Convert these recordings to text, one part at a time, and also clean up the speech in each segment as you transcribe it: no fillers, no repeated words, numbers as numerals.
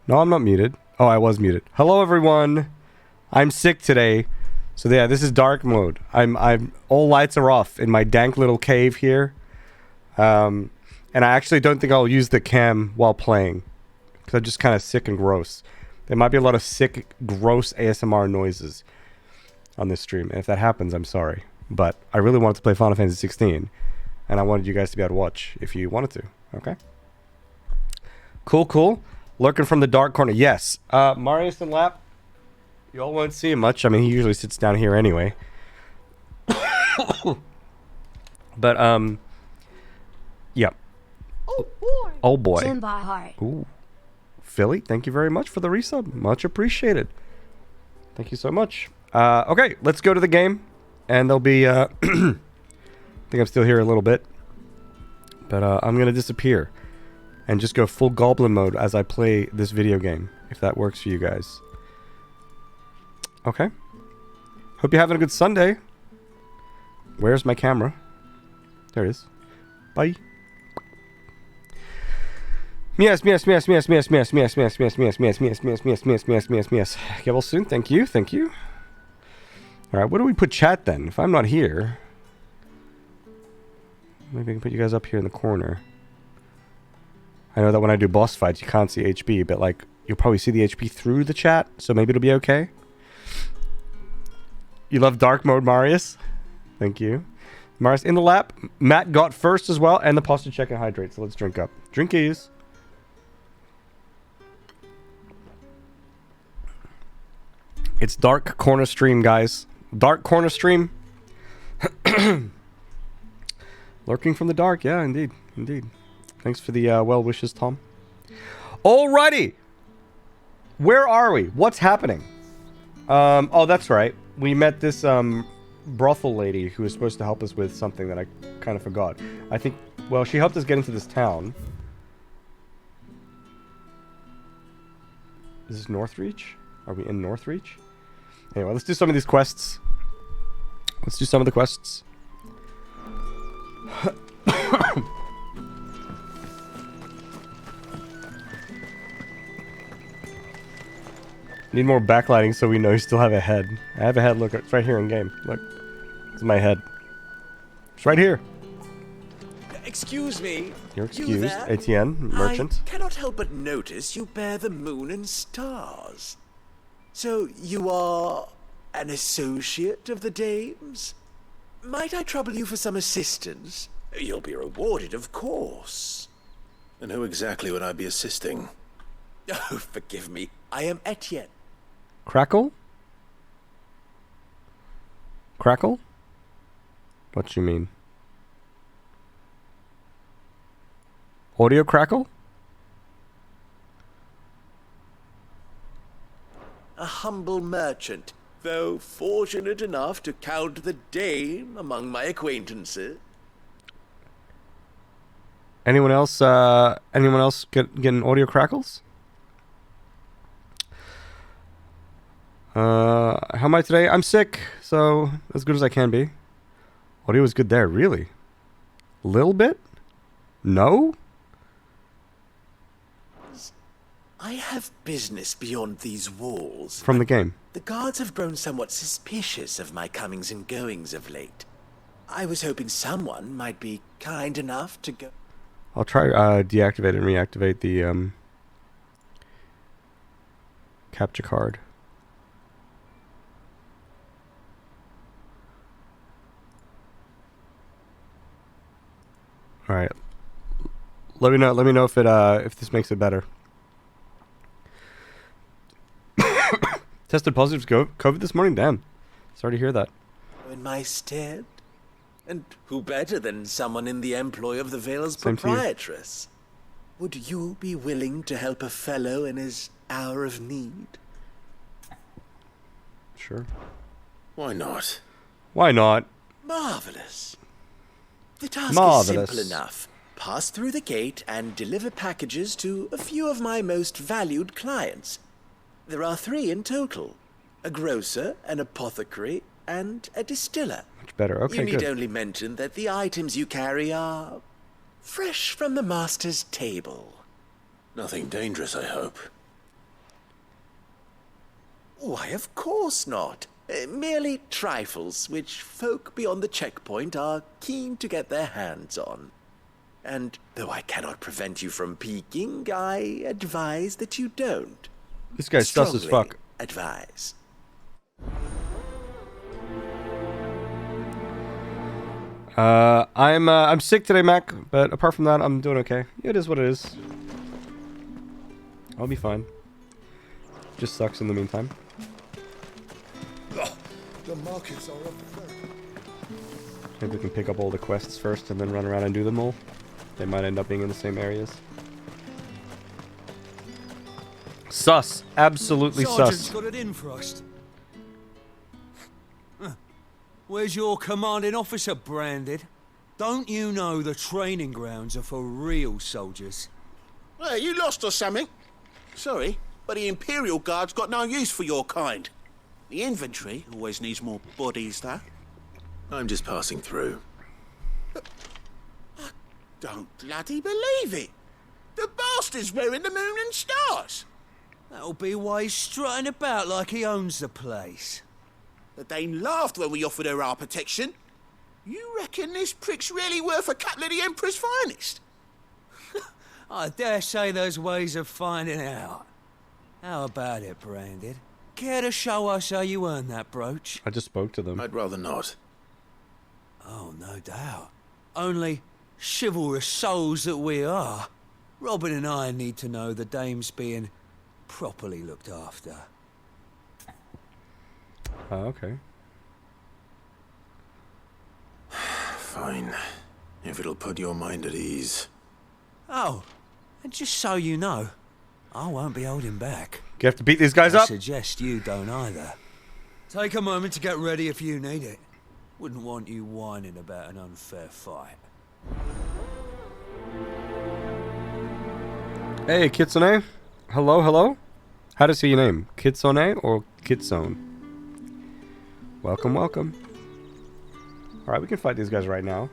No, I'm not muted. Oh, I was muted. Hello, everyone. I'm sick today. So yeah, this is dark mode. I'm all lights are off in my dank little cave here. And I actually don't think I'll use the cam while playing, because I'm just kind of sick and gross. There might be a lot of sick, gross ASMR noises on this stream. And if that happens, I'm sorry. But I really wanted to play Final Fantasy 16, and I wanted you guys to be able to watch if you wanted to. Okay. Cool, cool. Lurking from the dark corner. Yes. Marius and Lap. You all won't see him much. I mean, he usually sits down here anyway. But, yeah. Oh boy. Oh boy. Stand by heart. Ooh. Philly, thank you very much for the resub. Much appreciated. Thank you so much. Okay, let's go to the game. And there'll be, I think I'm still here a little bit. But, I'm gonna disappear. And just go full goblin mode as I play this video game. If that works for you guys. Okay. Hope you're having a good Sunday. Where's my camera? There it is. Bye. Yes. Get well soon. Thank you. Thank you. Alright, where do we put chat then? If I'm not here. Maybe I can put you guys up here in the corner. I know that when I do boss fights, you can't see HP, but like, you'll probably see the HP through the chat, so maybe it'll be okay. You love dark mode, Marius? Thank you. Marius in the lap. Matt got first as well, and the posture check and hydrate, so let's drink up. Drinkies. It's dark corner stream, guys. Dark corner stream. Lurking from the dark, yeah, indeed. Indeed. Thanks for the well wishes, Tom. Alrighty! Where are we? What's happening? Oh, that's right. We met this brothel lady who was supposed to help us with something that I kind of forgot. I think, well, she helped us get into this town. Is this Northreach? Are we in Northreach? Anyway, let's do some of these quests. Let's do some of the quests. Need more backlighting so we know you still have a head. I have a head, look, it's right here in game. Look. It's my head. It's right here. Excuse me. You're excused. Etienne, merchant. I cannot help but notice you bear the moon and stars. So you are an associate of the dames? Might I trouble you for some assistance? You'll be rewarded, of course. And who exactly would I be assisting? Oh, forgive me. I am Etienne. Crackle? Crackle? What you mean? Audio crackle? A humble merchant, though fortunate enough to count the dame among my acquaintances. Anyone else getting audio crackles? How am I today? I'm sick, so as good as I can be. Audio is good there, really? Little bit? No? I have business beyond these walls. From the game. The guards have grown somewhat suspicious of my comings and goings of late. I was hoping someone might be kind enough to go... I'll try deactivate and reactivate the capture card. All right. Let me know if it if this makes it better. Tested positive COVID this morning. Damn. Sorry to hear that. In my stead? And who better than someone in the employ of the Vale's Same to you. proprietress? Would you be willing to help a fellow in his hour of need? Sure. Why not? Why not? Marvelous. The task Marvelous. is simple enough. Pass through the gate and deliver packages to a few of my most valued clients. There are 3 in total. A grocer, an apothecary, and a distiller. Much better. Okay, You need good. only mention that the items you carry are fresh from the master's table. Nothing dangerous, I hope. Why, of course not. Merely trifles which folk beyond the checkpoint are keen to get their hands on. And though I cannot prevent you from peeking, I advise that you don't. This guy's sus as fuck. Advise. I'm sick today, Mac, but apart from that, I'm doing okay. It is what it is. I'll be fine. Just sucks in the meantime. The markets are up there. Maybe we can pick up all the quests first and then run around and do them all. They might end up being in the same areas. Sus. Absolutely Sergeant's sus. got it in for us. Where's your commanding officer branded? Don't you know the training grounds are for real soldiers? Well, you lost or something? Sorry, but the Imperial Guard's got no use for your kind. The infantry always needs more bodies, though. I'm just passing through. I don't bloody believe it. The bastard's wearing the moon and stars. That'll be why he's strutting about like he owns the place. The Dane laughed when we offered her our protection. You reckon this prick's really worth a couple of the Emperor's finest? I dare say there's ways of finding out. How about it, Branded? Care to show us how you earned that brooch? I just spoke to them. I'd rather not. Oh, no doubt. Only chivalrous souls that we are, Robin and I need to know the dame's being properly looked after. Oh, okay. Fine. If it'll put your mind at ease. Oh, and just so you know, I won't be holding back. You have to beat these guys I up? suggest you don't either. Take a moment to get ready if you need it. Wouldn't want you whining about an unfair fight. Hey, Kitsune. Hello, hello? How to say your name? Kitsune or Kitsune? Welcome, welcome. Alright, we can fight these guys right now.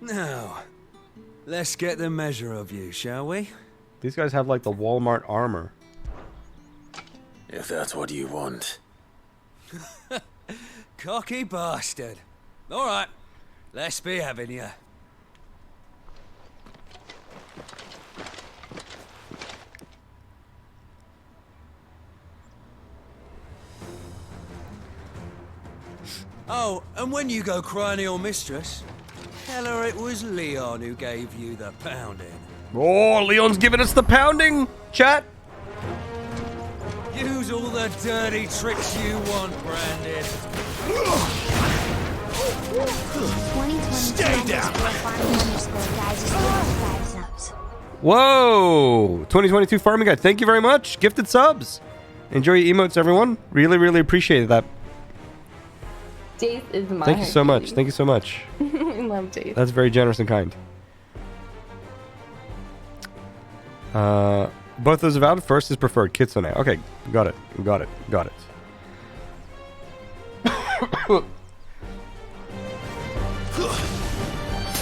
Now, let's get the measure of you, shall we? These guys have like the Walmart armor. If that's what you want. Cocky bastard. All right, let's be having you. Oh, and when you go crying to your mistress, tell her it was Leon who gave you the pounding. Oh, Leon's giving us the pounding, chat. Use all the dirty tricks you want, Brandon. Stay down! Whoa! 2022 Farming Guide. Thank you very much. Gifted subs. Enjoy your emotes, everyone. Really, really appreciate that. Jace is my Thank you so much. Thank you so much. I love Jace. That's very generous and kind. Both those are valid. First is preferred. Kitsune. Okay, got it. Got it. Got it.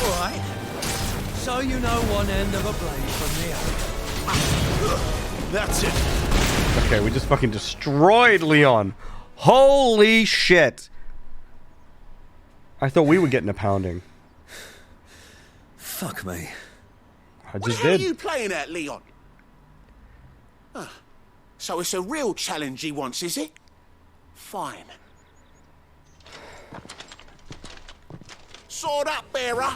Alright. So you know one end of a blade from the other. That's it. Okay, we just fucking destroyed Leon. Holy shit. I thought we were getting a pounding. Fuck me. I What just the hell did. are you playing at, Leon? So it's a real challenge he wants, is it? Fine. Sword up, bearer.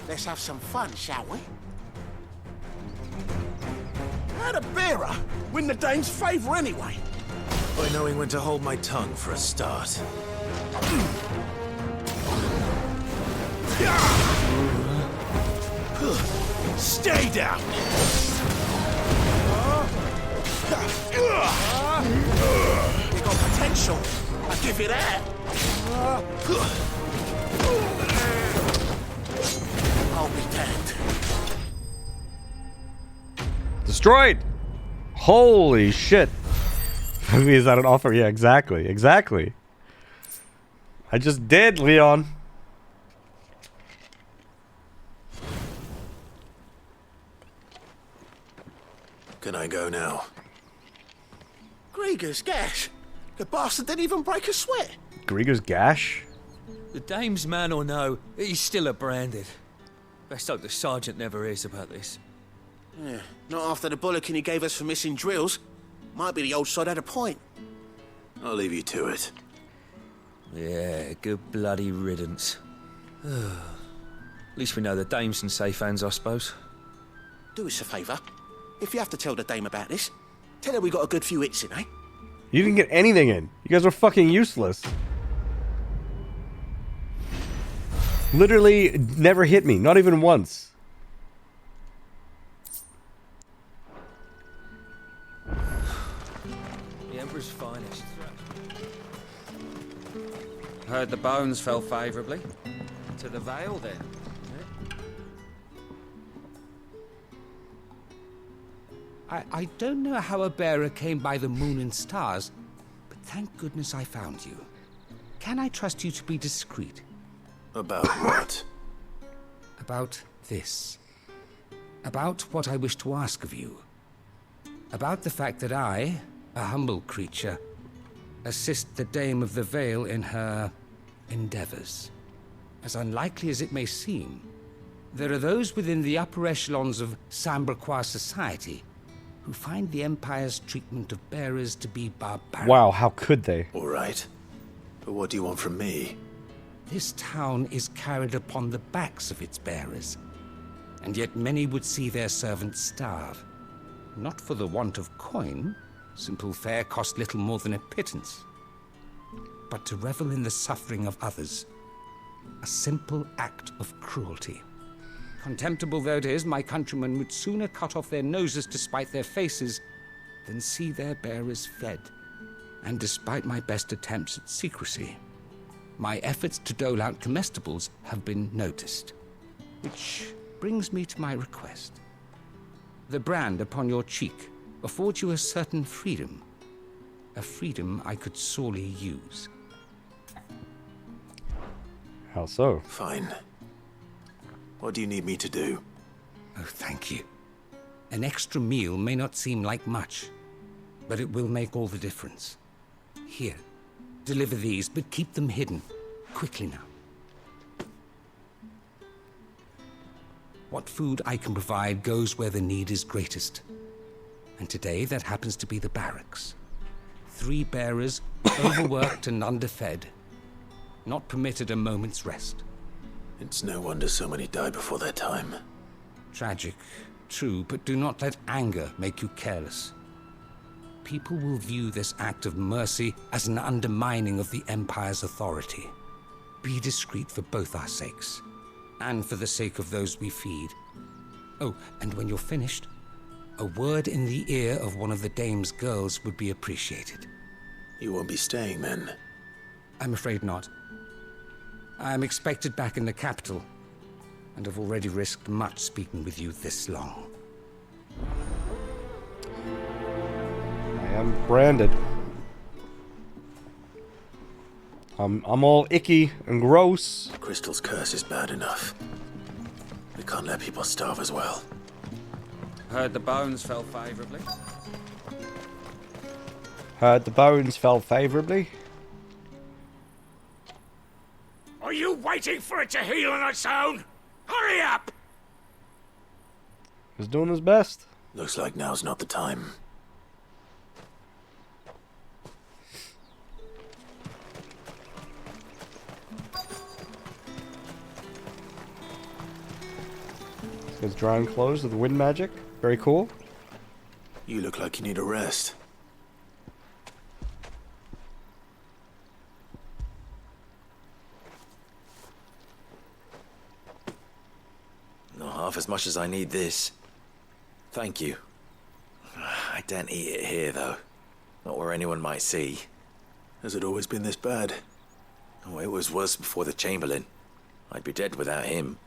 Let's have some fun, shall we? How'd a bearer win the Dane's favour anyway? By knowing when to hold my tongue for a start. Stay down! You got potential. I give you that. I'll be damned. Destroyed. Holy shit. Is that an offer? Yeah, exactly. Exactly. I just did, Leon. Can I go now? Grieger's gash. The bastard didn't even break a sweat. Grieger's gash? The dame's man or no, he's still a branded. Best hope the sergeant never hears about this. Yeah, not after the bollocking he gave us for missing drills. Might be the old sod had a point. I'll leave you to it. Yeah, good bloody riddance. At least we know the dame's in safe hands, I suppose. Do us a favour. If you have to tell the dame about this, tell her we got a good few hits in, eh? You didn't get anything in. You guys were fucking useless. Literally never hit me. Not even once. The Emperor's finest. Heard the bones fell favourably. To the Vale, then. I don't know how a bearer came by the moon and stars, but thank goodness I found you. Can I trust you to be discreet? About what? About this. About what I wish to ask of you. About the fact that I, a humble creature, assist the Dame of the Vale in her endeavors. As unlikely as it may seem, there are those within the upper echelons of Samberquois society who find the Empire's treatment of bearers to be barbaric. Wow, how could they? All right. But what do you want from me? This town is carried upon the backs of its bearers, and yet many would see their servants starve. Not for the want of coin, simple fare cost little more than a pittance, but to revel in the suffering of others, a simple act of cruelty. Contemptible though it is, my countrymen would sooner cut off their noses to spite their faces than see their bearers fed. And despite my best attempts at secrecy, my efforts to dole out comestibles have been noticed. Which brings me to my request. The brand upon your cheek affords you a certain freedom. A freedom I could sorely use. How so? Fine. What do you need me to do? Oh, thank you. An extra meal may not seem like much, but it will make all the difference. Here, deliver these, but keep them hidden. Quickly now. What food I can provide goes where the need is greatest. And today, that happens to be the barracks. 3 bearers, overworked and underfed, not permitted a moment's rest. It's no wonder so many die before their time. Tragic, true, but do not let anger make you careless. People will view this act of mercy as an undermining of the Empire's authority. Be discreet for both our sakes, and for the sake of those we feed. Oh, and when you're finished, a word in the ear of one of the Dame's girls would be appreciated. You won't be staying, then? I'm afraid not. I am expected back in the capital, and have already risked much speaking with you this long. I am branded. I'm all icky and gross. Crystal's curse is bad enough. We can't let people starve as well. Heard the bones fell favourably. Heard the bones fell favourably. Are you waiting for it to heal on its own? Hurry up! He's doing his best. Looks like now's not the time. His drying clothes with wind magic. Very cool. You look like you need a rest. Not half as much as I need this. Thank you. I daren't eat it here, though. Not where anyone might see. Has it always been this bad? Oh, it was worse before the Chamberlain. I'd be dead without him.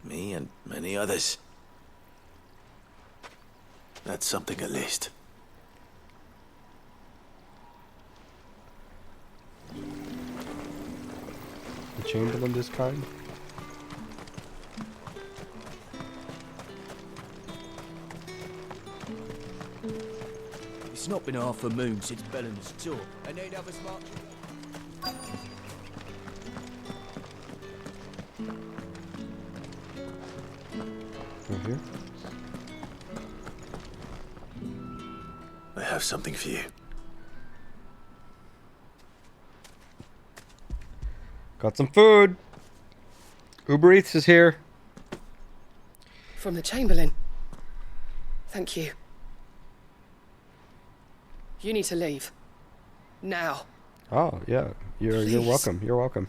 Me and many others. That's something at least. The Chamberlain is kind. It's not been half a moon since Bellen's tour. I need other smart... Over here. I have something for you. Got some food. Uber Eats is here. From the Chamberlain. Thank you. You need to leave. Now. Oh, yeah. You're welcome. You're welcome.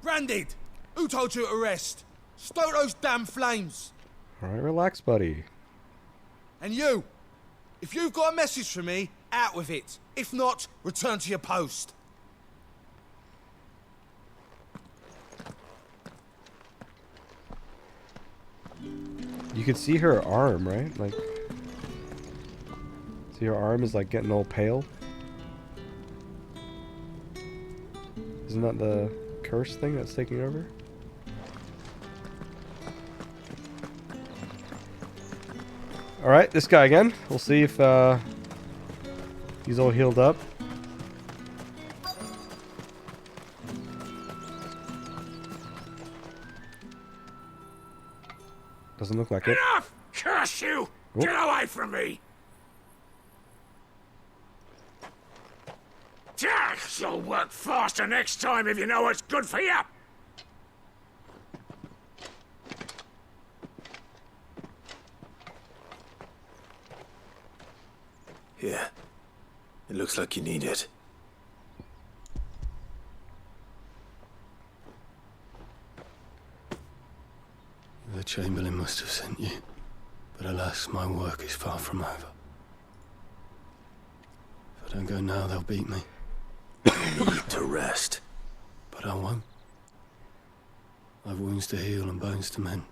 Branded! Who told you to rest? Stoke those damn flames! Alright, relax, buddy. And you! If you've got a message for me, out with it. If not, return to your post. You can see her arm, right? Like, see her arm is like getting all pale. Isn't that the curse thing that's taking over? Alright, this guy again. We'll see if he's all healed up. Doesn't look like it. Enough! Curse you! Oh. Get away from me! You'll work faster next time if you know what's good for you! Here. It looks like you need it. The Chamberlain must have sent you. But alas, my work is far from over. If I don't go now, they'll beat me. I need to rest. But I won't. I've wounds to heal and bones to mend.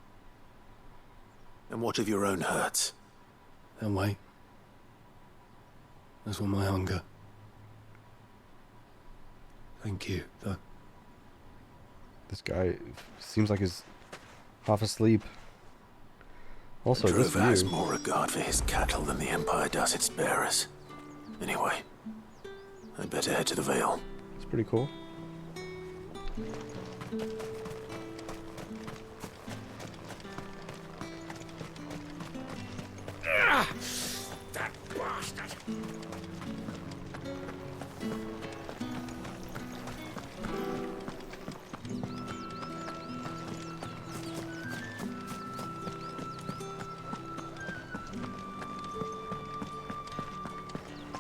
And what of your own hurts? They'll wait. As will my hunger. Thank you, though. This guy seems like he's half asleep. Also, this Drover has view. more regard for his cattle than the Empire does its bearers. Anyway, I'd better head to the Vale. It's pretty cool. That bastard!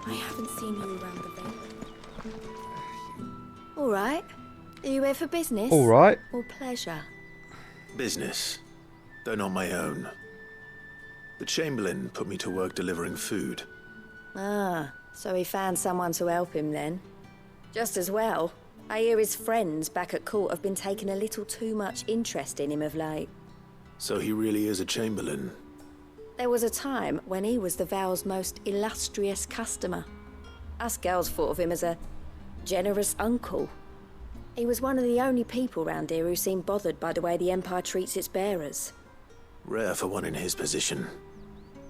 I haven't seen you around the Vale. All right. Are you here for business? All right. Or pleasure? Business, though not my own. The Chamberlain put me to work delivering food. Ah, so he found someone to help him then. Just as well. I hear his friends back at court have been taking a little too much interest in him of late. So he really is a Chamberlain. There was a time when he was the Vale's most illustrious customer. Us girls thought of him as a generous uncle. He was one of the only people round here who seemed bothered by the way the Empire treats its bearers. Rare for one in his position.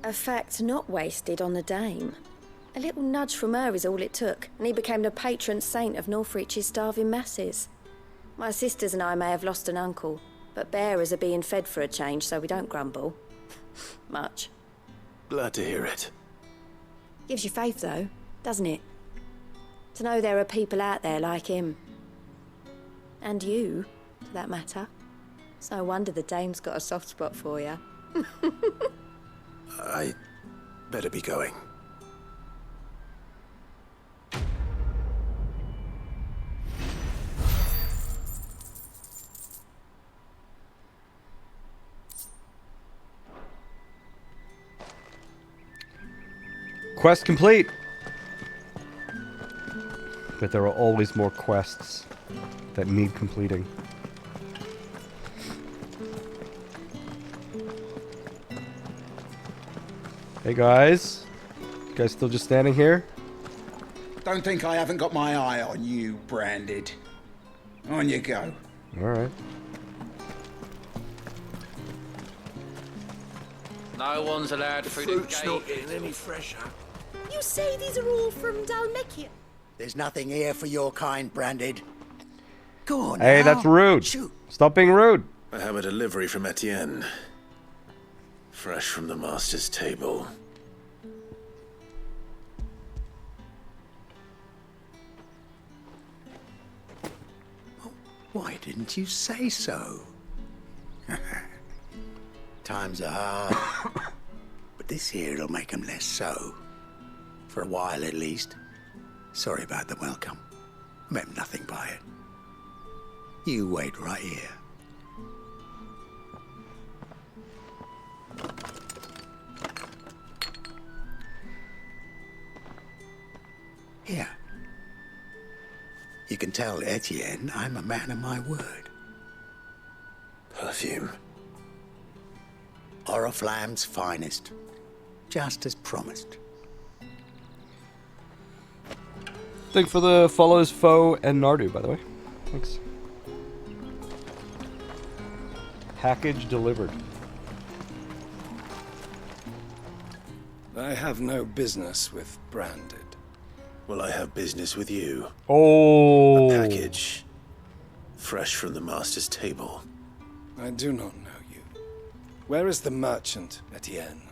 A fact not wasted on the dame. A little nudge from her is all it took, and he became the patron saint of Northreach's starving masses. My sisters and I may have lost an uncle, but bearers are being fed for a change, so we don't grumble. Much. Glad to hear it. Gives you faith, though, doesn't it? To know there are people out there like him. And you, for that matter. It's no wonder the dame's got a soft spot for you. I better be going. Quest complete. But there are always more quests that need completing. Hey guys. You guys still just standing here? Don't think I haven't got my eye on you, Branded. On you go. Alright. No one's allowed The through the fruit's gate. not getting any fresher. You say these are all from Dalmekia? There's nothing here for your kind, Branded. Go on Hey, now. that's rude. Shoot. Stop being rude. I have a delivery from Etienne. Fresh from the master's table. Why didn't you say so? Times are hard. But this here'll make 'em less so. For a while, at least. Sorry about the welcome. I meant nothing by it. You wait right here. Here. You can tell Etienne I'm a man of my word. Perfume. Oriflamme's finest. Just as promised. Thanks for the follows, Foe, and Nardu, by the way. Thanks. Package delivered. I have no business with Branded. Well, I have business with you. Oh. A package. Fresh from the master's table. I do not know you. Where is the merchant, Etienne?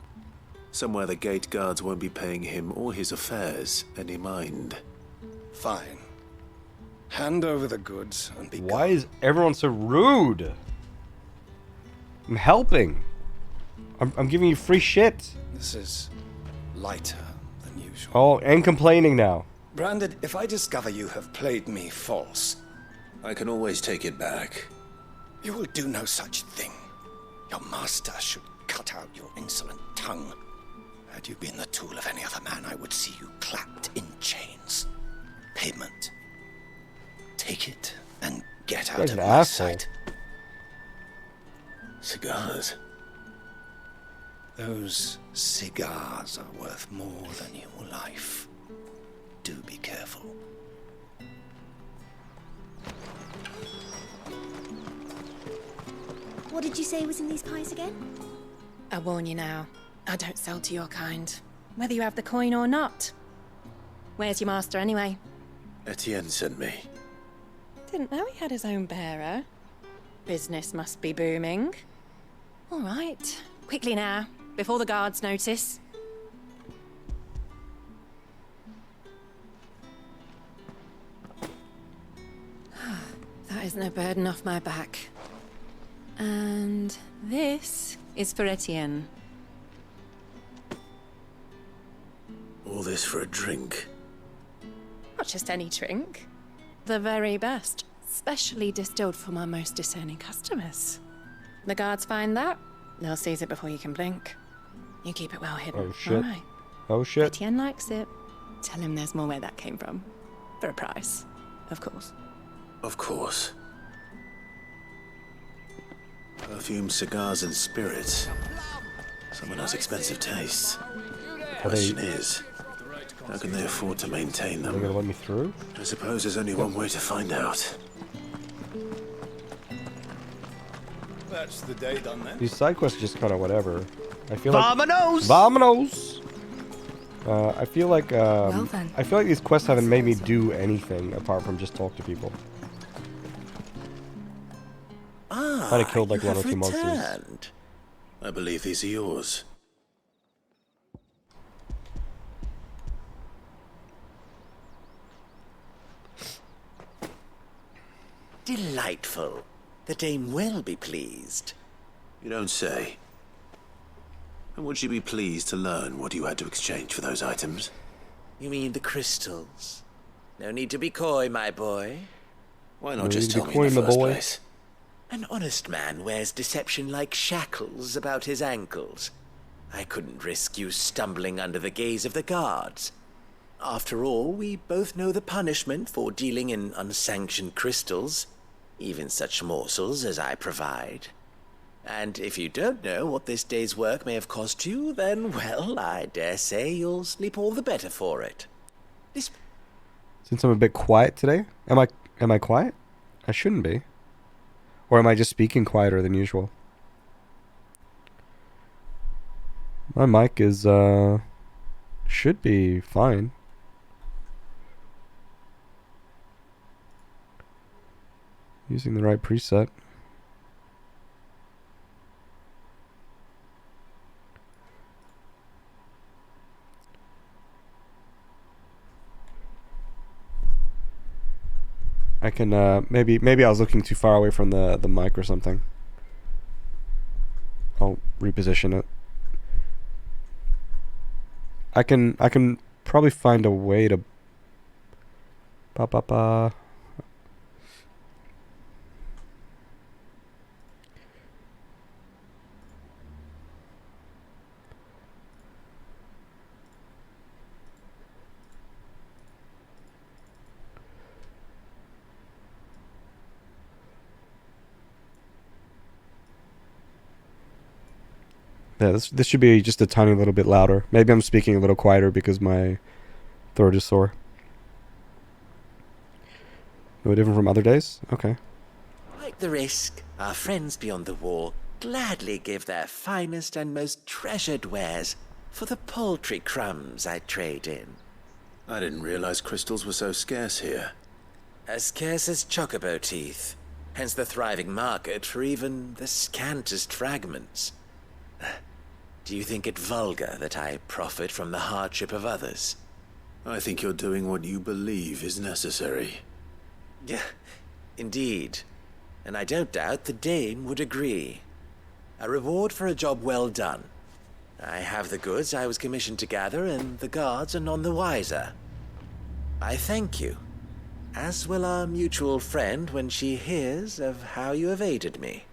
Somewhere the gate guards won't be paying him or his affairs any mind. Fine. Hand over the goods and be Why is everyone so rude? I'm helping. I'm giving you free shit. This is lighter than usual. Oh, and complaining now. Branded, if I discover you have played me false, I can always take it back. you will do no such thing. Your master should cut out your insolent tongue. Had you been the tool of any other man, I would see you clapped in chains. Payment. Take it and get out Like of an my asshole. sight. Cigars. Those cigars are worth more than your life. Do be careful. What did you say was in these pies again? I warn you now, I don't sell to your kind, whether you have the coin or not. Where's your master anyway? Etienne sent me. Didn't know he had his own bearer. Business must be booming. All right, quickly now, before the guards notice. That isn't a burden off my back. And this is for Etienne. All this for a drink. Not just any drink. The very best. Specially distilled for my most discerning customers. The guards find that, they'll seize it before you can blink. You keep it well hidden. Oh shit. All right. Oh shit. Etienne likes it. Tell him there's more where that came from. For a price, of course. Of course. Perfume, cigars, and spirits. Someone has expensive tastes. Question is, how can they afford to maintain Are they them? gonna let me through? I suppose there's only one way to find out. That's the day done then. These side quests are just kind of whatever. I feel like Vamonos! Vamonos! I feel like then. I feel like these quests haven't made me do anything apart from just talk to people. Might have killed like you one or have two monsters. returned. I believe these are yours. Delightful. The dame will be pleased. You don't say. And would she be pleased to learn what you had to exchange for those items? You mean the crystals? No need to be coy, my boy. Why No not just need to tell me coin in the the first boy. place? An honest man wears deception like shackles about his ankles. I couldn't risk you stumbling under the gaze of the guards. After all, we both know the punishment for dealing in unsanctioned crystals, even such morsels as I provide. And if you don't know what this day's work may have cost you, then, well, I dare say you'll sleep all the better for it. Since I'm a bit quiet today, am I quiet? I shouldn't be. Or am I just speaking quieter than usual? My mic is Should be fine. Using the right preset. I can maybe I was looking too far away from the mic or something. I'll reposition it. I can probably find a way to yeah, this should be just a tiny little bit louder. Maybe I'm speaking a little quieter because my throat is sore. No different from other days? Okay. Like the risk, our friends beyond the wall gladly give their finest and most treasured wares for the paltry crumbs I trade in. I didn't realize crystals were so scarce here. As scarce as chocobo teeth, hence the thriving market for even the scantest fragments. Do you think it vulgar that I profit from the hardship of others? I think you're doing what you believe is necessary. Yeah, indeed. And I don't doubt the Dame would agree. A reward for a job well done. I have the goods I was commissioned to gather, and the guards are none the wiser. I thank you, as will our mutual friend when she hears of how you have aided me.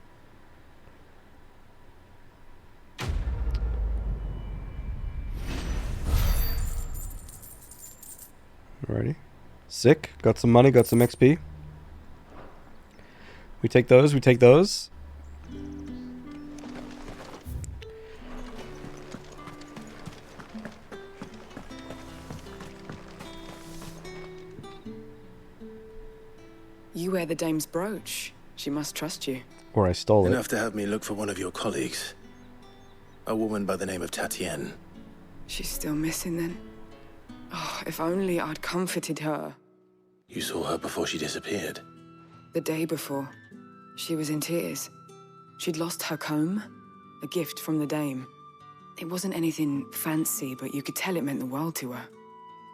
Alrighty. Sick. Got some money, got some XP. We take those, we take those. You wear the dame's brooch. She must trust you. Or I stole it. Enough to have me look for one of your colleagues. A woman by the name of Tatienne. She's still missing then? Oh, if only I'd comforted her. You saw her before she disappeared? The day before. She was in tears. She'd lost her comb, a gift from the dame. It wasn't anything fancy, but you could tell it meant the world to her.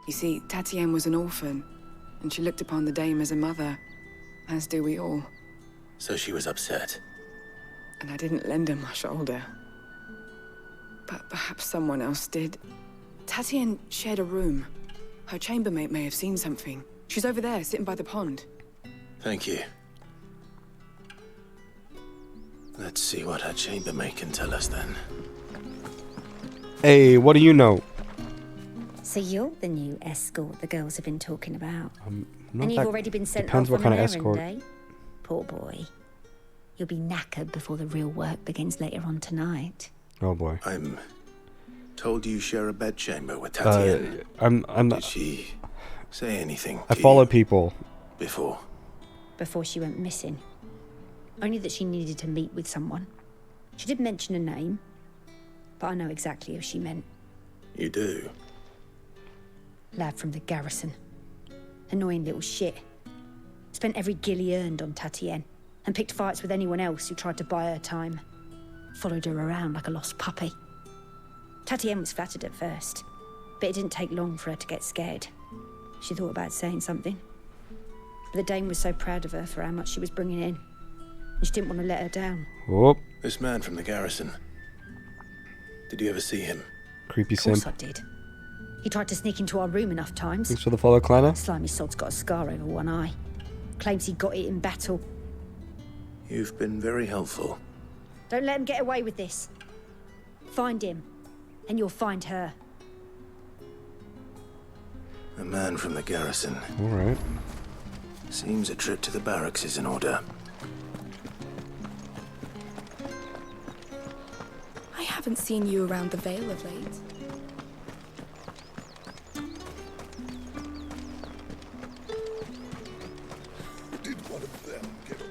You see, Tatienne was an orphan, and she looked upon the dame as a mother, as do we all. So she was upset. And I didn't lend her my shoulder. But perhaps someone else did. Tatienne shared a room. Her chambermaid may have seen something. She's over there, sitting by the pond. Thank you. Let's see what her chambermaid can tell us then. Hey, what do you know? So you're the new escort the girls have been talking about. Not And you've that- already been sent depends off what on kind an of errand, escort. eh? Poor boy. You'll be knackered before the real work begins later on tonight. Oh boy. I'm told you share a bedchamber with Tatienne. I'm not. Did she say anything? I to follow you people. before. Before she went missing. Only that she needed to meet with someone. She did mention a name, but I know exactly who she meant. You do? Lad from the garrison. Annoying little shit. Spent every guil he earned on Tatienne, and picked fights with anyone else who tried to buy her time. Followed her around like a lost puppy. Tatienne was flattered at first, but it didn't take long for her to get scared. She thought about saying something. But the dame was so proud of her for how much she was bringing in, and she didn't want to let her down. Whoop. This man from the garrison. Did you ever see him? Creepy Of course simp. I did. He tried to sneak into our room enough times. Thanks for the follow, Kleiner. Slimy sod's got a scar over one eye. Claims he got it in battle. You've been very helpful. Don't let him get away with this. Find him, and you'll find her. A man from the garrison. All right. Seems a trip to the barracks is in order. I haven't seen you around the Vale of late. Did one of them get away?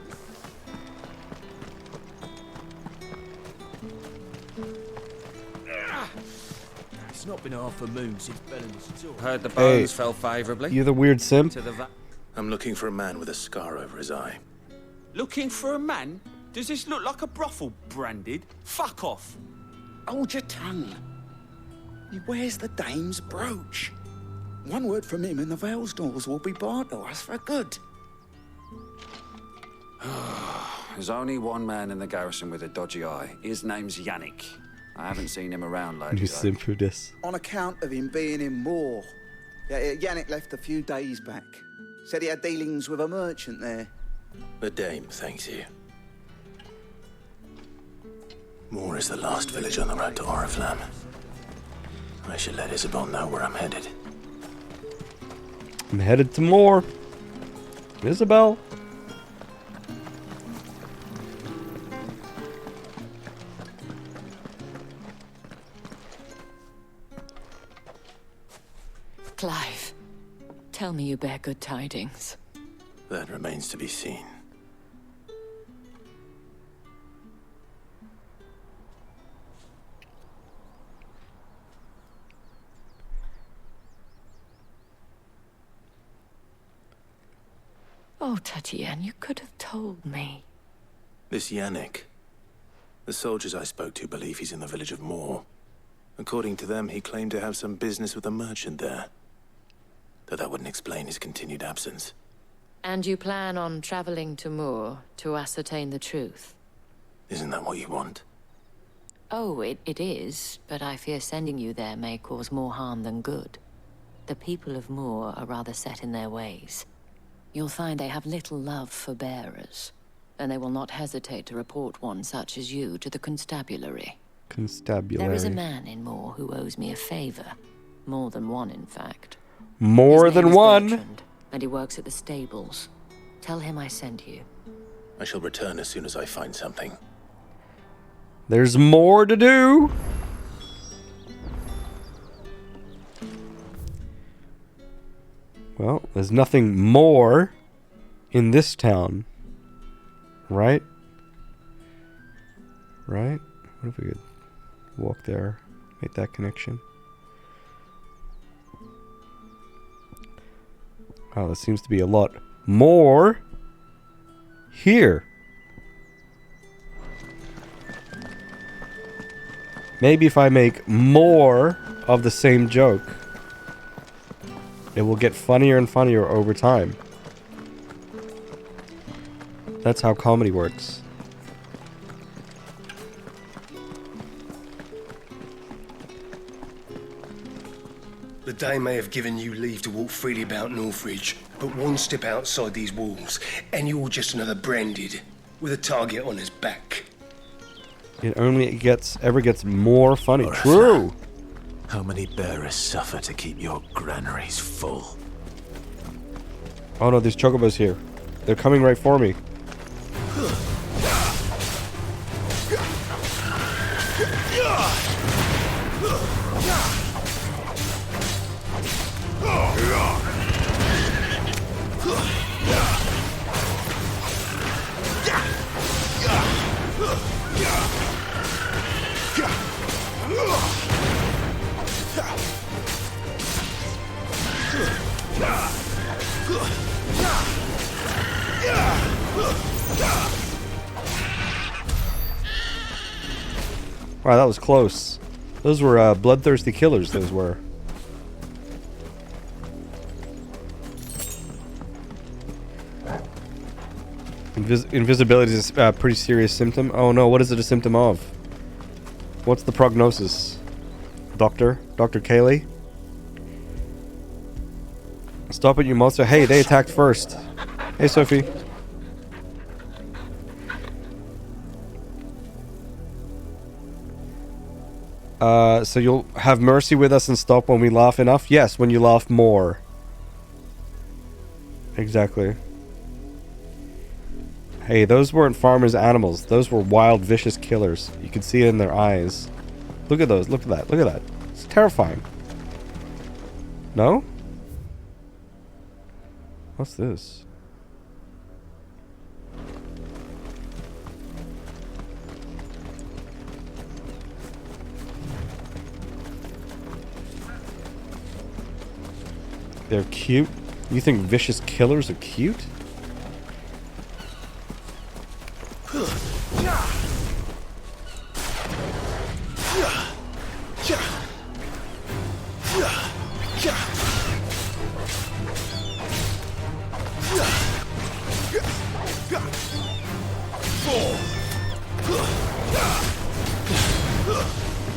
It's not been half a moon since Bellen's tour. Heard the Hey, bones fell favourably. You the weird simp? I'm looking for a man with a scar over his eye. Looking for a man? Does this look like a brothel, Branded? Fuck off. Hold your tongue. He wears the dame's brooch. One word from him and the Vale's doors will be barred to us for good. There's only one man in the garrison with a dodgy eye. His name's Yannick. I haven't seen him around lately. You simp for this. On account of him being in Moor. Yeah, Yannick left a few days back. Said he had dealings with a merchant there. The dame thanks you. Moor is the last village on the road to Oriflamme. I should let Isabel know where I'm headed. I'm headed to Moor. Isabel. Clive, tell me you bear good tidings. That remains to be seen. Oh, Tatienne, you could have told me. This Yannick. The soldiers I spoke to believe he's in the village of Moor. According to them, he claimed to have some business with a merchant there. Though that wouldn't explain his continued absence. And you plan on traveling to Moor to ascertain the truth? Isn't that what you want? Oh, it is, but I fear sending you there may cause more harm than good. The people of Moor are rather set in their ways. You'll find they have little love for bearers, and they will not hesitate to report one such as you to the constabulary. Constabulary. There is a man in Moor who owes me a favor. More than one, in fact. More His name than is one? Bertrand, and he works at the stables. Tell him I sent you. I shall return as soon as I find something. There's more to do. Well, there's nothing more in this town. Right? Right? What if we could walk there, make that connection? Wow, there seems to be a lot more here. Maybe if I make more of the same joke, it will get funnier and funnier over time. That's how comedy works. The Dame may have given you leave to walk freely about Northridge, but one step outside these walls, and you're just another Branded, with a target on his back. It only ever gets more funny. True. How many bearers suffer to keep your granaries full? Oh no, there's chocobos here. They're coming right for me. Wow, that was close. Those were bloodthirsty killers, those were. Invisibility is a pretty serious symptom. Oh no, what is it a symptom of? What's the prognosis? Doctor Kaylee? Stop it, you monster. Hey, they attacked first. Hey, Sophie. So you'll have mercy with us and stop when we laugh enough? Yes, when you laugh more. Exactly. Hey, those weren't farmers' animals. Those were wild, vicious killers. You can see it in their eyes. Look at those. Look at that. Look at that. It's terrifying. No? What's this? They're cute. You think vicious killers are cute?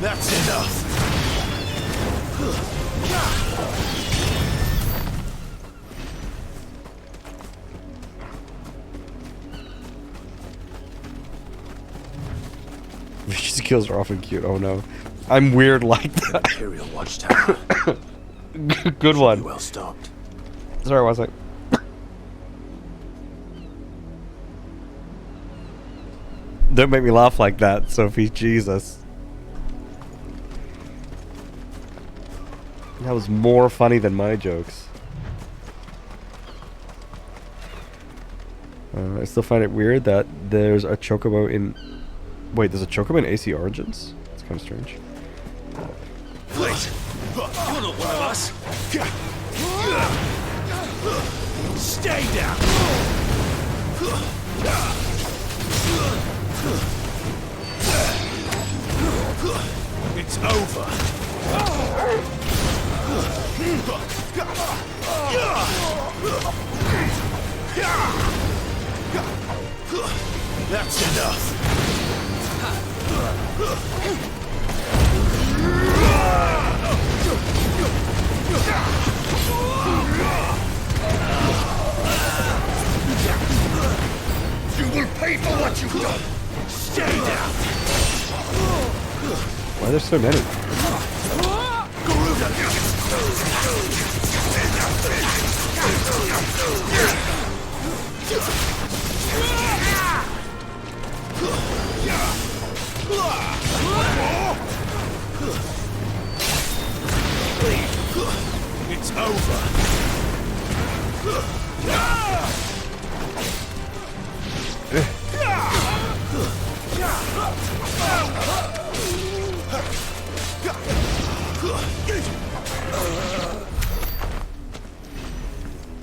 That's enough. Vicious kills are often cute. Oh no. I'm weird like that. Imperial Watchtower. Good one. Well stocked. Sorry, one sec. Don't make me laugh like that, Sophie. Jesus. That was more funny than my jokes. I still find it weird that there's a chocobo in... Wait, there's a chocobo in AC Origins? It's kind of strange. Wait! You're not one of us! Stay down! It's over! That's enough! You will pay for what you've done! Stay down! Why are there so many? It's over.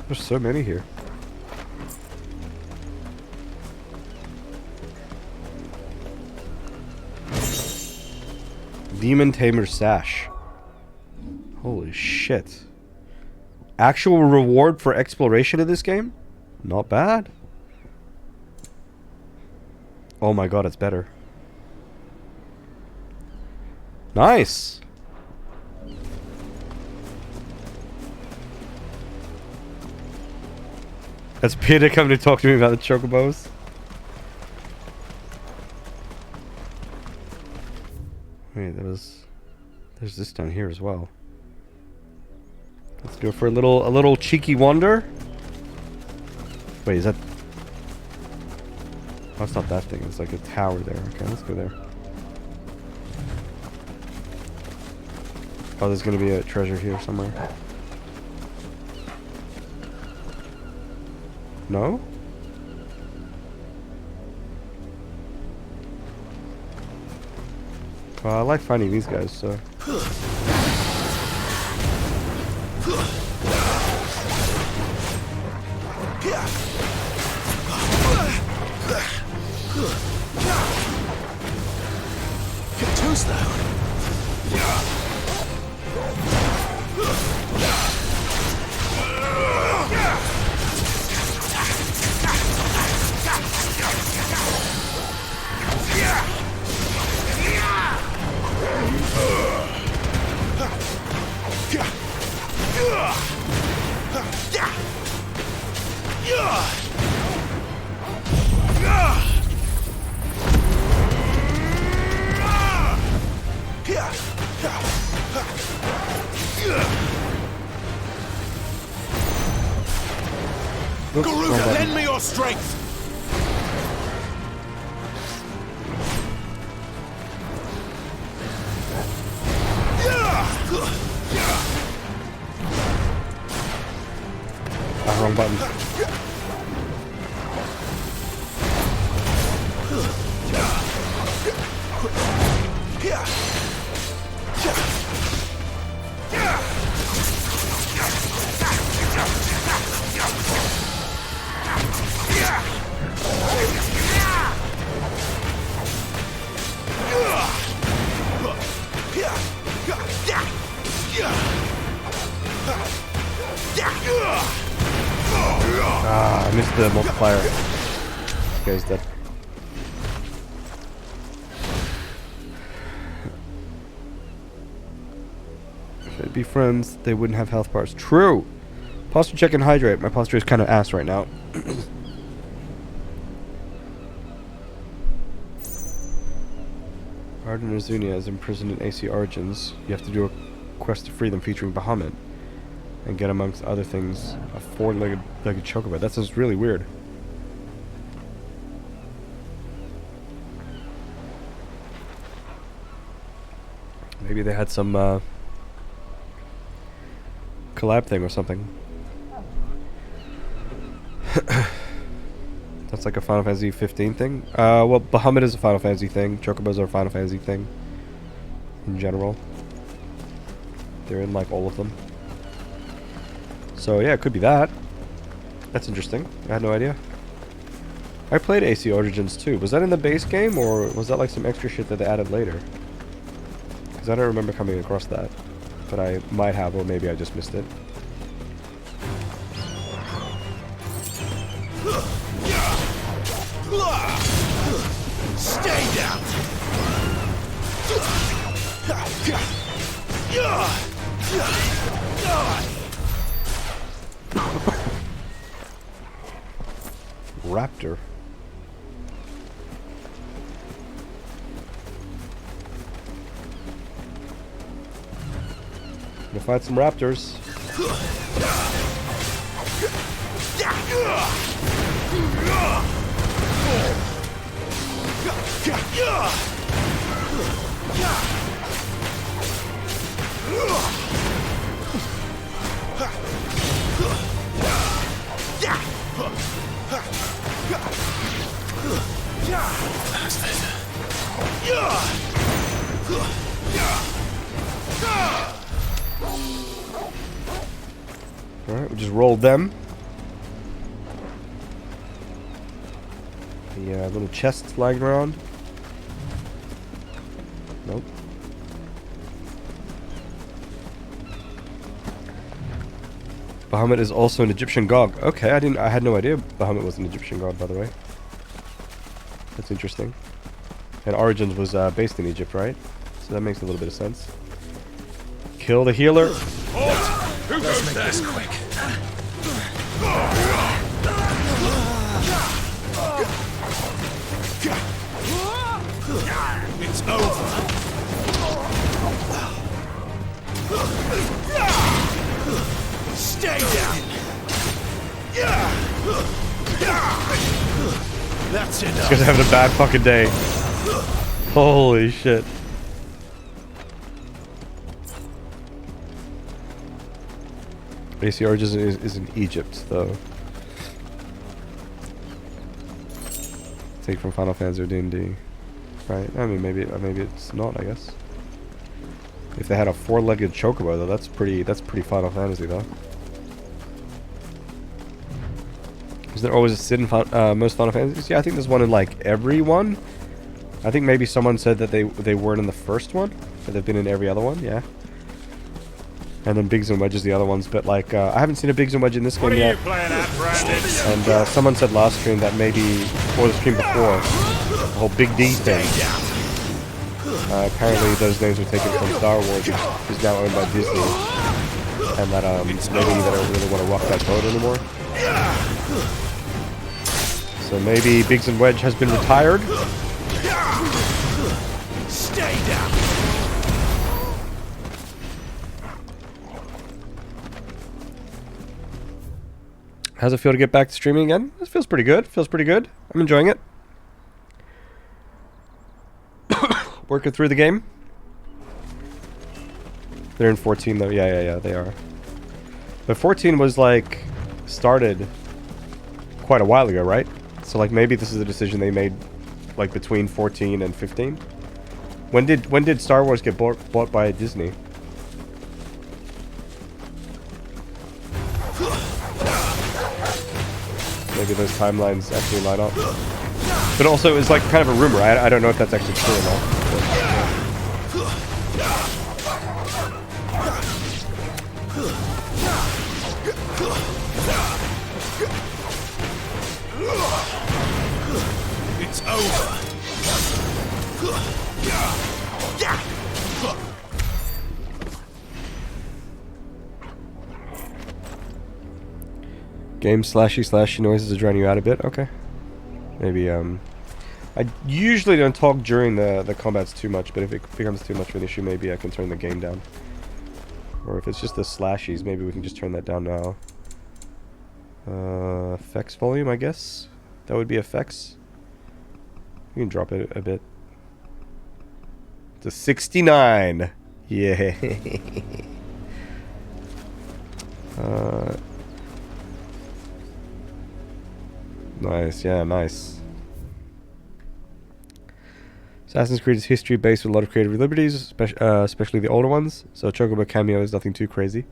There's so many here. Demon Tamer Sash. Holy shit. Actual reward for exploration in this game? Not bad. Oh my god, it's better. Nice. That's Peter coming to talk to me about the chocobos. Wait, there's this down here as well. Let's go for a little cheeky wander. Wait, is that... Oh, it's not that thing. It's like a tower there. Okay, let's go there. Oh, there's gonna be a treasure here somewhere. No? I like finding these guys, so... You're too slow. Garuda, lend me your strength! Wrong button. I missed the multiplier. This guy's dead. If they'd be friends, they wouldn't have health bars. True! Posture check and hydrate. My posture is kind of ass right now. Arden Razunia is imprisoned in AC Origins. You have to do a quest to free them featuring Bahamut. And get, amongst other things, a four-legged chocobo. That sounds really weird. Maybe they had some collab thing or something. That's like a Final Fantasy 15 thing. Well, Bahamut is a Final Fantasy thing. Chocobos are a Final Fantasy thing. In general. They're in like all of them. So yeah, it could be that. That's interesting. I had no idea. I played AC Origins too. Was that in the base game, or was that like some extra shit that they added later? Because I don't remember coming across that. But I might have, or maybe I just missed it. Stay down! Raptor. Gonna fight some raptors. Alright, we just rolled them. The little chests lying around. Nope. Bahamut is also an Egyptian god. Okay, I had no idea Bahamut was an Egyptian god, by the way. That's interesting. And Origins was based in Egypt, right? So that makes a little bit of sense. Kill the healer. Let's make this quick. It's over. Stay down. That's enough. This guy's having a bad fucking day. Holy shit. AC Origins is in Egypt, though. Take from Final Fantasy or D&D. Right, I mean, maybe it's not, I guess. If they had a four-legged chocobo, though, that's pretty Final Fantasy, though. Is there always a Sid in most Final Fantasies? Yeah, I think there's one in, like, every one. I think maybe someone said that they weren't in the first one, but they've been in every other one, yeah. And then Biggs and Wedge is the other ones, but like I haven't seen a Biggs and Wedge in this game yet. And someone said last stream that maybe, or the stream before, the whole Big D thing. Apparently those names were taken from Star Wars, which is now owned by Disney, and that maybe they don't really want to rock that boat anymore. So maybe Biggs and Wedge has been retired. Stay down. How's it feel to get back to streaming again? This feels pretty good. Feels pretty good. I'm enjoying it. Working through the game. They're in 14 though. Yeah, they are. But 14 was like started quite a while ago, right? So like maybe this is a decision they made like between 14 and 15. When did Star Wars get bought by Disney? Maybe those timelines actually line up. But also, it's like kind of a rumor. I don't know if that's actually true or not. It's over. Game slashy noises are drowning you out a bit. Okay. Maybe, I usually don't talk during the combats too much, but if it becomes too much of an issue, maybe I can turn the game down. Or if it's just the slashies, maybe we can just turn that down now. Effects volume, I guess? That would be effects. We can drop it a bit. To 69! Yeah. Nice, yeah, nice. Assassin's Creed is history based with a lot of creative liberties, especially the older ones. So a Chocobo cameo is nothing too crazy.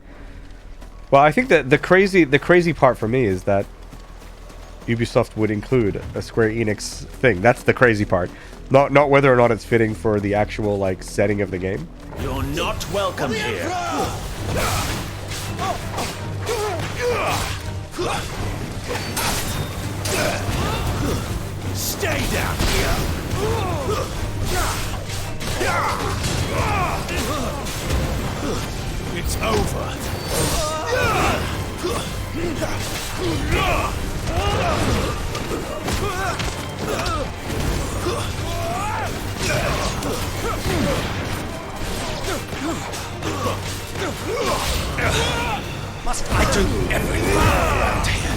Well, I think that the crazy part for me is that Ubisoft would include a Square Enix thing. That's the crazy part. Not whether or not it's fitting for the actual like setting of the game. You're not welcome here. Stay down here. It's over. Must I do everything around here?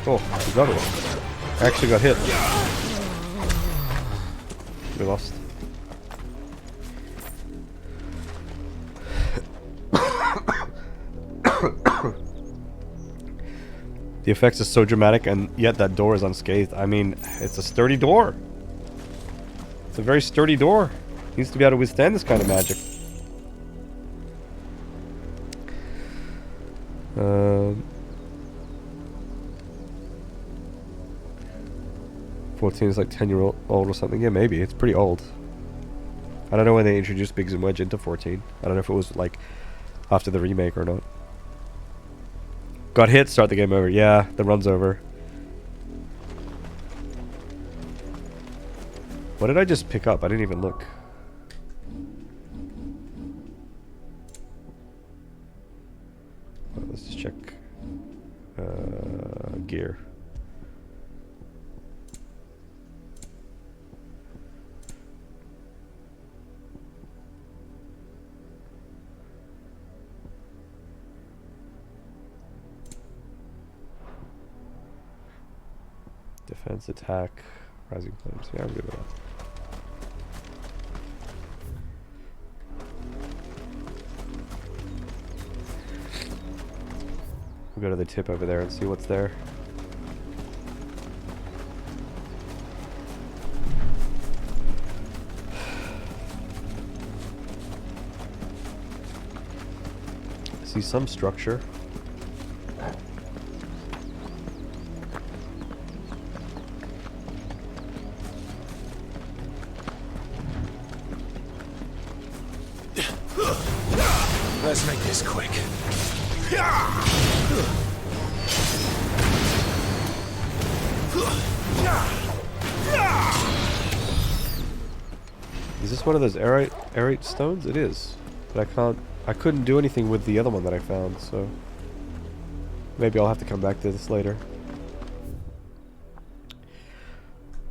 Oh, we got it. I actually got hit. We lost. The effects are so dramatic, and yet that door is unscathed. I mean, it's a sturdy door. It's a very sturdy door. It needs to be able to withstand this kind of magic. 14 is like 10-year-old or something. Yeah, maybe. It's pretty old. I don't know when they introduced Biggs and Wedge into 14. I don't know if it was like after the remake or not. Got hit, start the game over. Yeah, the run's over. What did I just pick up? I didn't even look. Let's just check. Gear. Defense, attack, rising flames. Yeah, I'm good with that. We'll go to the tip over there and see what's there. I see some structure. Let's make this quick. Is this one of those aerite stones? It is. But I couldn't do anything with the other one that I found, so maybe I'll have to come back to this later.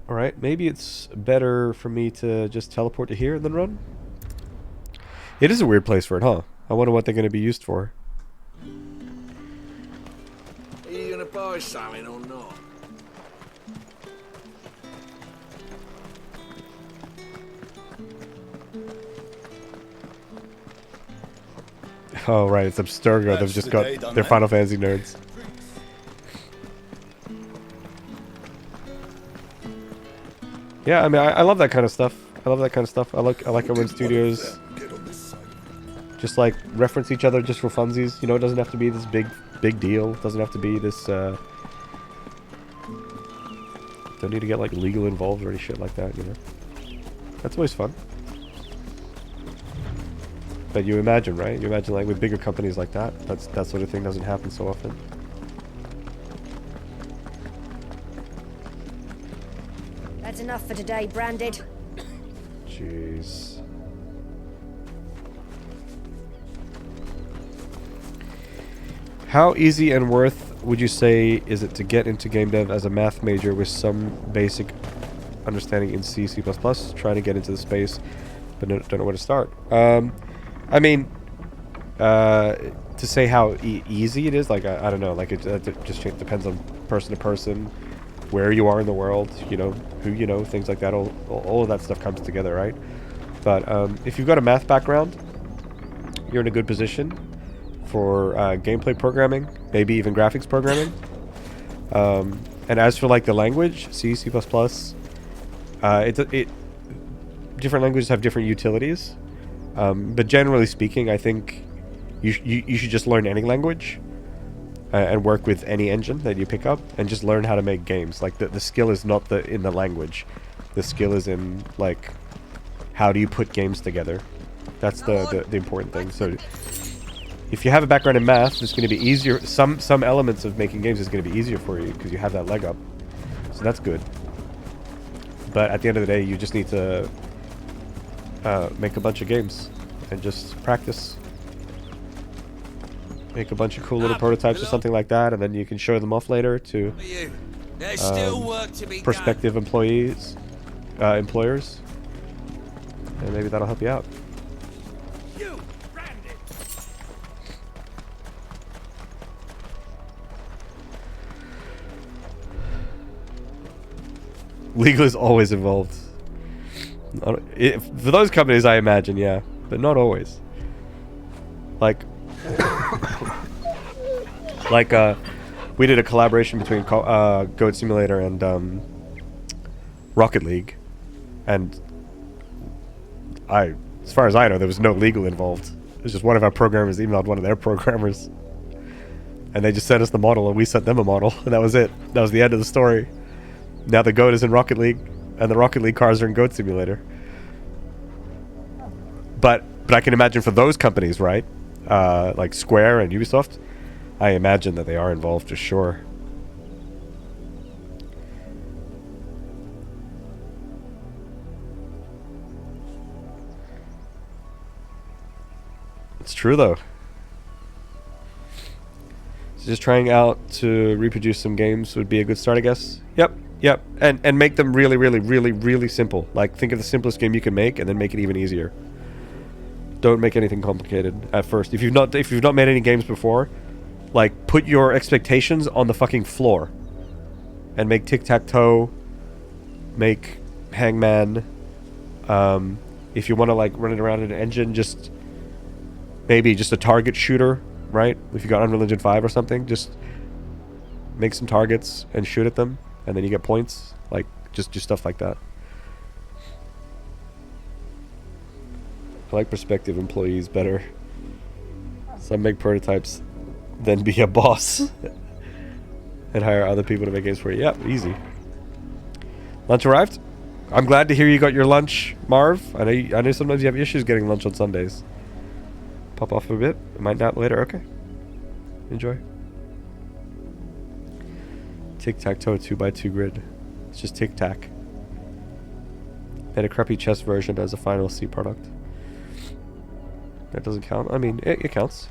Alright, maybe it's better for me to just teleport to here and then run? It is a weird place for it, huh? I wonder what they're going to be used for. Are you gonna buy something or not? Oh, right, it's Abstergo. They've just got their Final Fantasy nerds. Yeah, I mean, I love that kind of stuff. I love that kind of stuff. I like it when studios just like reference each other just for funsies. You know, it doesn't have to be this big deal. It doesn't have to be this Don't need to get like legal involved or any shit like that, you know. That's always fun. But you imagine, right? You imagine like with bigger companies like that, that sort of thing doesn't happen so often. That's enough for today, Branded. Jeez. How easy and worth would you say is it to get into game dev as a math major with some basic understanding in C, C++, trying to get into the space, but don't know where to start? I mean, to say how easy it is, like, I don't know, like, it just depends on person to person, where you are in the world, you know, who you know, things like that, all of that stuff comes together, right? But if you've got a math background, you're in a good position for gameplay programming, maybe even graphics programming. And as for like the language, C, C++, different languages have different utilities. But generally speaking, I think you should just learn any language and work with any engine that you pick up and just learn how to make games. Like the skill is not in the language. The skill is in like how do you put games together. That's the important thing. So if you have a background in math, it's going to be easier. Some elements of making games is going to be easier for you because you have that leg up. So that's good. But at the end of the day, you just need to make a bunch of games and just practice. Make a bunch of cool little prototypes or something like that, and then you can show them off later to There's still work to be prospective employers, and maybe that'll help you out. Legal is always involved. For those companies, I imagine, yeah, but not always. Like, we did a collaboration between Goat Simulator and Rocket League, and as far as I know, there was no legal involved. It was just one of our programmers emailed one of their programmers, and they just sent us the model, and we sent them a model, and that was it. That was the end of the story. Now the Goat is in Rocket League, and the Rocket League cars are in Goat Simulator. But I can imagine for those companies, right? Like Square and Ubisoft, I imagine that they are involved for sure. It's true though. So just trying out to reproduce some games would be a good start, I guess. Yep. And make them really, really, really, really simple. Like, think of the simplest game you can make, and then make it even easier. Don't make anything complicated at first. If you've not made any games before, like, put your expectations on the fucking floor, and make tic-tac-toe, make Hangman. If you want to like run it around in an engine, maybe just a target shooter, right? If you got Unreal Engine 5 or something, just make some targets and shoot at them, and then you get points. Like, just stuff like that. I like prospective employees better. Some make prototypes, then be a boss. And hire other people to make games for you. Yep, easy. Lunch arrived. I'm glad to hear you got your lunch, Marv. I know sometimes you have issues getting lunch on Sundays. Pop off a bit. Might nap later. Okay. Enjoy. Tic-tac-toe 2x2 grid. It's just tic-tac. Made a crappy chess version as a final C product. That doesn't count. I mean, it counts.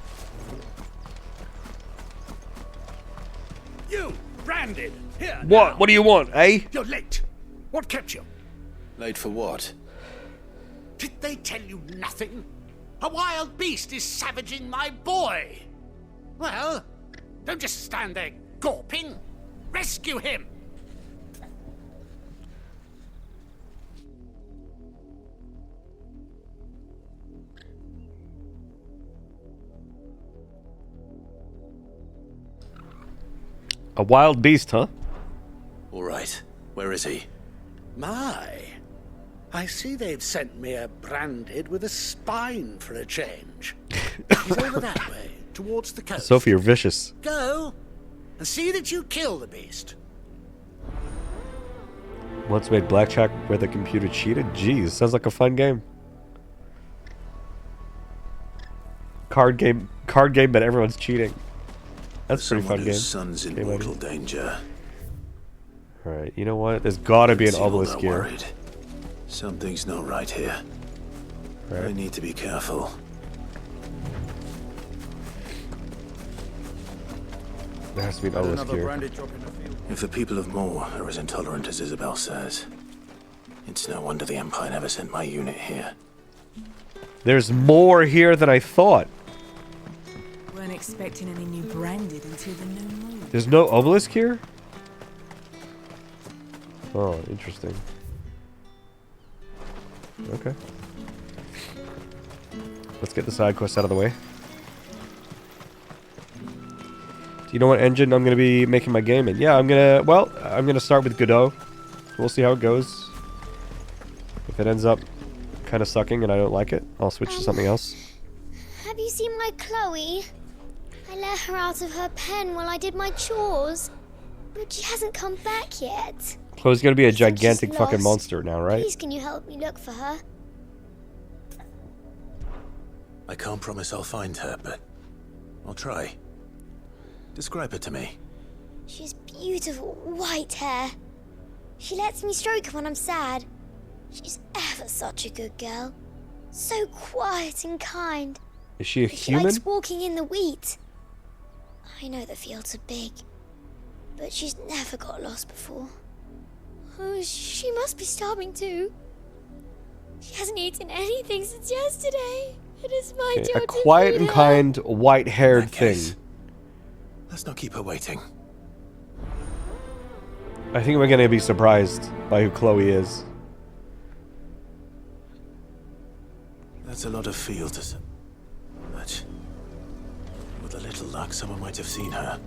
You, Branded, here. What? Now. What do you want, eh? You're late. What kept you? Late for what? Did they tell you nothing? A wild beast is savaging my boy. Well, don't just stand there gawping. Rescue him. A wild beast, huh? All right. Where is he? My. I see they've sent me a Branded with a spine for a change. He's over that way, towards the coast. Sophie, you're vicious. Go and see that you kill the beast. Once made blackjack where the computer cheated? Jeez, sounds like a fun game. Card game, but everyone's cheating. That's a pretty fun game. Son's in mortal danger. Alright, you know what? There's gotta be an obelisk here. Worried. Something's not right here. I need to be careful. There has to be an obelisk here. If the people of Moor are as intolerant as Isabel says, it's no wonder the Empire never sent my unit here. There's more here than I thought. Weren't expecting any new branded until the new moon. There's no obelisk here? Oh, interesting. Okay. Let's get the side quest out of the way. Do you know what engine I'm going to be making my game in? Yeah, I'm going to start with Godot. We'll see how it goes. If it ends up kind of sucking and I don't like it, I'll switch to something else. Have you seen my Chloe? I let her out of her pen while I did my chores. But she hasn't come back yet. Chloe's going to be a She said gigantic she's fucking lost. monster now, right? Please, can you help me look for her? I can't promise I'll find her, but I'll try. Describe her to me. She has beautiful white hair. She lets me stroke her when I'm sad. She's ever such a good girl. So quiet and kind. Is she a She human? likes walking in the wheat. I know the fields are big, but she's never got lost before. Oh, she must be starving too. She hasn't eaten anything since yesterday. It is my Okay, job a to quiet feed and her. kind, white-haired thing. Let's not keep her waiting. I think we're going to be surprised by who Chloe is. That's a lot of field to... But... with a little luck, someone might have seen her.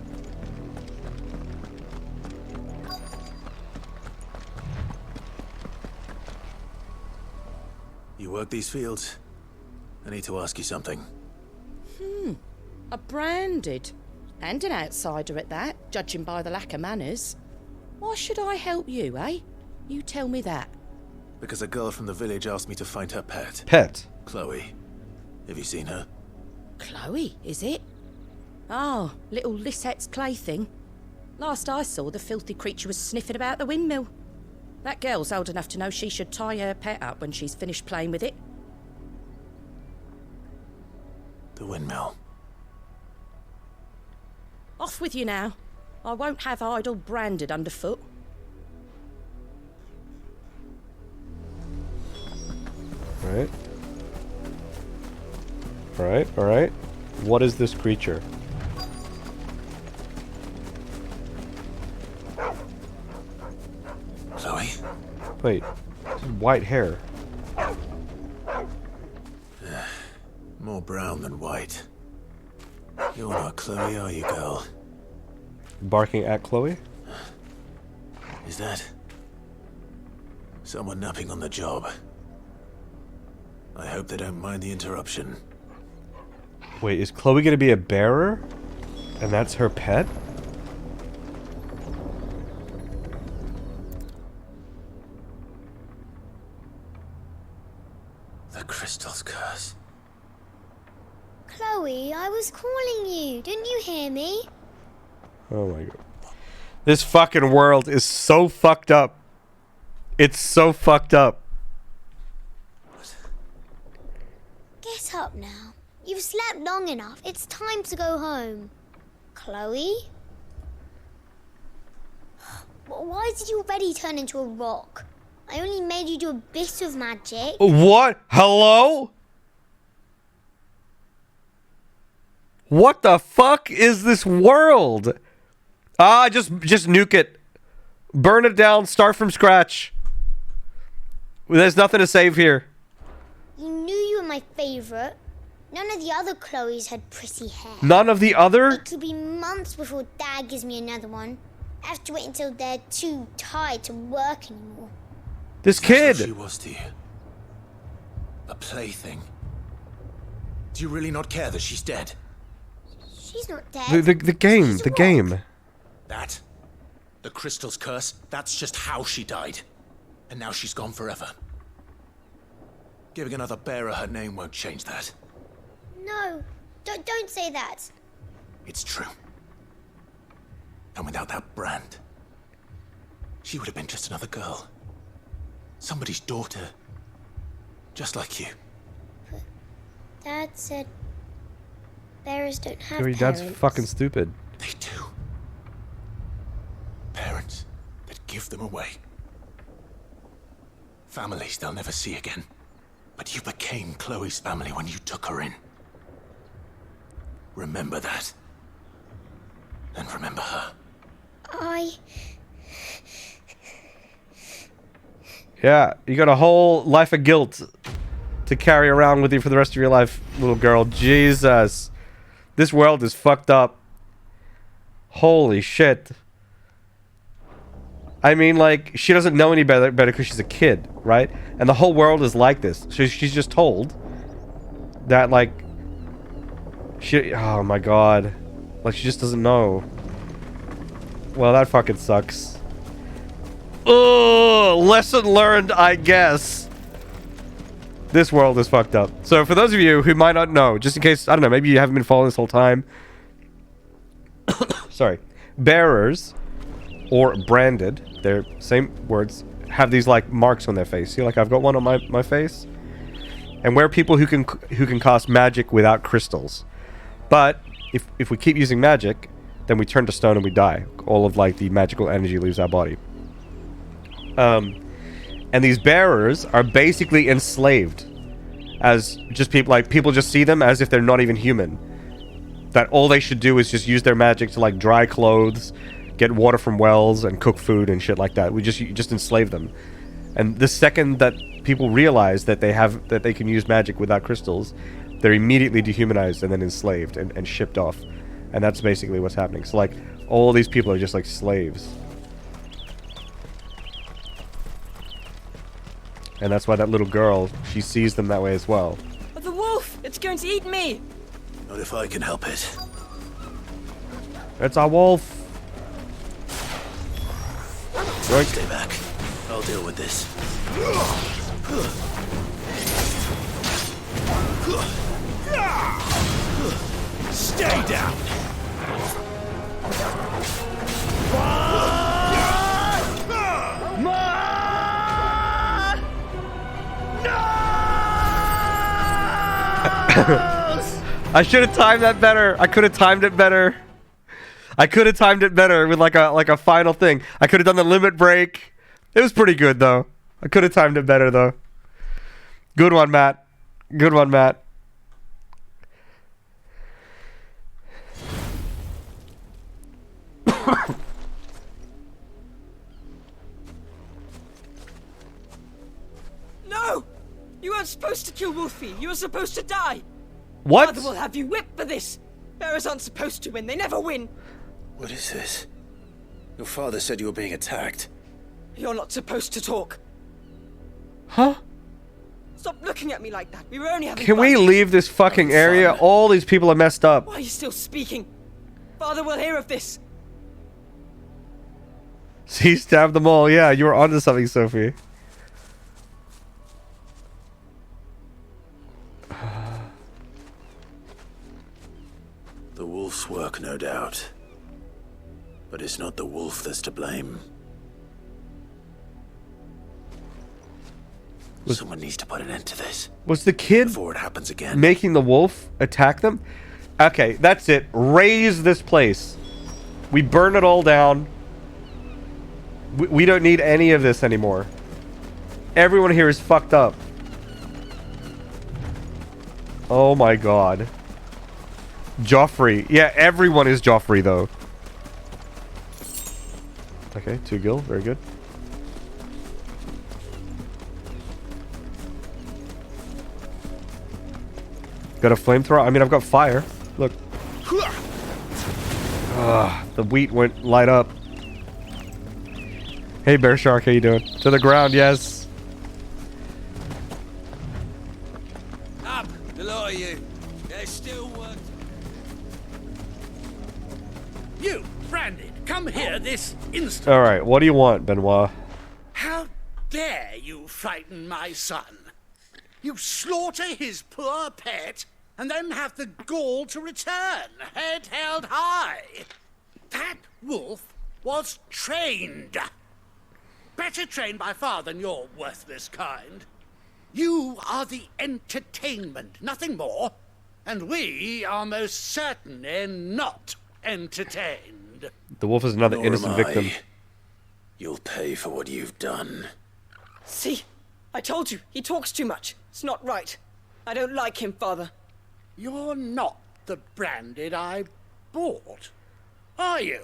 You work these fields? I need to ask you something. A branded. And an outsider at that, judging by the lack of manners. Why should I help you, eh? You tell me that. Because a girl from the village asked me to find her pet. Pet? Chloe. Have you seen her? Chloe, is it? Oh, little Lisette's plaything. Last I saw, the filthy creature was sniffing about the windmill. That girl's old enough to know she should tie her pet up when she's finished playing with it. The windmill. Off with you now. I won't have idle branded underfoot. Alright. Alright, alright. What is this creature? Chloe? Wait, this is white hair. More brown than white. You're not Chloe, are you, girl? Barking at Chloe? Is that... someone napping on the job? I hope they don't mind the interruption. Wait, is Chloe gonna be a bearer? And that's her pet? The crystal's curse. Chloe, I was calling you. Didn't you hear me? Oh my god. This fucking world is so fucked up. It's so fucked up. Get up now. You've slept long enough. It's time to go home. Chloe? Why did you already turn into a rock? I only made you do a bit of magic. What? Hello? What the fuck is this world? Ah, just nuke it. Burn it down, start from scratch. There's nothing to save here. You knew you were my favorite. None of the other Chloes had pretty hair. None of the other? It could be months before Dad gives me another one. I have to wait until they're too tired to work anymore. This That's what kid. she was to you. A plaything. Do you really not care that she's dead? She's not dead. The game, the game. That? The crystal's curse? That's just how she died. And now she's gone forever. Giving another bearer her name won't change that. No, don't say that. It's true. And without that brand, she would have been just another girl. Somebody's daughter. Just like you. Dad said bearers don't have Your parents. dad's fucking stupid. They do. Parents that give them away. Families they'll never see again. But you became Chloe's family when you took her in. Remember that. And remember her. Yeah, you got a whole life of guilt to carry around with you for the rest of your life, little girl. Jesus. This world is fucked up. Holy shit. I mean, like, she doesn't know any better because she's a kid, right? And the whole world is like this. So she's just told that, like, oh my god. Like, she just doesn't know. Well, that fucking sucks. Oh, lesson learned, I guess. This world is fucked up. So for those of you who might not know, just in case, I don't know, maybe you haven't been following this whole time. Sorry. Bearers, or branded, they're same words, have these like marks on their face. See, like I've got one on my face. And we're people who can cast magic without crystals. But if we keep using magic, then we turn to stone and we die. All of like the magical energy leaves our body. And these bearers are basically enslaved as just people, like people just see them as if they're not even human. That all they should do is just use their magic to like dry clothes, get water from wells, and cook food and shit like that. You just enslave them. And the second that people realize that they can use magic without crystals, they're immediately dehumanized and then enslaved and shipped off. And that's basically what's happening. So like all these people are just like slaves. And that's why that little girl, she sees them that way as well. The wolf! It's going to eat me! Not if I can help it. It's a wolf. Right. Stay back. I'll deal with this. Stay down. I should have timed that better. I could have timed it better. I could have timed it better with like a final thing. I could have done the limit break. It was pretty good though. I could have timed it better though. Good one, Matt. Good one, Matt. No! You weren't supposed to kill Wolfie. You were supposed to die. What? Father will have you whipped for this. Bearers aren't supposed to win. They never win. What is this? Your father said you were being attacked. You're not supposed to talk. Huh? Stop looking at me like that. We were only having Can we fun. leave this fucking area? All these people are messed up. Why are you still speaking? Father will hear of this. He stabbed them all. Yeah, you were onto something, Sophie. The wolf's work, no doubt. But it's not the wolf that's to blame. Someone needs to put an end to this. Was the kid before it happens again making the wolf attack them? Okay, that's it. Raise this place. We burn it all down. We don't need any of this anymore. Everyone here is fucked up. Oh my god. Joffrey. Yeah, everyone is Joffrey though. Okay, 2 gil. Very good. Got a flamethrower? I mean, I've got fire. Look. The wheat went light up. Hey, Bear Shark, how you doing? To the ground, yes. Up! The lot of you. There's still work. You, Brandon, come here this instant. Alright, what do you want, Benoit? How dare you frighten my son? You slaughter his poor pet and then have the gall to return, head held high. That wolf was trained. Better trained by far than your worthless kind. You are the entertainment, nothing more. And we are most certainly not entertained. The wolf is another Nor innocent am I. victim. You'll pay for what you've done. See? I told you, he talks too much. It's not right. I don't like him, Father. You're not the branded I bought, are you?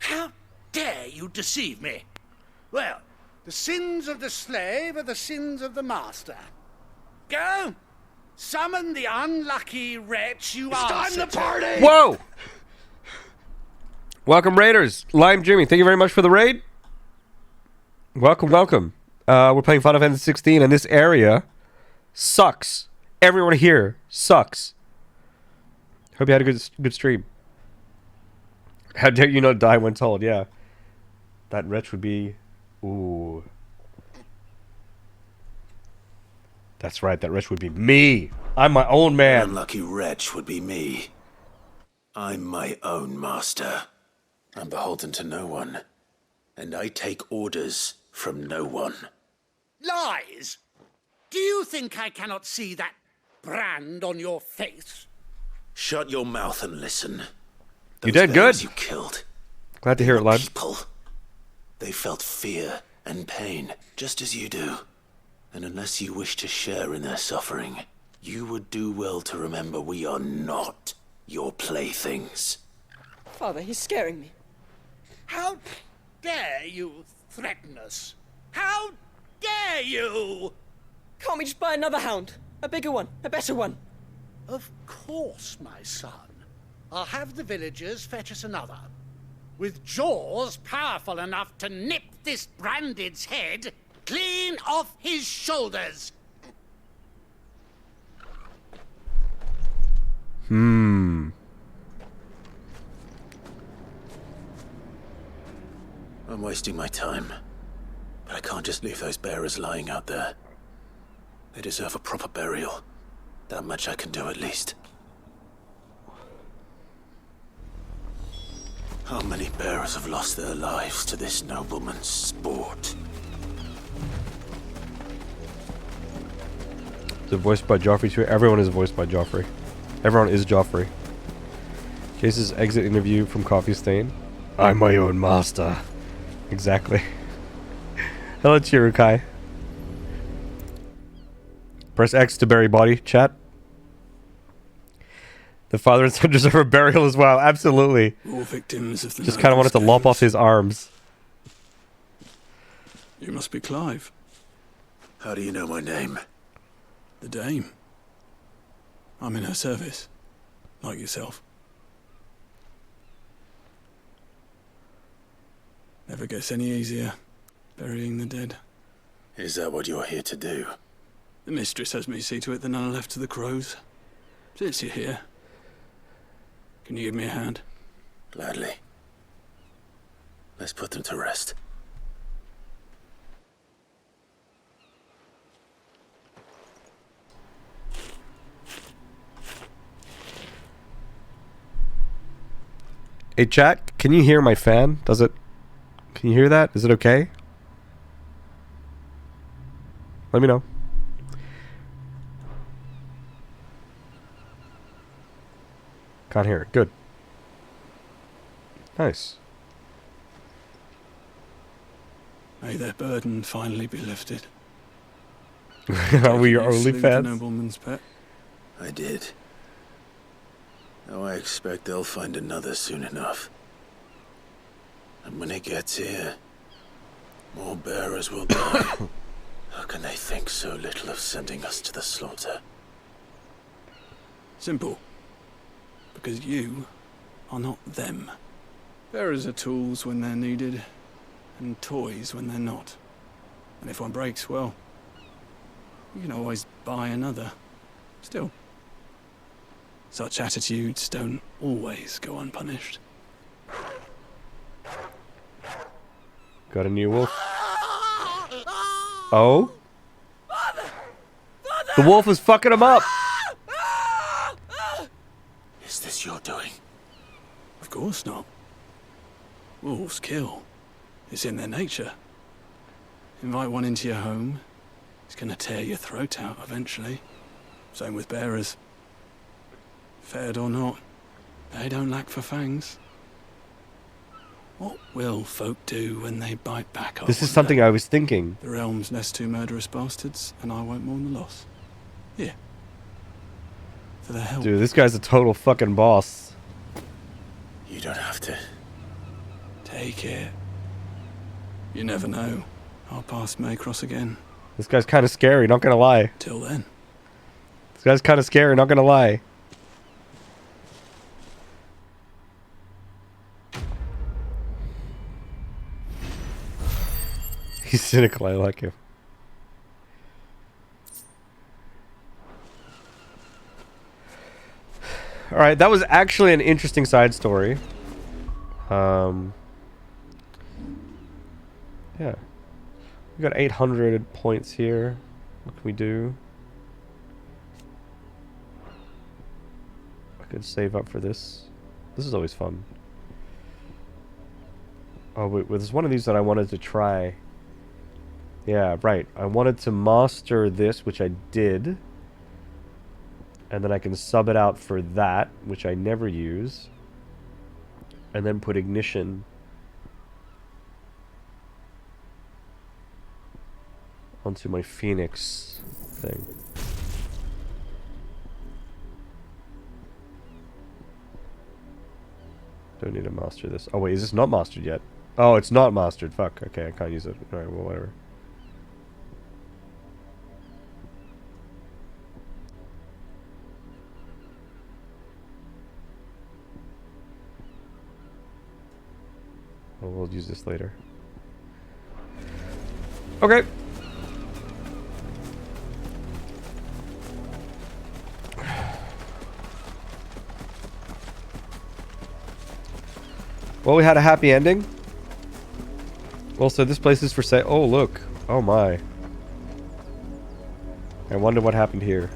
How dare you deceive me? Well, the sins of the slave are the sins of the master. Go! Summon the unlucky wretch you are. It's time to party! Whoa! Welcome, Raiders. Lime Jimmy, thank you very much for the raid. Welcome, welcome. We're playing Final Fantasy 16, and this area sucks. Everyone here sucks. Hope you had a good stream. How dare you not die when told? Yeah. That wretch would be... Ooh. That's right, that wretch would be me. I'm my own man. An unlucky wretch would be me. I'm my own master. I'm beholden to no one. And I take orders from no one. Lies! Do you think I cannot see that brand on your face? Shut your mouth and listen. You did good. You killed. Glad to hear it, lad. People. They felt fear and pain, just as you do. And unless you wish to share in their suffering, you would do well to remember we are not your playthings. Father, he's scaring me. How dare you threaten us? How dare you? Can't we just buy another hound? A bigger one, a better one. Of course, my son. I'll have the villagers fetch us another. With jaws powerful enough to nip this branded's head clean off his shoulders. I'm wasting my time. But I can't just leave those bearers lying out there. They deserve a proper burial. That much I can do at least. How many bearers have lost their lives to this nobleman's sport? Is it voiced by Joffrey too? Everyone is voiced by Joffrey. Everyone is Joffrey. Jace's exit interview from Coffee Stain. I'm my own master. Exactly. Hello, Chirukai. Press X to bury body. Chat. The father and son deserve a burial as well. Absolutely. All victims of the Just kind of wanted to lop off his arms. You must be Clive. How do you know my name? The Dame. I'm in her service. Like yourself. Never gets any easier, burying the dead. Is that what you're here to do? The mistress has me see to it that none are left to the crows. Since you're here, can you give me a hand? Gladly. Let's put them to rest. Hey, chat, can you hear my fan? Does it... Can you hear that? Is it okay? Let me know. Can't hear it. Good. Nice. May their burden finally be lifted. Are we your You only slew the fans? nobleman's pet? I did. Now I expect they'll find another soon enough. And when it gets here, more bearers will die. How can they think so little of sending us to the slaughter? Simple. Because you are not them. Bearers are tools when they're needed, and toys when they're not. And if one breaks, well, you can always buy another. Still, such attitudes don't always go unpunished. Got a new wolf. Oh? The wolf is fucking him up. Is this your doing? Of course not. Wolves kill. It's in their nature. Invite one into your home, it's gonna tear your throat out eventually. Same with bearers. Fed or not, they don't lack for fangs. What will folk do when they bite back? This is something I was thinking. The realm's nest two murderous bastards, and I won't mourn the loss. Here. For their help. Dude, this guy's a total fucking boss. You don't have to. Take it. You never know. Our paths may cross again. This guy's kind of scary, not gonna lie. Till then. This guy's kind of scary, not gonna lie. He's cynical, I like him. Alright, that was actually an interesting side story. Yeah. We got 800 points here. What can we do? I could save up for this. This is always fun. Oh, wait, there's one of these that I wanted to try. Yeah, right. I wanted to master this, which I did. And then I can sub it out for that, which I never use. And then put ignition onto my Phoenix thing. Don't need to master this. Oh wait, is this not mastered yet? Oh, it's not mastered. Fuck. Okay, I can't use it. Alright, well, whatever. Well, we'll use this later. Okay. Well, we had a happy ending. Also, this place is for sale. Oh, look. Oh, my. I wonder what happened here.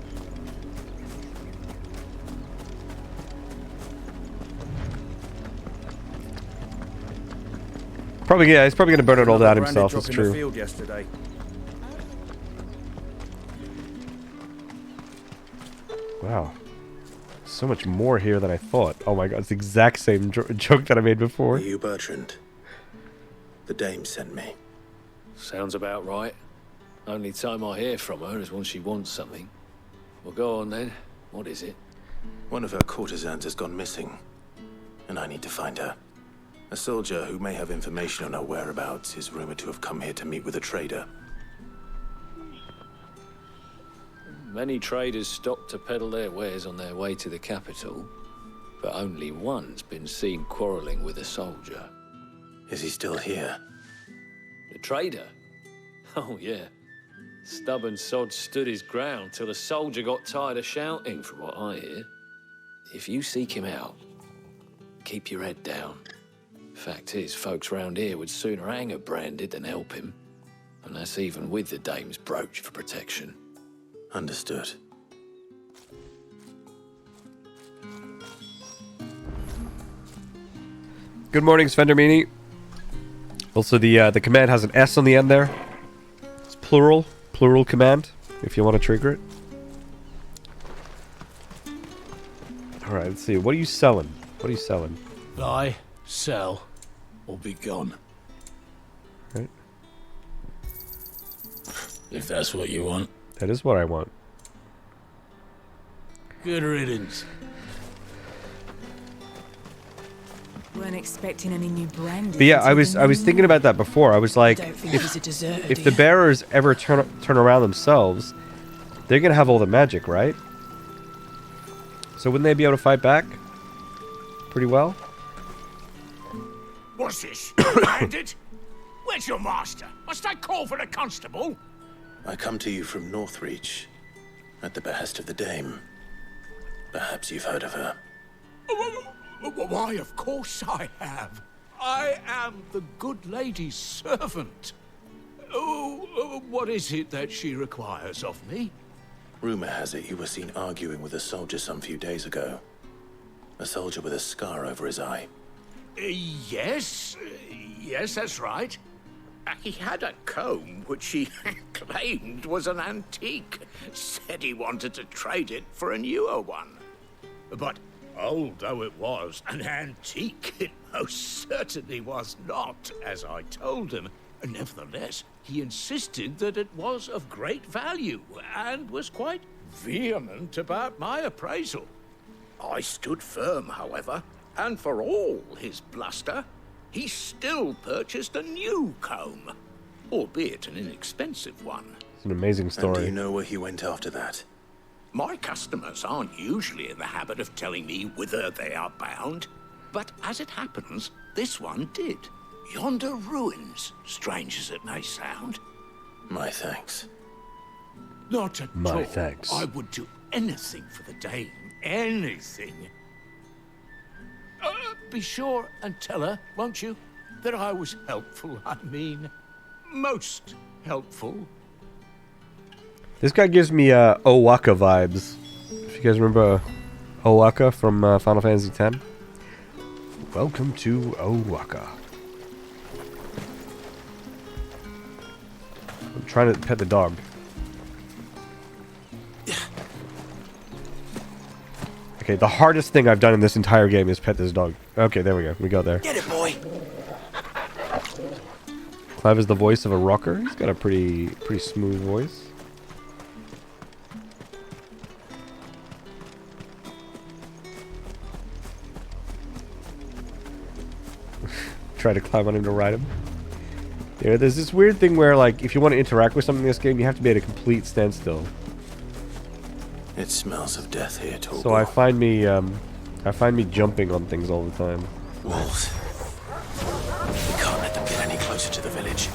Probably, yeah, he's probably going to burn it all down himself. That's true. Field yesterday. Wow. So much more here than I thought. Oh my god, it's the exact same joke that I made before. Are you Bertrand? The dame sent me. Sounds about right. Only time I hear from her is when she wants something. Well, go on then. What is it? One of her courtesans has gone missing, and I need to find her. A soldier who may have information on her whereabouts is rumored to have come here to meet with a trader. Many traders stop to peddle their wares on their way to the capital, but only one's been seen quarreling with a soldier. Is he still here? The trader? Oh, yeah. Stubborn sod stood his ground till the soldier got tired of shouting, from what I hear. If you seek him out, keep your head down. Fact is, folks round here would sooner hang a branded than help him. And that's even with the dame's brooch for protection. Understood. Good morning, Svendermini. Also, the command has an S on the end there. It's plural command, if you want to trigger it. Alright, let's see. What are you selling? What are you selling? Buy, sell, or be gone. Right. If that's what you want. That is what I want. Good riddance. Weren't expecting any new branding. But yeah, I was thinking about that before. I was like, Don't think he's a deserter, if do the you? bearers ever turn around themselves, they're gonna have all the magic, right? So wouldn't they be able to fight back pretty well? What's this? Bandit? Where's your master? Must I call for the constable? I come to you from Northreach, at the behest of the dame. Perhaps you've heard of her. Why, of course I have. I am the good lady's servant. What is it that she requires of me? Rumor has it you were seen arguing with a soldier some few days ago. A soldier with a scar over his eye. Yes, that's right. He had a comb which he claimed was an antique. Said he wanted to trade it for a newer one. But old though it was, an antique it most certainly was not, as I told him. Nevertheless, he insisted that it was of great value, and was quite vehement about my appraisal. I stood firm, however, and for all his bluster, he still purchased a new comb, albeit an inexpensive one. It's an amazing story. And do you know where he went after that? My customers aren't usually in the habit of telling me whither they are bound, but as it happens, this one did. Yonder ruins, strange as it may sound. My thanks. Not at all. My thanks. I would do anything for the dame. Anything. Be sure and tell her, won't you, that I was helpful. I mean, most helpful. This guy gives me Owaka vibes. If you guys remember Owaka from Final Fantasy X. Welcome to Owaka. I'm trying to pet the dog. Okay, the hardest thing I've done in this entire game is pet this dog. Okay, there we go. We got there. Get it, boy. Clive is the voice of a rocker. He's got a pretty smooth voice. Try to climb on him to ride him. Yeah, there's this weird thing where, like, if you want to interact with something in this game, you have to be at a complete standstill. It smells of death here, Torgal. So I find me jumping on things all the time. Wolves. We can't let them get any closer to the village.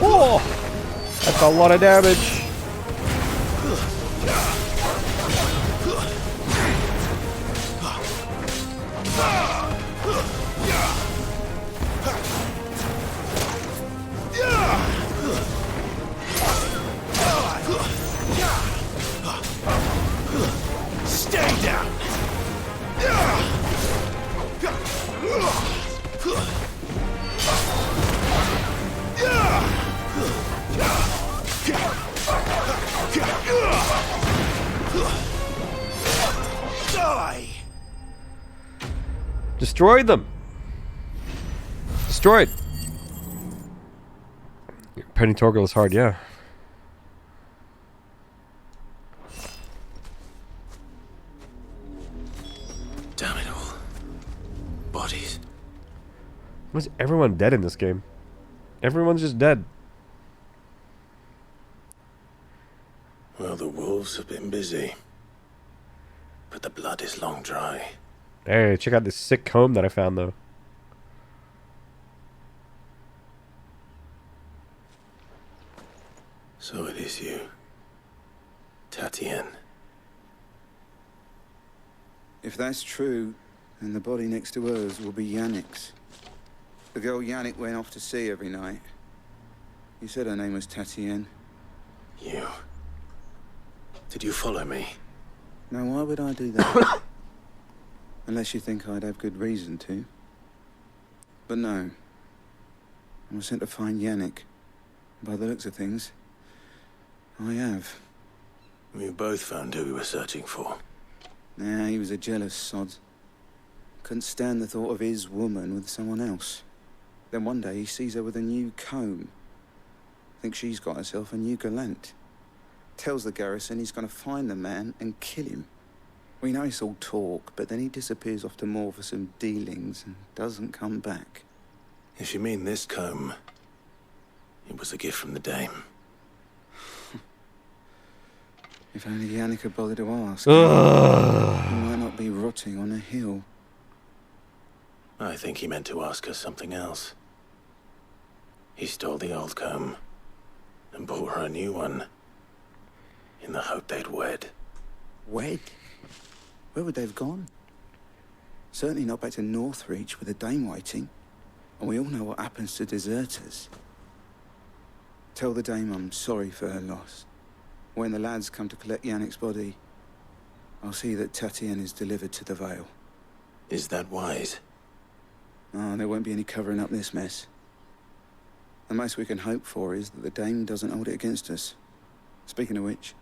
Oh! That's a lot of damage. Stay down. Die. Destroyed them. Destroyed. Penny Torgal is hard, yeah. Damn it all. Bodies. Why is everyone dead in this game? Everyone's just dead. Well, the wolves have been busy. But the blood is long dry. Hey, check out this sick comb that I found, though. So it is you. Tatienne. If that's true, then the body next to hers will be Yannick's. The girl Yannick went off to see every night. You said her name was Tatienne. You. Did you follow me? Now, why would I do that? Unless you think I'd have good reason to. But no. I was sent to find Yannick. By the looks of things, I have. We both found who we were searching for. Nah, he was a jealous sod. Couldn't stand the thought of his woman with someone else. Then one day he sees her with a new comb. Thinks she's got herself a new gallant. Tells the garrison he's gonna find the man and kill him. We know it's all talk, but then he disappears off to Moor for some dealings and doesn't come back. If you mean this comb, it was a gift from the dame. If only Yannick had bothered to ask. Ugh. He might not be rotting on a hill. I think he meant to ask us something else. He stole the old comb and bought her a new one in the hope they'd wed. Wed? Where would they have gone? Certainly not back to Northreach with a dame waiting. And we all know what happens to deserters. Tell the dame I'm sorry for her loss. When the lads come to collect Yannick's body, I'll see that Tatienne is delivered to the Vale. Is that wise? Oh, there won't be any covering up this mess. The most we can hope for is that the dame doesn't hold it against us. Speaking of which,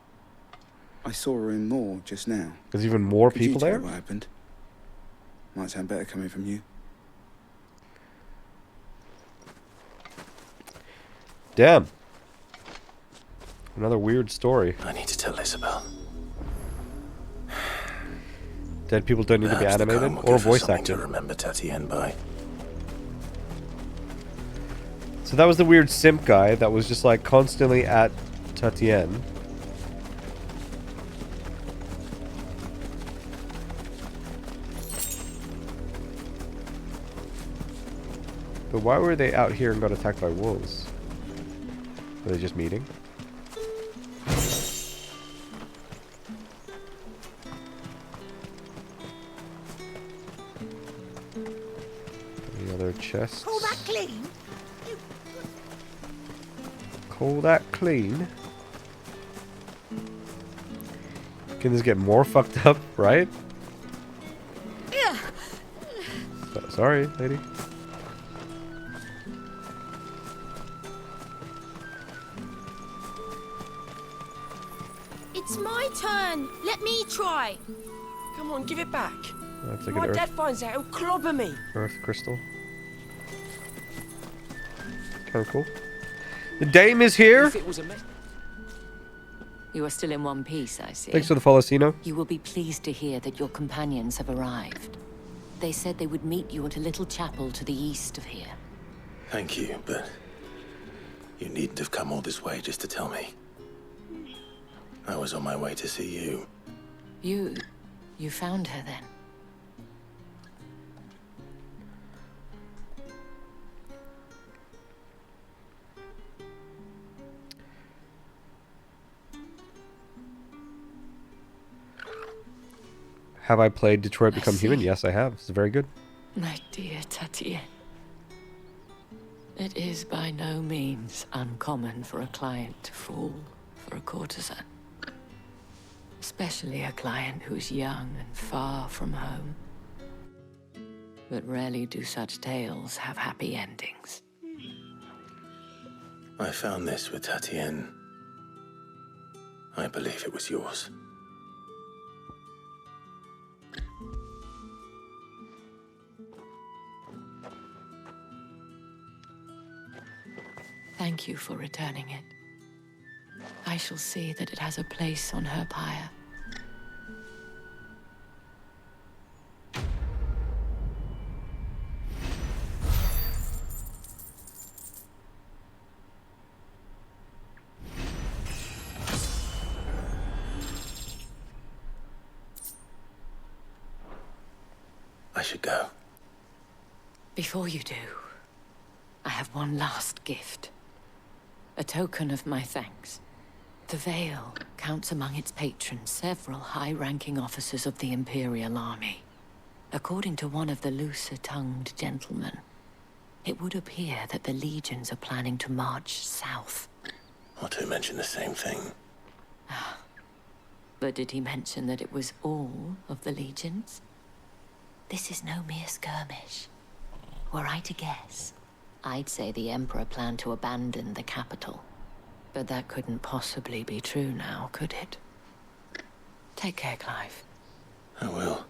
I saw her in Moor just now. There's even more Could you people tell there? What happened? Might sound better coming from you. Damn. Another weird story. I need to tell Isabel. Dead people don't need to be Perhaps the animated calm will or give her voice something acted. to remember Tatienne by. So that was the weird simp guy that was just like constantly at Tatienne. But why were they out here and got attacked by wolves? Were they just meeting? Any other chests? Call that clean? Call that clean. Can this get more fucked up, right? Yeah. Sorry, lady. It's my turn. Let me try. Come on, give it back. That's If like my an dad finds out, he'll clobber me. earth crystal. Kind of cool. The dame is here. You are still in one piece, I see. Thanks for the follow, Sino. You will be pleased to hear that your companions have arrived. They said they would meet you at a little chapel to the east of here. Thank you, but you needn't have come all this way just to tell me. I was on my way to see you. You found her then? Have I played Detroit Become Human? Yes, I have. It's very good. My dear Tatienne. It is by no means uncommon for a client to fall for a courtesan. Especially a client who's young and far from home. But rarely do such tales have happy endings. I found this with Tatienne. I believe it was yours. Thank you for returning it. I shall see that it has a place on her pyre. I should go. Before you do, I have one last gift. A token of my thanks. The Vale counts among its patrons several high-ranking officers of the Imperial Army. According to one of the looser-tongued gentlemen, it would appear that the legions are planning to march south. Otto mentioned the same thing. But did he mention that it was all of the legions? This is no mere skirmish. Were I to guess, I'd say the Emperor planned to abandon the capital. But that couldn't possibly be true now, could it? Take care, Clive. I will.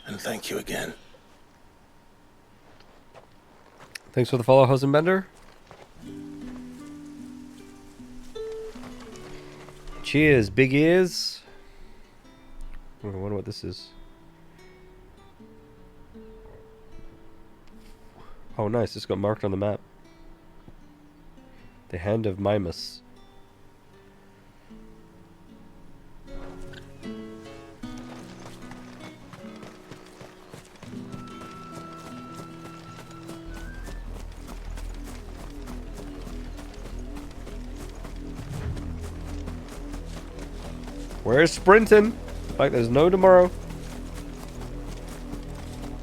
And thank you again. Thanks for the follow, Hosenbender. Cheers, big ears. I wonder what this is. Oh, nice. It's got marked on the map. The Hand of Mimas. Where's sprinting? Like there's no tomorrow.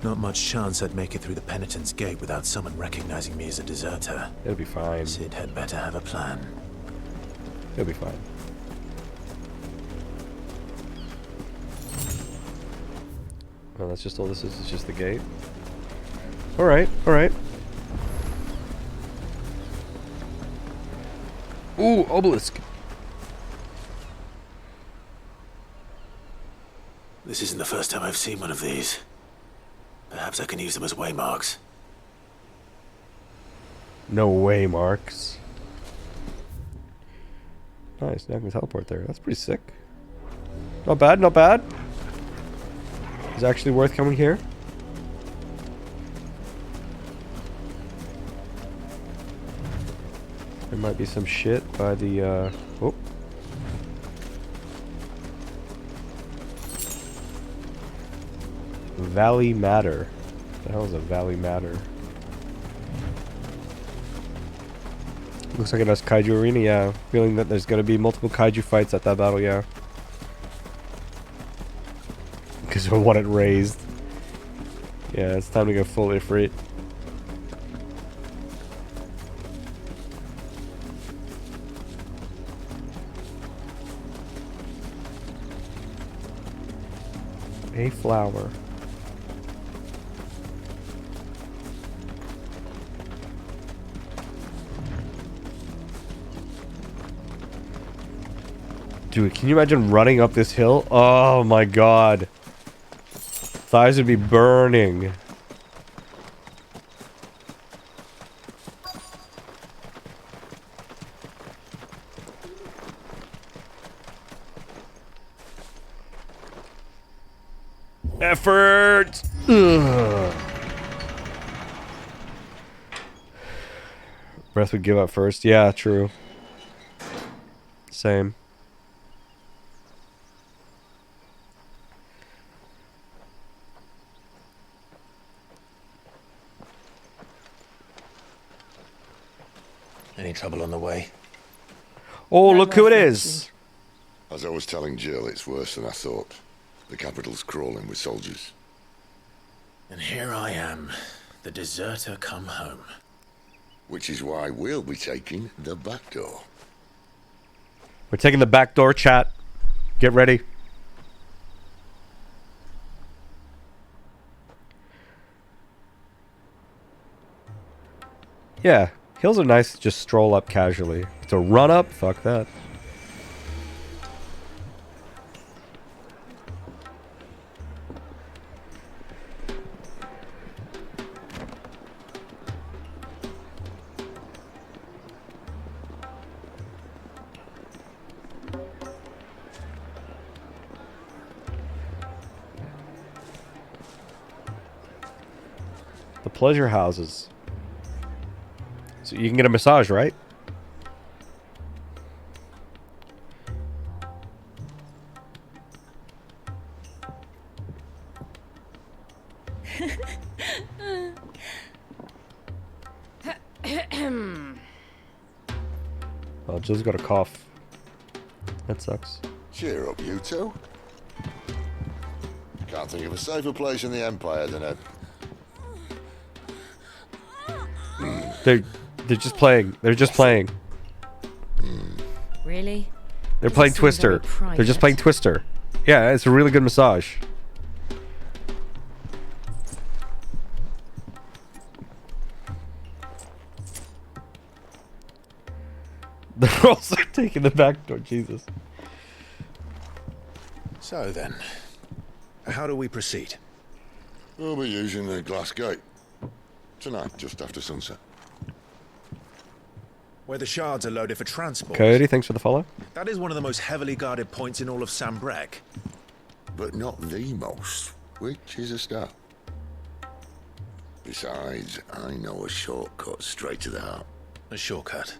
Not much chance I'd make it through the Penitent's Gate without someone recognizing me as a deserter. It'll be fine. Sid had better have a plan. It'll be fine. Oh, that's just all this is. It's just the gate. Alright, alright. Ooh, obelisk. This isn't the first time I've seen one of these. Perhaps I can use them as waymarks. No way, Marks. Nice, now I can teleport there. That's pretty sick. Not bad, not bad. It's actually worth coming here. There might be some shit by the, oh. Valley Matter. What the hell is a Valley Matter? Looks like a nice kaiju arena, yeah. Feeling that there's gonna be multiple kaiju fights at that battle, yeah. Because of what it raised. Yeah, it's time to go full Ifrit. A flower. Dude, can you imagine running up this hill? Oh my god. Thighs would be burning. Effort! Ugh. Breath would give up first. Yeah, true. Same. Any trouble on the way? Oh, look who it is! As I was telling Jill, it's worse than I thought. The capital's crawling with soldiers. And here I am, the deserter come home. Which is why we'll be taking the back door. We're taking the back door, chat. Get ready. Yeah, hills are nice to just stroll up casually. To run up, fuck that. The pleasure houses. So you can get a massage, right? Oh, Jill's got a cough. That sucks. Cheer up, you two. Can't think of a safer place in the Empire than a... They're just playing. They're just playing. Really? They're playing Twister. They're just playing Twister. Yeah, it's a really good massage. The girls are taking the back door. Jesus. So then, how do we proceed? We'll be using the glass gate. Tonight, just after sunset. Where the shards are loaded for transport. Cody, thanks for the follow. That is one of the most heavily guarded points in all of Sambrec. But not the most, which is a start. Besides, I know a shortcut straight to the heart. A shortcut?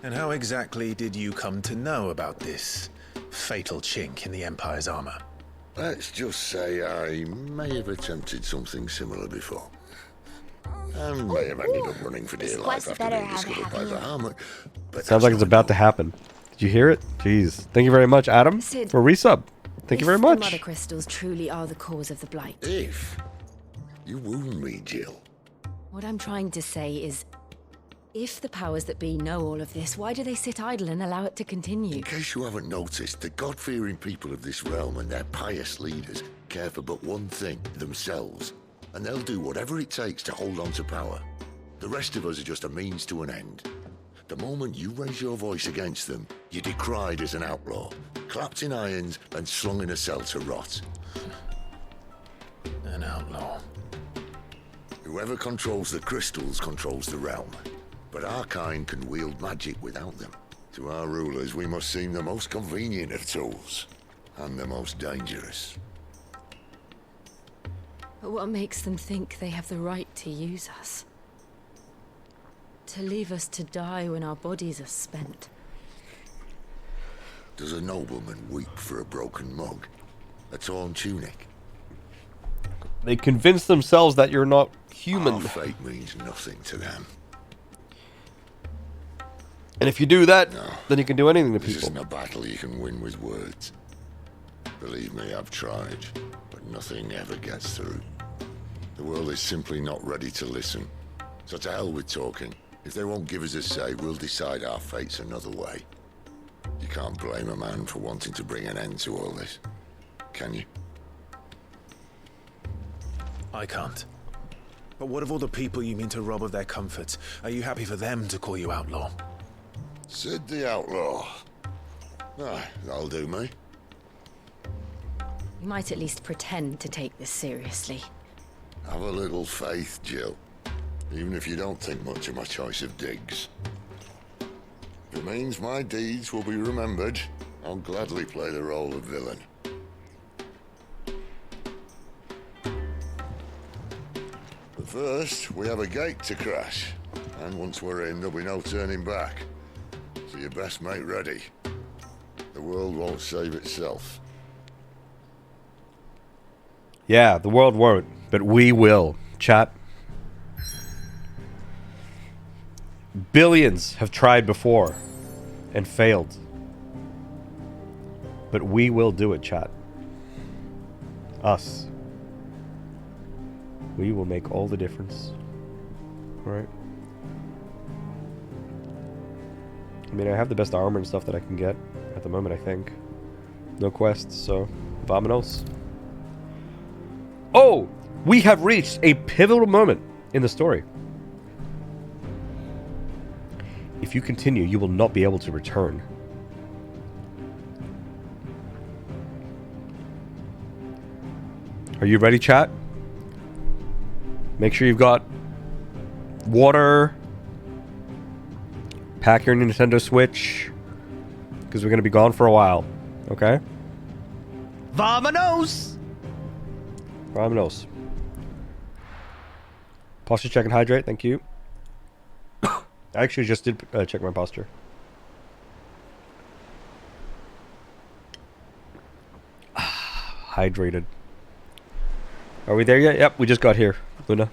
And how exactly did you come to know about this fatal chink in the Empire's armor? Let's just say I may have attempted something similar before. And may have ended up running for dear life after being discovered by the Hamlet. But Sounds like it's about to happen. Did you hear it? Jeez. Thank you very much, Adam, for resub. Thank you very much. The mother crystals truly are the cause of the blight. If you wound me, Jill. What I'm trying to say is, if the powers that be know all of this, why do they sit idle and allow it to continue? In case you haven't noticed, the God-fearing people of this realm and their pious leaders care for but one thing, themselves. And they'll do whatever it takes to hold on to power. The rest of us are just a means to an end. The moment you raise your voice against them, you're decried as an outlaw, clapped in irons and slung in a cell to rot. An outlaw. Whoever controls the crystals controls the realm. But our kind can wield magic without them. To our rulers, we must seem the most convenient of tools, and the most dangerous. But what makes them think they have the right to use us? To leave us to die when our bodies are spent? Does a nobleman weep for a broken mug? A torn tunic? They convince themselves that you're not human. Our fate means nothing to them. And if you do that, then you can do anything to This people. isn't a battle you can win with words. Believe me, I've tried, but nothing ever gets through. The world is simply not ready to listen. So to hell with talking. If they won't give us a say, we'll decide our fates another way. You can't blame a man for wanting to bring an end to all this, can you? I can't. But what of all the people you mean to rob of their comforts? Are you happy for them to call you outlaw? Sid the Outlaw. Ah, that'll do me. You might at least pretend to take this seriously. Have a little faith, Jill. Even if you don't think much of my choice of digs. If it means my deeds will be remembered, I'll gladly play the role of villain. But first, we have a gate to crash. And once we're in, there'll be no turning back. So you best make ready. The world won't save itself. Yeah, the world won't, but we will. Chat. Billions have tried before and failed. But we will do it, chat. Us. We will make all the difference. Alright. I mean, I have the best armor and stuff that I can get at the moment, I think. No quests, so vamonos. Oh! We have reached a pivotal moment in the story. If you continue, you will not be able to return. Are you ready, chat? Make sure you've got water. Pack your Nintendo Switch. Because we're going to be gone for a while. Okay? Vamonos! Vamonos. Posture check and hydrate. Thank you. I actually just did check my posture. Hydrated. Are we there yet? Yep, we just got here, Luna.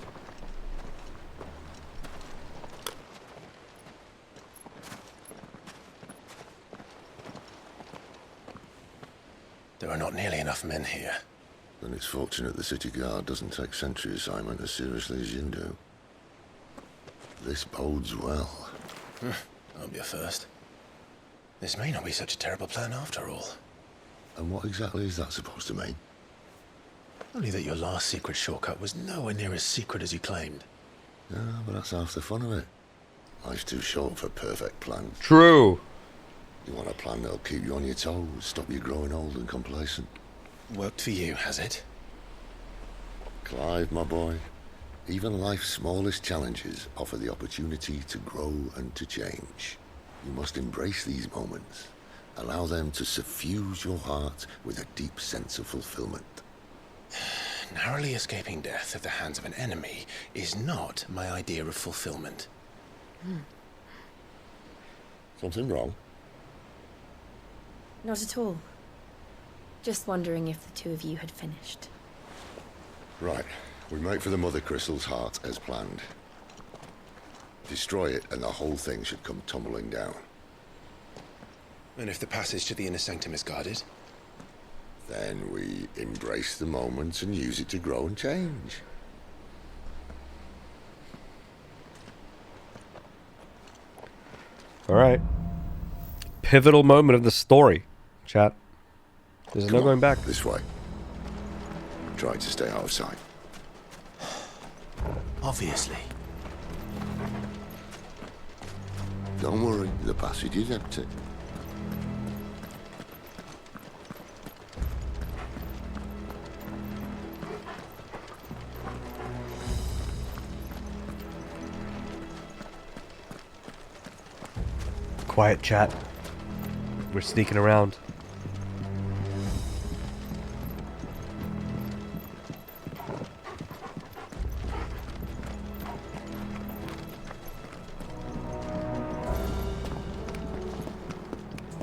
There are not nearly enough men here. Then it's fortunate the city guard doesn't take sentry assignment as seriously as you do. This bodes well. That'll be a first. This may not be such a terrible plan after all. And what exactly is that supposed to mean? Only that your last secret shortcut was nowhere near as secret as you claimed. Yeah, but that's half the fun of it. Life's too short for perfect plans. True. You want a plan that'll keep you on your toes, stop you growing old and complacent. Worked for you, has it? Clive, my boy. Even life's smallest challenges offer the opportunity to grow and to change. You must embrace these moments. Allow them to suffuse your heart with a deep sense of fulfillment. Narrowly escaping death at the hands of an enemy is not my idea of fulfillment. Something wrong? Not at all. Just wondering if the two of you had finished. Right. We make for the Mother Crystal's heart as planned. Destroy it and the whole thing should come tumbling down. And if the passage to the inner sanctum is guarded? Then we embrace the moment and use it to grow and change. All right. Pivotal moment of the story, chat. There's no going back. This way. Try to stay out of sight. Obviously. Don't worry, the passage is empty. Quiet, chat. We're sneaking around.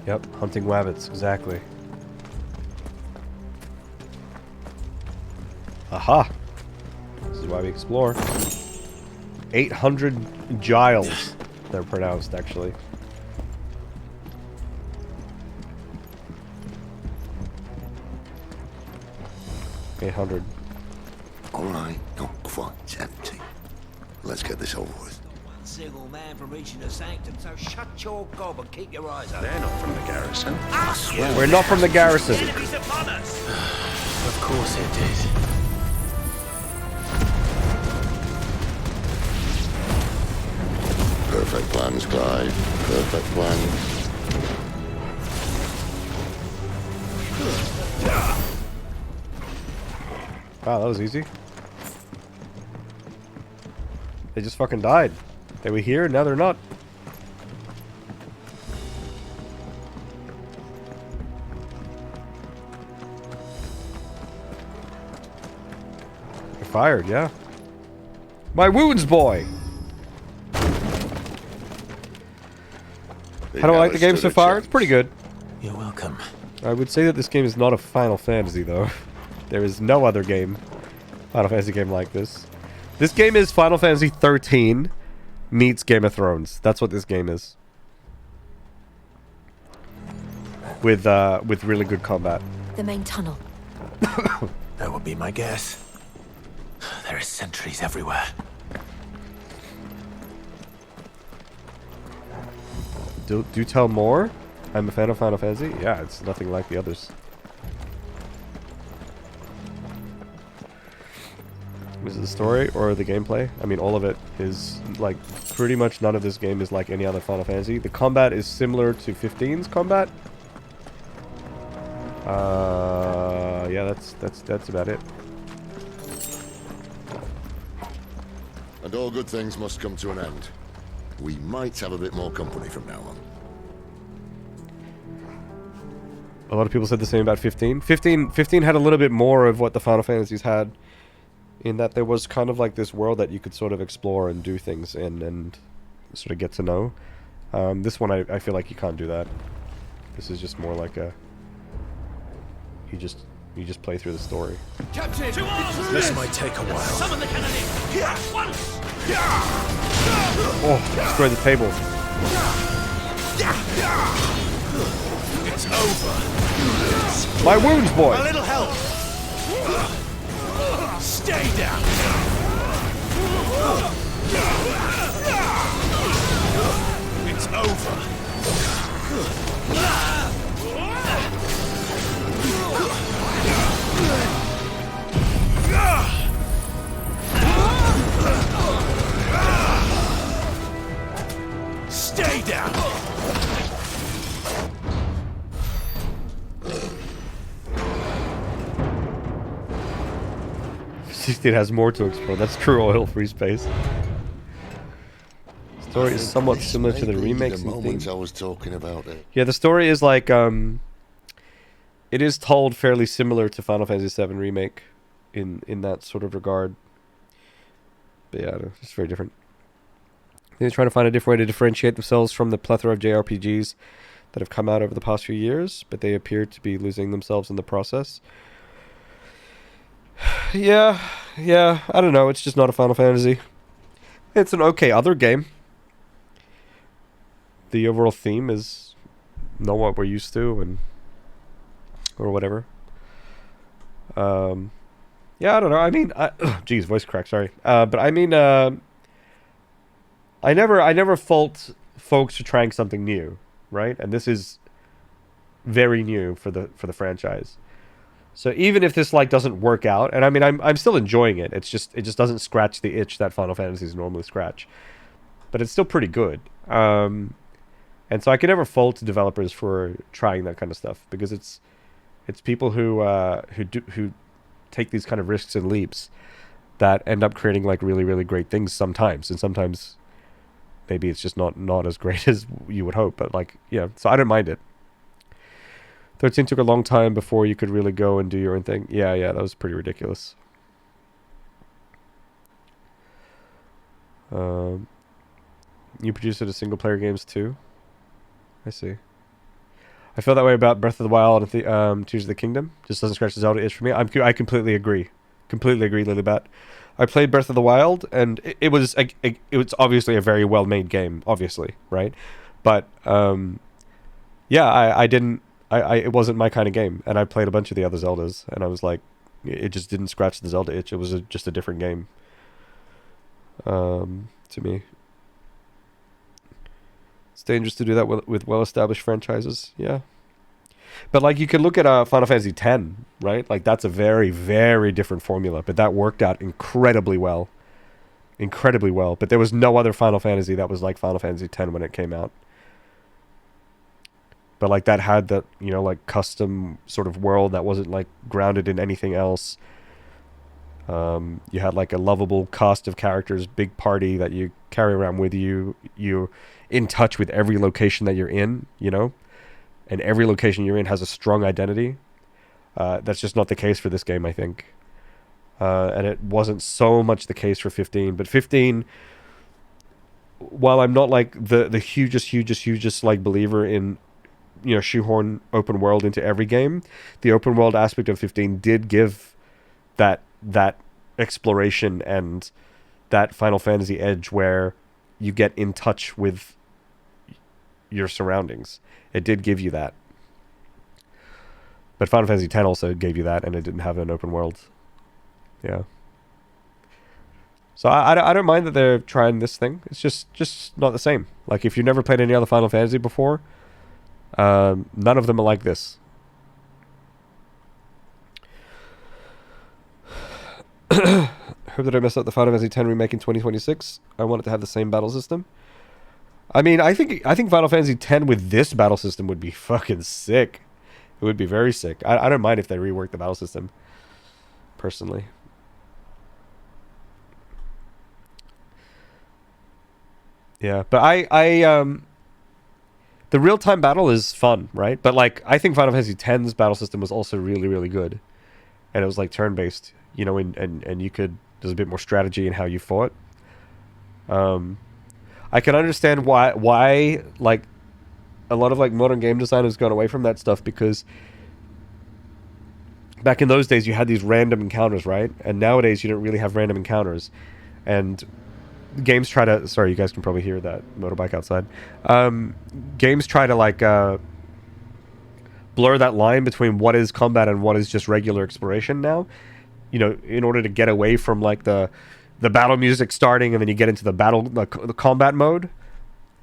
Yep, hunting wabbits, exactly. Aha! This is why we explore. 800 Giles, they're pronounced, actually. $800. Alright, not quite empty. Let's get this over with. Single man from reaching the sanctum, so shut your gob and keep your eyes open. They're not from the garrison. I swear. We're not from the garrison. The enemy's upon us. Of course it did. Perfect plans, Clive. Perfect plans. Wow, that was easy. They just fucking died. They were here, now they're not. You're fired, yeah. My wounds, boy! How do I like the game so far? It's pretty good. You're welcome. I would say that this game is not a Final Fantasy, though. There is no other game, Final Fantasy game like this. This game is Final Fantasy 13 meets Game of Thrones. That's what this game is. With really good combat. The main tunnel. That would be my guess. There are sentries everywhere. Do tell more? I'm a fan of Final Fantasy? Yeah, it's nothing like the others. Is it the story or the gameplay? I mean, all of it is, like, pretty much none of this game is like any other Final Fantasy. The combat is similar to 15's combat. Yeah, that's about it. And all good things must come to an end. We might have a bit more company from now on. A lot of people said the same about 15. 15 had a little bit more of what the Final Fantasies had, in that there was kind of like this world that you could sort of explore and do things in and sort of get to know. This one, I feel like you can't do that. This is just more like a... You just play through the story. Captain! This might take a while. Summon the cannon at once! Oh, destroy the table. It's over. My wounds, boy! A little help! Stay down! It's over. Stay down! 16 has more to explore. That's true oil-free space. Story is somewhat similar to the remakes and things. I was talking about it. Yeah, the story is like it is told fairly similar to Final Fantasy VII Remake in that sort of regard. But yeah, it's very different. They're trying to find a different way to differentiate themselves from the plethora of JRPGs that have come out over the past few years, but they appear to be losing themselves in the process. Yeah, I don't know. It's just not a Final Fantasy. It's an okay other game. The overall theme is not what we're used to, or whatever. Yeah, I don't know. I mean, geez, voice crack. Sorry. But I mean, I never fault folks for trying something new, right? And this is very new for the franchise. So even if this like doesn't work out, and I mean, I'm still enjoying it. It just doesn't scratch the itch that Final Fantasies normally scratch, but it's still pretty good. And so I can never fault developers for trying that kind of stuff, because it's people who take these kind of risks and leaps that end up creating like really, really great things sometimes, and sometimes maybe it's just not as great as you would hope, but like, yeah, so I don't mind it. 13 took a long time before you could really go and do your own thing. Yeah, that was pretty ridiculous. You produced it as single-player games too? I see. I feel that way about Breath of the Wild and Tears of the Kingdom. Just doesn't scratch the Zelda itch for me. I completely agree. Completely agree, Lilybat. I played Breath of the Wild, and it was obviously a very well-made game, obviously, right? But yeah, I didn't. It wasn't my kind of game, and I played a bunch of the other Zeldas, and I was like, it just didn't scratch the Zelda itch. It was just a different game to me. It's dangerous to do that with well-established franchises, yeah. But like, you could look at Final Fantasy X, right? Like, that's a very, very different formula, but that worked out incredibly well. Incredibly well. But there was no other Final Fantasy that was like Final Fantasy X when it came out. But like, that had that, you know, like custom sort of world that wasn't like grounded in anything else. You had like a lovable cast of characters, big party that you carry around with you. You're in touch with every location that you're in, you know, and every location you're in has a strong identity. That's just not the case for this game, I think. And it wasn't so much the case for 15, but 15, while I'm not like the hugest like believer in, you know, shoehorn open world into every game, the open world aspect of 15 did give that exploration and that Final Fantasy edge where you get in touch with your surroundings. It did give you that. But Final Fantasy X also gave you that, and it didn't have an open world. Yeah. So I don't mind that they're trying this thing. It's just not the same. Like, if you've never played any other Final Fantasy before, none of them are like this. Hope that I messed up the Final Fantasy X remake in 2026. I want it to have the same battle system. I mean, I think Final Fantasy X with this battle system would be fucking sick. It would be very sick. I don't mind if they rework the battle system, personally. Yeah, but the real-time battle is fun, right? But like, I think Final Fantasy X's battle system was also really, really good. And it was like turn-based, you know, and you could, there's a bit more strategy in how you fought. I can understand why like a lot of like modern game design has gone away from that stuff, because back in those days you had these random encounters, right? And nowadays you don't really have random encounters. And games try to, sorry, you guys can probably hear that motorbike outside. Games try to like blur that line between what is combat and what is just regular exploration now, you know, in order to get away from like the battle music starting and then you get into the combat mode.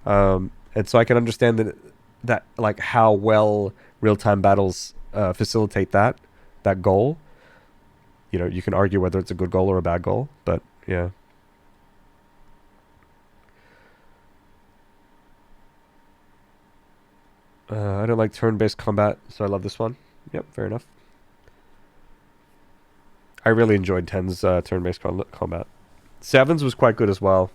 And so I can understand that like how well real-time battles facilitate that goal. You know, you can argue whether it's a good goal or a bad goal, but yeah. I don't like turn-based combat, so I love this one. Yep, fair enough. I really enjoyed 10's turn-based combat. 7's was quite good as well.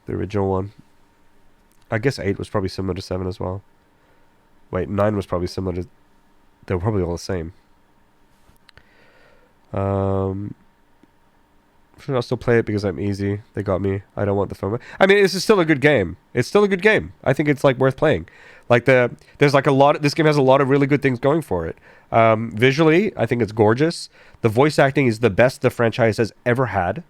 The original one. I guess 8 was probably similar to 7 as well. Wait, 9 was probably similar to... They were probably all the same. I'll still play it because I'm easy. They got me. I don't want the FOMO. I mean, this is still a good game. It's still a good game. I think it's like worth playing. Like there's like a lot. This game has a lot of really good things going for it. Visually, I think it's gorgeous. The voice acting is the best the franchise has ever had,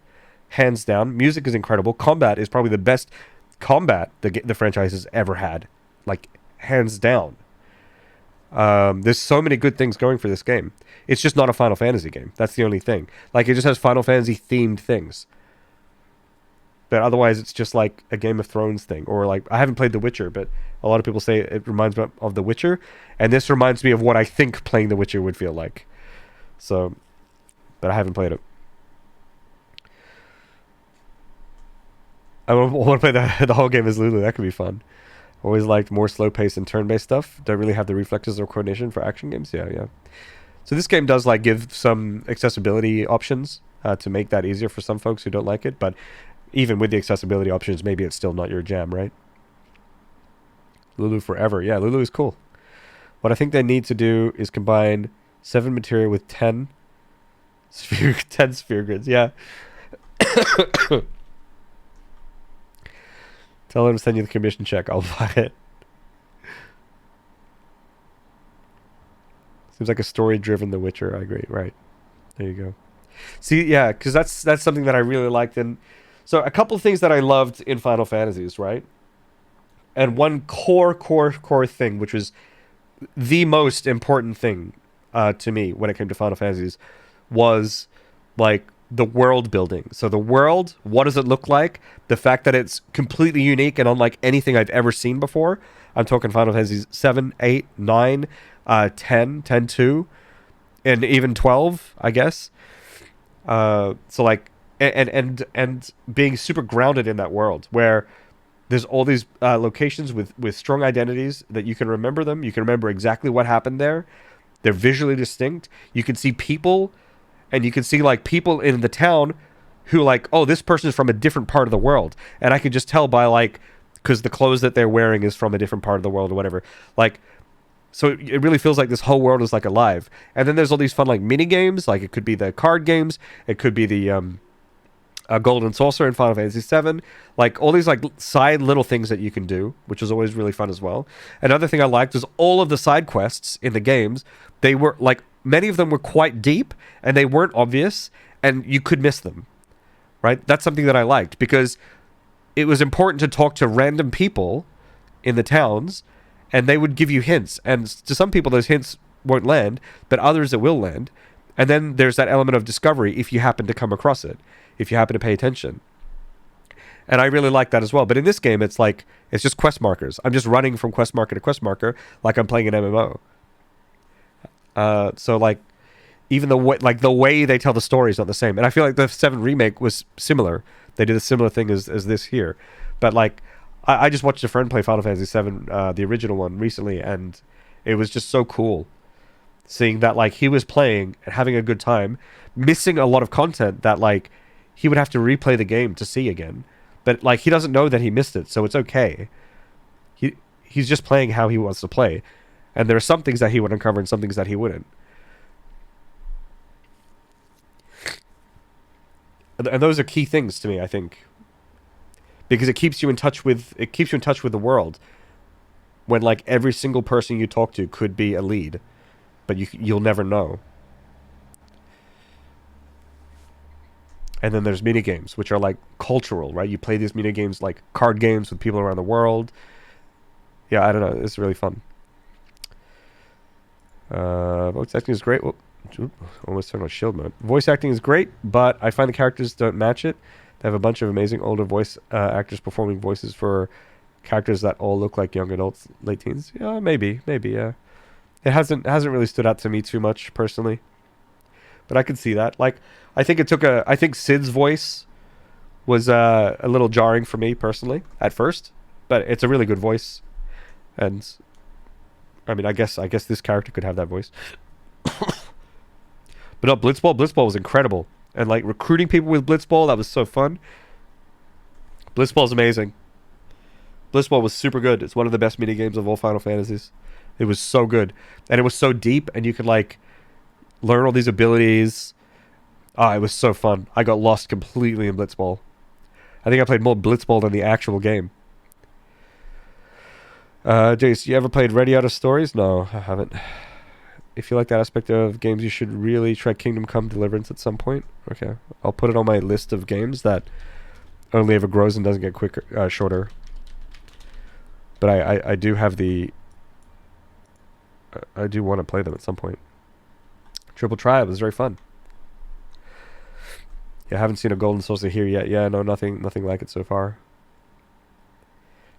hands down. Music is incredible. Combat is probably the best combat the franchise has ever had, like hands down. There's so many good things going for this game. It's just not a Final Fantasy game. That's the only thing. Like, it just has Final Fantasy themed things. But otherwise, it's just like a Game of Thrones thing. Or like, I haven't played The Witcher, but a lot of people say it reminds me of The Witcher. And this reminds me of what I think playing The Witcher would feel like. So, but I haven't played it. I want to play the whole game as Lulu. That could be fun. Always liked more slow-paced and turn-based stuff. Don't really have the reflexes or coordination for action games. Yeah. So this game does like give some accessibility options to make that easier for some folks who don't like it. But even with the accessibility options, maybe it's still not your jam, right? Lulu forever. Yeah, Lulu is cool. What I think they need to do is combine 7 materia with 10 sphere grids. Yeah. Tell them to send you the commission check. I'll buy it. Seems like a story-driven The Witcher. I agree. Right. There you go. See, yeah, because that's something that I really liked. And so a couple of things that I loved in Final Fantasies, right? And one core thing, which was the most important thing to me when it came to Final Fantasies, was like the world building. So the world, what does it look like? The fact that it's completely unique and unlike anything I've ever seen before. I'm talking Final Fantasies 7, 8, 9, 10, 10-2, and even 12, I guess. So like, and being super grounded in that world where there's all these locations with strong identities that you can remember them. You can remember exactly what happened there. They're visually distinct. You can see people, and you can see like people in the town who like, oh, this person is from a different part of the world. And I can just tell by like, because the clothes that they're wearing is from a different part of the world or whatever. Like, so it really feels like this whole world is like alive. And then there's all these fun like mini games. Like it could be the card games. It could be the Golden Saucer in Final Fantasy VII. Like all these like side little things that you can do, which is always really fun as well. Another thing I liked was all of the side quests in the games. They were like, many of them were quite deep and they weren't obvious and you could miss them. Right? That's something that I liked because it was important to talk to random people in the towns and they would give you hints. And to some people, those hints won't land, but others it will land. And then there's that element of discovery if you happen to come across it, if you happen to pay attention. And I really like that as well. But in this game, it's like, it's just quest markers. I'm just running from quest marker to quest marker like I'm playing an MMO. So like, even the way they tell the story is not the same. And I feel like the 7 remake was similar. They did a similar thing as this here. But like, I just watched a friend play Final Fantasy 7, the original one, recently, and it was just so cool seeing that like he was playing and having a good time, missing a lot of content that like he would have to replay the game to see again. But like he doesn't know that he missed it, so it's okay. He's just playing how he wants to play. And there are some things that he would uncover and some things that he wouldn't. And those are key things to me, I think. Because it keeps you in touch with the world. When like every single person you talk to could be a lead, but you'll never know. And then there's mini games, which are like cultural, right? You play these mini games like card games with people around the world. Yeah, I don't know. It's really fun. Voice acting is great. Well, almost turned on shield mode. Voice acting is great, but I find the characters don't match it. They have a bunch of amazing older voice actors performing voices for characters that all look like young adults, late teens. Yeah, maybe, yeah. It hasn't really stood out to me too much personally, but I could see that. Like, I think Sid's voice was a little jarring for me personally at first, but it's a really good voice, and I mean, I guess this character could have that voice. But no, Blitzball was incredible. And like recruiting people with Blitzball, that was so fun. Blitzball's amazing. Blitzball was super good. It's one of the best mini games of all Final Fantasies. It was so good. And it was so deep and you could like learn all these abilities. It was so fun. I got lost completely in Blitzball. I think I played more Blitzball than the actual game. Jace, you ever played Ready Out of Stories? No, I haven't. If you like that aspect of games, you should really try Kingdom Come Deliverance at some point. Okay, I'll put it on my list of games that only ever grows and doesn't get quicker, shorter. But I do have the I do want to play them at some point. Triple Triad was very fun. Yeah, I haven't seen a Golden Saucer here yet. Yeah, no, nothing like it so far.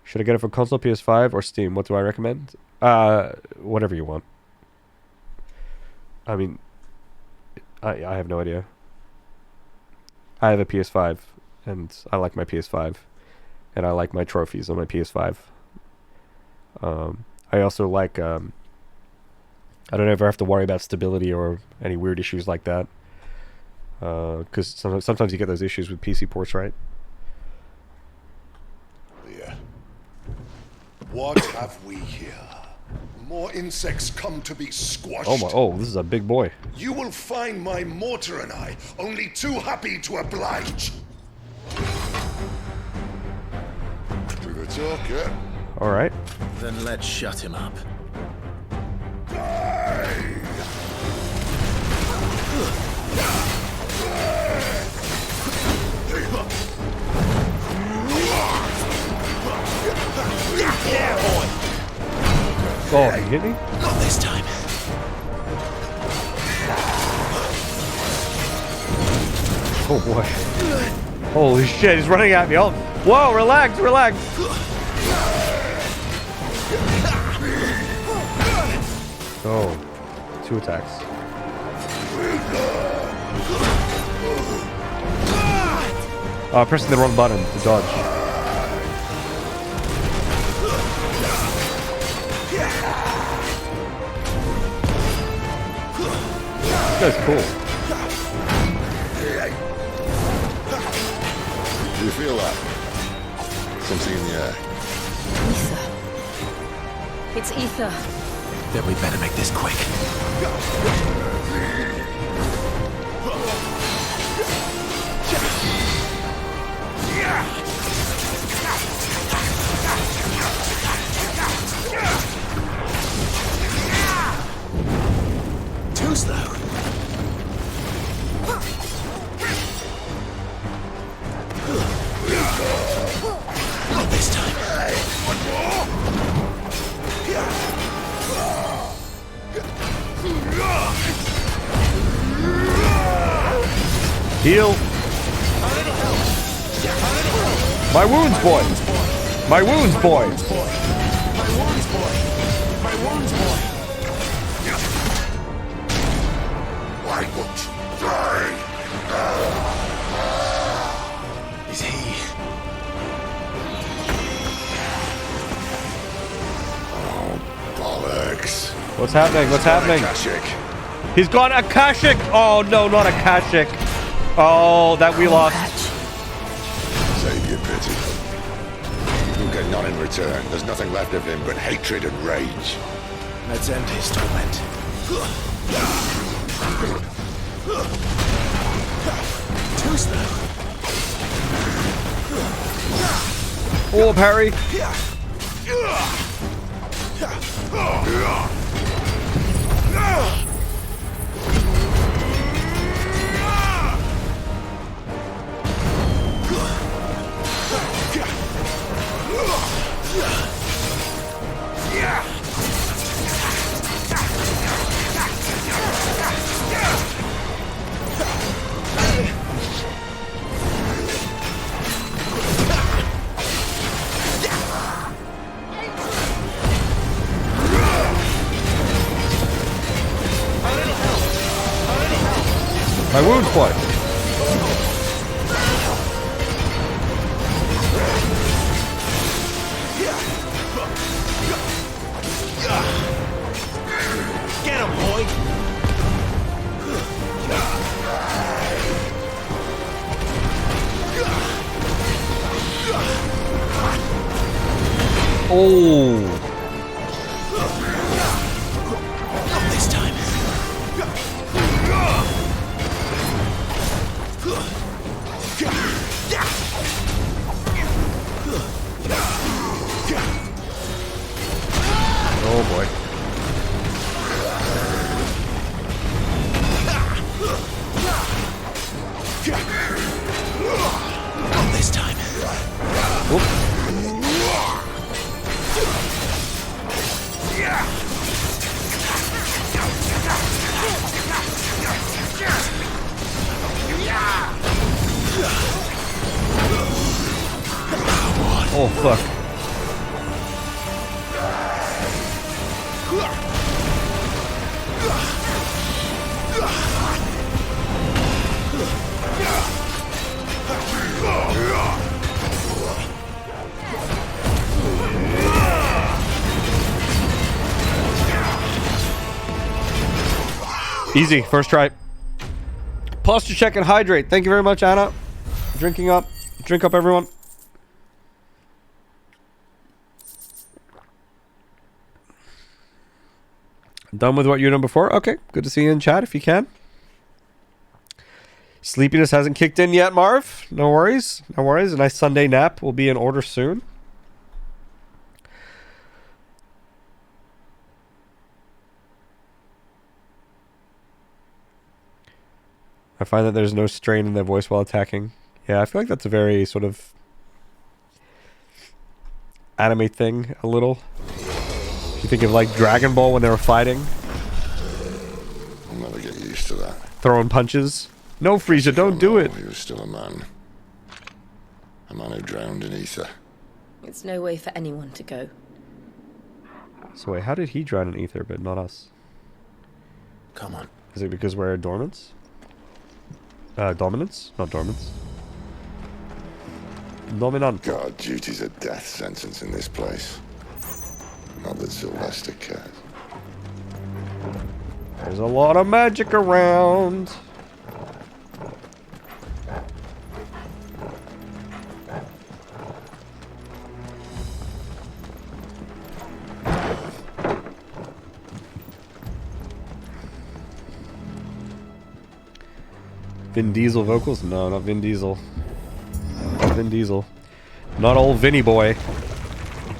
Should I get it for console, PS5, or Steam? What do I recommend? Whatever you want. I mean, I have no idea. I have a PS5, and I like my PS5, and I like my trophies on my PS5. I also like, I don't ever have to worry about stability or any weird issues like that. Because sometimes you get those issues with PC ports, right? Yeah. What have we here? More insects come to be squashed. Oh my! Oh, this is a big boy. You will find my mortar and I only too happy to oblige. Do the talk, yeah? All right. Then let's shut him up. Yeah, boy. Oh, he hit me? Not this time. Oh boy. Holy shit, he's running at me. Oh, whoa, relax, relax. Oh, 2 attacks. Oh, pressing the wrong button to dodge. That's cool. Do you feel that? Something in the air. Ether. It's ether. Then we better make this quick. Too slow. Not this time. One more. Heal. My wounds, boy. My wounds, boy. Why won't you die? Is he? Oh, bollocks. What's happening? What's happening? Akashic. He's got Akashic. Oh no, not Akashic. Oh, that we lost. Save your pity. You'll get none in return. There's nothing left of him but hatred and rage. Let's end his torment. Too slow. Oh, parry. My wounds, boy. Get him, boy. Oh. Not this time. Oh boy. Not this time. Whoop. Oh, fuck. Easy, first try. Posture check and hydrate. Thank you very much, Anna. Drinking up. Drink up, everyone. Done with what you've done before? Okay, good to see you in chat if you can. Sleepiness hasn't kicked in yet, Marv. No worries. No worries. A nice Sunday nap will be in order soon. I find that there's no strain in their voice while attacking. Yeah, I feel like that's a very sort of anime thing, a little. If you think of like Dragon Ball when they were fighting. I'll never get used to that. Throwing punches. No, Frieza, don't do it. He was still a man. A man who drowned in ether. It's no way for anyone to go. So wait, how did he drown in ether but not us? Come on. Is it because we're dormants? Dominance? Not dormants. Dominant. God, duty's a death sentence in this place. Not that Sylvester cares. There's a lot of magic around. Vin Diesel vocals? No, not Vin Diesel. Not Vin Diesel. Not old Vinny boy.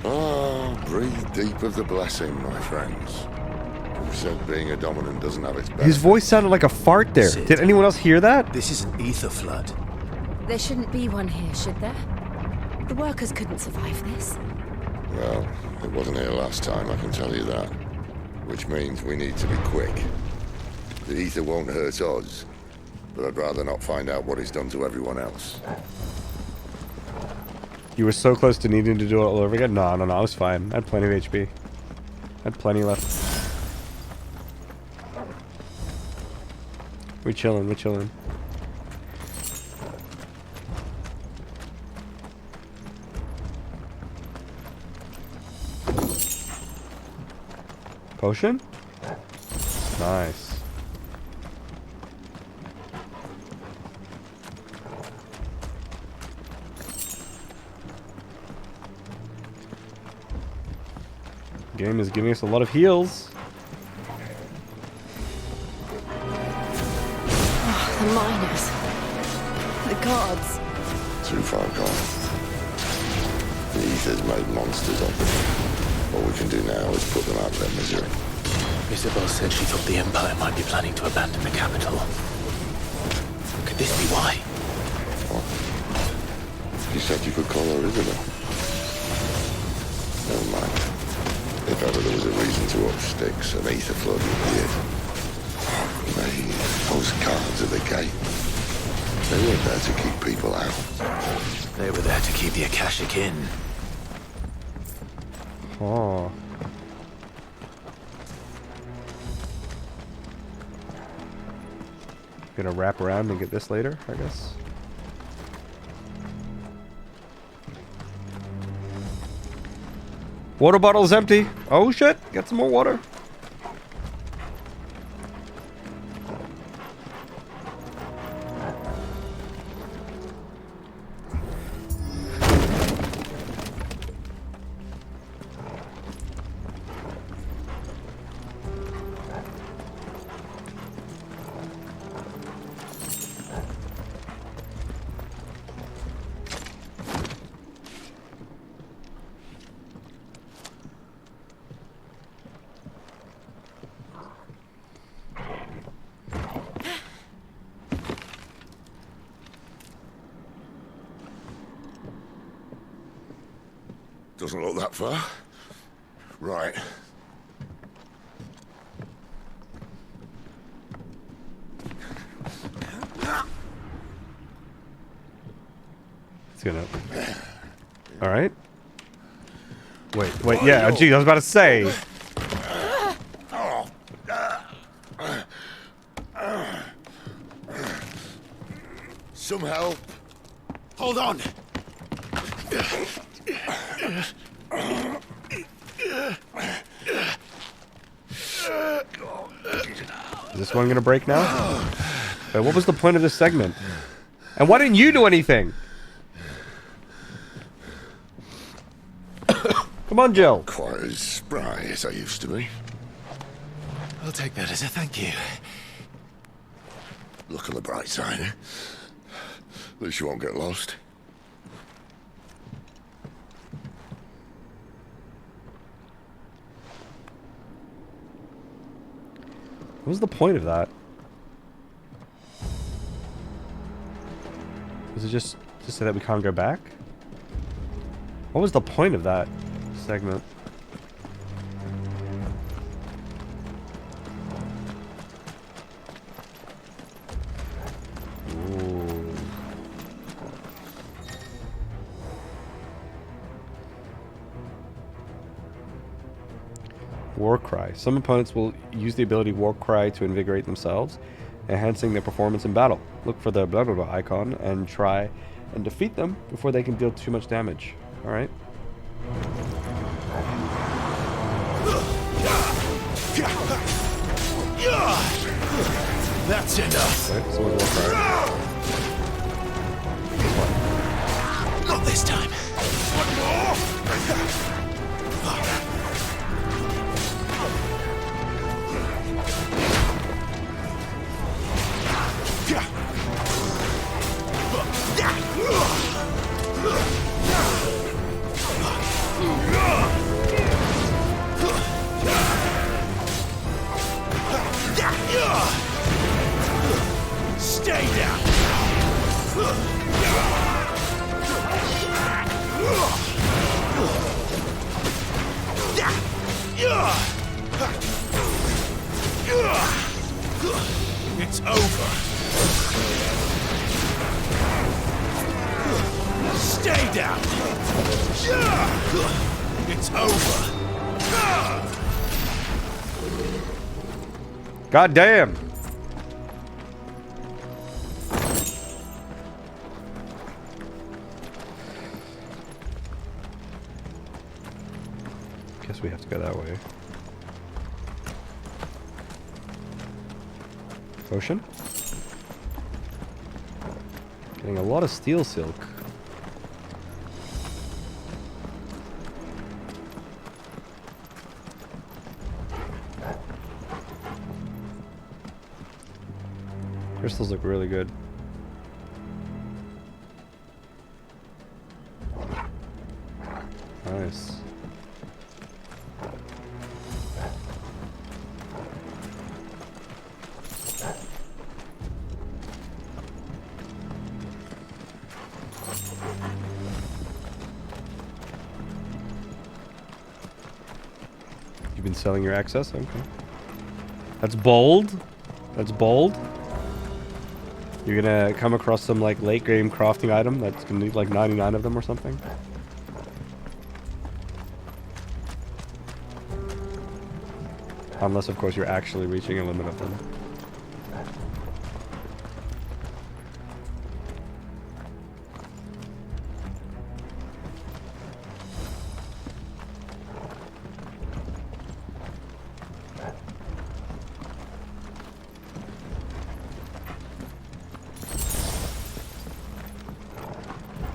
Ah, breathe deep of the blessing, my friends. Who said being a dominant doesn't have its benefits? His voice sounded like a fart there. Sid, did anyone else hear that? This is an ether flood. There shouldn't be one here, should there? The workers couldn't survive this. Well, it wasn't here last time, I can tell you that. Which means we need to be quick. The ether won't hurt us, but I'd rather not find out what it's done to everyone else. You were so close to needing to do it all over again? No, I was fine. I had plenty of HP. I had plenty left. We're chilling, we're chilling. Potion? Nice. Game is giving us a lot of heals. Oh, the miners. The guards. Too far gone. The ether's made monsters of them. All we can do now is put them out of their misery. Isabel said she thought the Empire might be planning to abandon the capital. Could this be why? What? You said you could call her Isabel. Never mind. If ever there was a reason to up sticks, an ether flood would be it. Those guards at the gate. They weren't there to keep people out. They were there to keep the Akashic in. Oh. Gonna wrap around and get this later, I guess. Water bottle's empty. Oh shit, get some more water. Doesn't look that far. Right. It's gonna. All right. Wait, yeah, geez, I was about to say. Some help. Hold on. Is this one gonna break now? Wait, what was the point of this segment? And why didn't you do anything? Come on, Jill. Quite as spry as I used to be. I'll take that as a thank you. Look on the bright side, eh? At least you won't get lost. What was the point of that? Was it just to say that we can't go back? What was the point of that segment? Ooh. War Cry. Some opponents will use the ability War Cry to invigorate themselves, enhancing their performance in battle. Look for the blah blah blah icon and try and defeat them before they can deal too much damage. Alright. That's enough. Okay, so War Cry. Not this time. One more. Stay down. It's over. Stay down. It's over. God damn. Guess we have to go that way. Ocean? Getting a lot of steel silk. Crystals look really good. Nice. You've been selling your access? Okay. That's bold. That's bold. You're gonna come across some like late game crafting item that's gonna need like 99 of them or something. Unless of course you're actually reaching a limit of them.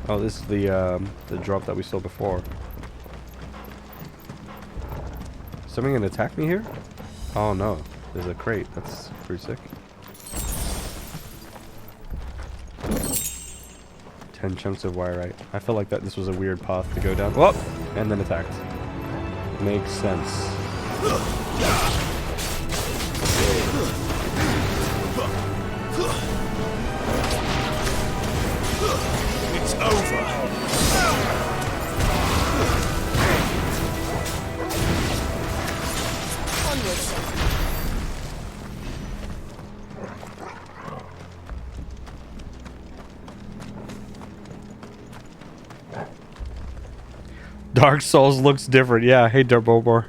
Oh, this is the drop that we saw before. Something gonna attack me here? Oh no, there's a crate. That's pretty sick. 10 chunks of wire. I felt like that this was a weird path to go down. Whoop! And then attacked. Makes sense. It's over. Onwards. Dark Souls looks different. Yeah, hey, Darbobor.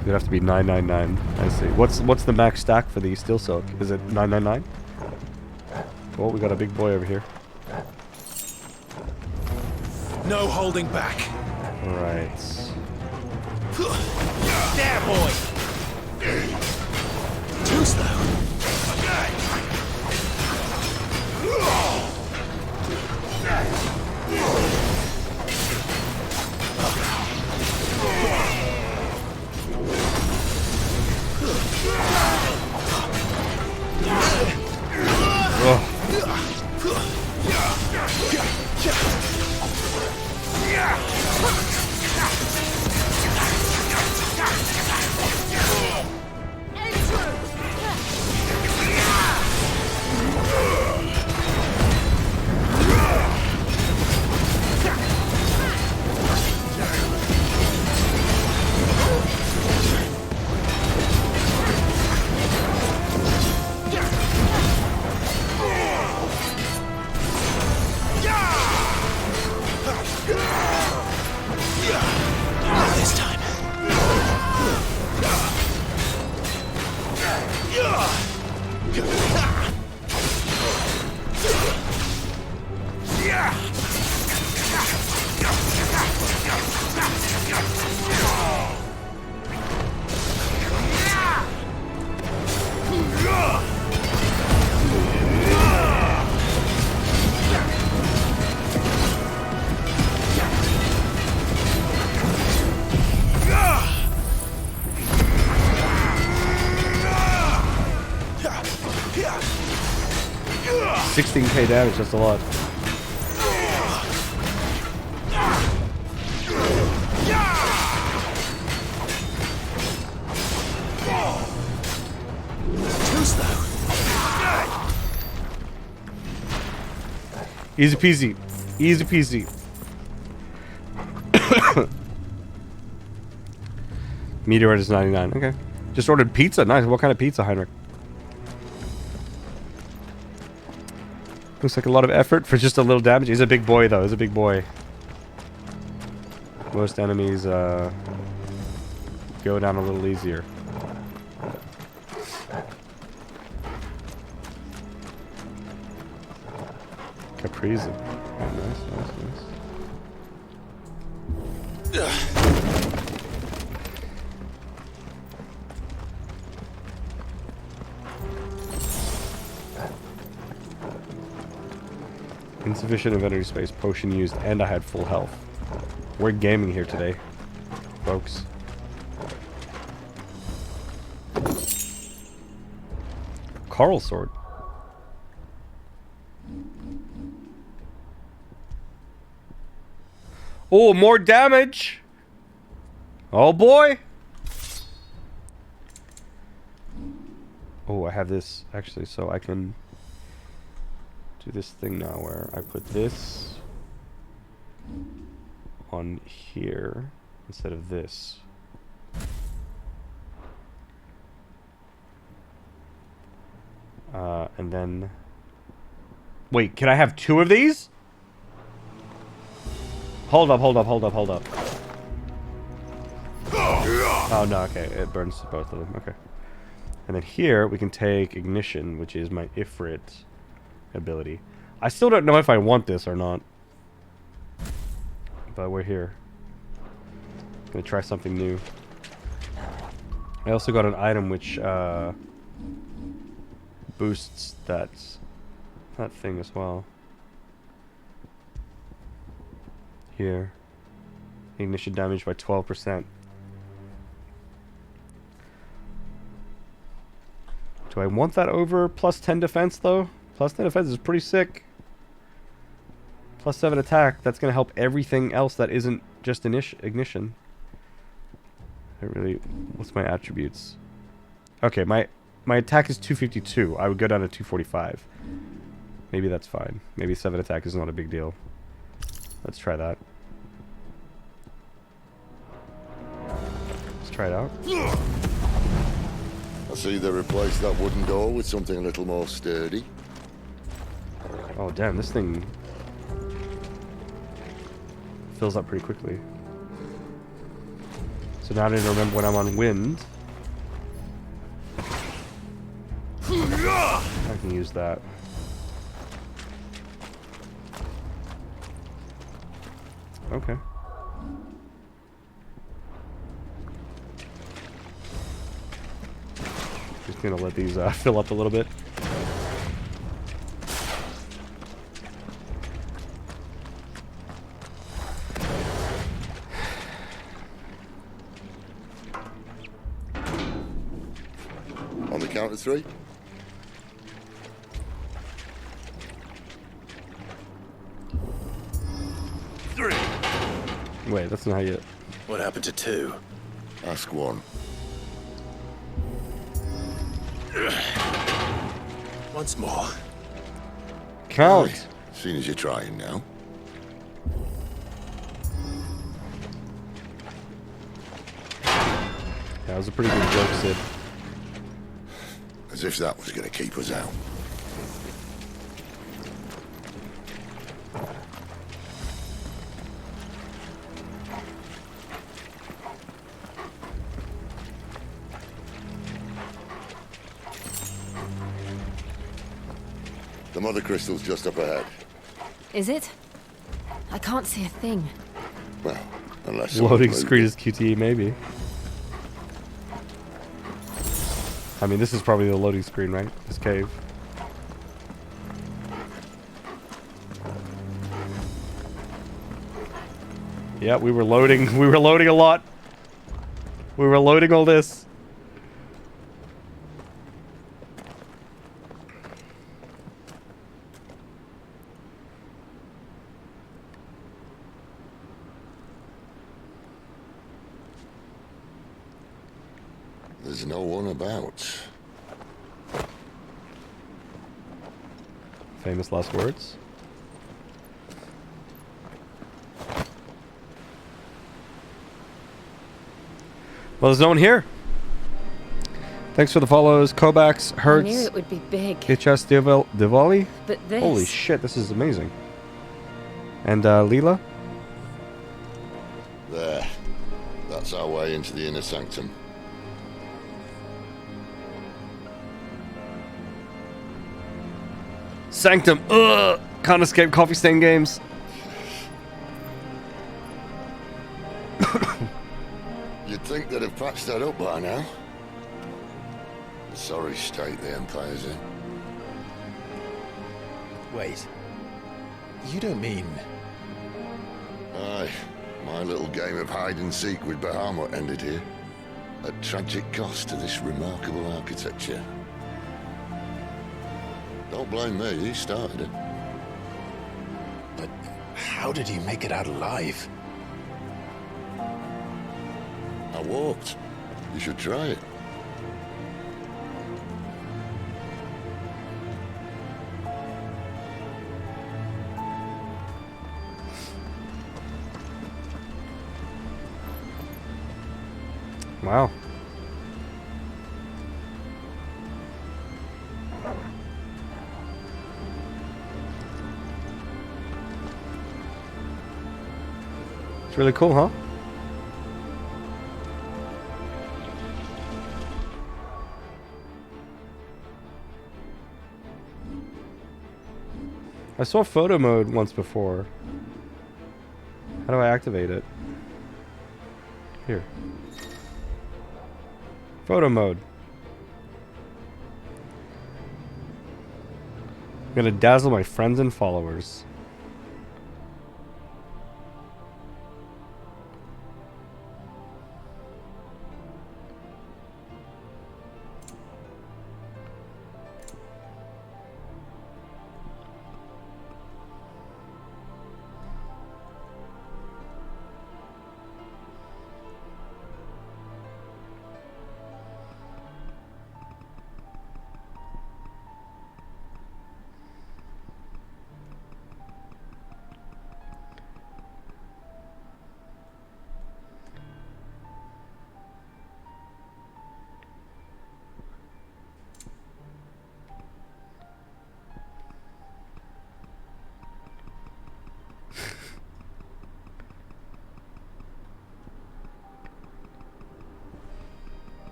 It'd have to be 999. I see. What's the max stack for the Steel Silk? Is it 999? Oh, we got a big boy over here. No holding back. All right. There, boy. Too slow. This time. $16k damage, that's a lot. Too slow. Easy peasy. Easy peasy. Meteorite is 99. Okay. Just ordered pizza. Nice. What kind of pizza, Heinrich? Looks like a lot of effort for just a little damage. He's a big boy, though. He's a big boy. Most enemies go down a little easier. Capriza. Oh, nice, nice, nice. Insufficient inventory space, potion used, and I had full health. We're gaming here today, folks. Coral sword. Oh, more damage! Oh boy! Oh, I have this actually, so I can do this thing now where I put this on here instead of this. And then... Wait, can I have two of these? Hold up, hold up, hold up, hold up. Oh, no, okay. It burns both of them. Okay. And then here, we can take Ignition, which is my Ifrit ability. I still don't know if I want this or not. But we're here. Gonna try something new. I also got an item which boosts that thing as well. Here. Ignition damage by 12%. Do I want that over plus 10 defense though? Plus 10 defense is pretty sick. Plus 7 attack. That's going to help everything else that isn't just ignition. What's my attributes? Okay, my attack is 252. I would go down to 245. Maybe that's fine. Maybe 7 attack is not a big deal. Let's try that. Let's try it out. I see they replaced that wooden door with something a little more sturdy. Oh damn, this thing fills up pretty quickly. So now I need to remember when I'm on wind. I can use that. Okay. Just gonna let these fill up a little bit. On the count of 3. Wait, that's not yet. What happened to 2? Ask 1. Once more. Count. Right. Seeing as you're trying now. That was a pretty good joke, Sid. As if that was going to keep us out. The mother crystal's just up ahead. Is it? I can't see a thing. Well, unless... Loading screen is QTE, maybe. I mean, this is probably the loading screen, right? This cave. Yeah, we were loading. We were loading a lot. We were loading all this. There's no one about. Famous last words. Well, there's no one here. Thanks for the follows. Kovacs, Hertz. I knew it would be big. HS Diwali. But this... Holy shit, this is amazing. And Leela? There. That's our way into the inner sanctum. Sanctum. Ugh. Can't escape coffee stain games. You'd think they'd have patched that up by now. Sorry state the Empire's in. Wait. You don't mean... Aye. My little game of hide-and-seek with Bahamut ended here. At tragic cost to this remarkable architecture. Don't blame me, he started it. But how did you make it out alive? I walked. You should try it. Wow. It's really cool, huh? I saw photo mode once before. How do I activate it? Here. Photo mode. I'm gonna dazzle my friends and followers.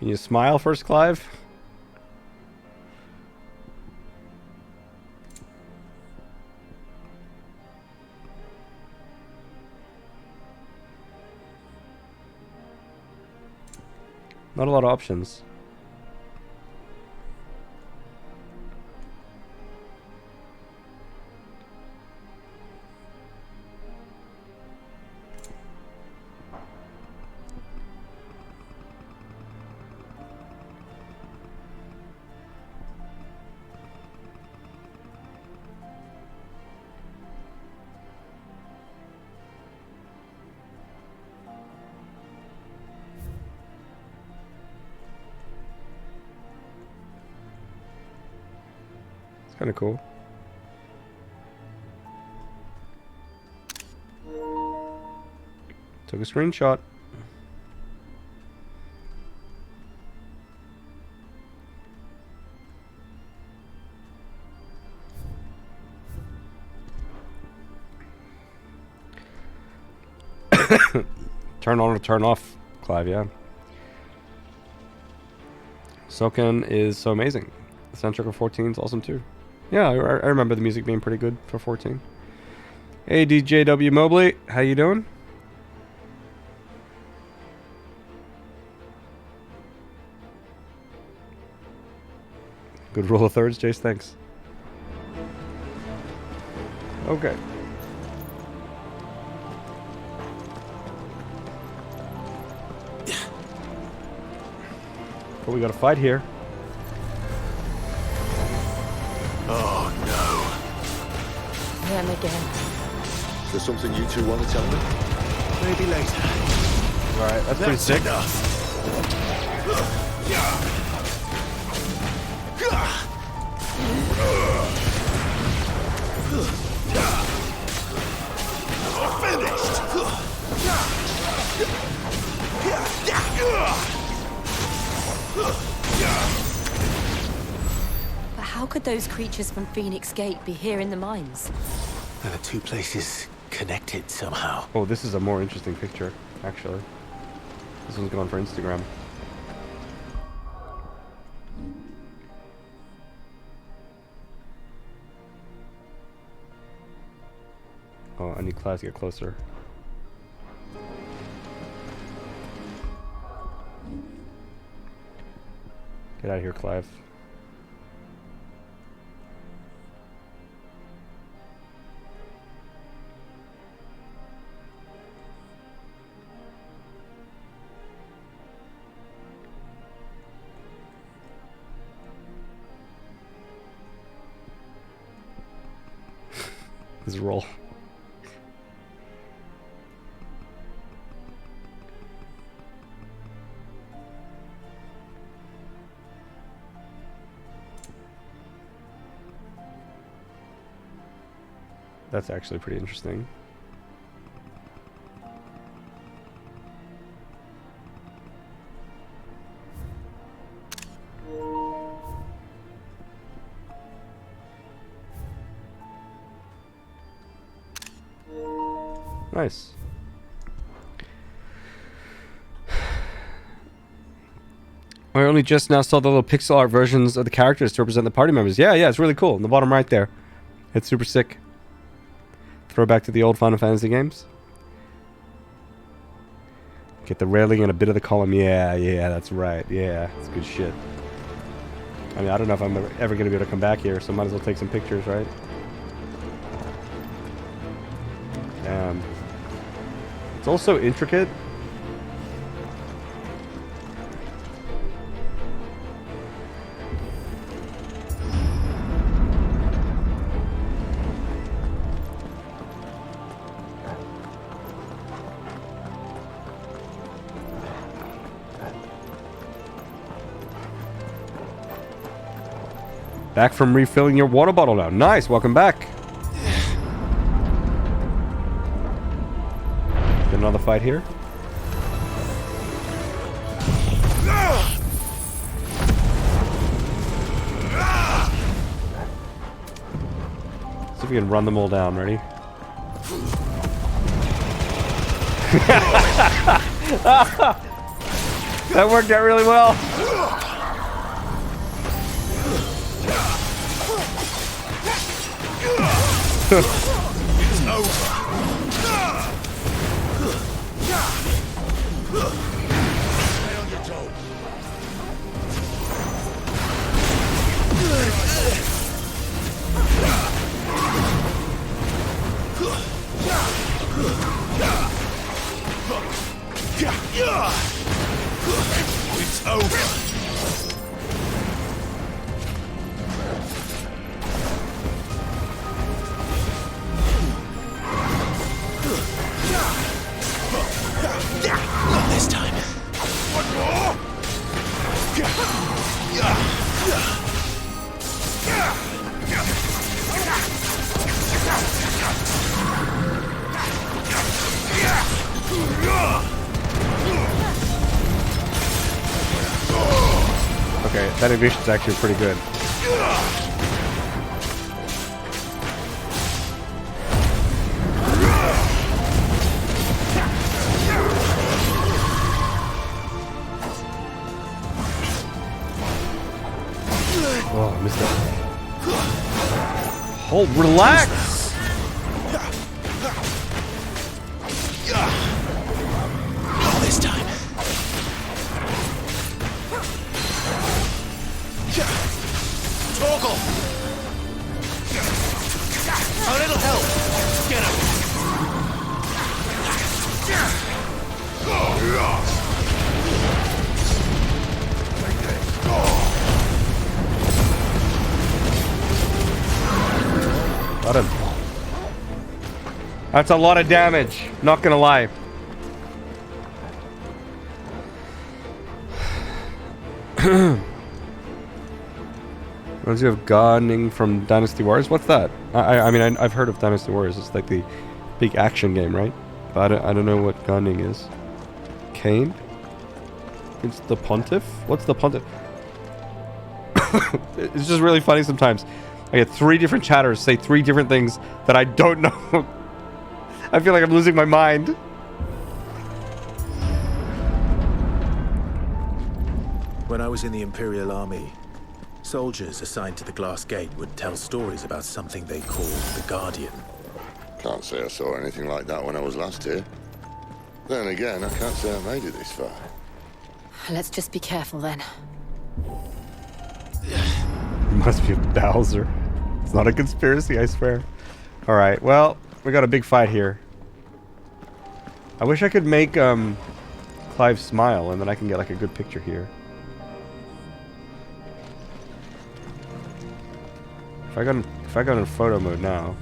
Can you smile first, Clive? Not a lot of options. Kind of cool. Took a screenshot. Turn on or turn off, Clive, yeah. Soken is so amazing. The soundtrack of 14 is awesome too. Yeah, I remember the music being pretty good for 14. Hey, DJW Mobley, how you doing? Good rule of thirds, Jace, thanks. Okay. But we got a fight here. Oh, no. Him again. Is there something you two want to tell me? Maybe later. Alright, that's pretty sick. But how could those creatures from Phoenix Gate be here in the mines? Are the two places connected somehow? Oh, this is a more interesting picture, actually. This one's going for Instagram. Oh, I need Clive to get closer. Get out of here, Clive. His roll. That's actually pretty interesting. Nice. I only just now saw the little pixel art versions of the characters to represent the party members. Yeah, it's really cool. In the bottom right there. It's super sick. Throwback to the old Final Fantasy games. Get the railing and a bit of the column. Yeah, that's right. Yeah, it's good shit. I mean, I don't know if I'm ever going to be able to come back here, so might as well take some pictures, right? It's also intricate. Back from refilling your water bottle now. Nice, welcome back. Get another fight here. See if we can run them all down. Ready? That worked out really well. It's over. Stay on your toes. It's over. Not this time. One more. Okay, that evasion's actually pretty good. Oh, I missed that. Hold, relax! Not this time. Torgal. A little help. Get him. Got him. That's a lot of damage, not gonna lie. Reminds you of Gunning from Dynasty Warriors. What's that? I mean, I've heard of Dynasty Warriors. It's like the big action game, right? But I don't know what Gunning is. Kane? It's the Pontiff? What's the Pontiff? It's just really funny sometimes. I get 3 different chatters say 3 different things that I don't know. I feel like I'm losing my mind. When I was in the Imperial Army, soldiers assigned to the Glass Gate would tell stories about something they called the Guardian. Can't say I saw anything like that when I was last here. Then again, I can't say I made it this far. Let's just be careful then. It must be Bowser. It's not a conspiracy, I swear. Alright, well, we got a big fight here. I wish I could make Clive smile and then I can get like a good picture here. If I got in photo mode now.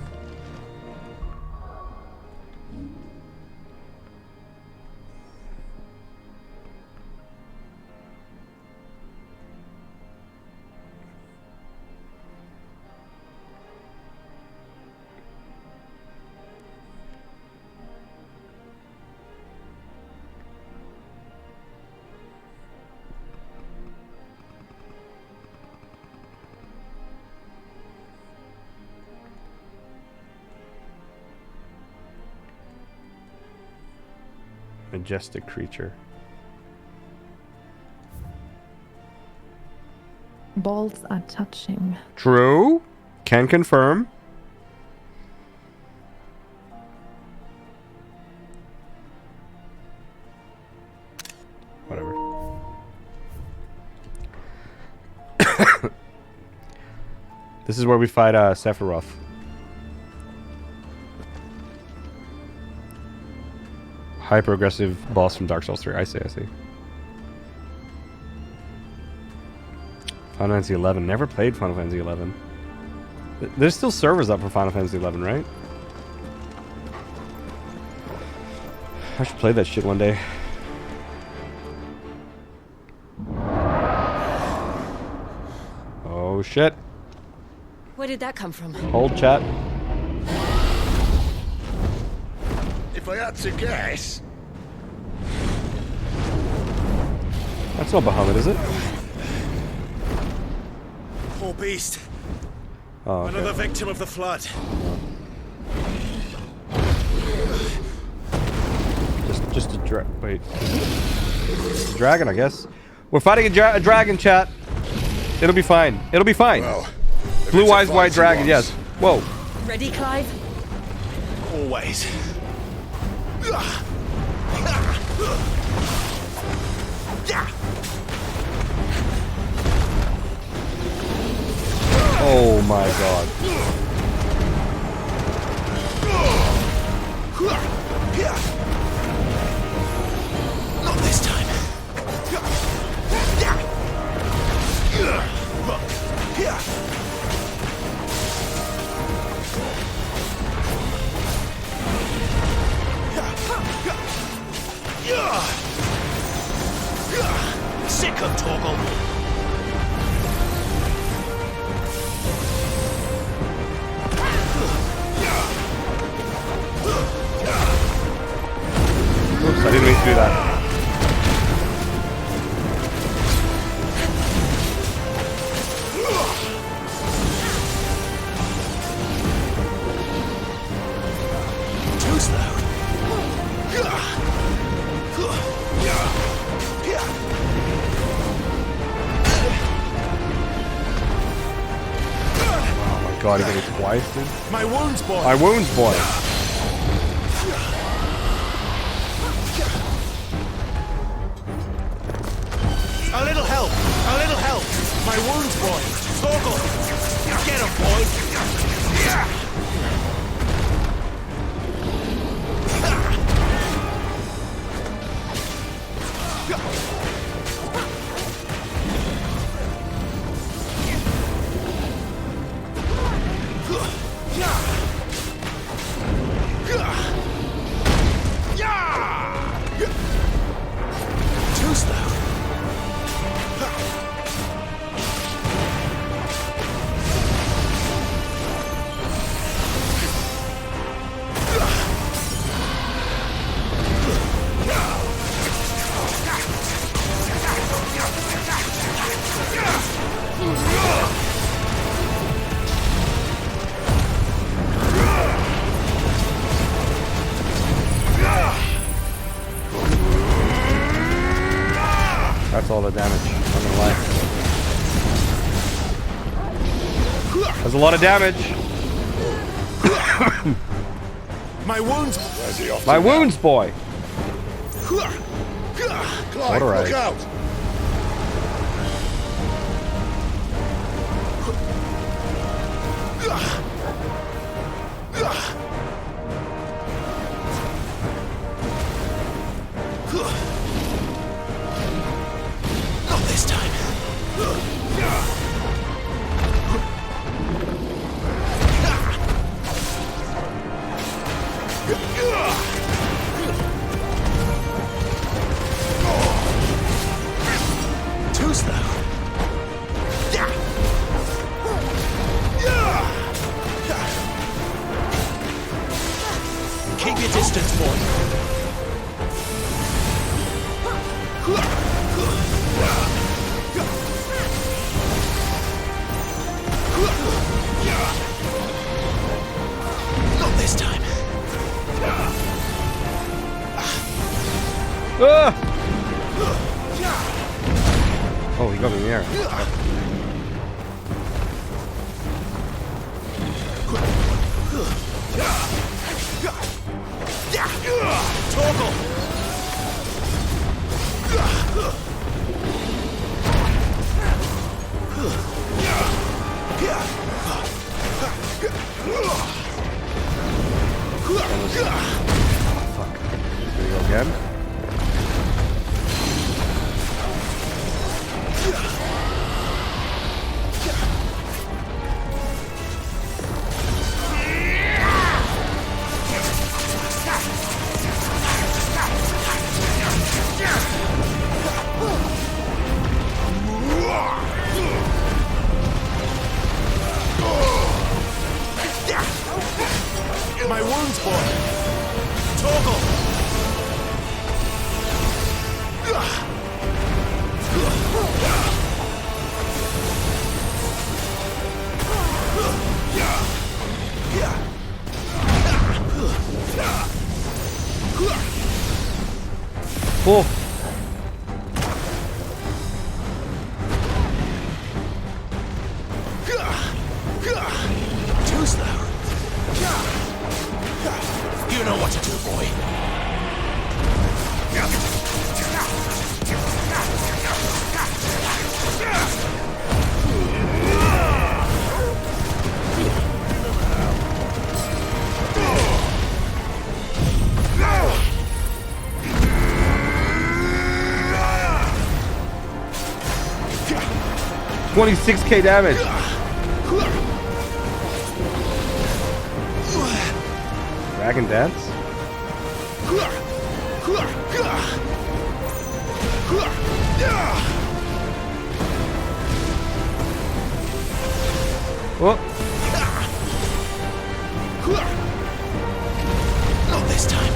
Majestic creature. Balls are touching. True. Can confirm. Whatever. This is where we fight Sephiroth. Hyper-aggressive boss from Dark Souls 3. I see. Final Fantasy 11. Never played Final Fantasy 11. There's still servers up for Final Fantasy 11, right? I should play that shit one day. Oh shit. Where did that come from? Hold chat. If I had to guess... That's not Bahamut, is it? Poor beast. Oh, okay. Another victim of the flood. Just a wait. Just a dragon, I guess. We're fighting a dragon, chat. It'll be fine. It'll be fine. Well, Blue eyes, white dragon. Yes. Whoa. Ready, Clive? always. Oh my god. Not this time. Sick of Torgal. Oops, I didn't mean to do that. Too slow. Oh my god, he got it twice, dude. My wounds, boy. My wounds, boy. A little help! A little help! My wounds, boy! Torgal! Get him, boy! Too slow. That's all the damage. I'm not gonna lie. That's a lot of damage. My wounds. My wounds, boy. Clive, All right. look out! Not this time. Too slow. Keep your distance, boy. Not this time. Ah! Oh, he got in the air. Torgal! Fuck. Here we go again. My wounds, boy. Torgal. Oh. Too slow. You know what to do, boy. 26k damage. Dragon dance. Whoop. Not this time.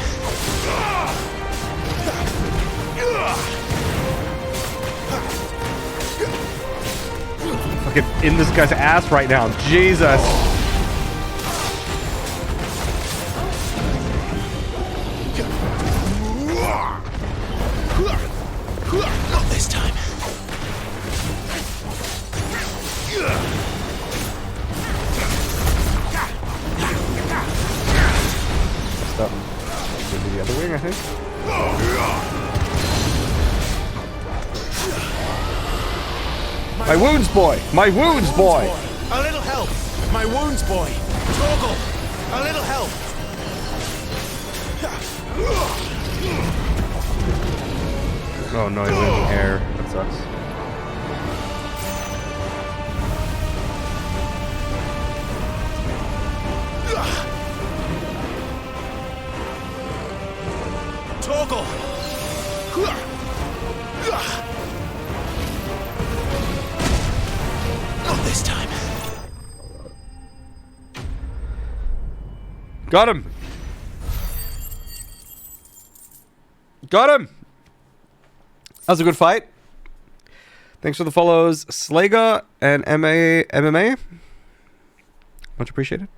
Fucking in this guy's ass right now. Jesus. Not this time. Stop. Maybe the other wing, I think. My wounds, boy! My wounds, boy! A little help! My wounds, boy! Torgal! A little help! Oh no, he's in the air. That sucks. Torgal! Not this time. Got him! Got him! That was a good fight. Thanks for the follows, Slaga and MMA. Much appreciated.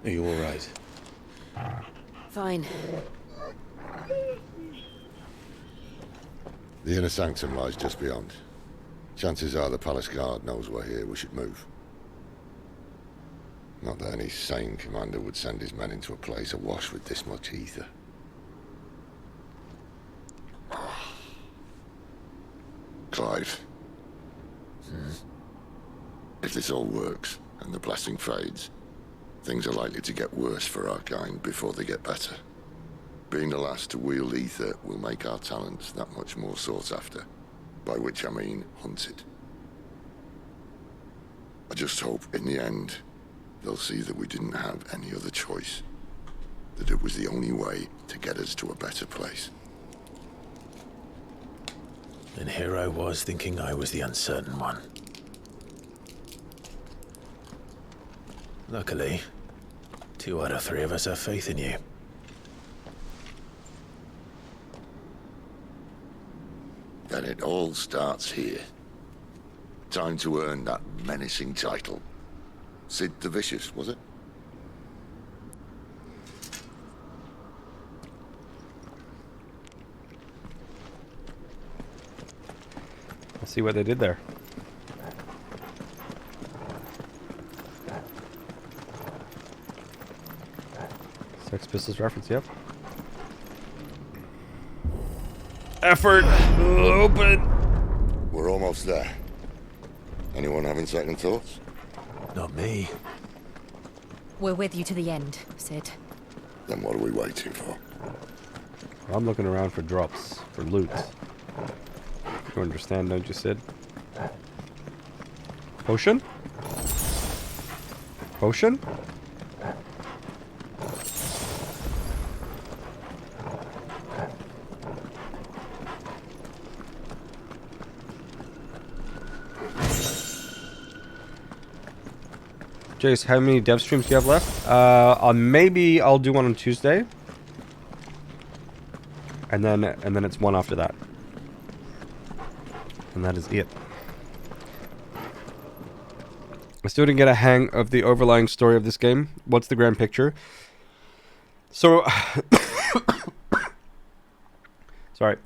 Are you all right? Fine. The inner sanctum lies just beyond. Chances are the palace guard knows we're here. We should move. Not that any sane commander would send his men into a place awash with this much ether. Clive. If this all works, and the blessing fades, things are likely to get worse for our kind before they get better. Being the last to wield ether will make our talents that much more sought after, by which I mean hunted. I just hope, in the end, they'll see that we didn't have any other choice, that it was the only way to get us to a better place. And here I was thinking I was the uncertain one. Luckily, 2 out of 3 of us have faith in you. Then it all starts here. Time to earn that menacing title. Sid the Vicious, was it? Let's see what they did there. Sex Pistols reference, yep. Effort! Open! We're almost there. Anyone having second thoughts? Not me. We're with you to the end, Sid. Then what are we waiting for? I'm looking around for drops, for loot. You understand, don't you, Sid? Potion? Potion? Jace, how many dev streams do you have left? Maybe I'll do one on Tuesday. And then it's one after that. And that is it. I still didn't get a hang of the overlying story of this game. What's the grand picture? So, sorry.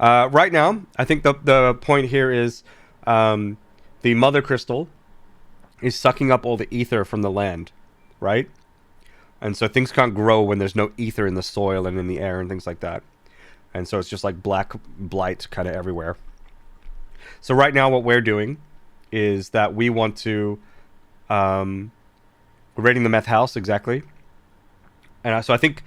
Right now, I think the point here is the mother crystal is sucking up all the ether from the land, right? And so things can't grow when there's no ether in the soil and in the air and things like that. And so it's just like black blight kind of everywhere. So right now what we're doing is that we want to... we're raiding the meth house, exactly. And so I think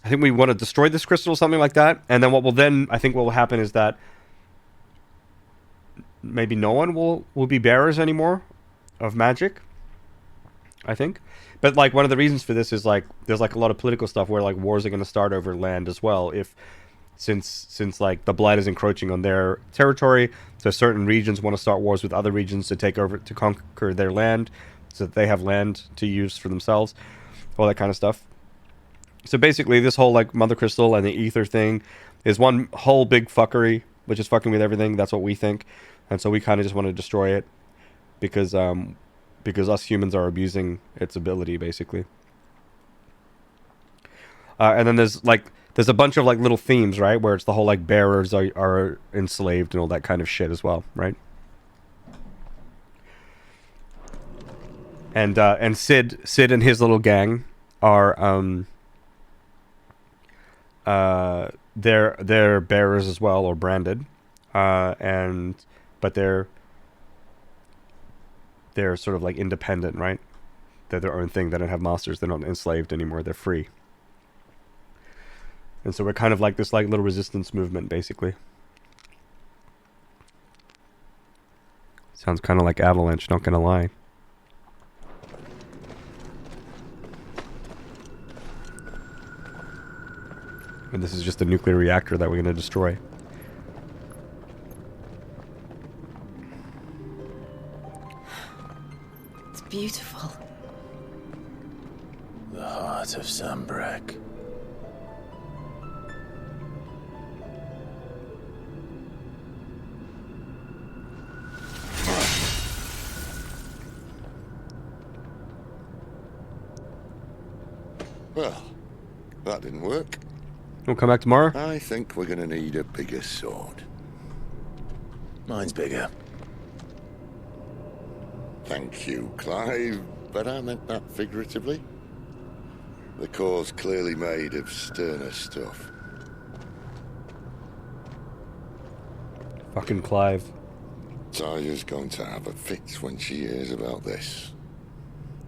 we want to destroy this crystal or something like that. And then I think what will happen is that maybe no one will be bearers anymore of magic, I think. But like one of the reasons for this is like there's like a lot of political stuff where like wars are going to start over land as well, if since like the blight is encroaching on their territory, so certain regions want to start wars with other regions to take over, to conquer their land, so that they have land to use for themselves, all that kind of stuff. So basically this whole like mother crystal and the ether thing is one whole big fuckery, which is fucking with everything. That's what we think. And so we kind of just want to destroy it because us humans are abusing its ability, basically. And then there's a bunch of like little themes, right, where it's the whole like bearers are enslaved and all that kind of shit as well, right? And Sid and his little gang are they're bearers as well, or branded, but they're sort of like independent, right? They're their own thing. They don't have masters. They're not enslaved anymore. They're free. And so we're kind of like this like little resistance movement, basically. Sounds kind of like Avalanche, not gonna lie. And this is just a nuclear reactor that we're gonna destroy. It's beautiful. The heart of Sambrek. Well, that didn't work. We'll come back tomorrow? I think we're gonna need a bigger sword. Mine's bigger. Thank you, Clive, but I meant that figuratively. The core's clearly made of sterner stuff. Fucking Clive. Taya's going to have a fit when she hears about this.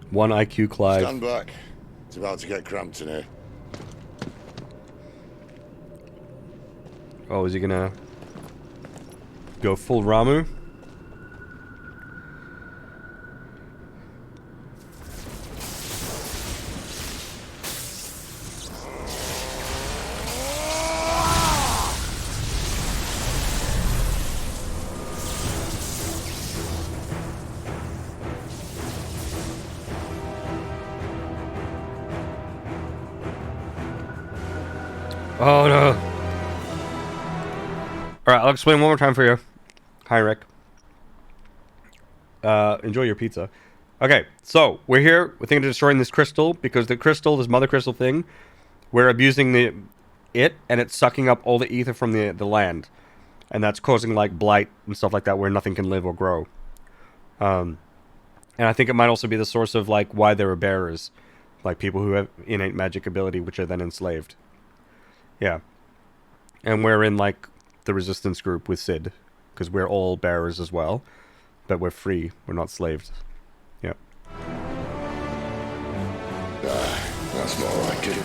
1 IQ Clive. Stand back. It's about to get cramped in here. Oh, is he gonna go full Ramu? Oh no. Alright, I'll explain one more time for you. Hi, Rick. Enjoy your pizza. Okay, so we're here. We're thinking of destroying this crystal because the crystal, this mother crystal thing, we're abusing it, and it's sucking up all the ether from the land. And that's causing like blight and stuff like that where nothing can live or grow. And I think it might also be the source of like why there are bearers. Like people who have innate magic ability which are then enslaved. Yeah. And we're in like the resistance group with Sid, because we're all bearers as well, but we're free. We're not slaved. Yep. That's more like it.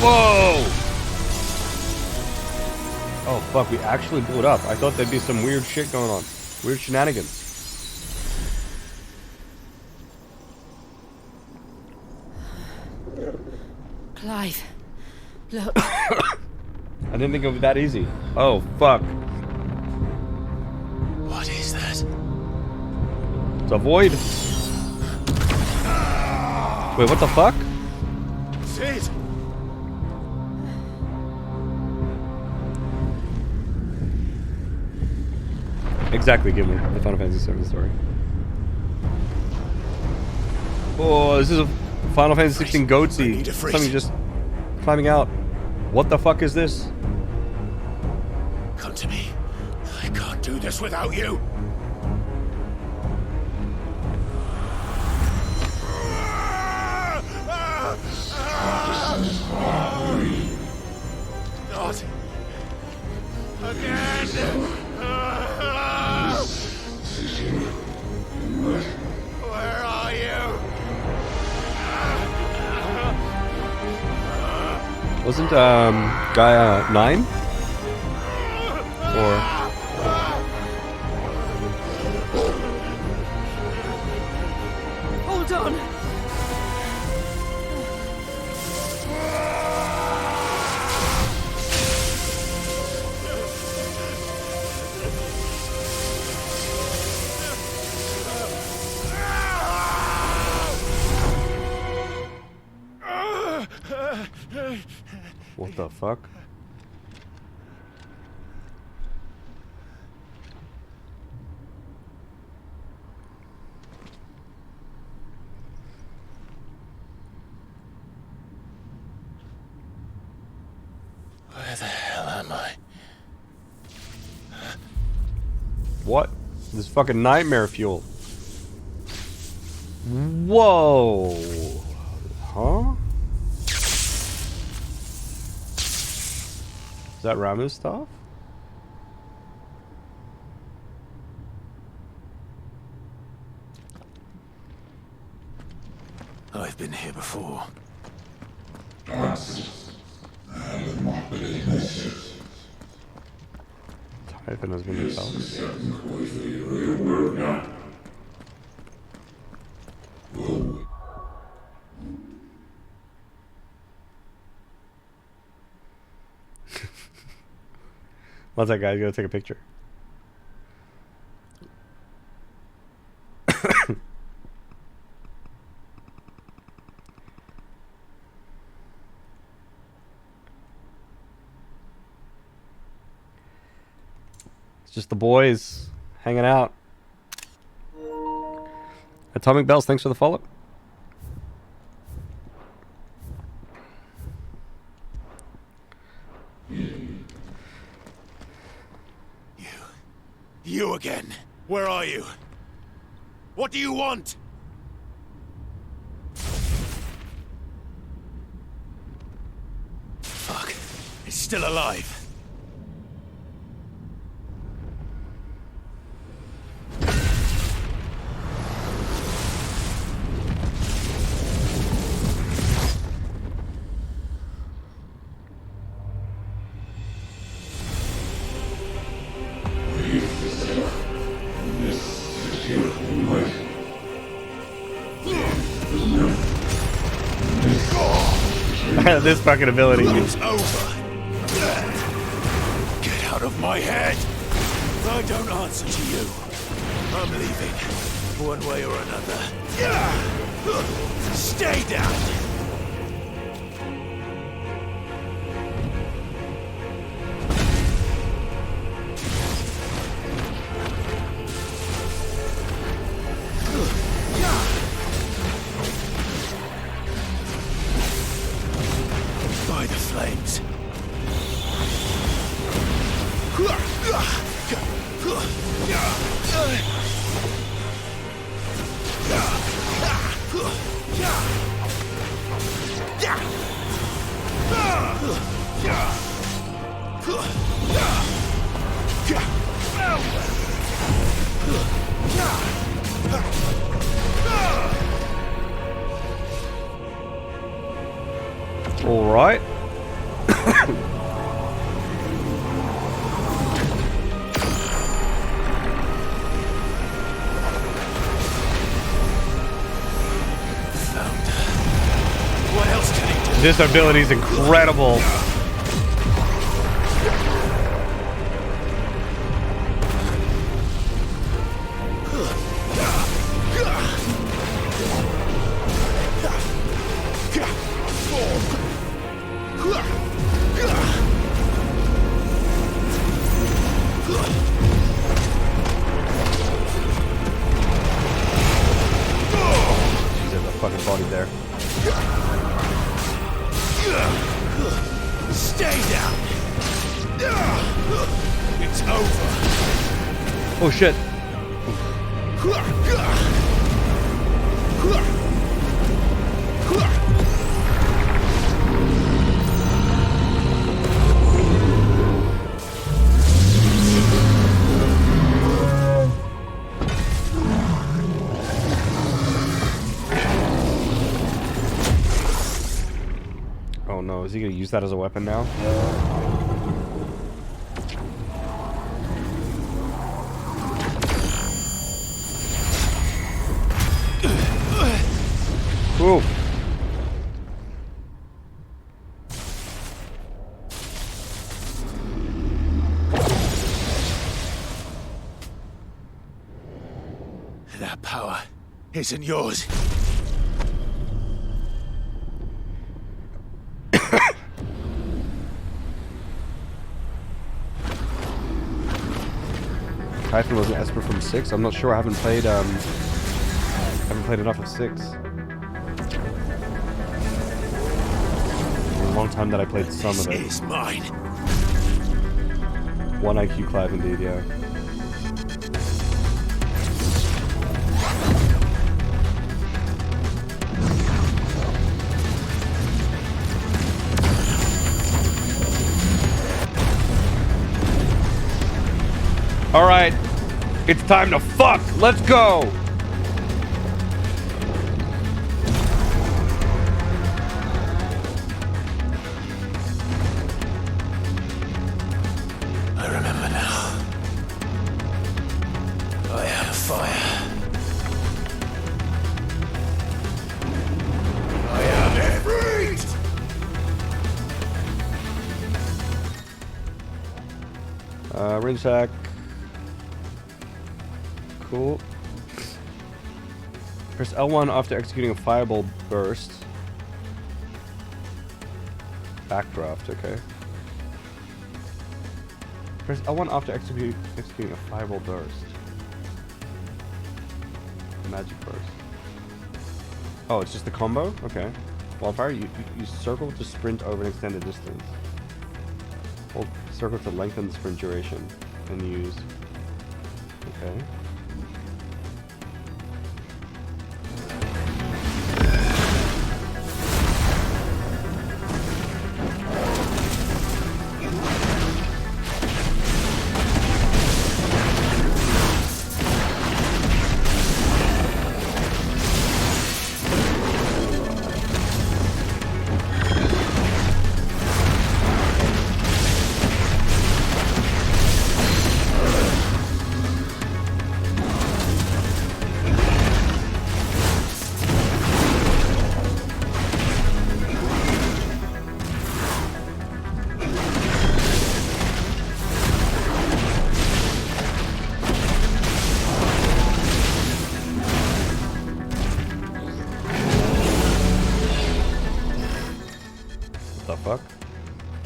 Whoa! Oh fuck, we actually blew it up. I thought there'd be some weird shit going on. Weird shenanigans. Clive, look. I didn't think it was that easy. Oh, fuck. What is that? It's a void. Wait, what the fuck? Sid! Exactly, Gimli. The Final Fantasy VII story. Oh, this is a Final Fantasy 16 goatsy. Something just climbing out. What the fuck is this? Come to me. I can't do this without you. Not again. Where are you? Wasn't Gaia 9? Or Hold on. what the fuck? Where the hell am I? What? This fucking nightmare fuel. Whoa. Huh? Is that Ramu's stuff? I've been here before. Typhon has been himself. What's that guy? He's gonna take a picture. It's just the boys hanging out. Atomic Bells, thanks for the follow. You again. Where are you? What do you want? Fuck. It's still alive. This fucking ability. It's over. Get out of my head. I don't answer to you. I'm leaving. One way or another. Stay down. By the flames. All right. What else can he do? This ability is incredible. Stay down. It's over. Oh shit. Oh no, is he gonna use that as a weapon now? Ooh. That power isn't yours. Typhon was an Esper from 6. I'm not sure. I haven't played enough of 6. It was a long time that I played some of it. This is mine. 1 IQ Clive indeed, yeah. All right, it's time to fuck. Let's go. I remember now. I am fire. I am Ifrit! Range attack. Cool. Press L1 after executing a fireball burst. Backdraft, okay. Press L1 after executing a fireball burst. Magic burst. Oh, it's just the combo? Okay. Wildfire, you circle to sprint over an extended distance. Hold circle to lengthen the sprint duration. And use... Okay.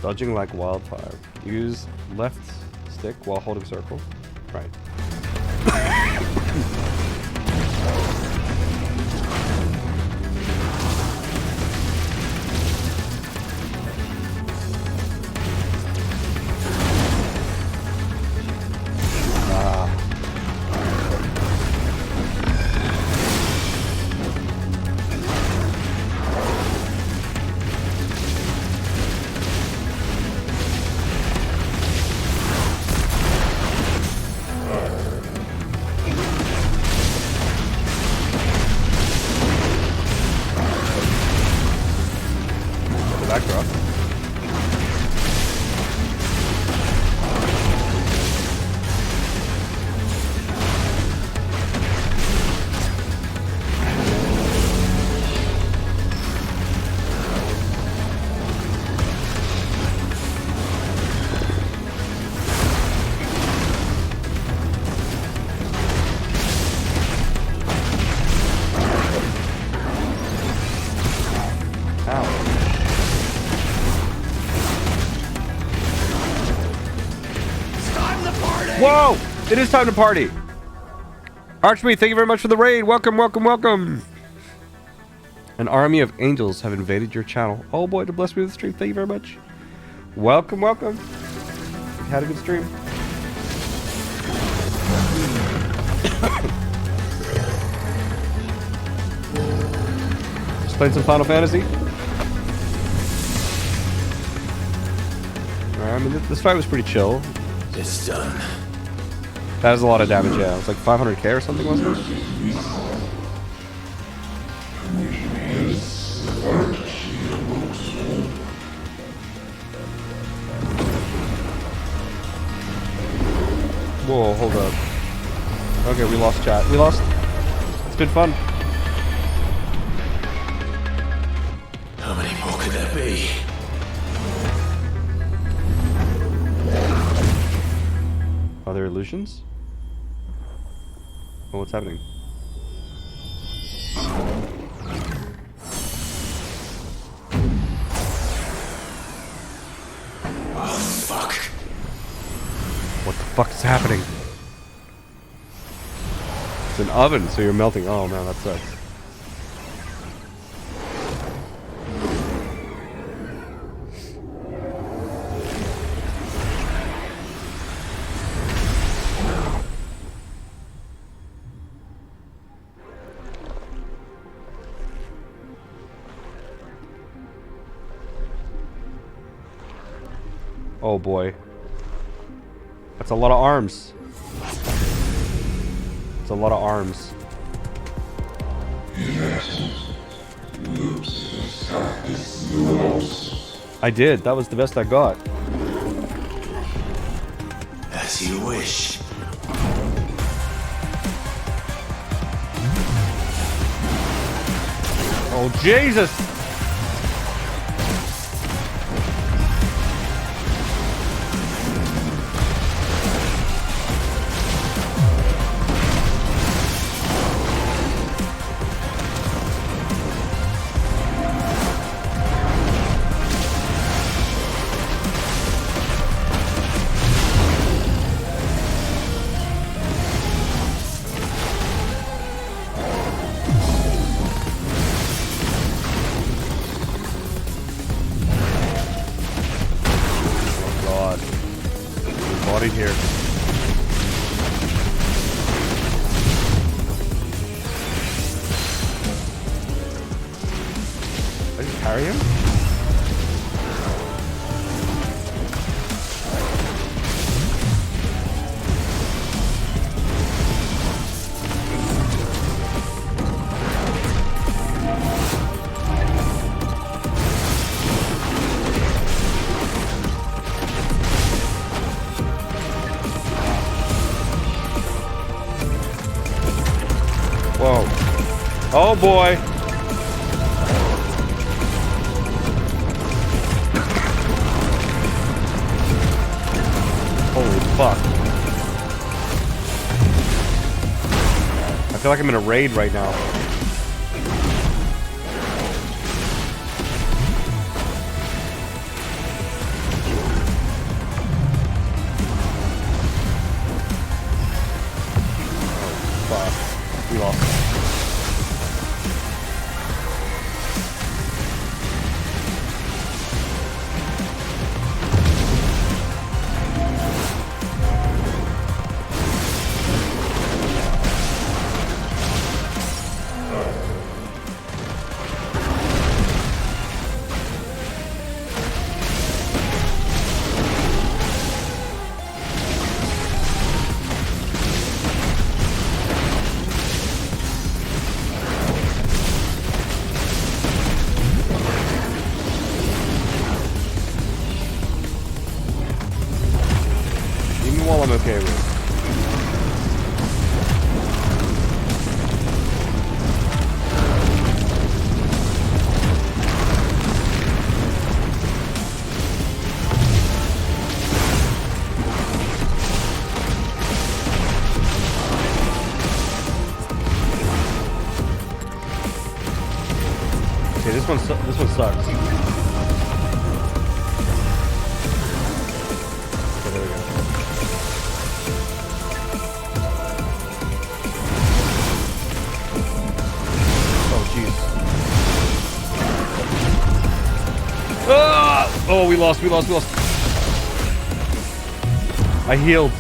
Dodging like wildfire. Use left stick while holding circle. Right. Whoa! It is time to party. Archmead, thank you very much for the raid. Welcome, welcome, welcome. An army of angels have invaded your channel. Oh boy, to bless me with the stream. Thank you very much. Welcome, welcome. Had a good stream. Just playing some Final Fantasy. I mean, this fight was pretty chill. It's done. That is a lot of damage, yeah. It was like 500k or something, wasn't it? Whoa, hold up. Okay, we lost chat. We lost. It's been fun. How many more could there be? Are there illusions? Oh, what's happening? Oh, fuck. What the fuck is happening? It's an oven, so you're melting. Oh man, that sucks. Oh boy. That's a lot of arms. It's a lot of arms. I did. That was the best I got. As you wish. Oh, Jesus! Here. I just carry him? Whoa. Oh boy. Holy fuck. I feel like I'm in a raid right now. Oh, fuck. We lost. I'm okay with. Okay, this one sucks. Okay, there we go. Oh, jeez. Oh, we lost. I healed.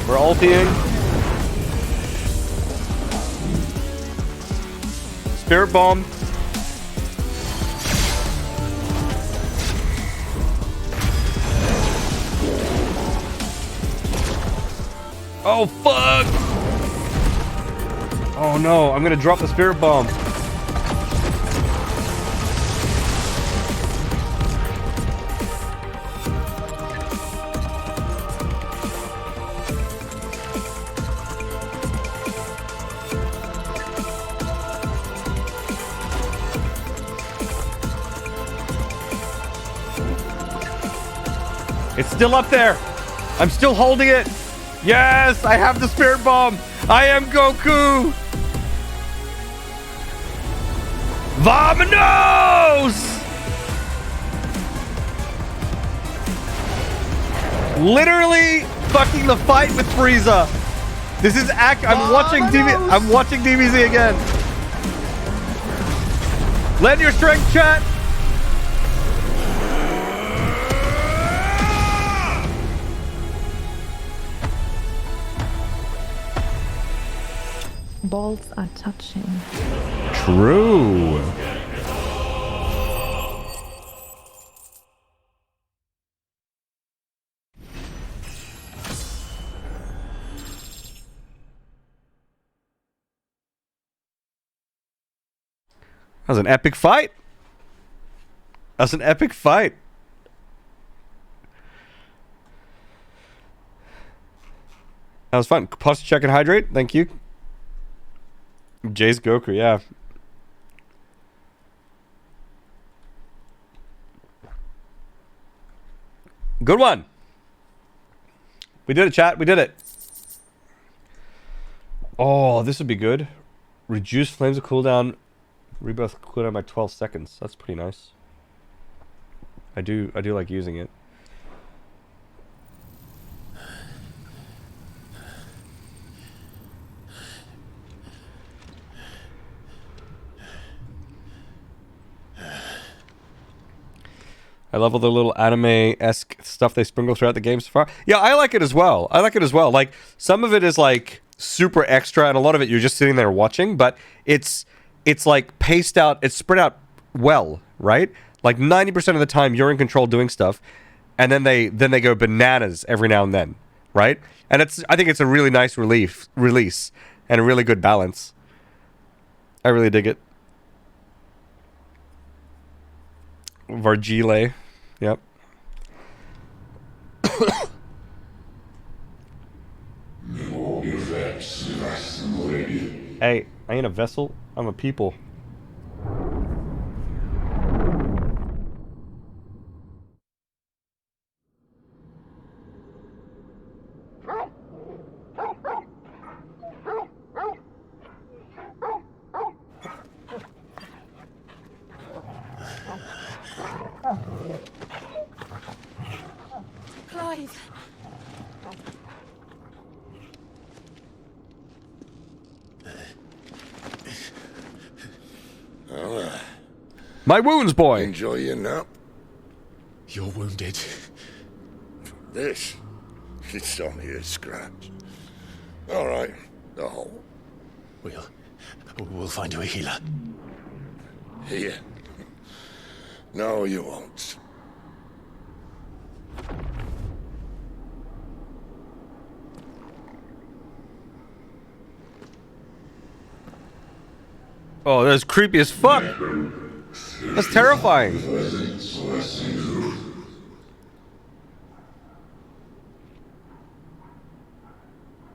We're ulting. Spirit Bomb. Oh, fuck! Oh no, I'm gonna drop the Spirit Bomb. It's still up there. I'm still holding it. Yes, I have the Spirit Bomb. I am Goku. Vamonos! Literally fucking the fight with Frieza. This is I'm watching DBZ again. Lend your strength, chat. Balls are touching. True. That was an epic fight. That was fun. Posture check and hydrate. Thank you. Jace Goku, yeah. Good one. We did it, chat. We did it. Oh, this would be good. Reduce flames of cooldown. Rebirth cooldown by 12 seconds. That's pretty nice. I do like using it. I love all the little anime-esque stuff they sprinkle throughout the game so far. Yeah, I like it as well. Like, some of it is, like, super extra, and a lot of it you're just sitting there watching, but it's like, paced out, it's spread out well, right? Like, 90% of the time, you're in control doing stuff, and then they go bananas every now and then, right? And I think it's a really nice release, and a really good balance. I really dig it. Vargile. Yep. Hey, I ain't a vessel. I'm a people. Clive. My wounds, boy. Enjoy your nap. You're wounded. This? It's only a scratch. All right, the hole. We'll find you a healer. Here. No, you won't. Oh, that's creepy as fuck. That's terrifying.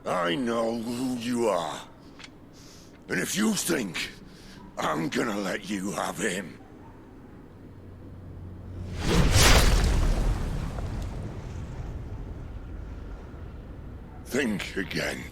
I know who you are. And if you think I'm gonna let you have him... think again.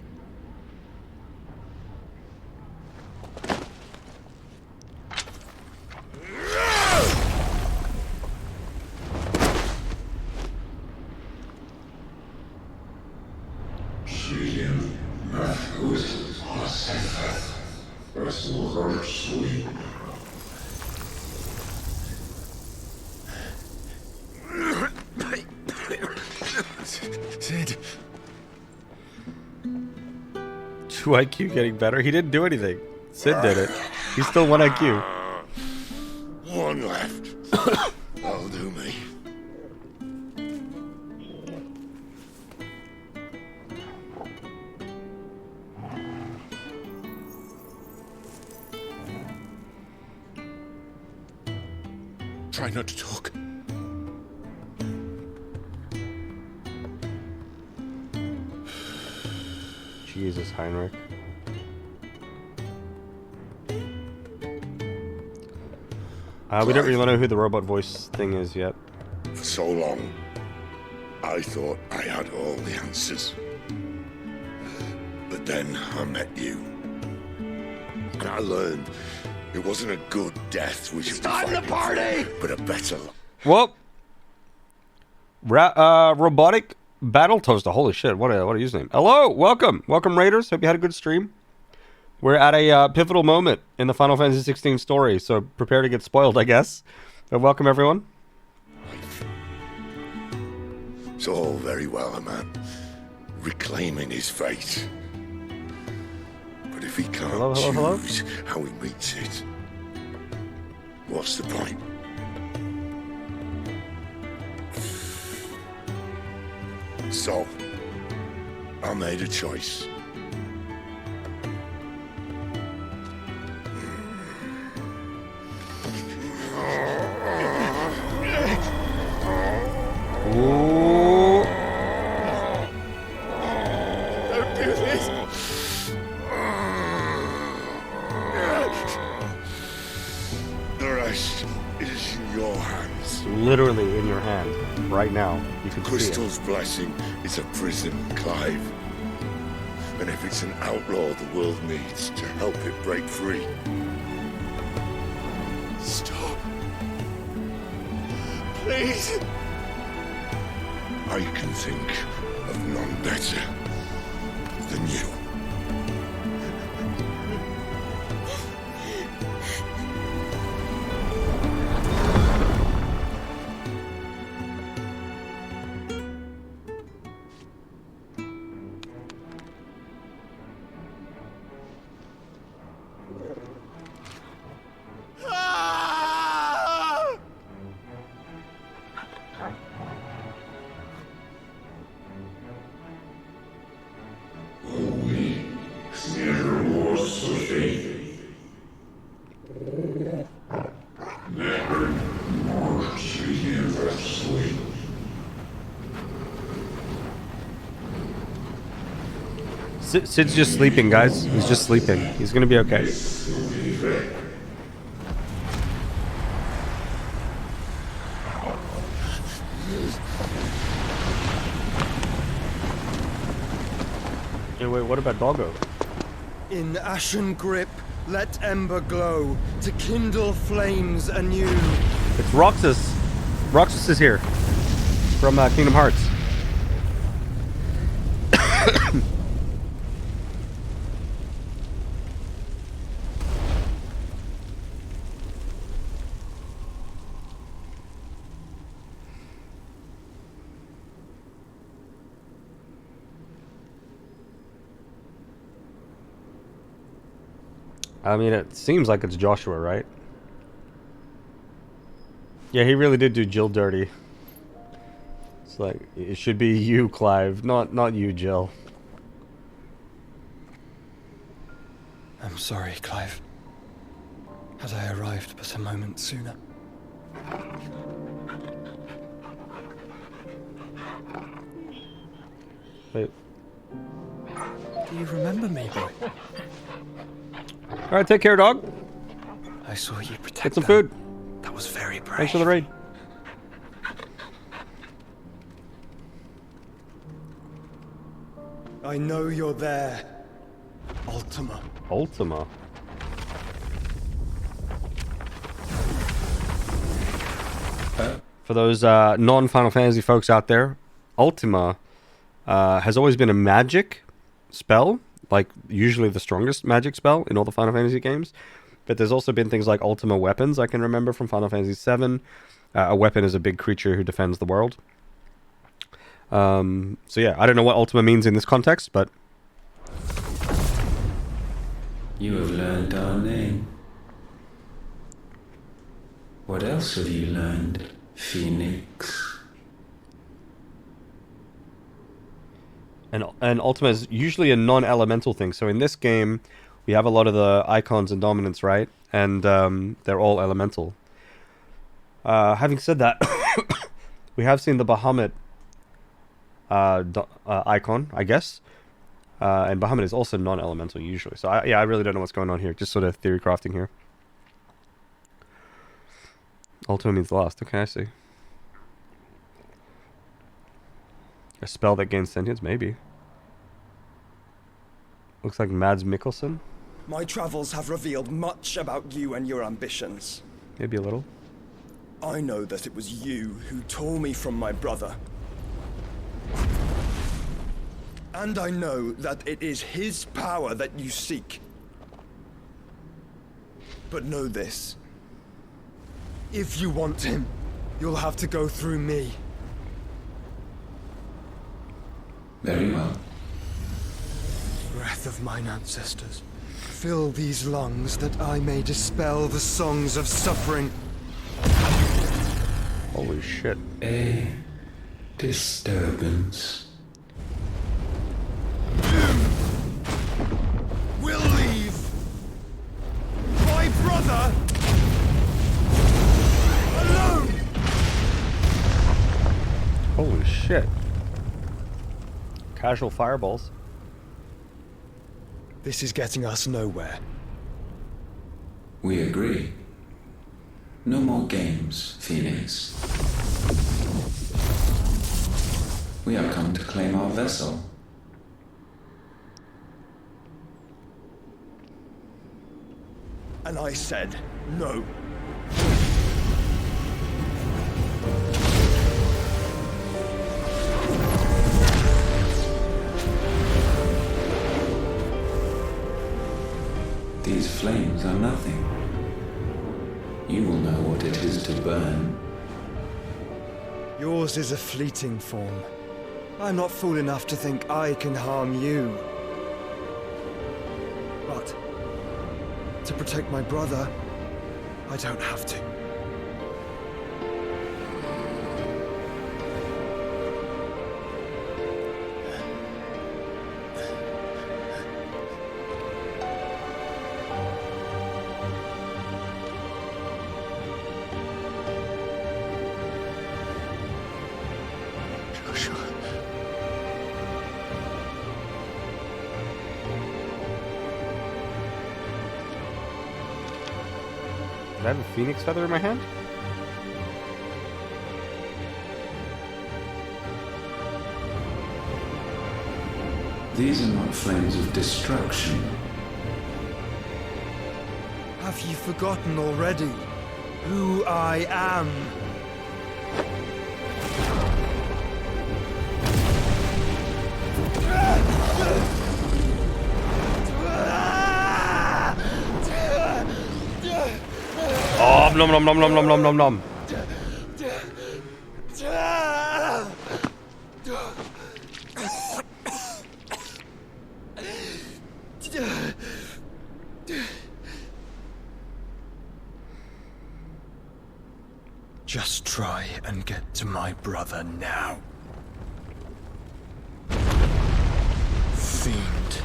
Sid. 2 IQ getting better? He didn't do anything. Sid did it. He's still 1 IQ. One left. That'll do me. Try not to talk. Jesus, Heinrich. We don't really know who the robot voice thing is yet. For so long, I thought I had all the answers. But then I met you. And I learned it wasn't a good death we should be fighting for, but a better life. Whoop! Robotic Battle Toaster. Holy shit, what a username. Hello, welcome Raiders. Hope you had a good stream. We're at a pivotal moment in the Final Fantasy 16 story, so prepare to get spoiled, I guess. But welcome everyone. It's all very well, a man reclaiming his fate. But if he can't choose how he meets it, what's the point? So, I made a choice. Ooh. Don't do this. The rest is in your hands. Literally in your hand, right now. You can Crystal's see it. blessing is a prison, Clive. And if it's an outlaw the world needs to help it break free. Stop. Please. I can think of none better than you. Sid's just sleeping, guys. He's just sleeping. He's gonna be okay. Hey, wait, what about Doggo? In ashen grip, let ember glow, to kindle flames anew. It's Roxas. Roxas is here. From Kingdom Hearts. I mean, it seems like it's Joshua, right? Yeah, he really did do Jill dirty. It's like, it should be you, Clive, not you, Jill. I'm sorry, Clive. Had I arrived but a moment sooner. Wait. Do you remember me, boy? Alright, take care, dog. I saw you protect Get some them. food. That was very brave. Thanks for the raid. I know you're there, Ultima. Ultima. For those non-Final Fantasy folks out there, Ultima has always been a magic spell, like usually the strongest magic spell in all the Final Fantasy games. But there's also been things like Ultima weapons I can remember from Final Fantasy VII. A weapon is a big creature who defends the world. So yeah, I don't know what Ultima means in this context, but... You have learned our name. What else have you learned, Phoenix? And Ultima is usually a non-elemental thing. So in this game, we have a lot of the icons and dominants, right? And they're all elemental. Having said that, we have seen the Bahamut icon, I guess. And Bahamut is also non-elemental usually. So I really don't know what's going on here. Just sort of theory crafting here. Ultima means lost. Okay, I see. A spell that gains sentience? Maybe. Looks like Mads Mikkelsen. My travels have revealed much about you and your ambitions. Maybe a little. I know that it was you who tore me from my brother. And I know that it is his power that you seek. But know this. If you want him, you'll have to go through me. Very well. Breath of mine ancestors, fill these lungs that I may dispel the songs of suffering. Holy shit. A disturbance. We'll leave. My brother alone. Holy shit. Casual fireballs. This is getting us nowhere. We agree. No more games, Phoenix. We have come to claim our vessel. And I said no. These flames are nothing. You will know what it is to burn. Yours is a fleeting form. I'm not fool enough to think I can harm you. But to protect my brother, I don't have to. Did I have a phoenix feather in my hand? These are not flames of destruction. Have you forgotten already who I am? Oh, nom nom nom nom nom nom nom nom. Just try and get to my brother now. Fiend.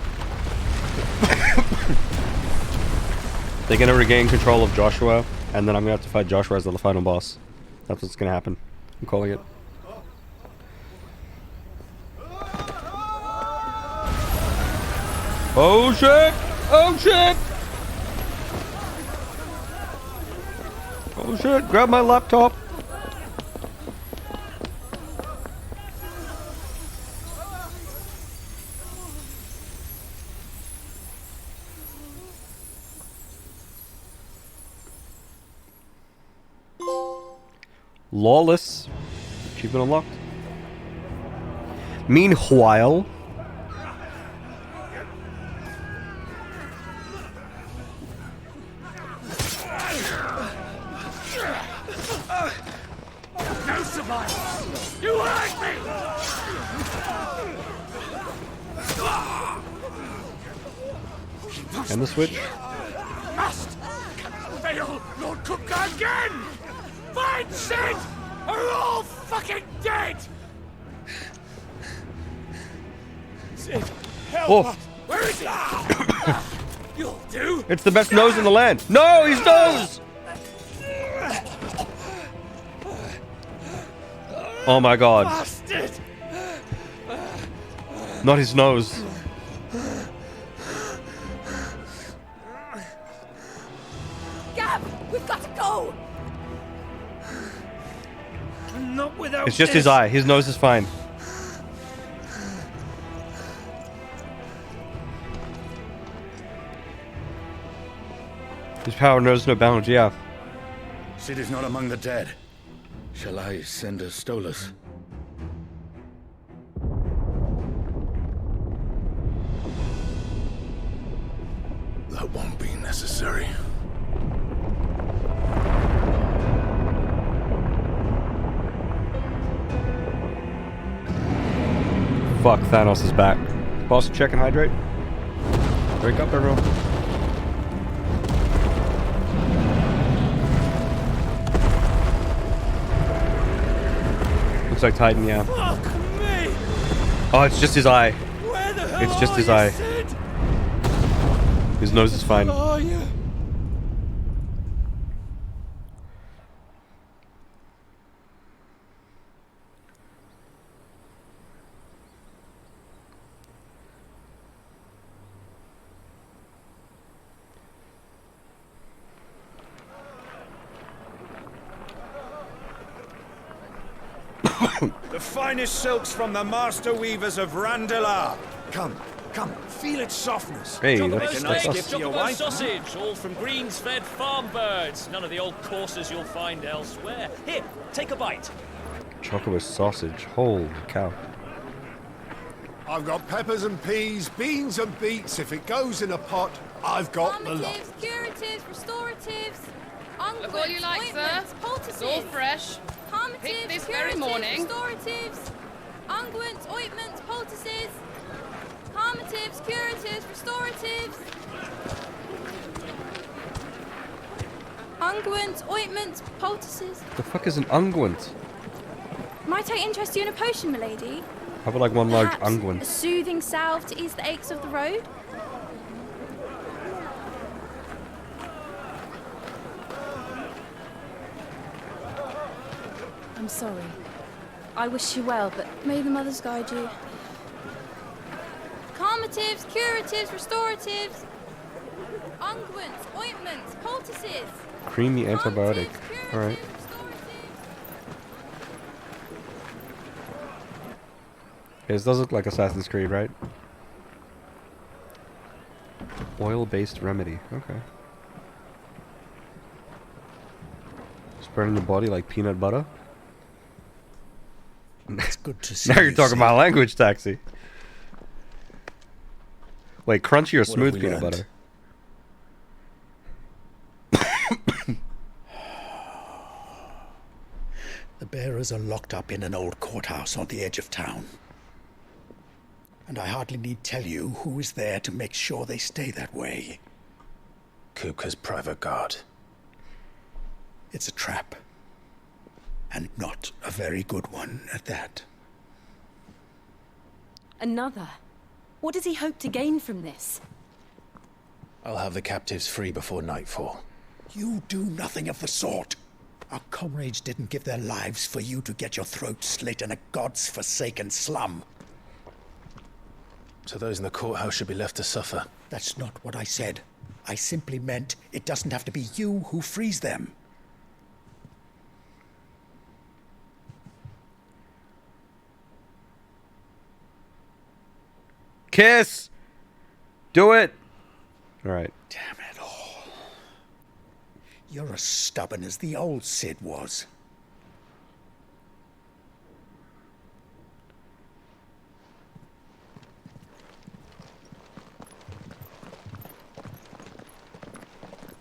They're gonna regain control of Joshua, and then I'm gonna have to fight Joshua as the final boss. That's what's gonna happen. I'm calling it. Oh shit! Oh shit! Oh shit! Grab my laptop. Lawless. Achievement unlocked. Meanwhile, No survivors! You hurt me! and the switch. Must! Cannot fail Lord Kupka again! Find Sid! Or we're all fucking dead! Sid, help Oh. us! Where is he? You'll do! It's the best nose in the land. No, he's nose! Oh my god. Bastard! Not his nose. Gab, we've got to go! Not without It's just his eye. His nose is fine. His power knows no bounds, yeah. Sid is not among the dead. Shall I send a Stolas? That won't be necessary. Fuck, Thanos is back. Boss, check and hydrate. Wake up, everyone. Looks like Titan, yeah. Fuck me! Oh, it's just his eye. Where the hell It's just are his you, eye. Sid? His nose is fine. Where are you? The finest silks from the master weavers of Randalar. Come, come, feel its softness. Hey, Make that's a nice us. gift for your Chocobo wife. sausage, all from greens-fed farm birds. None of the old courses you'll find elsewhere. Here, take a bite. Chocolate sausage. Holy cow. I've got peppers and peas, beans and beets. If it goes in a pot, I've got the lot. Calmatives, curatives, restoratives, Look all you like, sir. It's all fresh. Picked this very morning. Restoratives, unguents, ointments, poultices, calmatives, curatives, restoratives, unguents, ointments, poultices. The fuck is an unguent? Might I interest you in a potion, milady? How about like one large Perhaps unguent? a soothing salve to ease the aches of the road? I'm sorry. I wish you well, but may the mothers guide you. Calmatives, curatives, restoratives, unguents, ointments, poultices. Creamy antibiotic. Alright. Okay, this does look like Assassin's Creed, right? Oil-based remedy. Okay. Spreading the body like peanut butter. It's good to see Now you're you, talking Sid. about language, Taxi. Wait, crunchy or What have smooth we peanut learned? butter? The bearers are locked up in an old courthouse on the edge of town. And I hardly need tell you who is there to make sure they stay that way. Kupka's private guard. It's a trap. And not a very good one at that. Another? What does he hope to gain from this? I'll have the captives free before nightfall. You do nothing of the sort. Our comrades didn't give their lives for you to get your throat slit in a god's forsaken slum. So those in the courthouse should be left to suffer. That's not what I said. I simply meant it doesn't have to be you who frees them. Kiss! Do it! Alright. Damn it all. You're as stubborn as the old Cid was.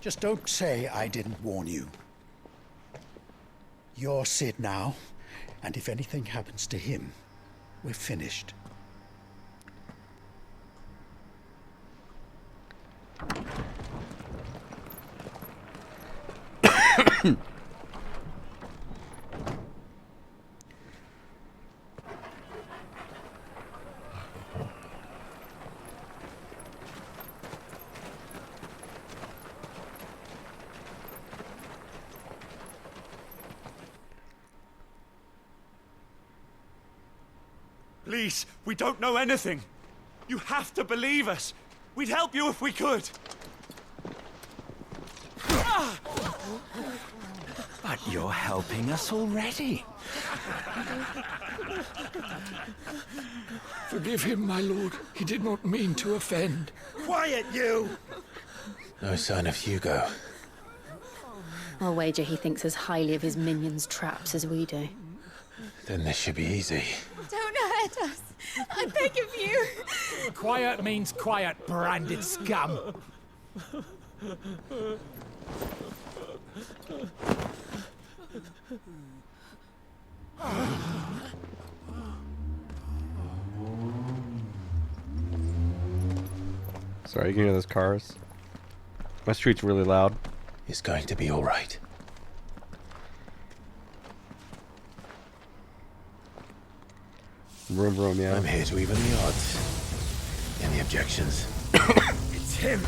Just don't say I didn't warn you. You're Cid now, and if anything happens to him, we're finished. Please, we don't know anything. You have to believe us. We'd help you if we could. But you're helping us already. Forgive him, my lord. He did not mean to offend. Quiet, you! No sign of Hugo. I'll wager he thinks as highly of his minions' traps as we do. Then this should be easy. Don't hurt us. I beg of you. Quiet means quiet, branded scum. Sorry, you can hear those cars. My street's really loud. It's going to be all right. Vroom, vroom, yeah. I'm here to even the odds. Any objections? It's him,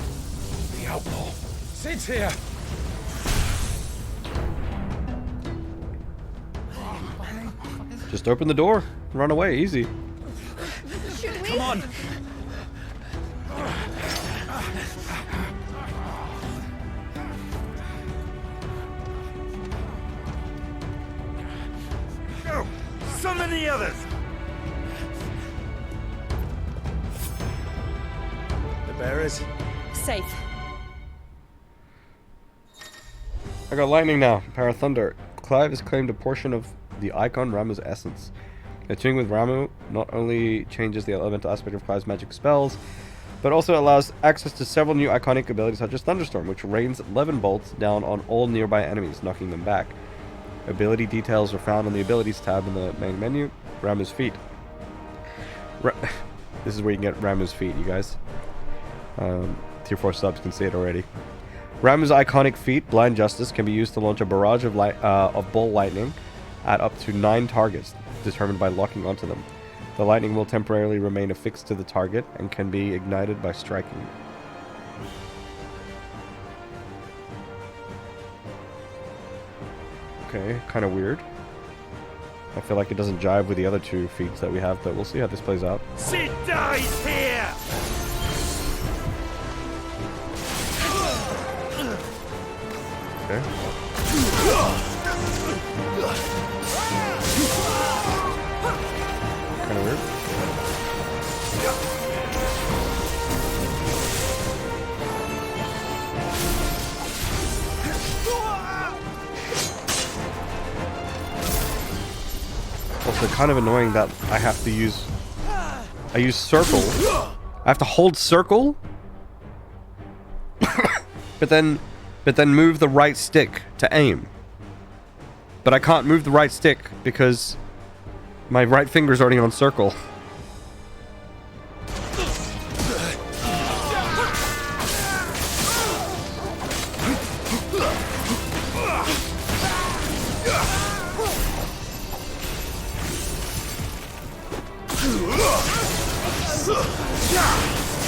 the outlaw. Sid's here. Just open the door and run away, easy. Should we? Come on. Go! Summon the others! The bearers? Safe. I got lightning now. Power of Thunder. Clive has claimed a portion of the icon Ramuh's essence. Attuning with Ramuh not only changes the elemental aspect of Clive's magic spells, but also allows access to several new iconic abilities such as Thunderstorm, which rains 11 bolts down on all nearby enemies, knocking them back. Ability details are found on the Abilities tab in the main menu. Ramuh's Feat. This is where you can get Ramuh's Feat, you guys. Tier 4 subs can see it already. Ramuh's iconic feat, Blind Justice, can be used to launch a barrage of ball lightning at up to 9 targets, determined by locking onto them. The lightning will temporarily remain affixed to the target and can be ignited by striking. Okay, kind of weird. I feel like it doesn't jive with the other 2 feats that we have, but we'll see how this plays out. Cid dies here! Okay. Kind of weird. Also kind of annoying that I have to use... I use circle. I have to hold circle? but then move the right stick to aim. But I can't move the right stick because my right finger's already on circle.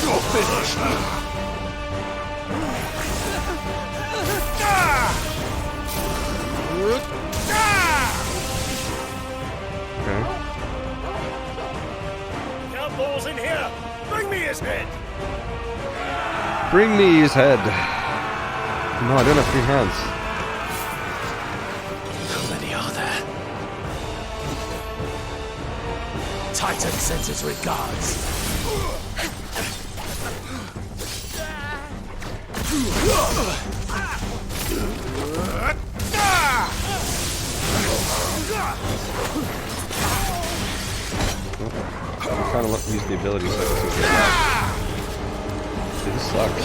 You're finished. Bring me his head. No, I don't have 3 hands. How many are there? Titan sends his regards. I'm trying to use the abilities so I can see what Dude, this sucks.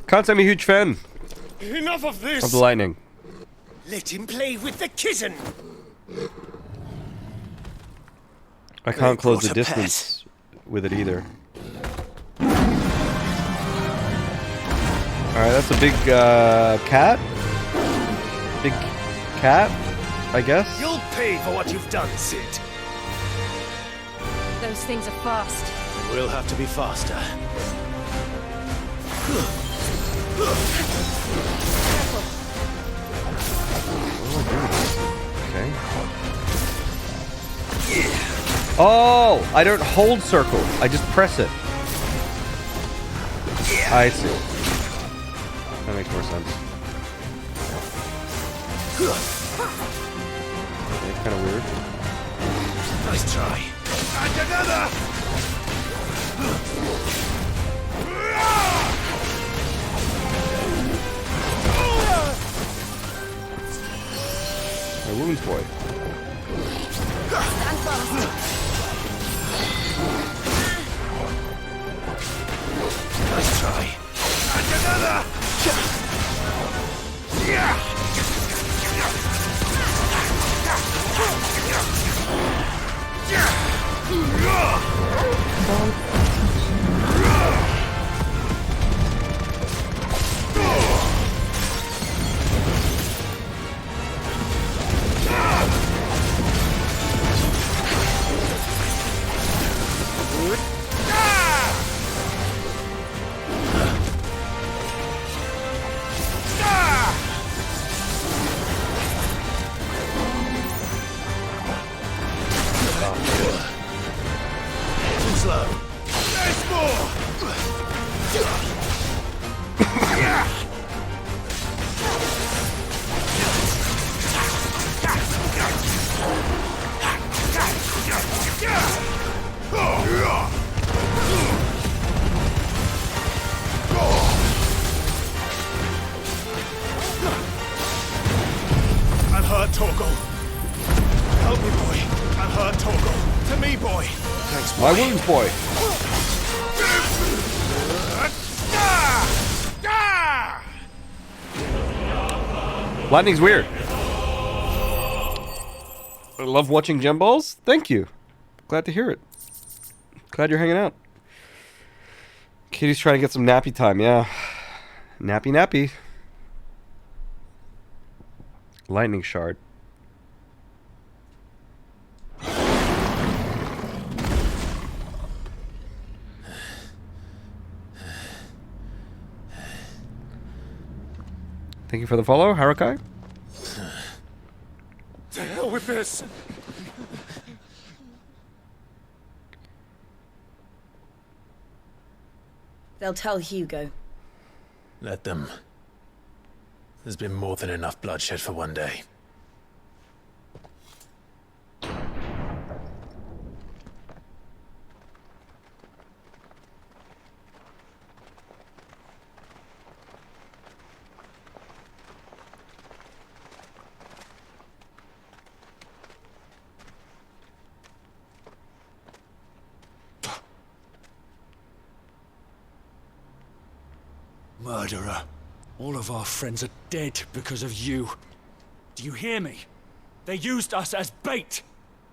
Can't say I'm a huge fan Enough of this! of the lightning. Let him play with the kitten! I can't close the brought a pet. distance with it either. Alright, that's a big cat. Big cat, I guess. You'll pay for what you've done, Sid. Those things are fast. We'll have to be faster. Okay. Oh, I don't hold circle. I just press it. I see. That makes more sense. It's kind of weird. Nice try. And another! My wounds boy. Stand fast. Nice try. And another! Too slow. Nice more! I'm hurt, Torgal. Help me, boy. I'm hurt, Torgal. To me, boy. Thanks, boy. My wounds boy. Lightning's weird. I love watching gem balls. Thank you. Glad to hear it. Glad you're hanging out. Kitty's trying to get some nappy time, yeah. Nappy nappy. Lightning shard. Thank you for the follow, Harakai. To hell with this! They'll tell Hugo. Let them. There's been more than enough bloodshed for one day. Murderer. All of our friends are dead because of you. Do you hear me? They used us as bait.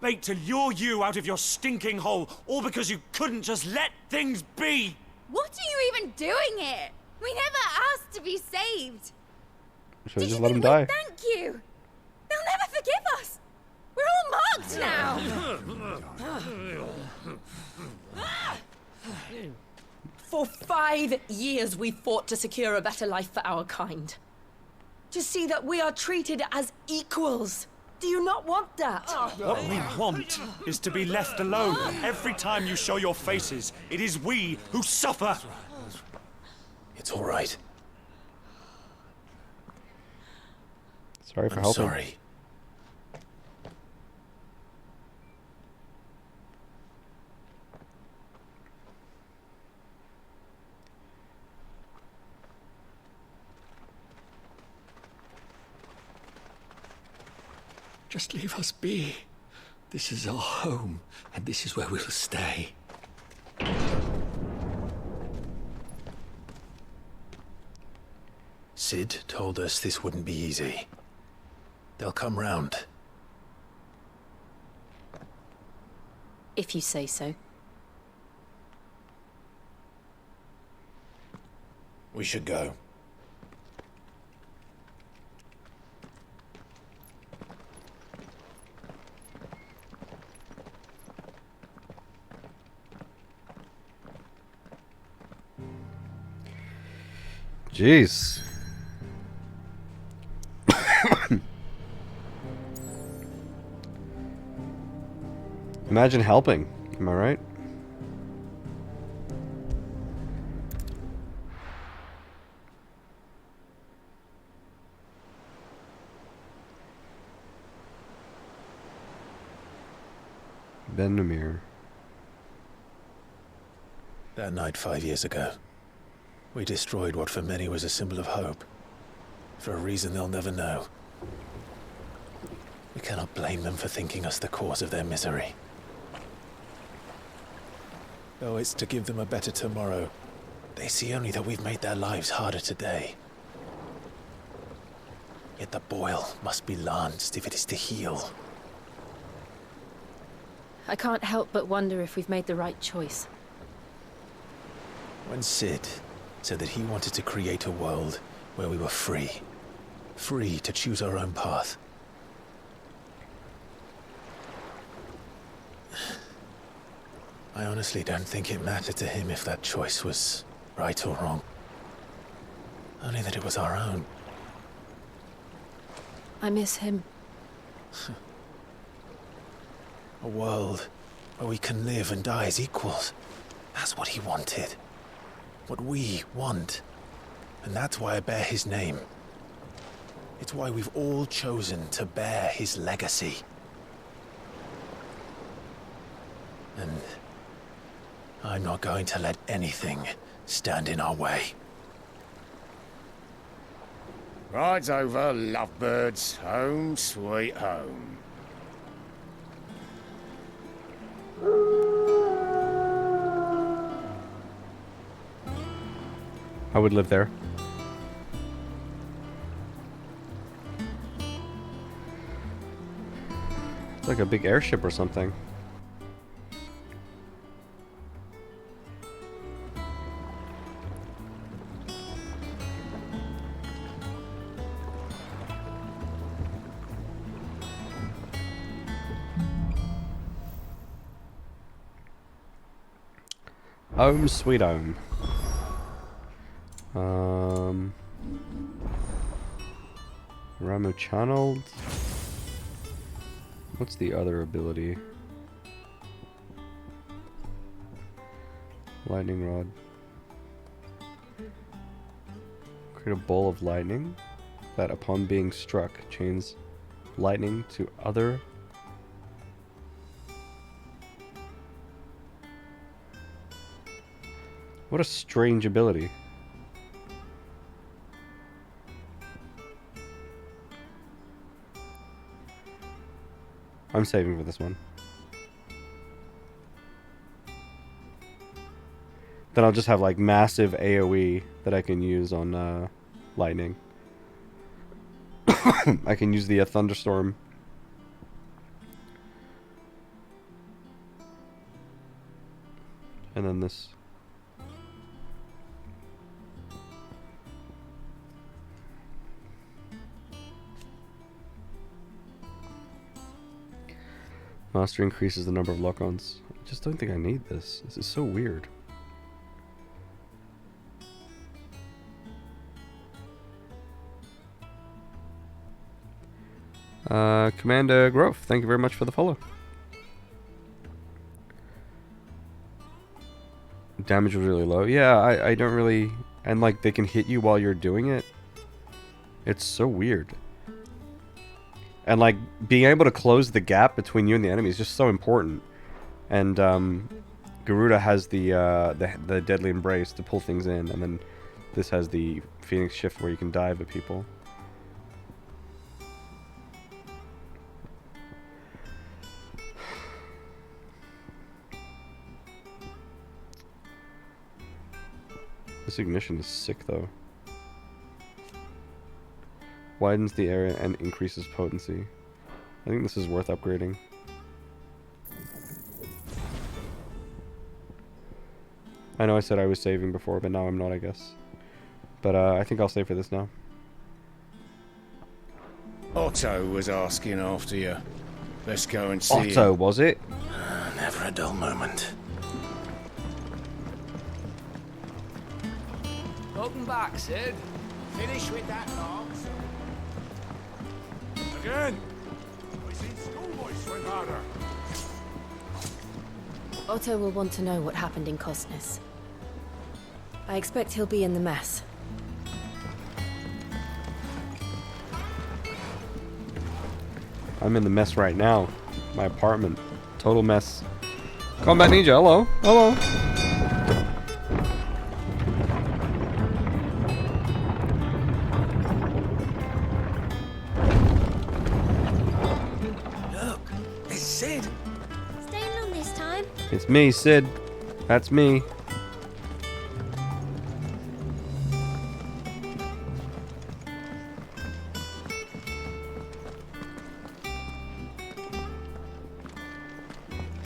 Bait to lure you out of your stinking hole, all because you couldn't just let things be. What are you even doing here? We never asked to be saved. Should we just let him die? Thank you. They'll never forgive us. We're all marked now. For 5 years we fought to secure a better life for our kind. To see that we are treated as equals. Do you not want that? What we want is to be left alone. Every time you show your faces, it is we who suffer. It's all right. Sorry for I'm helping. sorry. Just leave us be. This is our home, and this is where we'll stay. Sid told us this wouldn't be easy. They'll come round. If you say so. We should go. Jeez. Imagine helping. Am I right? Ben Namir. That night 5 years ago, we destroyed what for many was a symbol of hope. For a reason they'll never know. We cannot blame them for thinking us the cause of their misery. Though it's to give them a better tomorrow, they see only that we've made their lives harder today. Yet the boil must be lanced if it is to heal. I can't help but wonder if we've made the right choice. When Sid said that he wanted to create a world where we were free. Free to choose our own path. I honestly don't think it mattered to him if that choice was right or wrong. Only that it was our own. I miss him. A world where we can live and die as equals. That's what he wanted. What we want. And that's why I bear his name. It's why we've all chosen to bear his legacy. And I'm not going to let anything stand in our way. Rides over, lovebirds. Home, sweet home. I would live there. It's like a big airship or something. Home sweet home. Ramo channeled. What's the other ability? Lightning rod. Create a ball of lightning that upon being struck chains lightning to other. What a strange ability. I'm saving for this one. Then I'll just have like massive AoE that I can use on lightning. I can use the thunderstorm. And then this. Master increases the number of lock-ons. I just don't think I need this. This is so weird. Commander Grove, thank you very much for the follow. Damage was really low. Yeah, I don't really... And like, they can hit you while you're doing it. It's so weird. And like, being able to close the gap between you and the enemy is just so important. And Garuda has the Deadly Embrace to pull things in. And then this has the Phoenix Shift where you can dive at people. This ignition is sick though. Widens the area and increases potency. I think this is worth upgrading. I know I said I was saving before, but now I'm not, I guess. But I think I'll save for this now. Otto was asking after you. Let's go and see Otto, him. was it? Never a dull moment. Welcome back, Sid. Finish with that, Logs. Again! I seen schoolboys swing harder. Otto will want to know what happened in Costness. I expect he'll be in the mess. I'm in the mess right now. My apartment. Total mess. Combat Ninja, hello. Hello. Sid. Staying long this time? It's me, Sid. That's me.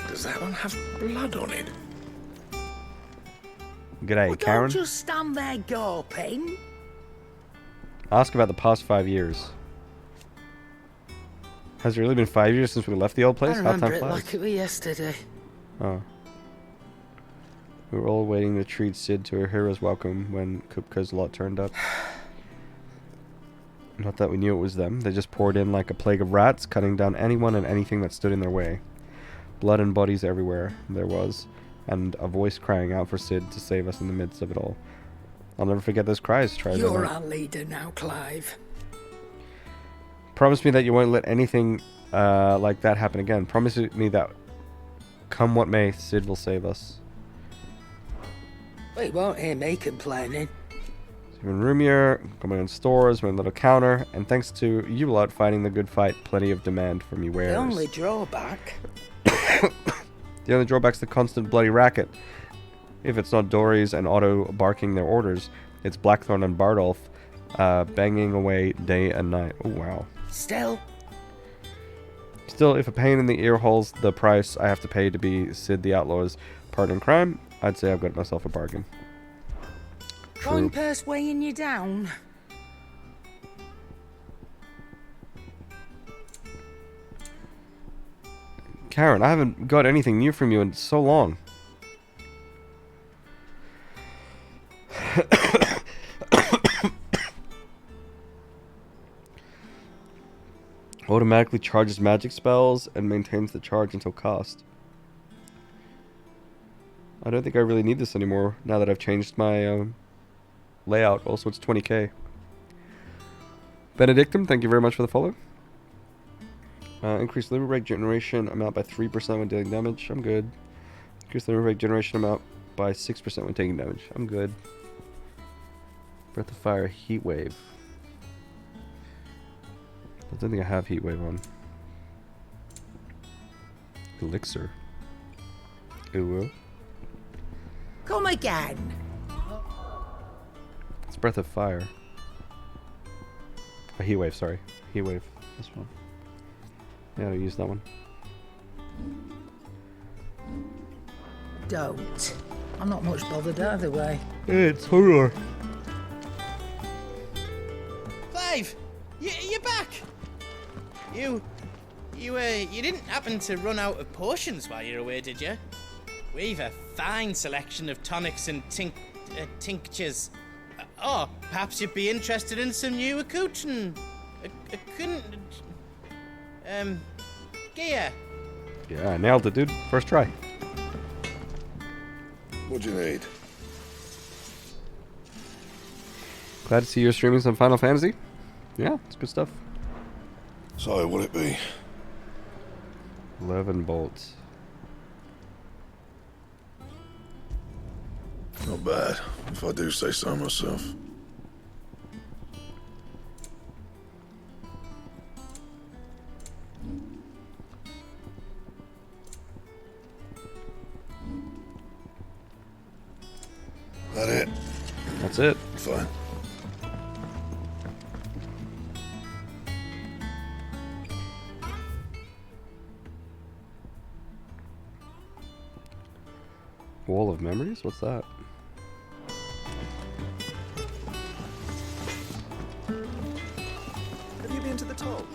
Does that one have blood on it? G'day, Well, Karen. don't just stand there gawping. Ask about the past 5 years. Has it really been 5 years since we left the old place? I How remember time it flies. like it was yesterday. Oh. We were all waiting to treat Sid to a hero's welcome when Kupka's lot turned up. Not that we knew it was them. They just poured in like a plague of rats, cutting down anyone and anything that stood in their way. Blood and bodies everywhere there was, and a voice crying out for Sid to save us in the midst of it all. I'll never forget those cries. You're our leader now, Clive. Promise me that you won't let anything like that happen again. Promise me that come what may, Sid will save us. Well, you won't hear me complaining. Even roomier, coming on stores, my little counter, and thanks to you lot fighting the good fight, plenty of demand for me wares. The only drawback. The only drawback's the constant bloody racket. If it's not Dory's and Otto barking their orders, it's Blackthorn and Bardolph banging away day and night. Oh wow. Still, if a pain in the ear holds the price I have to pay to be Sid the Outlaw's partner in crime, I'd say I've got myself a bargain. coin purse weighing you down. Karen, I haven't got anything new from you in so long. Automatically charges magic spells and maintains the charge until cast. I don't think I really need this anymore now that I've changed my layout. Also, it's 20k. Benedictum, thank you very much for the follow. Increase liver regeneration amount by 3% when dealing damage. I'm good. Increase liver regeneration amount by 6% when taking damage. I'm good. Breath of Fire, Heat Wave. I don't think I have Heat Wave on. Elixir. Ooh. Come again. It's Breath of Fire. Oh, Heat Wave, sorry. Heat Wave. This one. Yeah, I'll use that one. Don't. I'm not much bothered either way. It's horror. Clive! You're back! You You didn't happen to run out of potions while you're away, did you? We've a fine selection of tonics and tinctures. Or perhaps you'd be interested in some new gear. Yeah, I nailed it, dude. First try. What'd you need? Glad to see you're streaming some Final Fantasy. Yeah, it's good stuff. So, what'll it be? 11 bolts. Not bad, if I do say so myself. That it? That's it. Fine. Wall of Memories? What's that? Have you been to the top?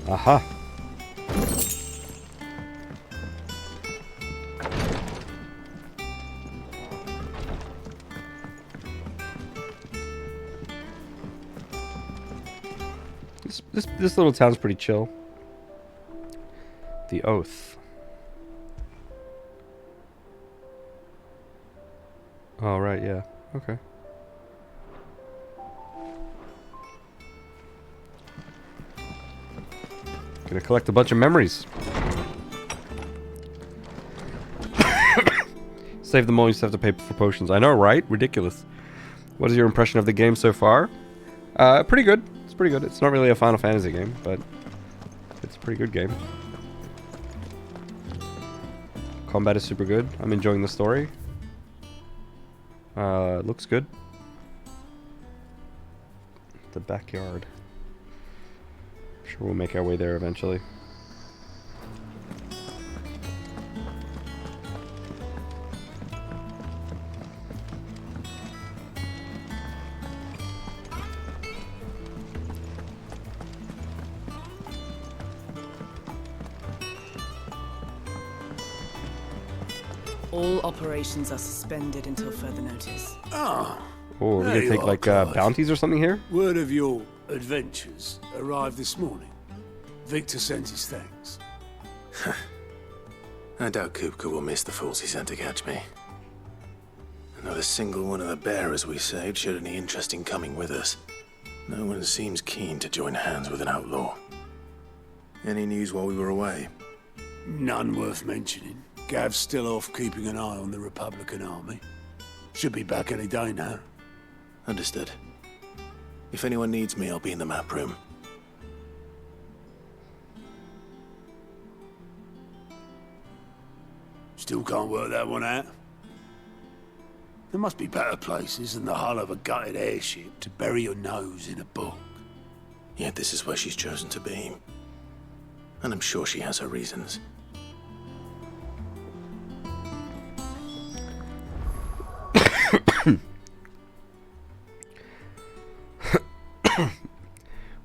Aha. This little town's pretty chill. The Oath. Oh, right, yeah. Okay. Gonna collect a bunch of memories. Save them all, you just have to pay for potions. I know, right? Ridiculous. What is your impression of the game so far? Pretty good. It's pretty good. It's not really a Final Fantasy game, but it's a pretty good game. Combat is super good. I'm enjoying the story. It looks good. The backyard. Sure, we'll make our way there eventually. All operations are suspended until further notice. Ah. Oh, we're there gonna you take are, like Clive. bounties or something here? Word of your adventures arrived this morning. Victor sends his thanks. I doubt Kupka will miss the fools he sent to catch me. Not a single one of the bearers we saved showed any interest in coming with us. No one seems keen to join hands with an outlaw. Any news while we were away? None worth mentioning. Gav's still off keeping an eye on the Republican army. Should be back any day now. Understood. If anyone needs me, I'll be in the map room. Still can't work that one out. There must be better places than the hull of a gutted airship to bury your nose in a book. Yet this is where she's chosen to be. And I'm sure she has her reasons.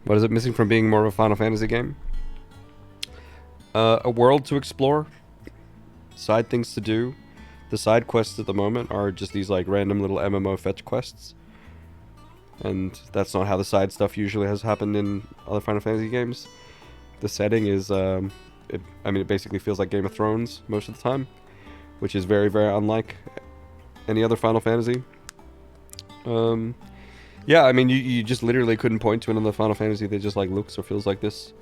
What is it missing from being more of a Final Fantasy game? A world to explore, side things to do. The side quests at the moment are just these like random little MMO fetch quests, and that's not how the side stuff usually has happened in other Final Fantasy games. The setting is, it basically feels like Game of Thrones most of the time, which is very, very unlike any other Final Fantasy. Yeah, I mean, you just literally couldn't point to another Final Fantasy that just like looks or feels like this.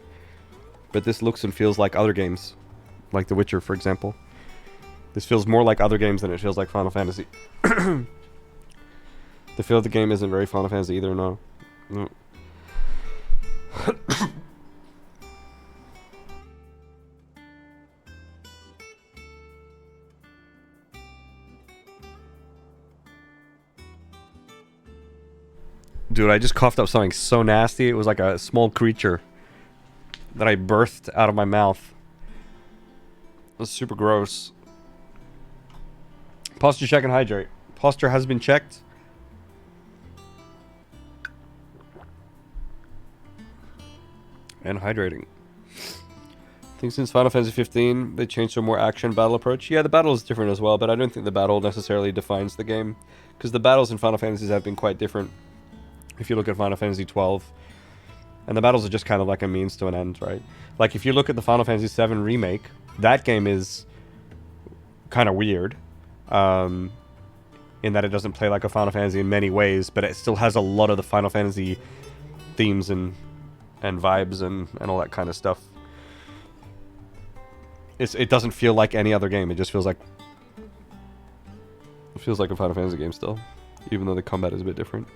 But this looks and feels like other games, like The Witcher, for example. This feels more like other games than it feels like Final Fantasy. The feel of the game isn't very Final Fantasy either, no. No. Dude, I just coughed up something so nasty. It was like a small creature that I birthed out of my mouth. It was super gross. Posture check and hydrate. Posture has been checked. And hydrating. I think since Final Fantasy 15, they changed to a more action battle approach. Yeah, the battle is different as well, but I don't think the battle necessarily defines the game. Because the battles in Final Fantasies have been quite different. If you look at Final Fantasy 12, and the battles are just kind of like a means to an end, right? Like, if you look at the Final Fantasy 7 remake, that game is kind of weird. In that it doesn't play like a Final Fantasy in many ways, but it still has a lot of the Final Fantasy themes and vibes and all that kind of stuff. It doesn't feel like any other game. It just feels like a Final Fantasy game still, even though the combat is a bit different.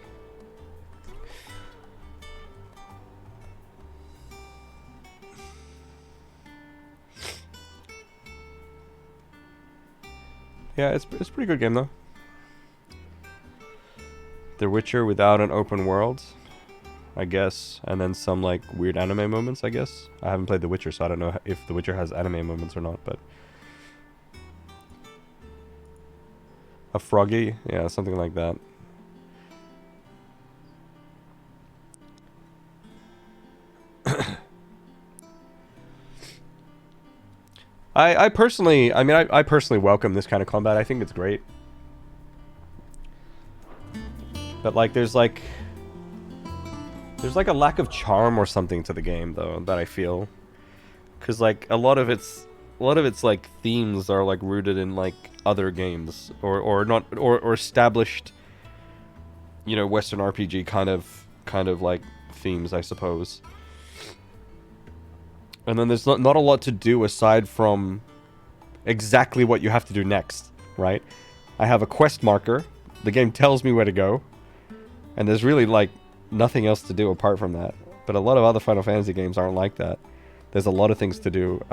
Yeah, it's a pretty good game though. The Witcher without an open world, I guess, and then some like weird anime moments, I guess. I haven't played The Witcher, so I don't know if The Witcher has anime moments or not, but a froggy, yeah, something like that. I personally welcome this kind of combat. I think it's great. But like there's like a lack of charm or something to the game though that I feel. Cuz like a lot of its like themes are like rooted in like other games or established, you know, Western RPG kind of like themes, I suppose. And then there's not a lot to do aside from exactly what you have to do next, right? I have a quest marker. The game tells me where to go. And there's really, like, nothing else to do apart from that. But a lot of other Final Fantasy games aren't like that. There's a lot of things to do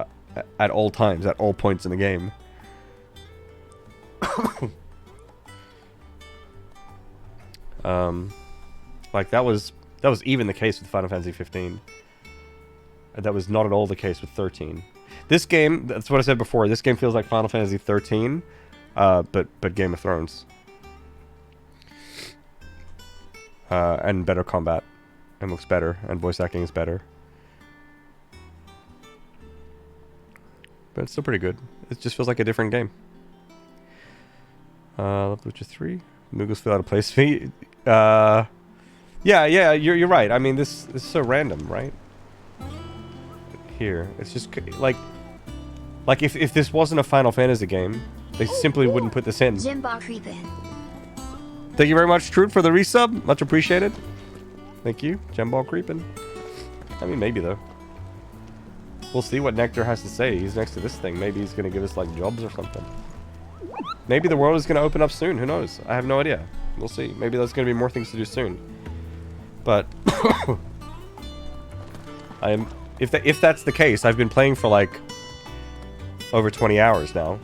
at all times, at all points in the game. Like, that was even the case with Final Fantasy 15. That was not at all the case with 13. This game, that's what I said before, this game feels like Final Fantasy 13, but Game of Thrones. And better combat. And looks better, and voice acting is better. But it's still pretty good. It just feels like a different game. Love Witcher 3. Moogles feel out of place for me. Yeah, you're right. I mean, this is so random, right? Here, it's just like if this wasn't a Final Fantasy game, they simply wouldn't put this in. Thank you very much, Trude, for the resub. Much appreciated. Thank you, Gemball creeping. I mean, maybe though. We'll see what Nectar has to say. He's next to this thing. Maybe he's gonna give us like jobs or something. Maybe the world is gonna open up soon. Who knows? I have no idea. We'll see. Maybe there's gonna be more things to do soon. But if that's the case, I've been playing for like over 20 hours now.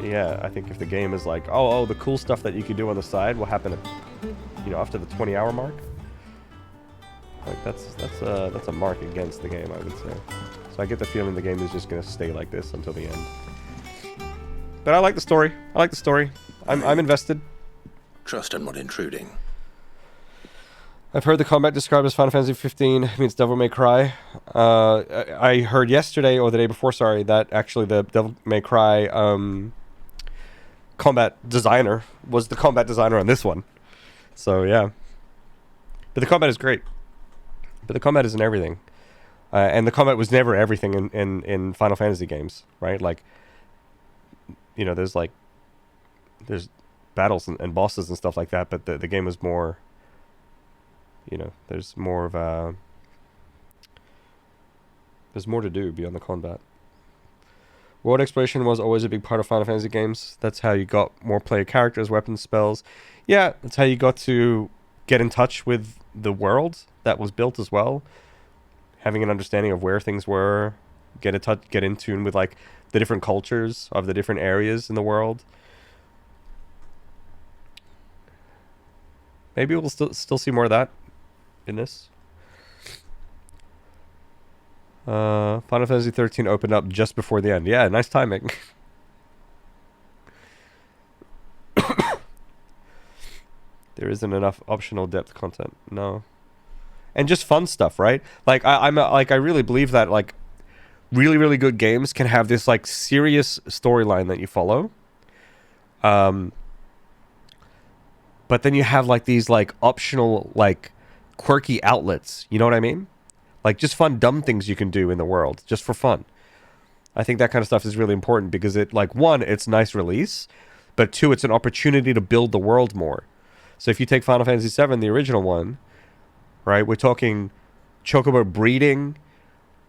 Yeah, I think if the game is like, oh, the cool stuff that you can do on the side will happen at, you know, after the 20-hour mark. Like that's a mark against the game, I would say. So I get the feeling the game is just gonna stay like this until the end. But I like the story. I'm invested. Trust I'm not intruding. I've heard the combat described as Final Fantasy 15 means Devil May Cry. I heard yesterday, or the day before, sorry, that actually the Devil May Cry combat designer was the combat designer on this one. So, yeah. But the combat is great. But the combat isn't everything. And the combat was never everything in Final Fantasy games, right? Like, you know, there's battles and bosses and stuff like that, but the game was more... You know, there's more to do beyond the combat. World exploration was always a big part of Final Fantasy games. That's how you got more player characters, weapons, spells. Yeah, that's how you got to get in touch with the world that was built as well. Having an understanding of where things were, get in tune with like the different cultures of the different areas in the world. Maybe we'll still see more of that in this. Final Fantasy 13 opened up just before the end. Yeah, nice timing. There isn't enough optional depth content. No. And just fun stuff, right? Like I really believe that like really, really good games can have this like serious storyline that you follow. But then you have like these like optional like quirky outlets. You know what I mean? Like just fun, dumb things you can do in the world just for fun. I think that kind of stuff is really important because it like one, it's nice release, but two, it's an opportunity to build the world more. So if you take Final Fantasy VII, the original one, right? We're talking chocobo breeding,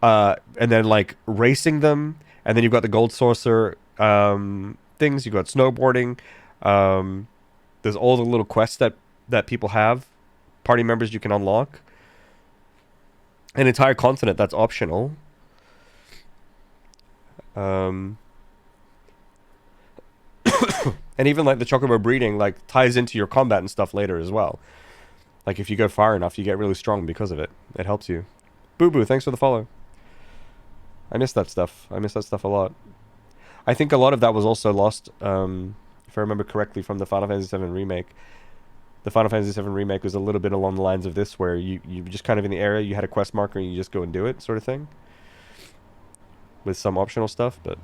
and then like racing them, and then you've got the gold saucer things. You've got snowboarding. There's all the little quests that people have, party members you can unlock. An entire continent that's optional. And even like the chocobo breeding like ties into your combat and stuff later as well. Like if you go far enough, you get really strong because of it. It helps you. Boo Boo, thanks for the follow. I miss that stuff. I miss that stuff a lot. I think a lot of that was also lost, if I remember correctly, from the Final Fantasy VII remake. The Final Fantasy VII remake was a little bit along the lines of this, where you just kind of in the area, you had a quest marker and you just go and do it, sort of thing. With some optional stuff, but...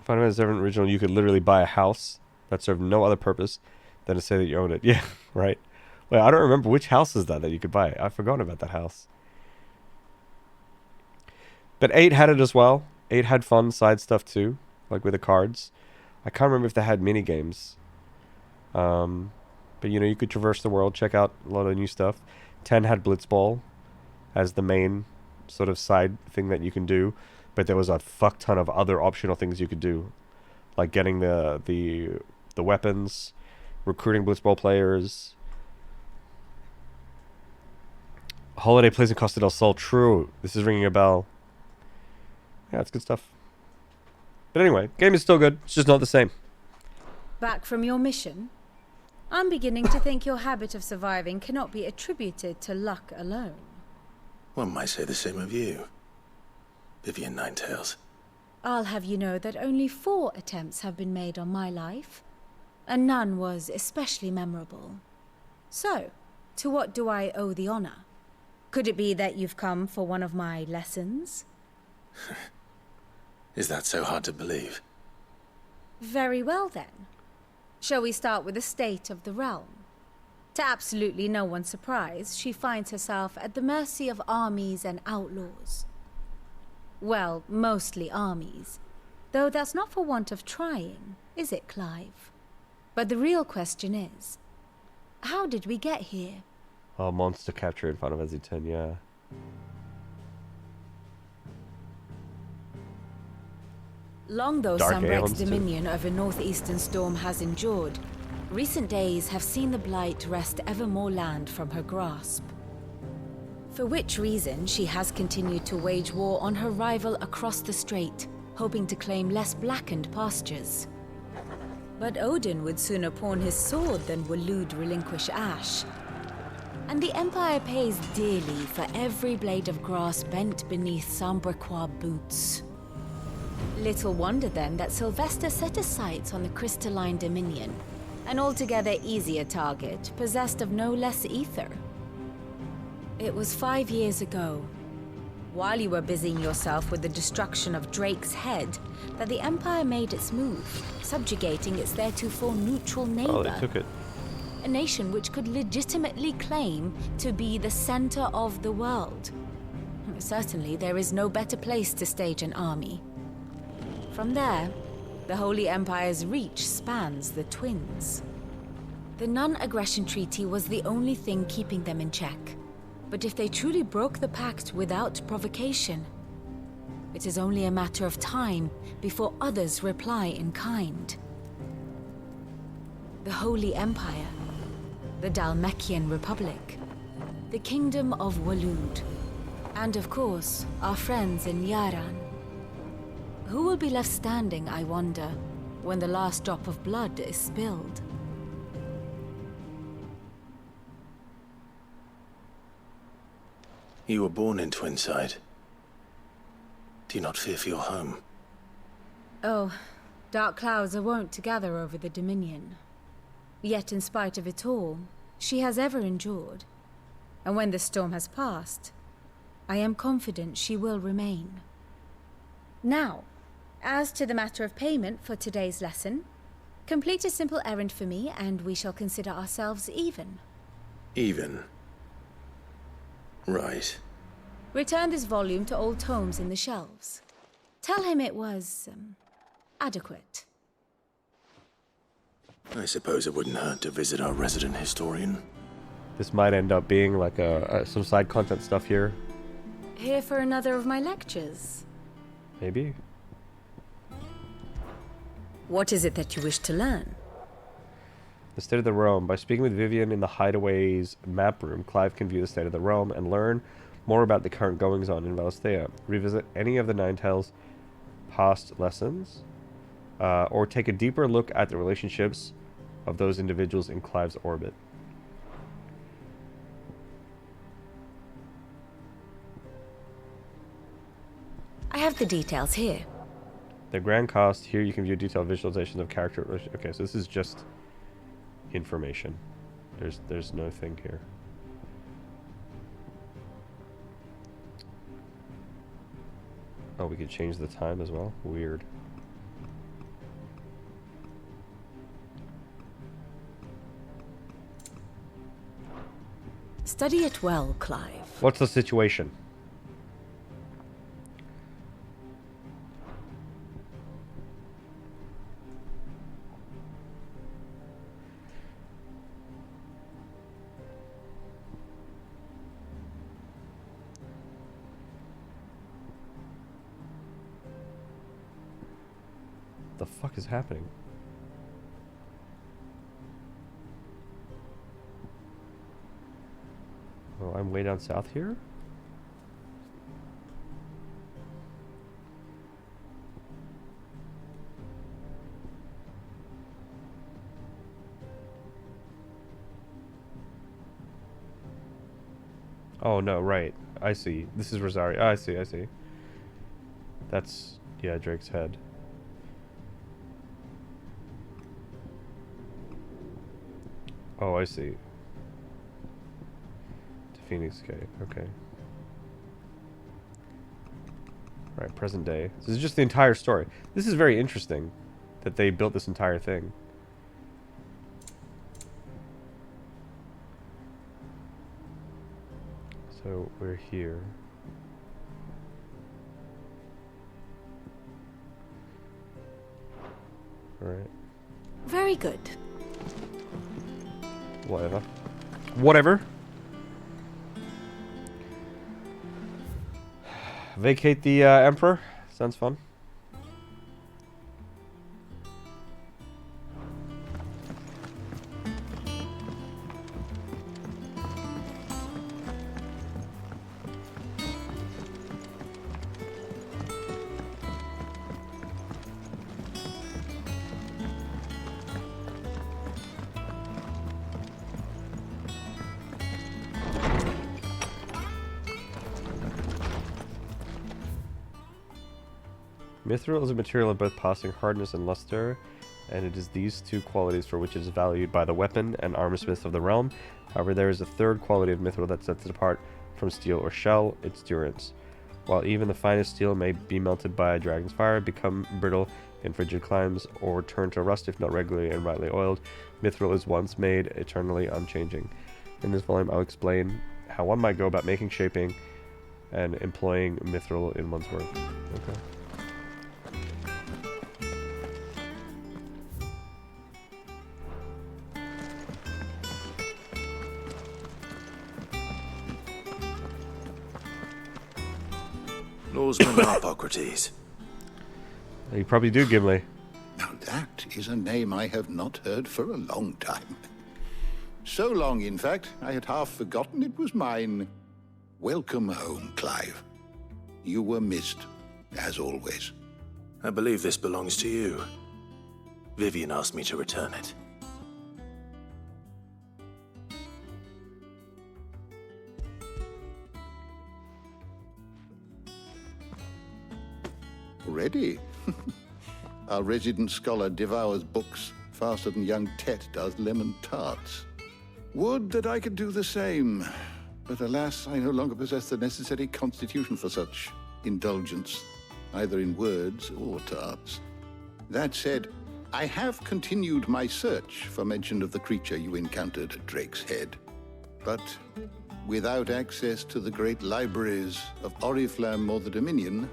Final Fantasy VII original, you could literally buy a house that served no other purpose than to say that you own it. Yeah, right. Wait, I don't remember which house is that you could buy. I've forgotten about that house. But 8 had it as well. 8 had fun side stuff too, like with the cards. I can't remember if they had mini games. But you know, you could traverse the world, check out a lot of new stuff. 10 had Blitzball as the main sort of side thing that you can do. But there was a fuck ton of other optional things you could do, like getting the weapons, recruiting Blitzball players. Holiday plays in Costa del Sol. True. This is ringing a bell. Yeah, it's good stuff. But anyway, game is still good. It's just not the same. Back from your mission? I'm beginning to think your habit of surviving cannot be attributed to luck alone. One might say the same of you, Vivian Ninetails. I'll have you know that only 4 attempts have been made on my life, and none was especially memorable. So, to what do I owe the honor? Could it be that you've come for one of my lessons? Is that so hard to believe? Very well then. Shall we start with the state of the realm? To absolutely no one's surprise, she finds herself at the mercy of armies and outlaws. Well, mostly armies. Though that's not for want of trying, is it, Clive? But the real question is, how did we get here? Oh, monster capture in Final Fantasy X, yeah. Long though Dark Sunbreak's Aeons, too. dominion over northeastern storm has endured, recent days have seen the Blight wrest ever more land from her grasp. For which reason she has continued to wage war on her rival across the strait, hoping to claim less blackened pastures. But Odin would sooner pawn his sword than Waloed relinquish Ash. And the Empire pays dearly for every blade of grass bent beneath Sambraquois boots. Little wonder then that Sylvester set his sights on the crystalline dominion, an altogether easier target, possessed of no less ether. It was 5 years ago, while you were busying yourself with the destruction of Drake's head, that the Empire made its move, subjugating its theretofore neutral neighbor. Oh, they took it. A nation which could legitimately claim to be the center of the world. Certainly, there is no better place to stage an army. From there, the Holy Empire's reach spans the Twins. The non-aggression treaty was the only thing keeping them in check. But if they truly broke the pact without provocation, it is only a matter of time before others reply in kind. The Holy Empire, the Dhalmekian Republic, the Kingdom of Waloed, and of course, our friends in Yaran. Who will be left standing, I wonder, when the last drop of blood is spilled? You were born in Twinside. Do you not fear for your home? Oh, dark clouds are wont to gather over the Dominion. Yet in spite of it all, she has ever endured. And when the storm has passed, I am confident she will remain. Now, as to the matter of payment for today's lesson, complete a simple errand for me and we shall consider ourselves even. Even? Right. Return this volume to old tomes in the shelves. Tell him it was, adequate. I suppose it wouldn't hurt to visit our resident historian. This might end up being like some side content stuff here. Here for another of my lectures. Maybe. What is it that you wish to learn? The state of the realm. By speaking with Vivian in the Hideaway's map room, Clive can view the state of the realm and learn more about the current goings-on in Valisthea. Revisit any of the Ninetales' past lessons, or take a deeper look at the relationships of those individuals in Clive's orbit. I have the details here. The grand cost. Here you can view detailed visualizations of character. Okay, so this is just information. There's no thing here. Oh, we could change the time as well? Weird. Study it well, Clive. What's the situation? The fuck is happening? Oh, I'm way down south here? Oh no, right. I see. This is Rosario. I see, I see. That's, yeah, Drake's head. Oh, I see. To Phoenix Cave, okay. Right, present day. This is just the entire story. This is very interesting that they built this entire thing. So, we're here. Alright. Very good. Whatever. Whatever. Vacate the Emperor. Sounds fun. Mithril is a material of both passing hardness and luster, and it is these two qualities for which it is valued by the weapon and armorsmiths of the realm. However, there is a third quality of mithril that sets it apart from steel or shell, its durance. While even the finest steel may be melted by a dragon's fire, become brittle in frigid climes, or turn to rust if not regularly and rightly oiled, mithril is once made eternally unchanging. In this volume, I'll explain how one might go about making, shaping, and employing mithril in one's work. Okay. Lawsman Harpocrates. You probably do, Gimli. Now that is a name I have not heard for a long time. So long, in fact, I had half forgotten it was mine. Welcome home, Clive. You were missed, as always. I believe this belongs to you. Vivian asked me to return it. Already? Our resident scholar devours books faster than young Tet does lemon tarts. Would that I could do the same. But alas, I no longer possess the necessary constitution for such indulgence, either in words or tarts. That said, I have continued my search for mention of the creature you encountered at Drake's Head. But without access to the great libraries of Oriflamme or the Dominion,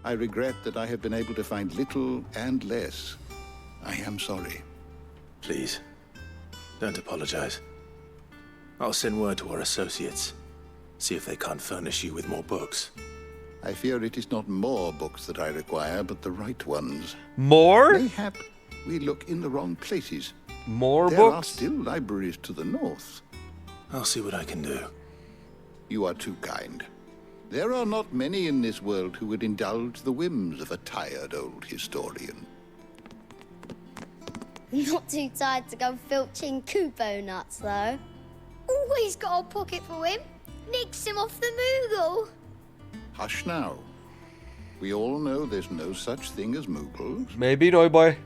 I regret that I have been able to find little and less. I am sorry. Please, don't apologize. I'll send word to our associates. See if they can't furnish you with more books. I fear it is not more books that I require, but the right ones. More? Mayhap we look in the wrong places. More there books? There are still libraries to the north. I'll see what I can do. You are too kind. There are not many in this world who would indulge the whims of a tired old historian. Not too tired to go filching Kupo nuts, though. Always got a pocket for him. Nicks him off the Moogle. Hush now. We all know there's no such thing as Moogles. Maybe, no boy.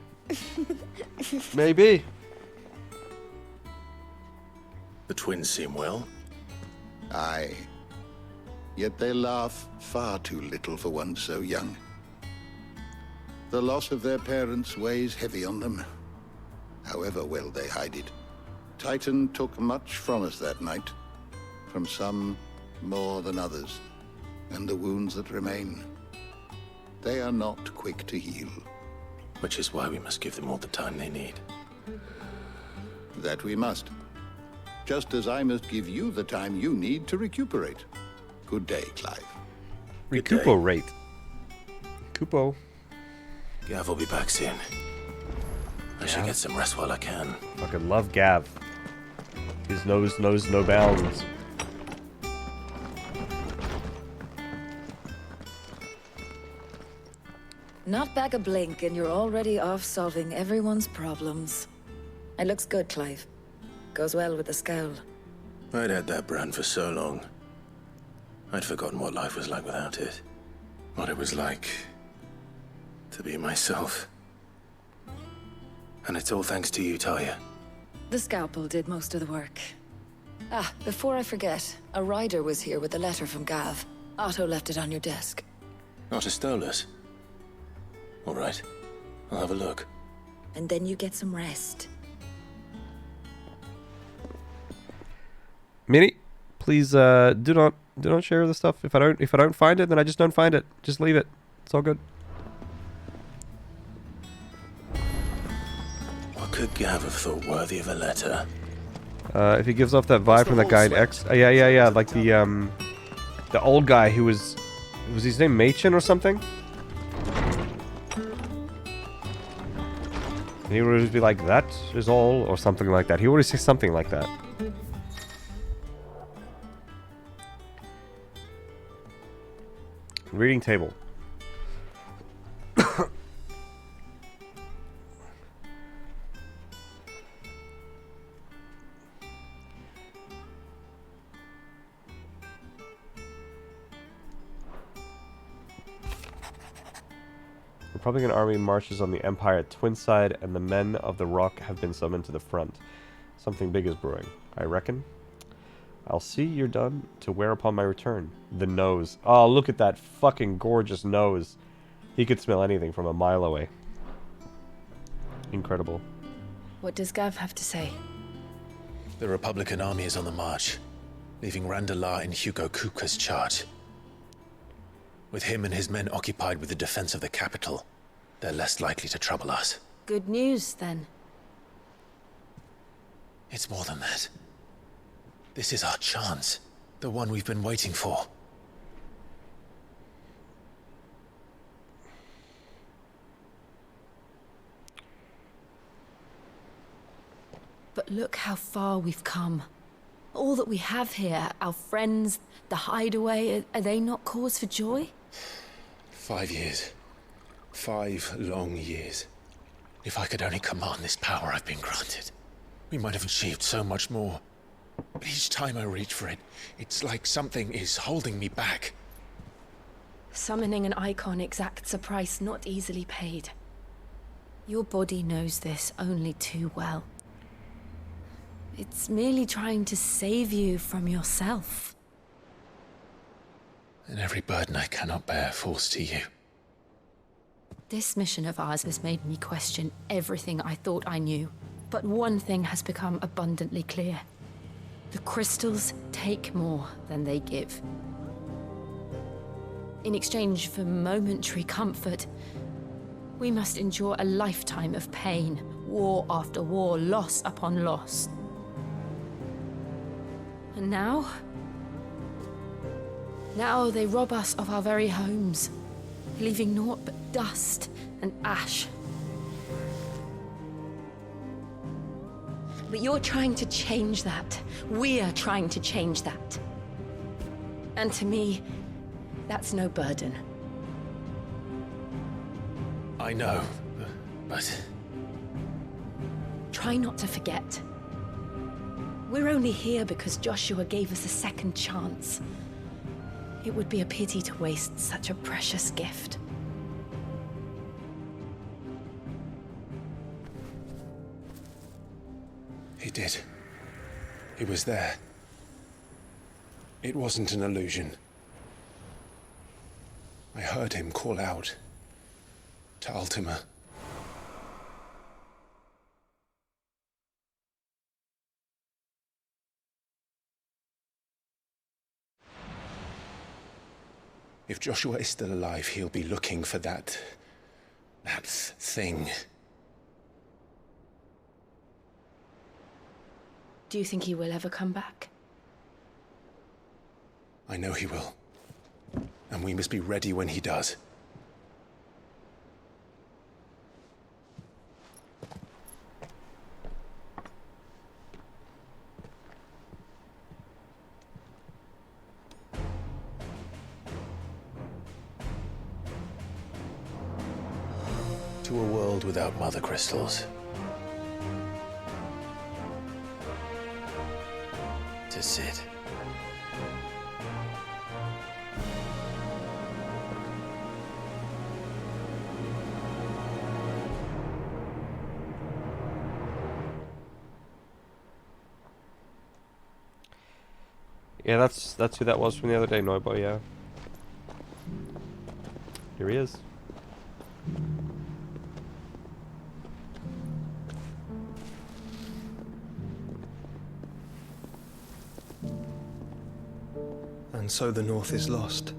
Maybe. The twins seem well. Aye. Yet they laugh far too little for one so young. The loss of their parents weighs heavy on them, however well they hide it. Titan took much from us that night, from some more than others, and the wounds that remain, they are not quick to heal. Which is why we must give them all the time they need. That we must. Just as I must give you the time you need to recuperate. Good day, Clive. Recuperate. Kupo. Gav will be back soon. I should get some rest while I can. Fucking love Gav. His nose knows no bounds. Not back a blink and you're already off solving everyone's problems. It looks good, Clive. Goes well with the scowl. I'd had that brand for so long. I'd forgotten what life was like without it. What it was like to be myself. And it's all thanks to you, Talia. The scalpel did most of the work. Ah, before I forget, a rider was here with a letter from Gav. Otto left it on your desk. Otto stole us. All right, I'll have a look. And then you get some rest. Minnie, please do not share the stuff. If I don't find it, then I just don't find it. Just leave it. It's all good. What could Gav have thought worthy of a letter? If he gives off that vibe from that guy in X, yeah, like the old guy who was his name Machen or something? And he would always be like, that is all, or something like that. He would always say something like that. Reading table. Republican army marches on the Empire at Twinside, and the men of the Rock have been summoned to the front. Something big is brewing, I reckon. I'll see you're done to wear upon my return. The nose. Oh, look at that fucking gorgeous nose. He could smell anything from a mile away. Incredible. What does Gav have to say? The Republican army is on the march, leaving Randalar in Hugo Kuka's charge. With him and his men occupied with the defense of the capital, they're less likely to trouble us. Good news, then. It's more than that. This is our chance. The one we've been waiting for. But look how far we've come. All that we have here, our friends, the hideaway, are they not cause for joy? 5 years. 5 long years. If I could only command this power I've been granted, we might have achieved so much more. But each time I reach for it, it's like something is holding me back. Summoning an icon exacts a price not easily paid. Your body knows this only too well. It's merely trying to save you from yourself. And every burden I cannot bear falls to you. This mission of ours has made me question everything I thought I knew. But one thing has become abundantly clear. The crystals take more than they give. In exchange for momentary comfort, we must endure a lifetime of pain, war after war, loss upon loss. And now they rob us of our very homes, leaving naught but dust and ash. But you're trying to change that. We're trying to change that. And to me, that's no burden. I know, but... Try not to forget. We're only here because Joshua gave us a second chance. It would be a pity to waste such a precious gift. He did. He was there. It wasn't an illusion. I heard him call out to Ultima. If Joshua is still alive, he'll be looking for that thing. Do you think he will ever come back? I know he will. And we must be ready when he does. To a world without mother crystals. To Sid. Yeah, that's who that was from the other day, Noibo, yeah. Here he is. And so the North is lost.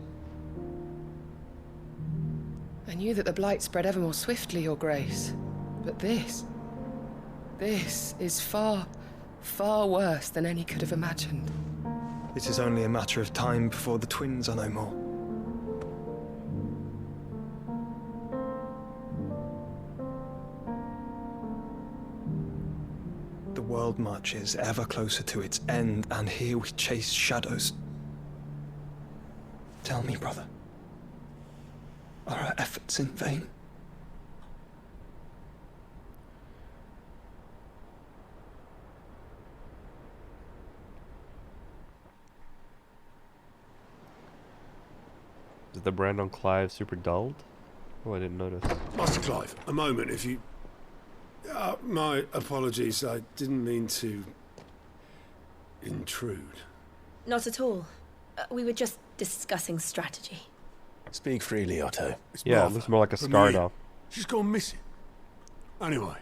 I knew that the Blight spread ever more swiftly, Your Grace. But this is far, far worse than any could have imagined. It is only a matter of time before the twins are no more. The world marches ever closer to its end, and here we chase shadows. Tell me, brother, are our efforts in vain? Is the brand on Clive super dulled? Oh, I didn't notice. Master Clive, a moment, if you... my apologies, I didn't mean to... intrude. Not at all. We were just discussing strategy. Speak freely, Otto. Yeah, it looks more like a scar now. She's gone missing. Anyway,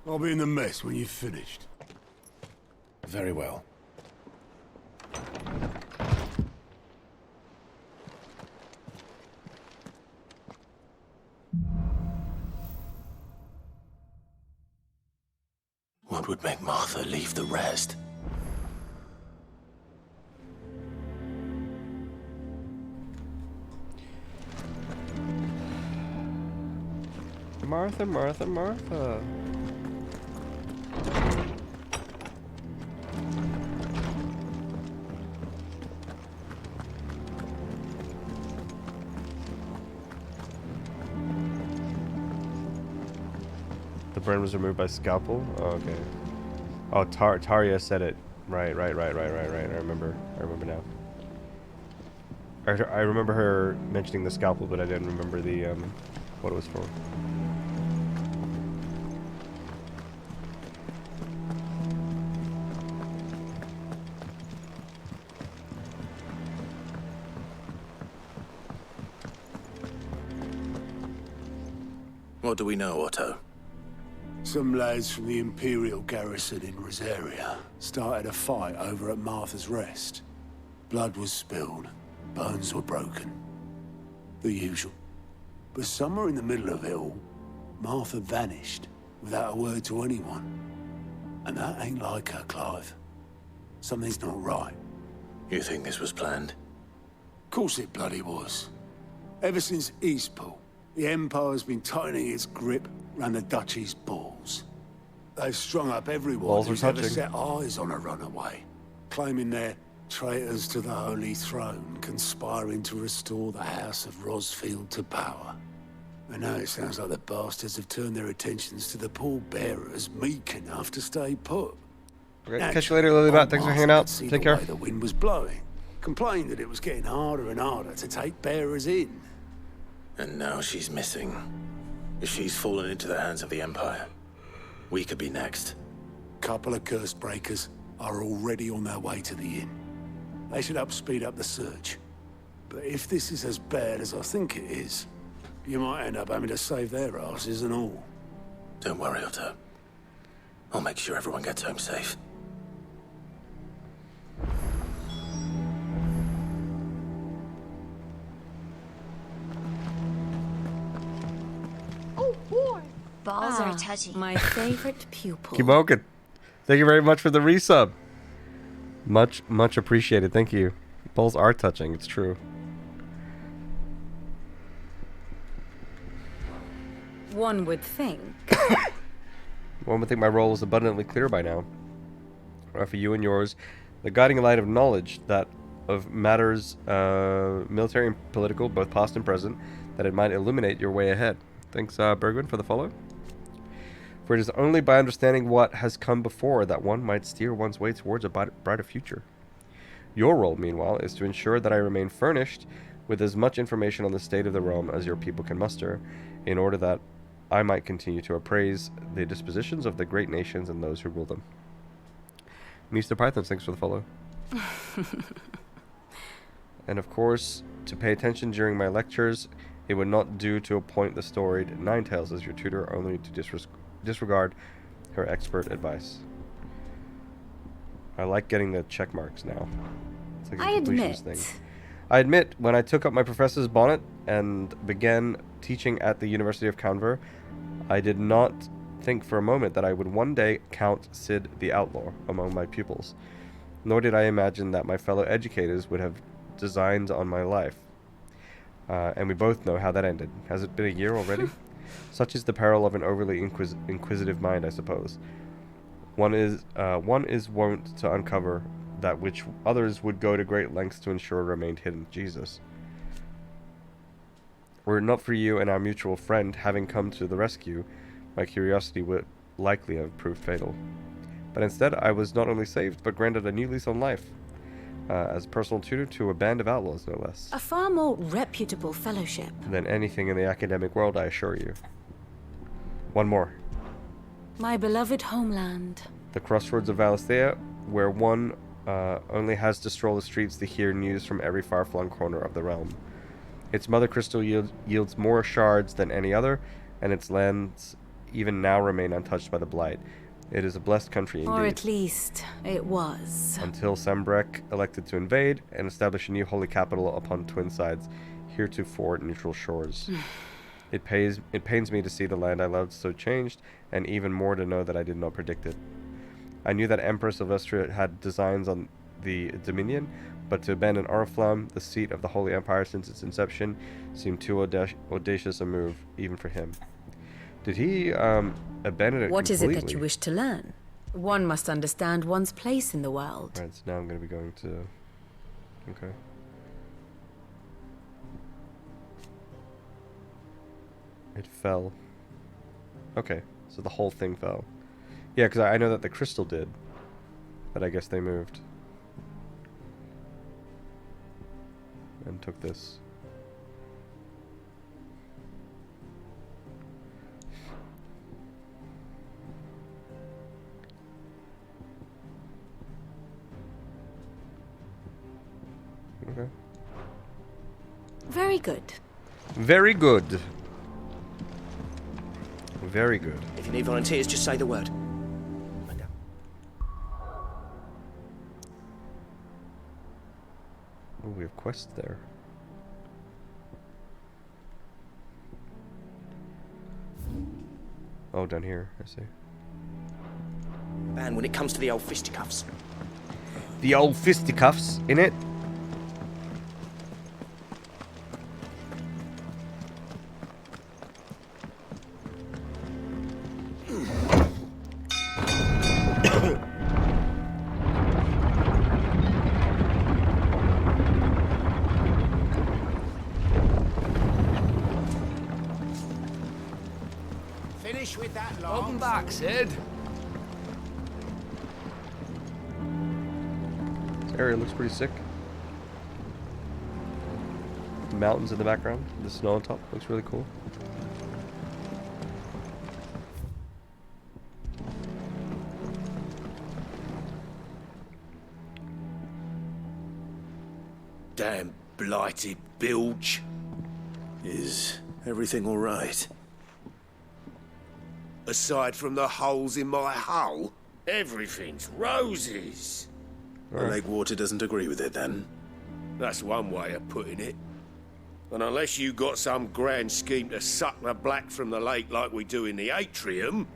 I'll be in the mess when you've finished. Very well. What would make Martha leave the rest? Martha, Martha, Martha. The burn was removed by scalpel? Oh, okay. Oh, Taria said it. Right. I remember now. I remember her mentioning the scalpel, but I didn't remember the what it was for. What do we know, Otto? Some lads from the Imperial garrison in Rosaria started a fight over at Martha's Rest. Blood was spilled, bones were broken. The usual. But somewhere in the middle of it all, Martha vanished without a word to anyone. And that ain't like her, Clive. Something's not right. You think this was planned? Of course it bloody was. Ever since Eastpool, the Empire's been tightening its grip round the Duchy's balls. They've strung up everyone Balls are who's ever touching. set eyes on a runaway, claiming they're traitors to the Holy Throne, conspiring to restore the House of Rosfield to power. And now it sounds like the bastards have turned their attentions to the pallbearers meek enough to stay put. Okay, catch you later, Lilybot. Thanks for hanging out. See Take the care. way the wind was blowing. Complained that it was getting harder and harder to take bearers in. And now she's missing. If she's fallen into the hands of the Empire, we could be next. Couple of curse breakers are already on their way to the inn. They should help speed up the search. But if this is as bad as I think it is, you might end up having to save their asses and all. Don't worry, Otto. I'll make sure everyone gets home safe. Oh boy! Balls are touchy. My favorite pupil. Kimoken, thank you very much for the resub. Much appreciated. Thank you. Balls are touching. It's true. One would think. One would think my role is abundantly clear by now. For you and yours, the guiding light of knowledge that of matters military and political, both past and present, that it might illuminate your way ahead. Thanks, Bergwin, for the follow. For it is only by understanding what has come before that one might steer one's way towards a brighter future. Your role, meanwhile, is to ensure that I remain furnished with as much information on the state of the realm as your people can muster, in order that I might continue to appraise the dispositions of the great nations and those who rule them. Mr. Pythons, thanks for the follow. And of course, to pay attention during my lectures, it would not do to appoint the storied Ninetales as your tutor, only to disregard her expert advice. I like getting the check marks now. It's like a completions thing. I admit, when I took up my professor's bonnet and began teaching at the University of Canver, I did not think for a moment that I would one day count Sid the Outlaw among my pupils. Nor did I imagine that my fellow educators would have designs on my life. And we both know how that ended. Has it been a year already? Such is the peril of an overly inquisitive mind, I suppose. One is wont to uncover that which others would go to great lengths to ensure remained hidden. Jesus. Were it not for you and our mutual friend having come to the rescue, my curiosity would likely have proved fatal. But instead, I was not only saved, but granted a new lease on life, as personal tutor to a band of outlaws, no less. A far more reputable fellowship Than anything in the academic world, I assure you. One more. My beloved homeland. The crossroads of Valisthea, where one only has to stroll the streets to hear news from every far-flung corner of the realm. Its mother crystal yields more shards than any other, and its lands even now remain untouched by the blight. It is a blessed country indeed. Or at least, it was. Until Sambrek elected to invade and establish a new holy capital upon twin sides, heretofore neutral shores. It pains me to see the land I loved so changed, and even more to know that I did not predict it. I knew that Emperor Sylvestre had designs on the Dominion, but to abandon Oriflamme, the seat of the Holy Empire since its inception, seemed too audacious a move, even for him. Did he abandon it What is completely? it that you wish to learn? One must understand one's place in the world. Right, so now I'm going to be going to... Okay. It fell. Okay, so the whole thing fell. Yeah, because I know that the crystal did, but I guess they moved. And took this. Okay. Very good. Very good. Very good. If you need volunteers, just say the word. Oh, we have quests there. Oh, down here, I see. And when it comes to the old fisticuffs. The old fisticuffs, innit? Finish with that, Lance. Welcome back, Sid. This area looks pretty sick. The mountains in the background, the snow on top looks really cool. Damn blighted bilge. Is everything all right? Aside from the holes in my hull, everything's roses. The lake water doesn't agree with it, then? That's one way of putting it. And unless you got some grand scheme to suck the black from the lake like we do in the atrium,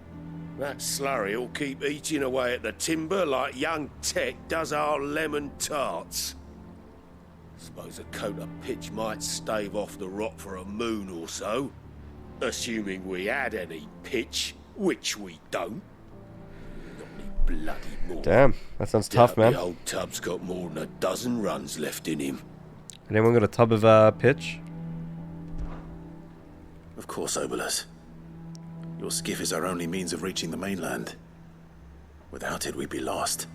that slurry'll keep eating away at the timber like young Tech does our lemon tarts. Suppose a coat of pitch might stave off the rot for a moon or so, assuming we had any pitch, which we don't. Not any bloody more. Damn, that sounds tough, man. The old tub's got more than a dozen runs left in him. Anyone got a tub of pitch? Of course, Obolus. Your skiff is our only means of reaching the mainland. Without it, we'd be lost.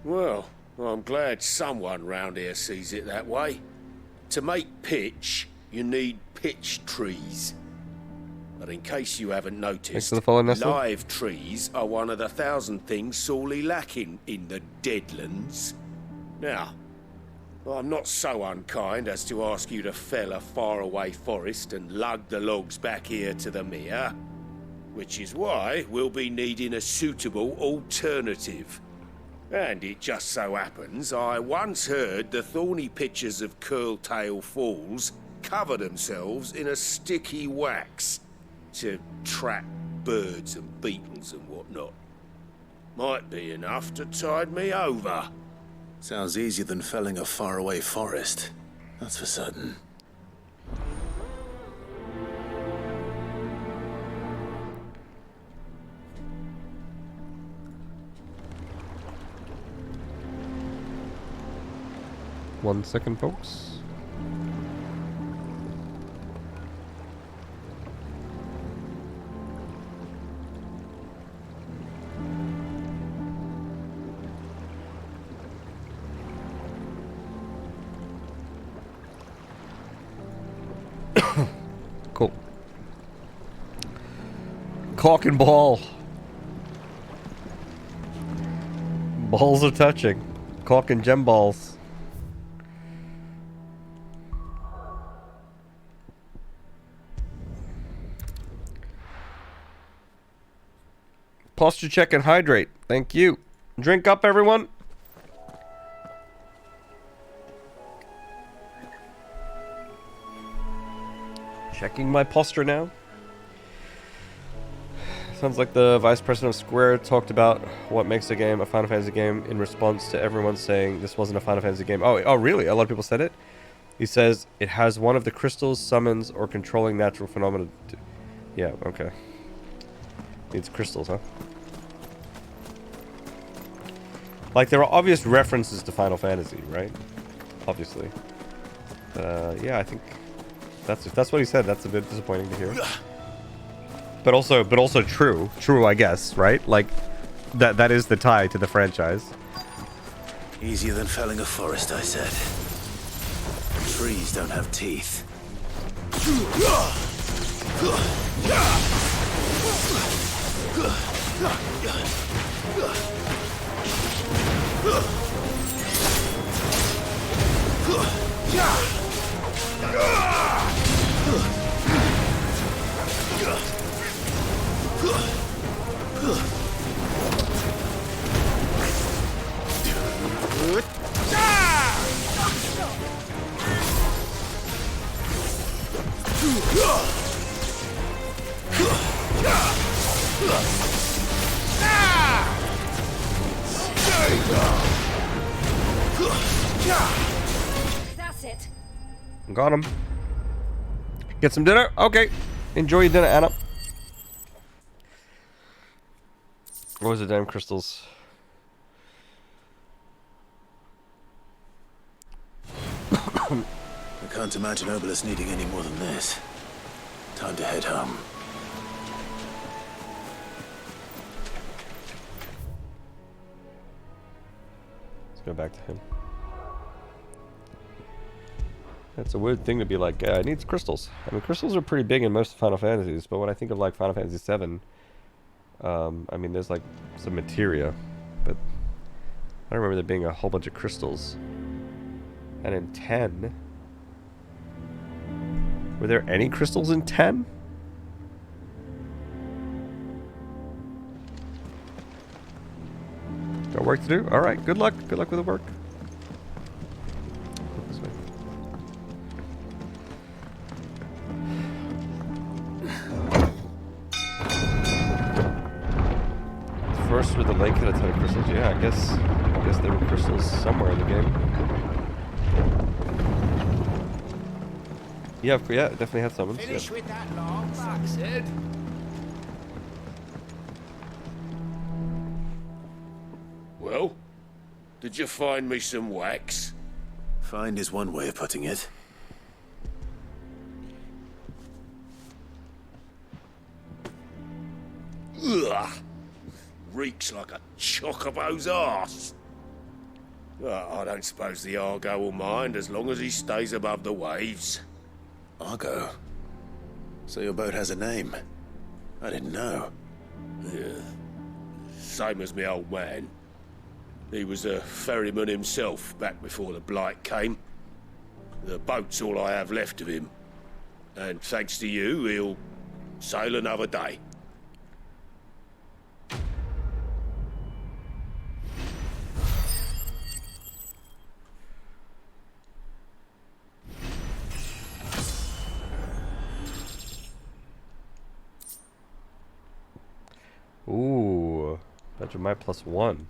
Well, I'm glad someone round here sees it that way. To make pitch, you need pitch trees. But in case you haven't noticed, live trees are one of the 1,000 things sorely lacking in the Deadlands. Now, I'm not so unkind as to ask you to fell a faraway forest and lug the logs back here to the mere, which is why we'll be needing a suitable alternative. And it just so happens I once heard the thorny pitchers of Curltail Falls cover themselves in a sticky wax to trap birds and beetles and whatnot. Might be enough to tide me over. Sounds easier than felling a faraway forest. That's for certain. One second, folks. Cool. Cock and ball. Balls are touching. Cock and gem balls. Posture check and hydrate. Thank you. Drink up, everyone. Checking my posture now. Sounds like the vice president of Square talked about what makes a game a Final Fantasy game in response to everyone saying this wasn't a Final Fantasy game. Oh, really? A lot of people said it? He says it has one of the crystals, summons, or controlling natural phenomena. Yeah, okay. Needs crystals, huh? Like, there are obvious references to Final Fantasy, right? Obviously. Yeah, I think if that's what he said, that's a bit disappointing to hear. But also true, I guess, right? Like, that is the tie to the franchise. Easier than felling a forest, I said. Trees don't have teeth. That's it. Got him. Get some dinner? Okay. Enjoy your dinner, Anna. What was the damn crystals? I can't imagine Obelisk needing any more than this. Time to head home. Let's go back to him. It's a weird thing to be like, I need crystals. I mean, crystals are pretty big in most Final Fantasies, but when I think of like Final Fantasy VII, I mean, there's like some materia, but I don't remember there being a whole bunch of crystals. And in 10, were there any crystals in 10? Got work to do? Alright, good luck. Good luck with the work. This way. First with the lake had a ton of crystals. Yeah, I guess there were crystals somewhere in the game. Yeah, definitely had summons. Finish with that long bastard. Well, did you find me some wax? Find is one way of putting it. Ugh! Reeks like a chocobo's arse. I don't suppose the Argo will mind as long as he stays above the waves. Argo? So your boat has a name? I didn't know. Yeah. Same as me old man. He was a ferryman himself back before the Blight came. The boat's all I have left of him. And thanks to you, he'll sail another day. Ooh, Badger Might +1.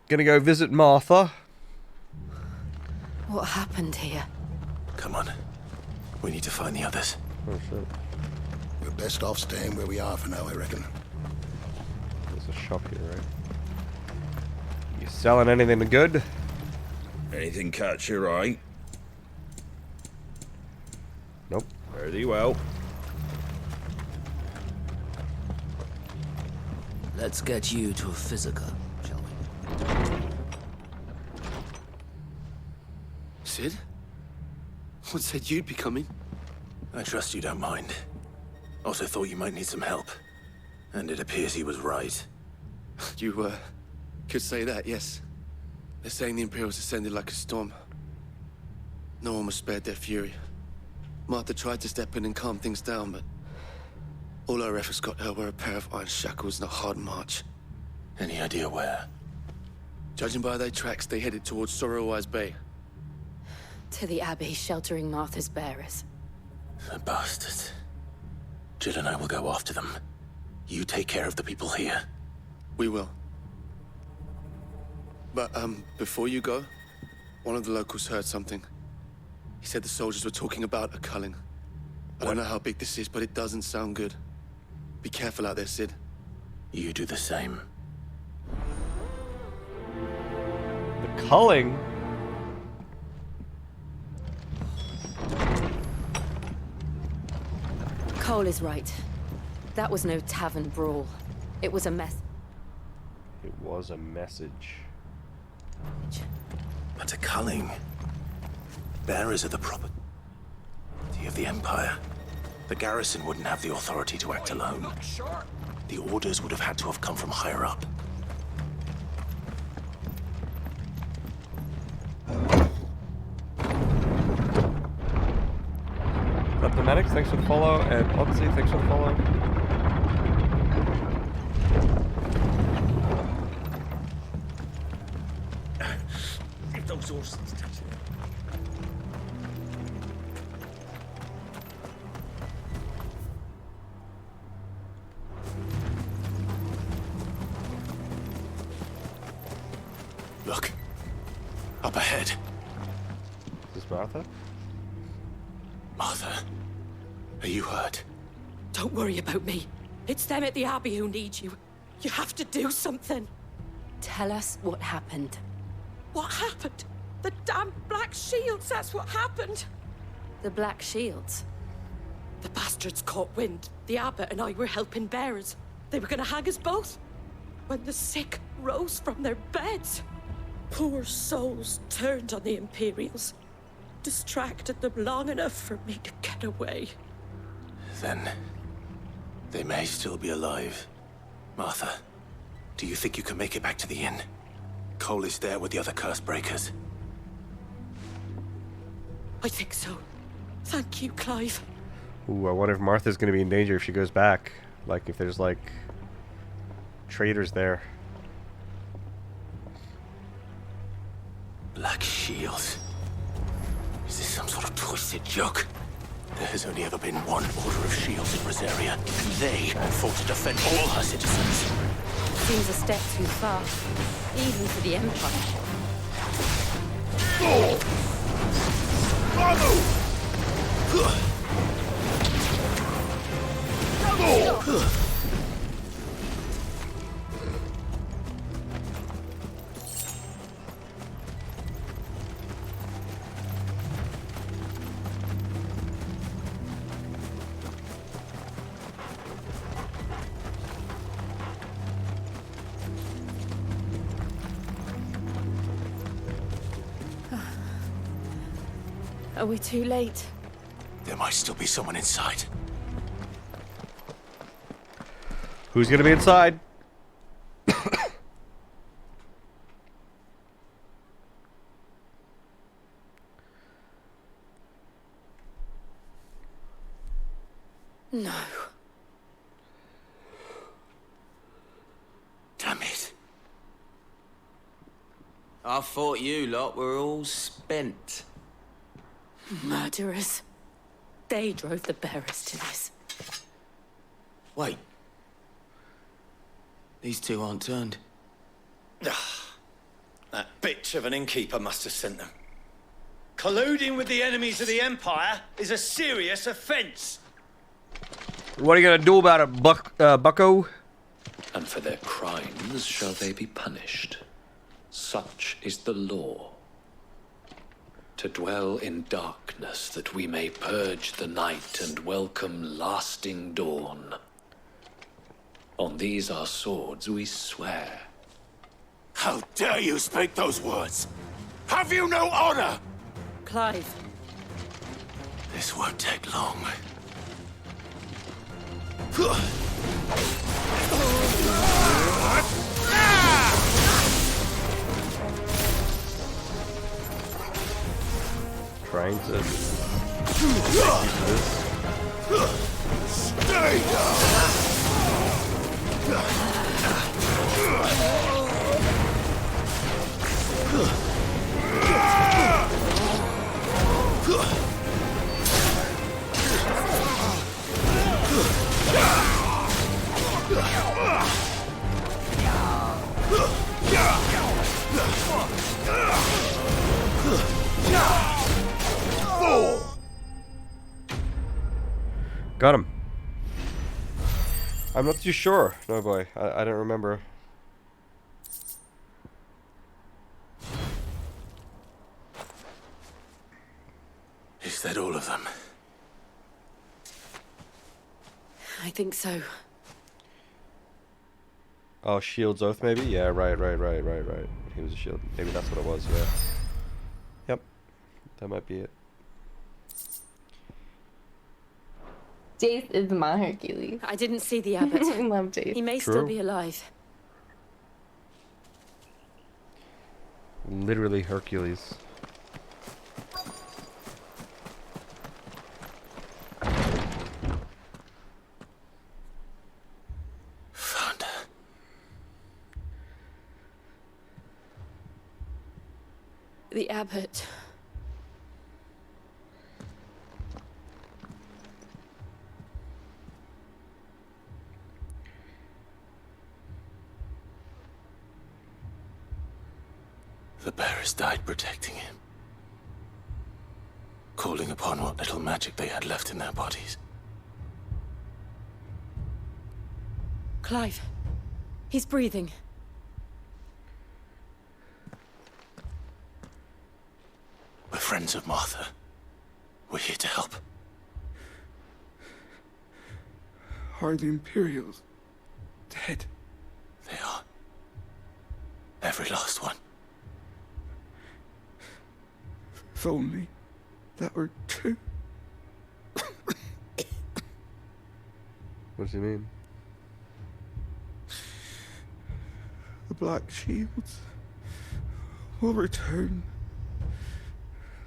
Gonna go visit Martha. What happened here? Come on. We need to find the others. Oh shit. We're best off staying where we are for now, I reckon. There's a shop here, right? You selling anything good? Anything catch your eye? Nope. Very well. Let's get you to a physica, shall we? Sid? What said you'd be coming? I trust you don't mind. Also thought you might need some help. And it appears he was right. You, could say that, yes. They're saying the Imperials descended like a storm. No one was spared their fury. Martha tried to step in and calm things down, but all our efforts got her were a pair of iron shackles and a hard march. Any idea where? Judging by their tracks, they headed towards Sorrowwise Bay. To the Abbey sheltering Martha's bearers. The bastards. Jill and I will go after them. You take care of the people here. We will. But, before you go, One of the locals heard something. He said the soldiers were talking about a culling. I don't know how big this is, but it doesn't sound good. Be careful out there, Sid. You do the same. The culling? Cole is right. That was no tavern brawl. It was a mess. It was a message. But a culling. Bearers are the property of the Empire. The garrison wouldn't have the authority to act alone. The orders would have had to have come from higher up. Medics, thanks for the follow, and Odyssey, thanks for the follow. If those horses touch it. Look. Up ahead. Is this Martha? Martha. Are you hurt? Don't worry about me. It's them at the Abbey who need you. You have to do something. Tell us what happened. What happened? The damn Black Shields, that's what happened. The Black Shields? The bastards caught wind. The Abbot and I were helping bearers. They were gonna hang us both. When the sick rose from their beds, poor souls turned on the Imperials. Distracted them long enough for me to get away. Then they may still be alive. Martha, do you think you can make it back to the inn? Cole is there with the other curse breakers. I think so. Thank you, Clive. Ooh, I wonder if Martha's gonna be in danger if she goes back. Like, if there's, like, traitors there. Black Shields. Is this some sort of twisted joke? There has only ever been one Order of Shields in Rosaria, and they fought to defend all her citizens. Seems a step too far, even for the Empire. Are we too late? There might still be someone inside. Who's gonna be inside? No. Damn it. I thought you lot were all spent. Murderers. They drove the bearers to this. Wait. These two aren't turned. That bitch of an innkeeper must have sent them. Colluding with the enemies of the Empire is a serious offense. What are you gonna do about it, bucko? And for their crimes shall they be punished. Such is the law. To dwell in darkness that we may purge the night and welcome lasting dawn. On these our swords we swear. How dare you speak those words? Have you no honor? Clive. This won't take long. Trying to... Stay down! Got him. I'm not too sure. No boy, I don't remember. Is that all of them? I think so. Oh, Shield's Oath maybe? Yeah, right. He was a shield. Maybe that's what it was, yeah. Yep. That might be it. Jace is my Hercules. I didn't see the abbot. I love Jace. He may True. still be alive. Literally Hercules. Found her. The abbot. The bearers died protecting him. Calling upon what little magic they had left in their bodies. Clive. He's breathing. We're friends of Martha. We're here to help. Are the Imperials dead? They are. Every last one. If only that were true. What does he mean? The Black Shields will return.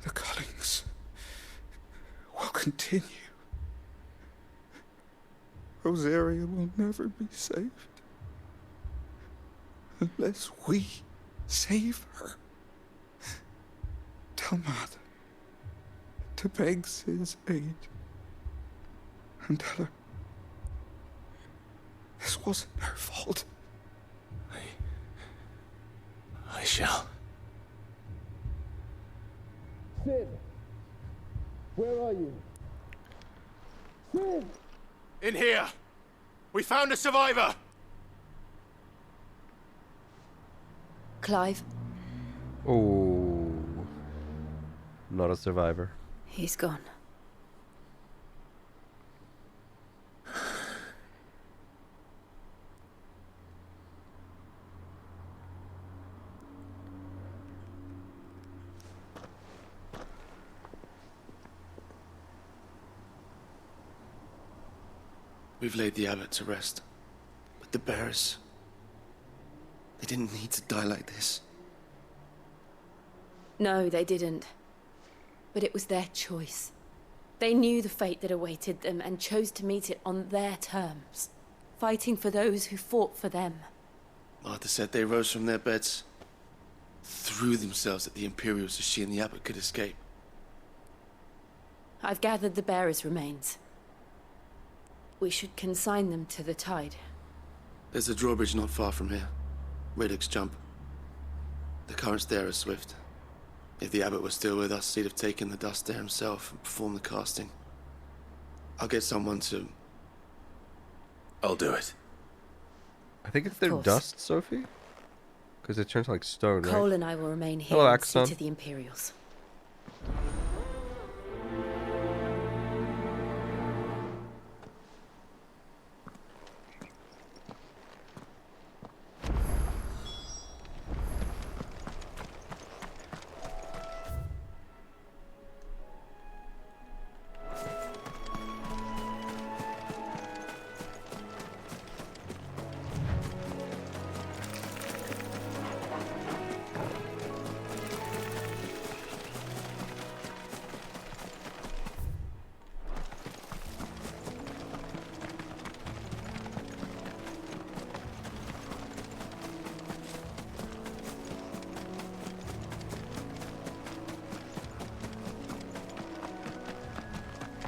The cuttings will continue. Rosaria will never be saved unless we save her. Tell Mother to beg Sid's aid and tell her this wasn't her fault. I shall. Sid! Where are you? Sid! In here! We found a survivor! Clive. Oh. Not a survivor. He's gone. We've laid the abbot to rest. But the bearers... they didn't need to die like this. No, they didn't. But it was their choice. They knew the fate that awaited them and chose to meet it on their terms, fighting for those who fought for them. Martha said they rose from their beds, threw themselves at the Imperials so she and the abbot could escape. I've gathered the bearers' remains. We should consign them to the tide. There's a drawbridge not far from here. Radix jump. The currents there are swift. If the abbot was still with us, he'd have taken the dust there himself and performed the casting. I'll get someone to... I'll do it. I think it's their dust, Sophie? Because it turns like stone, right? Cole and I will remain here Hello, and see Axon. to the Imperials.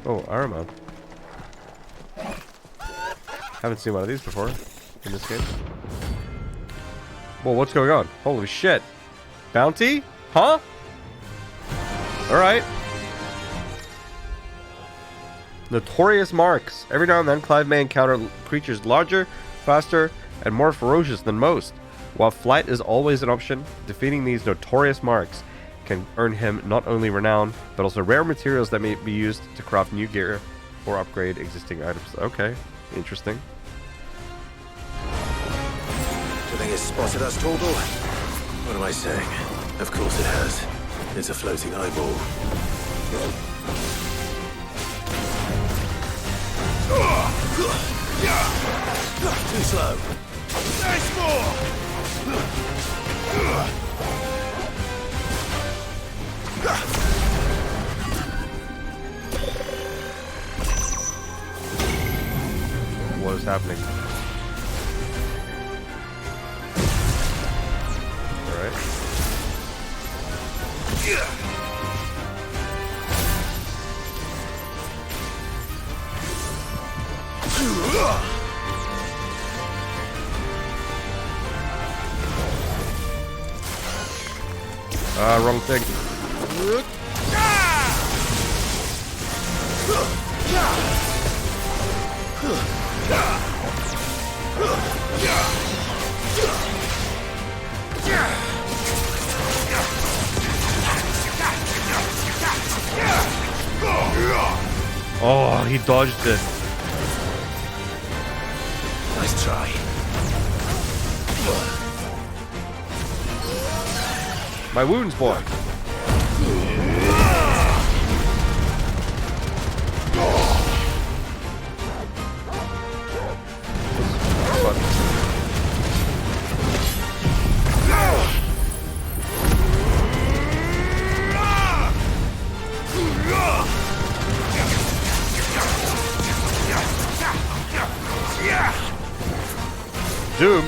Oh, Aramon. Haven't seen one of these before in this game. Whoa, what's going on? Holy shit. Bounty? Huh? Alright. Notorious marks. Every now and then, Clive may encounter creatures larger, faster, and more ferocious than most. While flight is always an option, defeating these notorious marks can earn him not only renown, but also rare materials that may be used to craft new gear or upgrade existing items. Okay, interesting. Do you think it's spotted us, Torgal? What am I saying? Of course it has. It's a floating eyeball. Too slow. There's more! What is happening? Alright. Wrong thing. Oh, he dodged it. Nice try. My wounds, boy. Doom.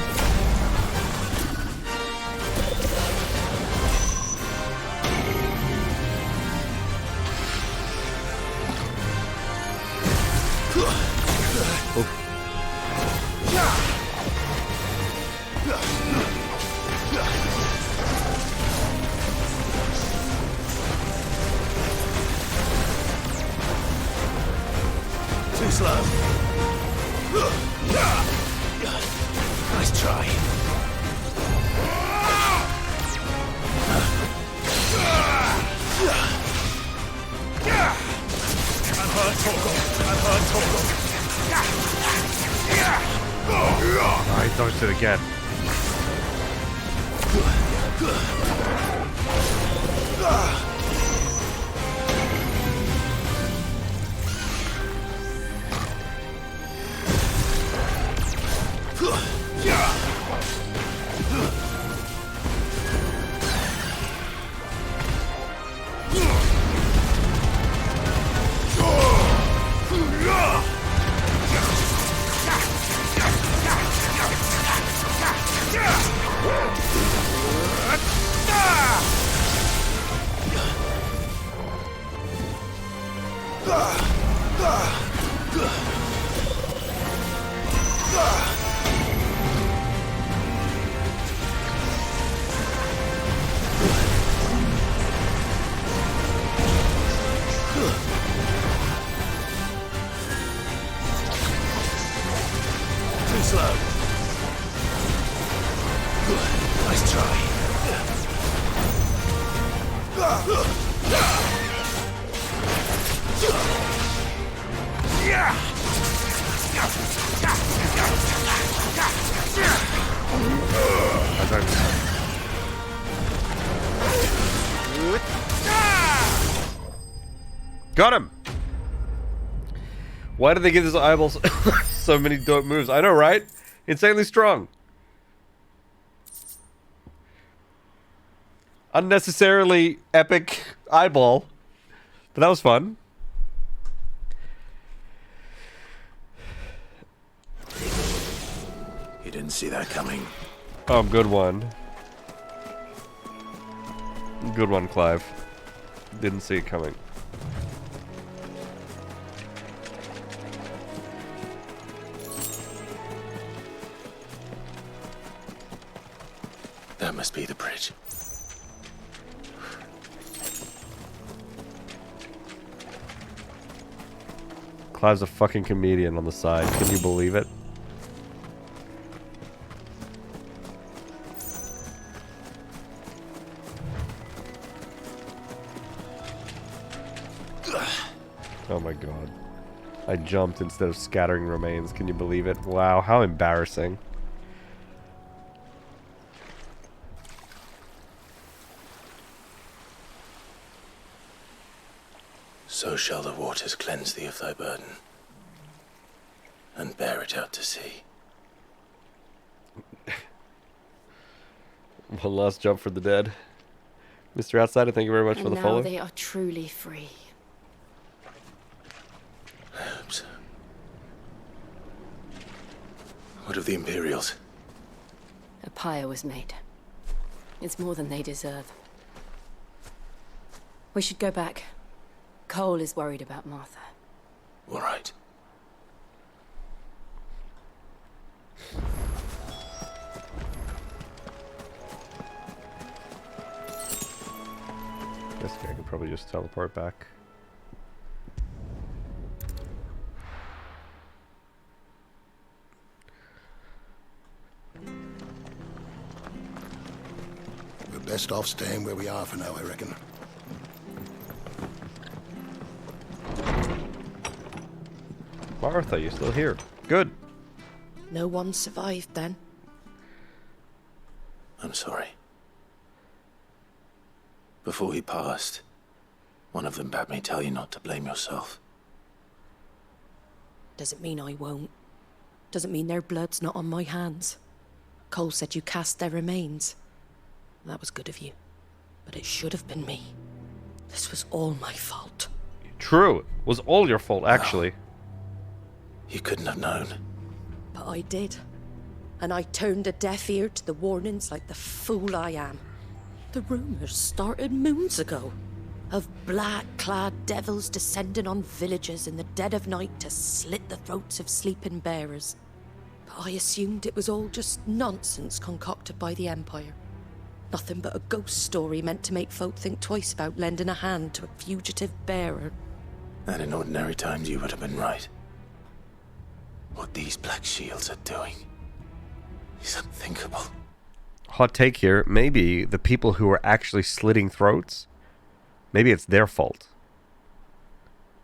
Too slow. Nice try. I've heard Torgal. I've heard Torgal. Oh, he dodged it again. Too slow. Nice try. Got him! Why did they give this eyeball so many dope moves? I know, right? Insanely strong. Unnecessarily epic eyeball. But that was fun. You didn't see that coming. Oh, good one. Good one, Clive. Didn't see it coming. That must be the bridge. Clive's a fucking comedian on the side. Can you believe it? Oh my god. I jumped instead of scattering remains. Can you believe it? Wow, how embarrassing. So shall the waters cleanse thee of thy burden, and bear it out to sea. One last jump for the dead. Mr. Outsider, thank you very much for the follow. Now they are truly free. I hope so. What of the Imperials? A pyre was made. It's more than they deserve. We should go back. Cole is worried about Martha. All right. Guess I could probably just teleport back. We're best off staying where we are for now, I reckon. Martha, you're still here. Good. No one survived then. I'm sorry. Before he passed, one of them bade me tell you not to blame yourself. Doesn't mean I won't. Doesn't mean their blood's not on my hands. Cole said you cast their remains. That was good of you. But it should have been me. This was all my fault. True. It was all your fault, actually. No. You couldn't have known. But I did. And I turned a deaf ear to the warnings like the fool I am. The rumors started moons ago. Of black-clad devils descending on villages in the dead of night to slit the throats of sleeping bearers. But I assumed it was all just nonsense concocted by the Empire. Nothing but a ghost story meant to make folk think twice about lending a hand to a fugitive bearer. And in ordinary times you would have been right. What these Black Shields are doing is unthinkable. Hot take here. Maybe the people who are actually slitting throats, maybe it's their fault.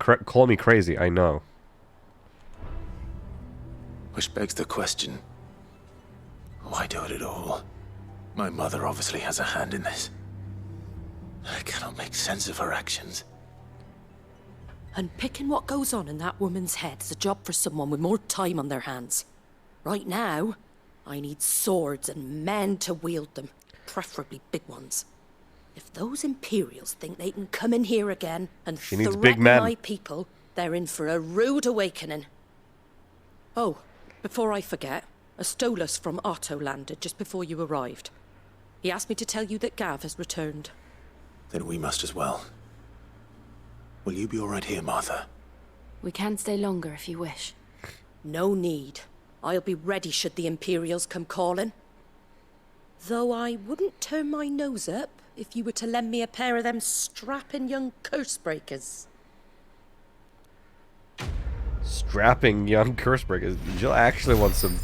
Call me crazy, I know. Which begs the question, why do it at all? My mother obviously has a hand in this. I cannot make sense of her actions. Unpicking what goes on in that woman's head is a job for someone with more time on their hands. Right now, I need swords and men to wield them, preferably big ones. If those Imperials think they can come in here again and threaten my people, they're in for a rude awakening. Oh, before I forget, a Stolas from Otto landed just before you arrived. He asked me to tell you that Gav has returned. Then we must as well. Will you be all right here, Martha? We can stay longer if you wish. No need. I'll be ready should the Imperials come calling. Though I wouldn't turn my nose up if you were to lend me a pair of them strapping young curse-breakers. Strapping young curse-breakers? Jill actually wants some...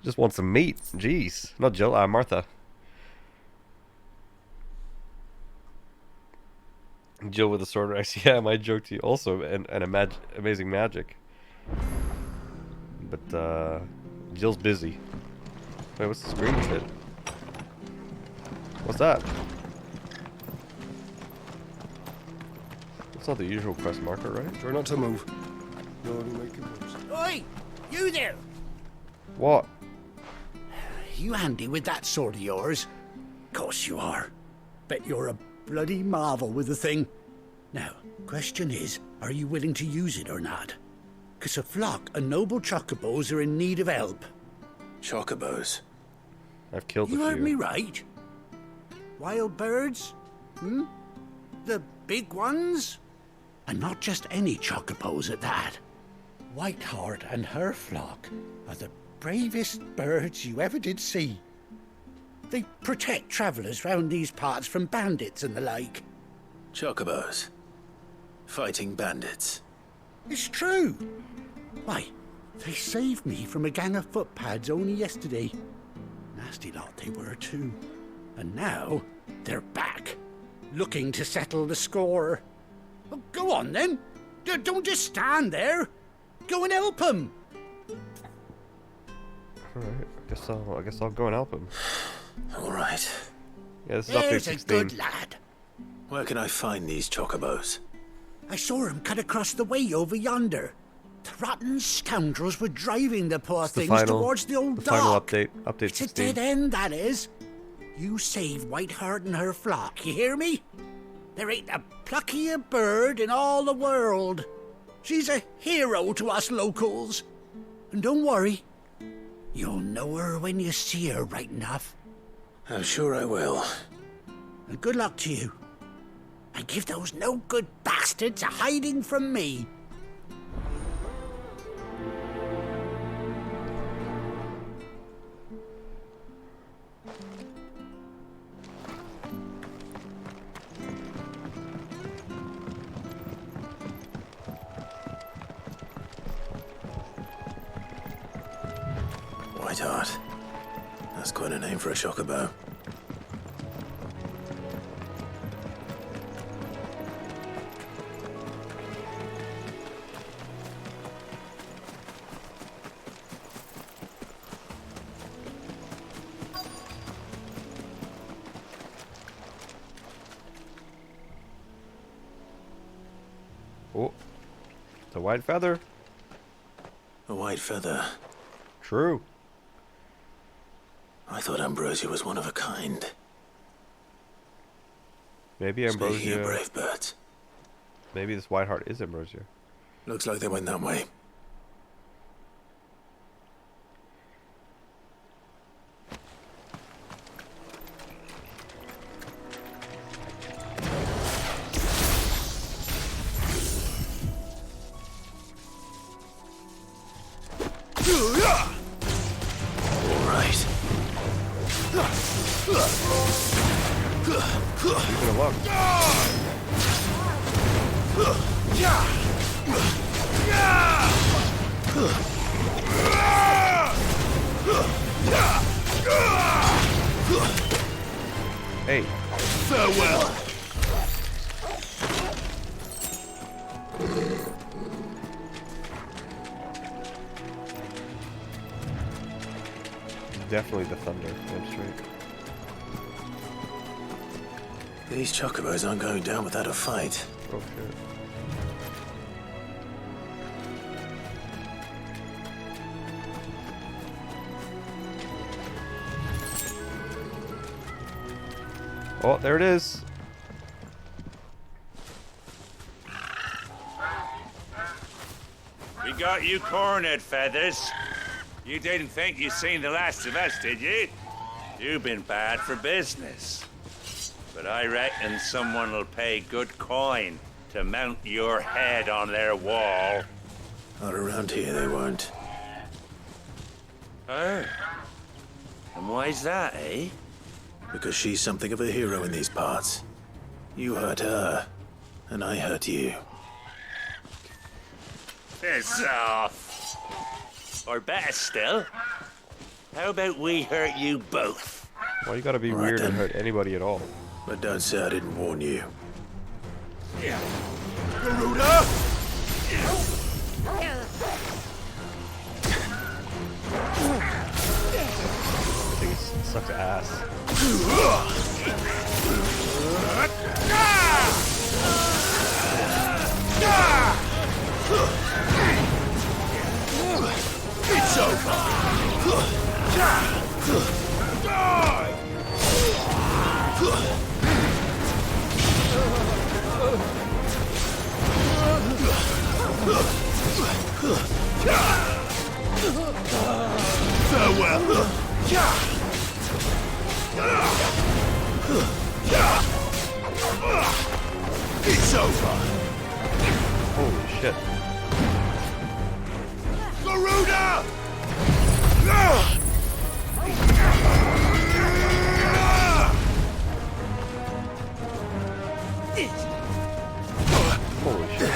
Just want some meat. Jeez. Not Jill, Martha. Jill with a sword axe. Yeah, my joke to you also, and amazing magic. But Jill's busy. Wait, what's this green shit? What's that? It's not the usual quest marker, right? Try not to move. No, it'll make it worse. Oi! You there! What? You handy with that sword of yours? Course you are. Bet you're a bloody marvel with the thing. Now, question is, are you willing to use it or not? 'Cause a flock of noble chocobos are in need of help. Chocobos? I've killed a few. You heard me right. Wild birds? Hmm? The big ones? And not just any chocobos at that. Whiteheart and her flock are the bravest birds you ever did see. They protect travellers round these parts from bandits and the like. Chocobos? fighting bandits. It's true. Why, they saved me from a gang of footpads only yesterday. Nasty lot they were too. And now they're back, looking to settle the score. Well, go on then. Don't just stand there. Go and help them. Alright, I guess I'll go and help him. Alright. Yeah, this is update There's 16. a good lad. Where can I find these chocobos? I saw him cut across the way over yonder. The rotten scoundrels were driving the poor things towards the old dock. Final update. Update It's 16. a dead end, that is. You save Whiteheart and her flock, you hear me? There ain't a pluckier bird in all the world. She's a hero to us locals. And don't worry, you'll know her when you see her right enough. I'm sure I will. And good luck to you. And give those no-good bastards a hiding from me. Whiteheart. That's quite a name for a chocobo. Oh, it's a white feather. A white feather. True. I thought Ambrosia was one of a kind. Maybe Speaking of Ambrosia. brave birds. Maybe this Whiteheart is Ambrosia. Looks like they went that way. Keeping it low. Hey. Farewell. Definitely the thunder. Damn straight. These chocobos aren't going down without a fight. Oh shit. Oh, there it is. We got you cornered, Feathers. You didn't think you'd seen the last of us, did you? You've been bad for business. But I reckon someone will pay good coin to mount your head on their wall. Not around here, they won't. Oh. And why's that, eh? Because she's something of a hero in these parts. You hurt her, and I hurt you. Piss off. Or better still, how about we hurt you both? Why you gotta be Right weird then. and hurt anybody at all? But don't say I didn't warn you. Yeah. Garuda! I think it sucks ass. It's over! Die! Farewell! It's over! Holy shit. Garuda! Holy shit.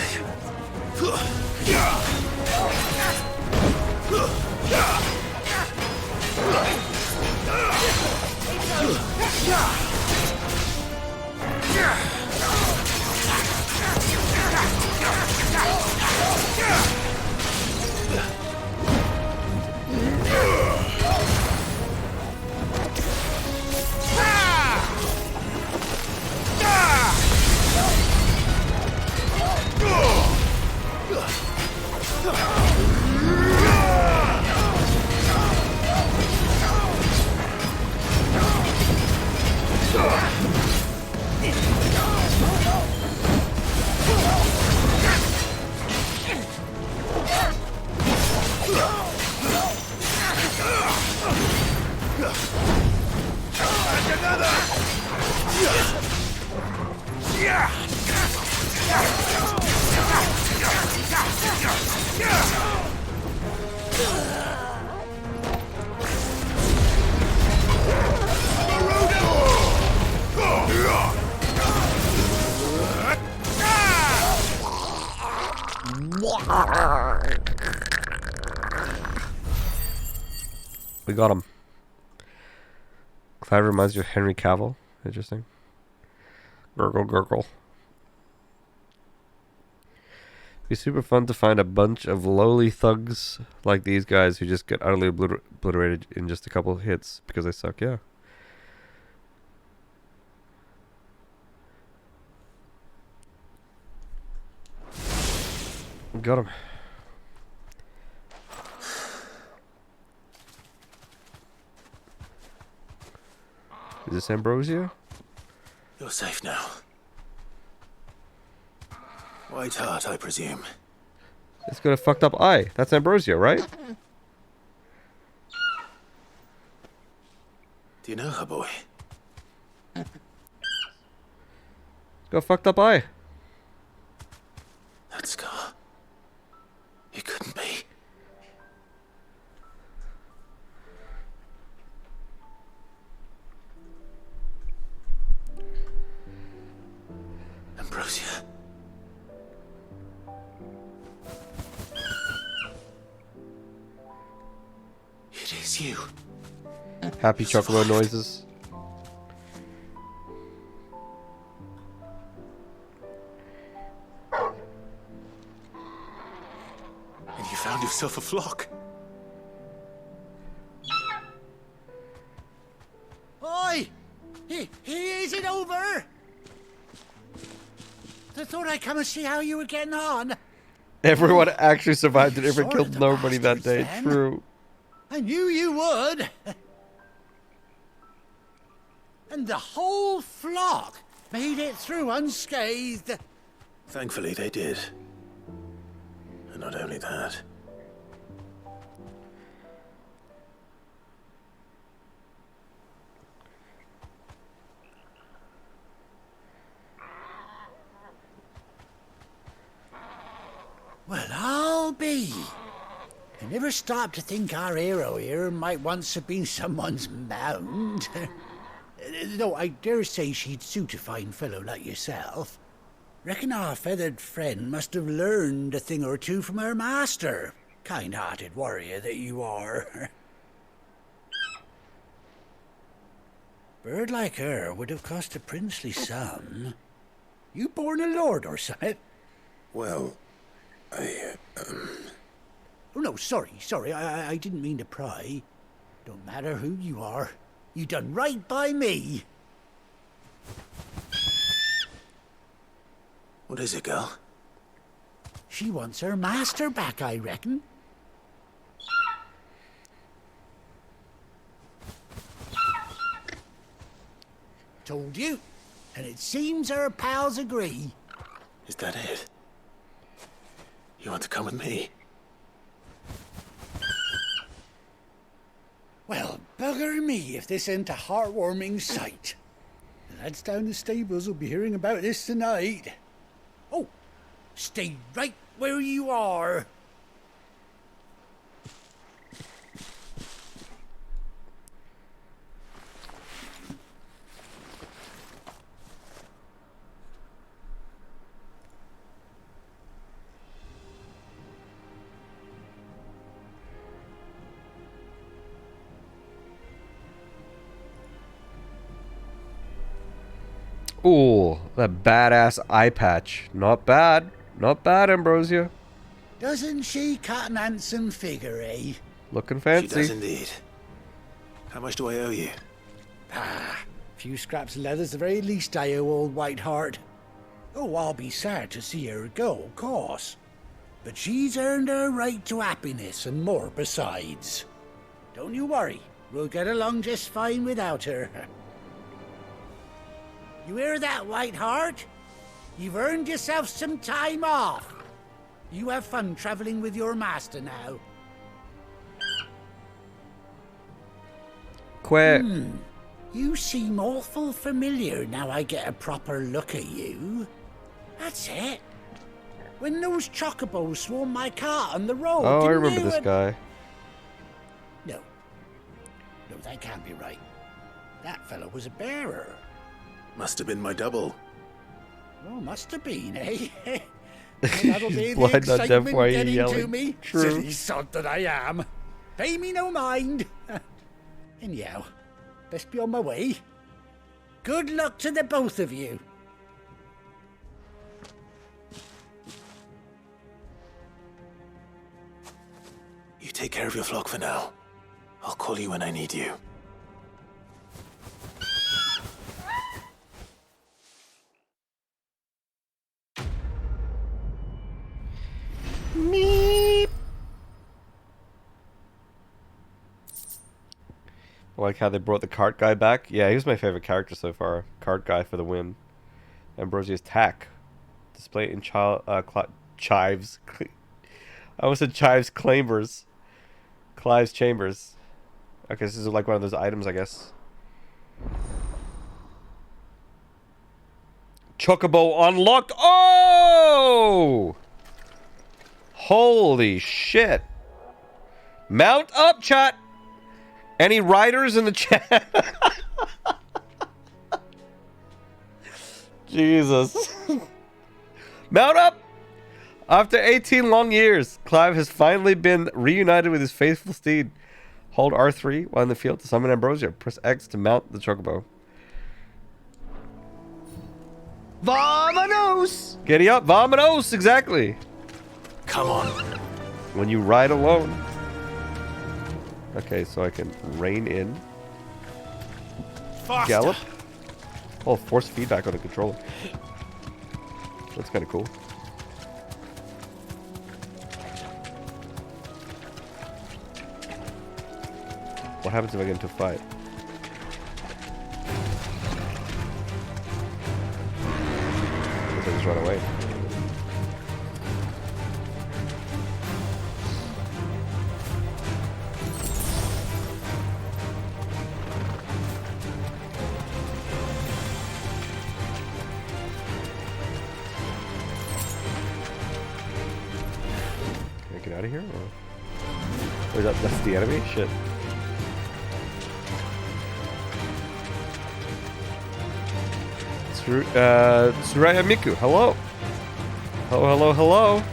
We got him. Clyde reminds you of Henry Cavill. Interesting. Gurgle, gurgle. It'd be super fun to find a bunch of lowly thugs like these guys who just get utterly obliterated in just a couple of hits because they suck. Yeah. Got him. Is this Ambrosia? You're safe now. White Heart, I presume. It's got a fucked up eye. That's Ambrosia, right? Do you know her, boy? It's got a fucked up eye. That scar. It couldn't be. Ambrosia. It is you. Happy chocolate noises. And you found yourself a flock. Oi! Is it over? I thought I'd come and see how you were getting on. Everyone actually survived and never Sort killed of the nobody that day. bastards, then. True. I knew you would. And the whole flock made it through unscathed. Thankfully, they did. And not only that. Well, I'll be. I never stopped to think our hero here might once have been someone's mount. Though I dare say she'd suit a fine fellow like yourself. Reckon our feathered friend must have learned a thing or two from her master. Kind-hearted warrior that you are. Bird like her would have cost a princely sum. You born a lord or something? Well, Oh, no, sorry. I didn't mean to pry. Don't matter who you are. You done right by me. What is it, girl? She wants her master back, I reckon. Told you. And it seems her pals agree. Is that it? You want to come with me? Well, bugger me if this ain't a heartwarming sight. The lads down the stables will be hearing about this tonight. Oh, stay right where you are. Ooh, that badass eye patch. Not bad. Not bad, Ambrosia. Doesn't she cut an handsome figure, eh? Looking fancy. She does indeed. How much do I owe you? Ah, a few scraps of leather's the very least I owe old Whiteheart. Oh, I'll be sad to see her go, of course. But she's earned her right to happiness and more besides. Don't you worry, we'll get along just fine without her. You hear that, Whiteheart? You've earned yourself some time off. You have fun traveling with your master now. Quit. You seem awful familiar now I get a proper look at you. That's it. When those chocobos swarmed my cart on the road, Oh, I didn't remember you? this guy. No. No, that can't be right. That fellow was a bearer. Must have been my double. Oh, must have been, eh? That'll be He's the blind, not deaf, excitement why are you getting to yelling? me. True. Silly sod that I am. Pay me no mind. Anyhow, best be on my way. Good luck to the both of you. You take care of your flock for now. I'll call you when I need you. Meep. I like how they brought the cart guy back. Yeah, he was my favorite character so far. Cart guy for the win. Ambrosia's tack. Display in Chives. I almost said Chives Clambers. Clive's Chambers. Okay, this is like one of those items, I guess. Chocobo unlocked. Oh! Holy shit. Mount up, chat. Any riders in the chat? Jesus. Mount up! After 18 long years, Clive has finally been reunited with his faithful steed. Hold R3 while in the field to summon Ambrosia. Press X to mount the chocobo. Vamonos! Giddy up, vamonos! Exactly. Come on. When you ride alone. Okay, so I can rein in. Faster. Gallop. Oh, force feedback on the controller. That's kind of cool. What happens if I get into a fight? I guess I just run away. Can I get out of here? Or that's the enemy? Shit. Tsuraya Miku, hello. Hello, hello, hello.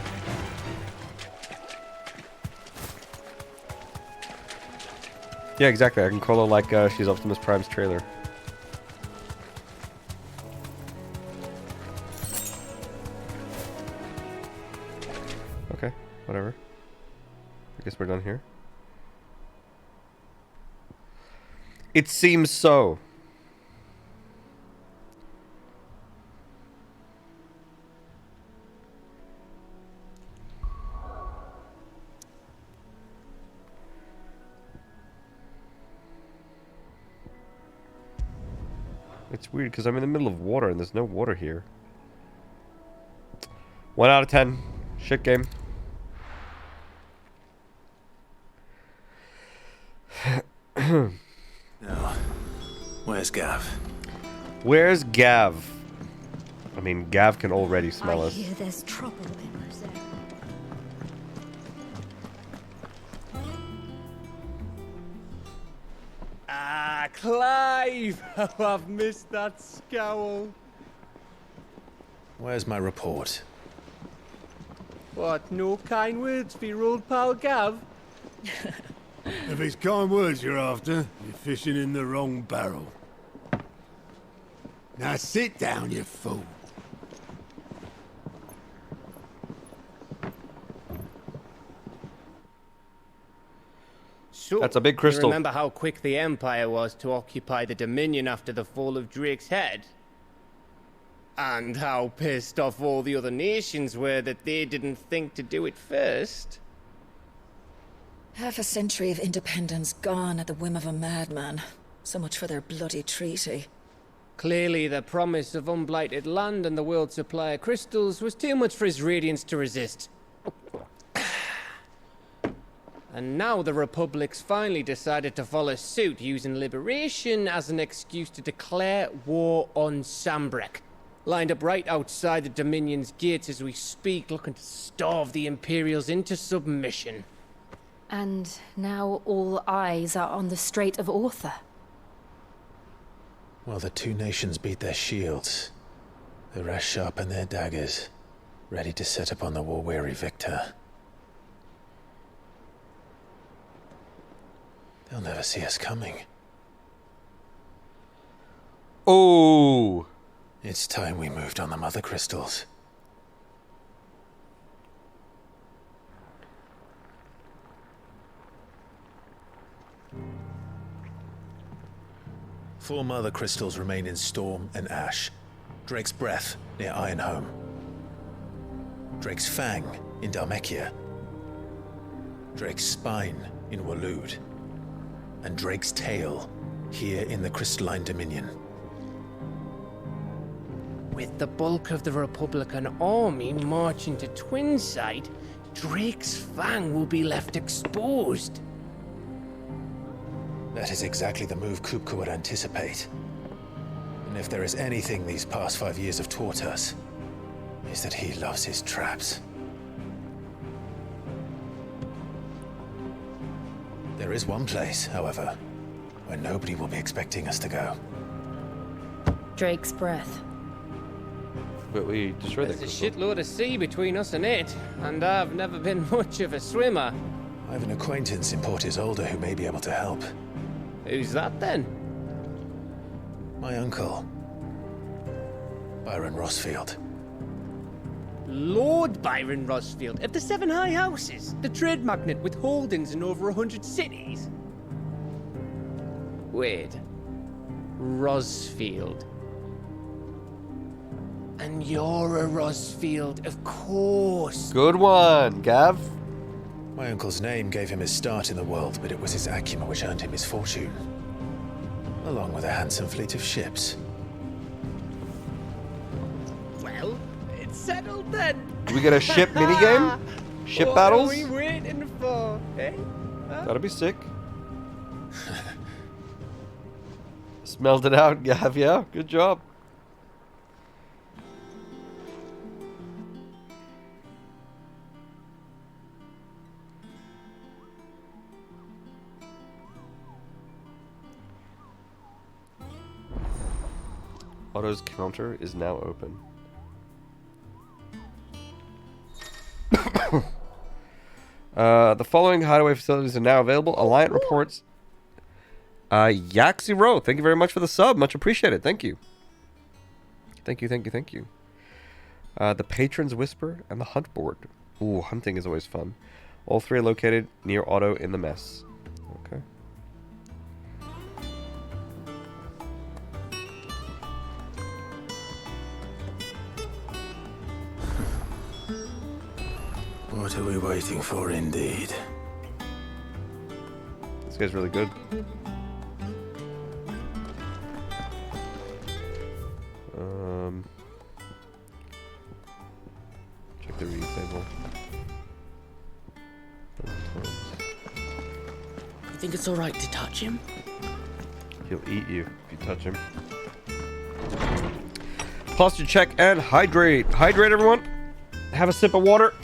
Yeah, exactly. I can call her like she's Optimus Prime's trailer. Okay, whatever. I guess we're done here. It seems so. It's weird because I'm in the middle of water and there's no water here. 1 out of 10. Shit game. Now, where's Gav? Where's Gav? I mean, Gav can already smell I us. hear there's trouble in Rosette. Ah, Clive! Oh, I've missed that scowl. Where's my report? What, no kind words for your old pal Gav? If it's kind words you're after, you're fishing in the wrong barrel. Now sit down, you fool. So, That's a big crystal. You remember how quick the Empire was to occupy the Dominion after the fall of Drake's head? And how pissed off all the other nations were that they didn't think to do it first? Half a century of independence gone at the whim of a madman. So much for their bloody treaty. Clearly, the promise of unblighted land and the world's supply of crystals was too much for his radiance to resist. And now the Republic's finally decided to follow suit, using liberation as an excuse to declare war on Sambrek. Lined up right outside the Dominion's gates as we speak, looking to starve the Imperials into submission. And now all eyes are on the Strait of Author. While the two nations beat their shields, the rest sharpen their daggers, ready to set upon the war-weary victor. They'll never see us coming. Oh! It's time we moved on the mother crystals. Four mother crystals remain in Storm and Ash. Drake's Breath near Ironhome. Drake's Fang in Dhalmekia. Drake's Spine in Waloed. And Drake's Tail here in the Crystalline Dominion. With the bulk of the Republican army marching to Twinside, Drake's Fang will be left exposed. That is exactly the move Kupka would anticipate. And if there is anything these past 5 years have taught us, is that he loves his traps. There is one place, however, where nobody will be expecting us to go. Drake's Breath. But we destroyed There's a shitload of sea between us and it, and I've never been much of a swimmer. I have an acquaintance in Port Isolde who may be able to help. Who's that then? My uncle, Byron Rossfield. Lord Byron Rossfield of the Seven High Houses, the trade magnate with holdings in over 100 cities. Wait, Rossfield. And you're a Rossfield, of course. Good one, Gav. My uncle's name gave him his start in the world, but it was his acumen which earned him his fortune. Along with a handsome fleet of ships. Well, it's settled then. Do we get a ship minigame? Ship what battles? What are we waiting for, eh? Huh? That'd be sick. Smelled it out, Gav, yeah. Good job. Otto's counter is now open. The following hideaway facilities are now available. Alliant reports. Yaxi Row, thank you very much for the sub. Much appreciated. Thank you. Thank you, thank you, thank you. The Patron's Whisper and the Hunt Board. Ooh, hunting is always fun. All three are located near Otto in the mess. Okay. What are we waiting for, indeed? This guy's really good. Check the read table. You think it's alright to touch him? He'll eat you if you touch him. Posture check and hydrate. Hydrate, everyone. Have a sip of water.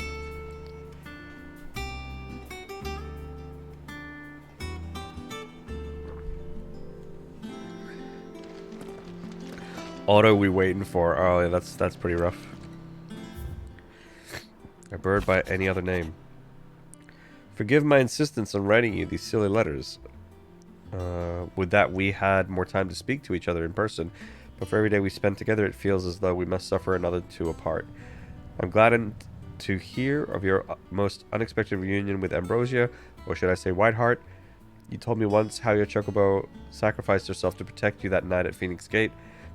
Otto we waiting for. Oh, yeah, that's pretty rough. A bird by any other name. Forgive my insistence on writing you these silly letters. Would that we had more time to speak to each other in person. But for every day we spend together, it feels as though we must suffer another two apart. I'm gladdened to hear of your most unexpected reunion with Ambrosia, or should I say Whiteheart. You told me once how your chocobo sacrificed herself to protect you that night at Phoenix Gate,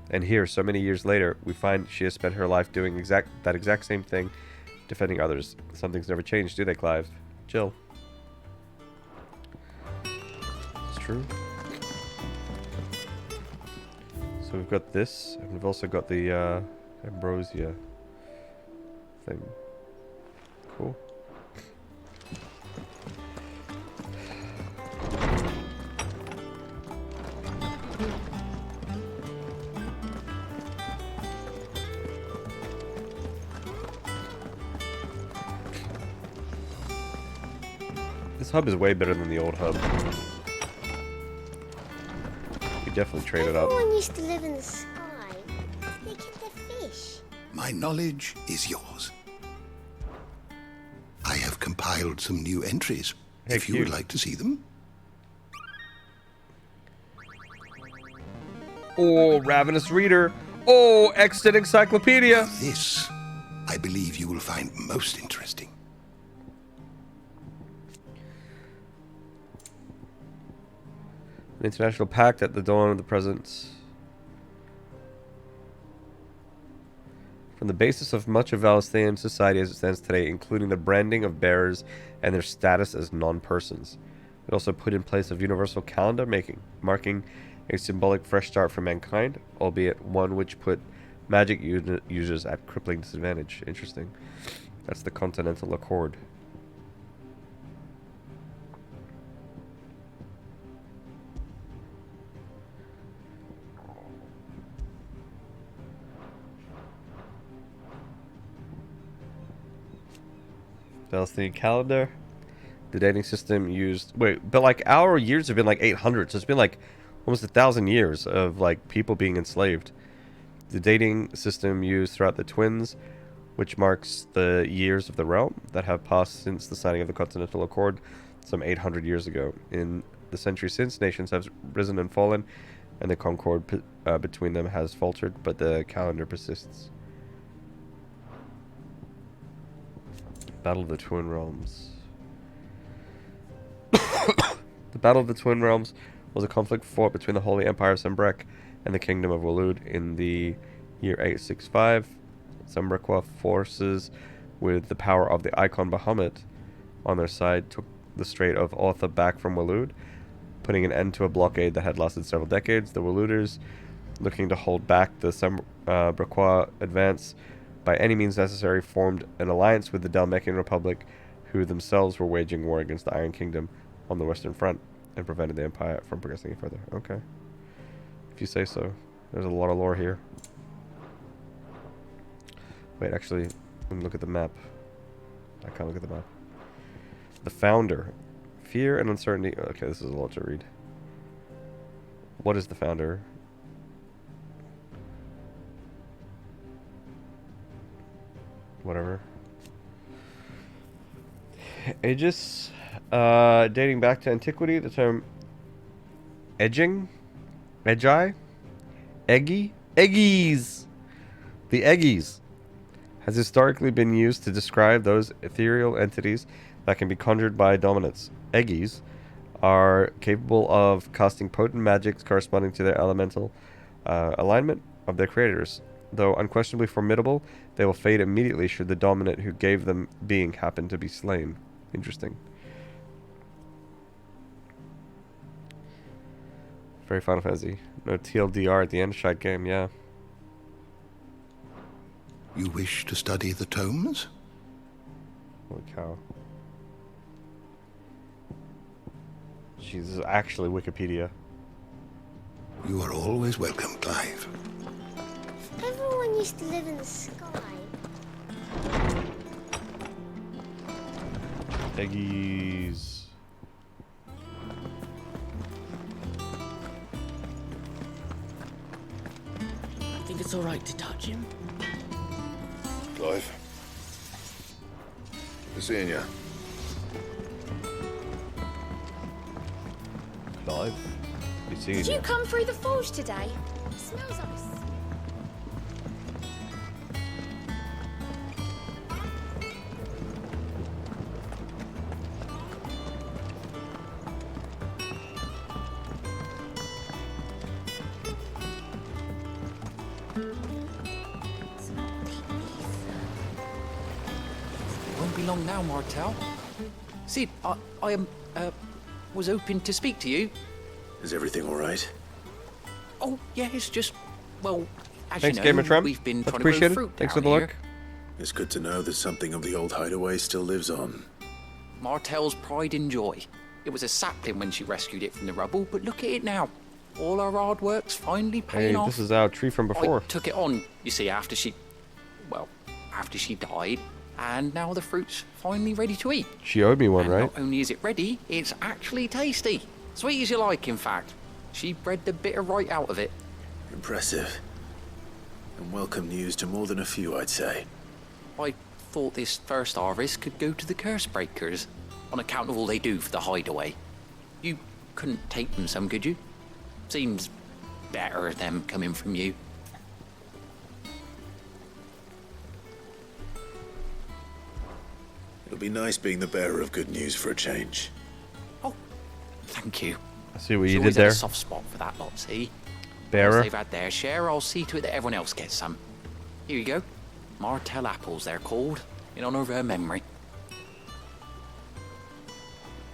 and here, so many years later, we find she has spent her life doing that exact same thing, defending others. Some things never change, do they, Clive? Jill. It's true. So we've got this, and we've also got the Ambrosia thing. Cool. This hub is way better than the old hub. We definitely traded up. Everyone used to live in the sky. They get their fish. My knowledge is yours. I have compiled some new entries, if you would like to see them. Oh, Ravenous Reader. Oh, Extant Encyclopedia. This, I believe you will find most interesting. An international pact at the dawn of the present. From the basis of much of Valistanian society as it stands today, including the branding of bearers and their status as non-persons. It also put in place a universal calendar marking a symbolic fresh start for mankind, albeit one which put magic users at crippling disadvantage. Interesting. That's the Continental Accord. Palestinian calendar. The dating system used... Wait, but like our years have been like 800, so it's been like almost 1,000 years of like people being enslaved. The dating system used throughout the Twins, which marks the years of the realm that have passed since the signing of the Continental Accord some 800 years ago. In the century since, nations have risen and fallen, and the concord between them has faltered, but the calendar persists. Battle of the Twin Realms. The Battle of the Twin Realms was a conflict fought between the Holy Empire of Sembrek and the Kingdom of Waloed in the year 865. Sembrekwa forces, with the power of the Icon Bahamut on their side, took the Strait of Otha back from Waloed, putting an end to a blockade that had lasted several decades. The Waloeders, looking to hold back the Sembrekwa advance by any means necessary, formed an alliance with the Dalmatian Republic, who themselves were waging war against the Iron Kingdom on the Western Front and prevented the Empire from progressing any further. Okay. If you say so. There's a lot of lore here. Wait, actually, let me look at the map. I can't look at the map. The Founder. Fear and uncertainty. Okay, this is a lot to read. What is the Founder? Whatever. Aegis, dating back to antiquity, the term edging, Eggi, Eggies. The Eggies has historically been used to describe those ethereal entities that can be conjured by dominants. Eggies are capable of casting potent magics corresponding to their elemental alignment of their creators. Though unquestionably formidable, they will fade immediately should the dominant who gave them being happen to be slain. Interesting. Very Final Fantasy. No TLDR at the end. Shite game, yeah. You wish to study the tomes? Holy cow. Jeez, this is actually Wikipedia. You are always welcome, Clive. Everyone used to live in the sky. Eggies. I think it's alright to touch him. Clive. Good seeing you. Clive. Good seeing Did you. you come through the forge today? It smells like Won't be long now, Martel. Sid, I was hoping to speak to you. Is everything all right? Oh, yeah, it's just, well, as Thanks, you know, Gamer Trump. we've been That's trying to grow appreciated. fruit Thanks for down the here. look. It's good to know that something of the old hideaway still lives on. Martel's pride and joy. It was a sapling when she rescued it from the rubble, but look at it now. All our hard work's finally paying Hey, off. this is our tree from before. I took it on, you see, after she died, and now the fruit's finally ready to eat. She owed me one, And right? not only is it ready, it's actually tasty. Sweet as you like, in fact. She bred the bitter right out of it. Impressive. And welcome news to more than a few, I'd say. I thought this first harvest could go to the curse breakers, on account of all they do for the hideaway. You couldn't take them some, could you? Seems better them coming from you. It'll be nice being the bearer of good news for a change. Thank you. I see what She's you did always had there. a soft spot for that lot, see? Bearer. Once they've had their share, I'll see to it that everyone else gets some. Here you go. Martel apples, they're called, in honor of her memory.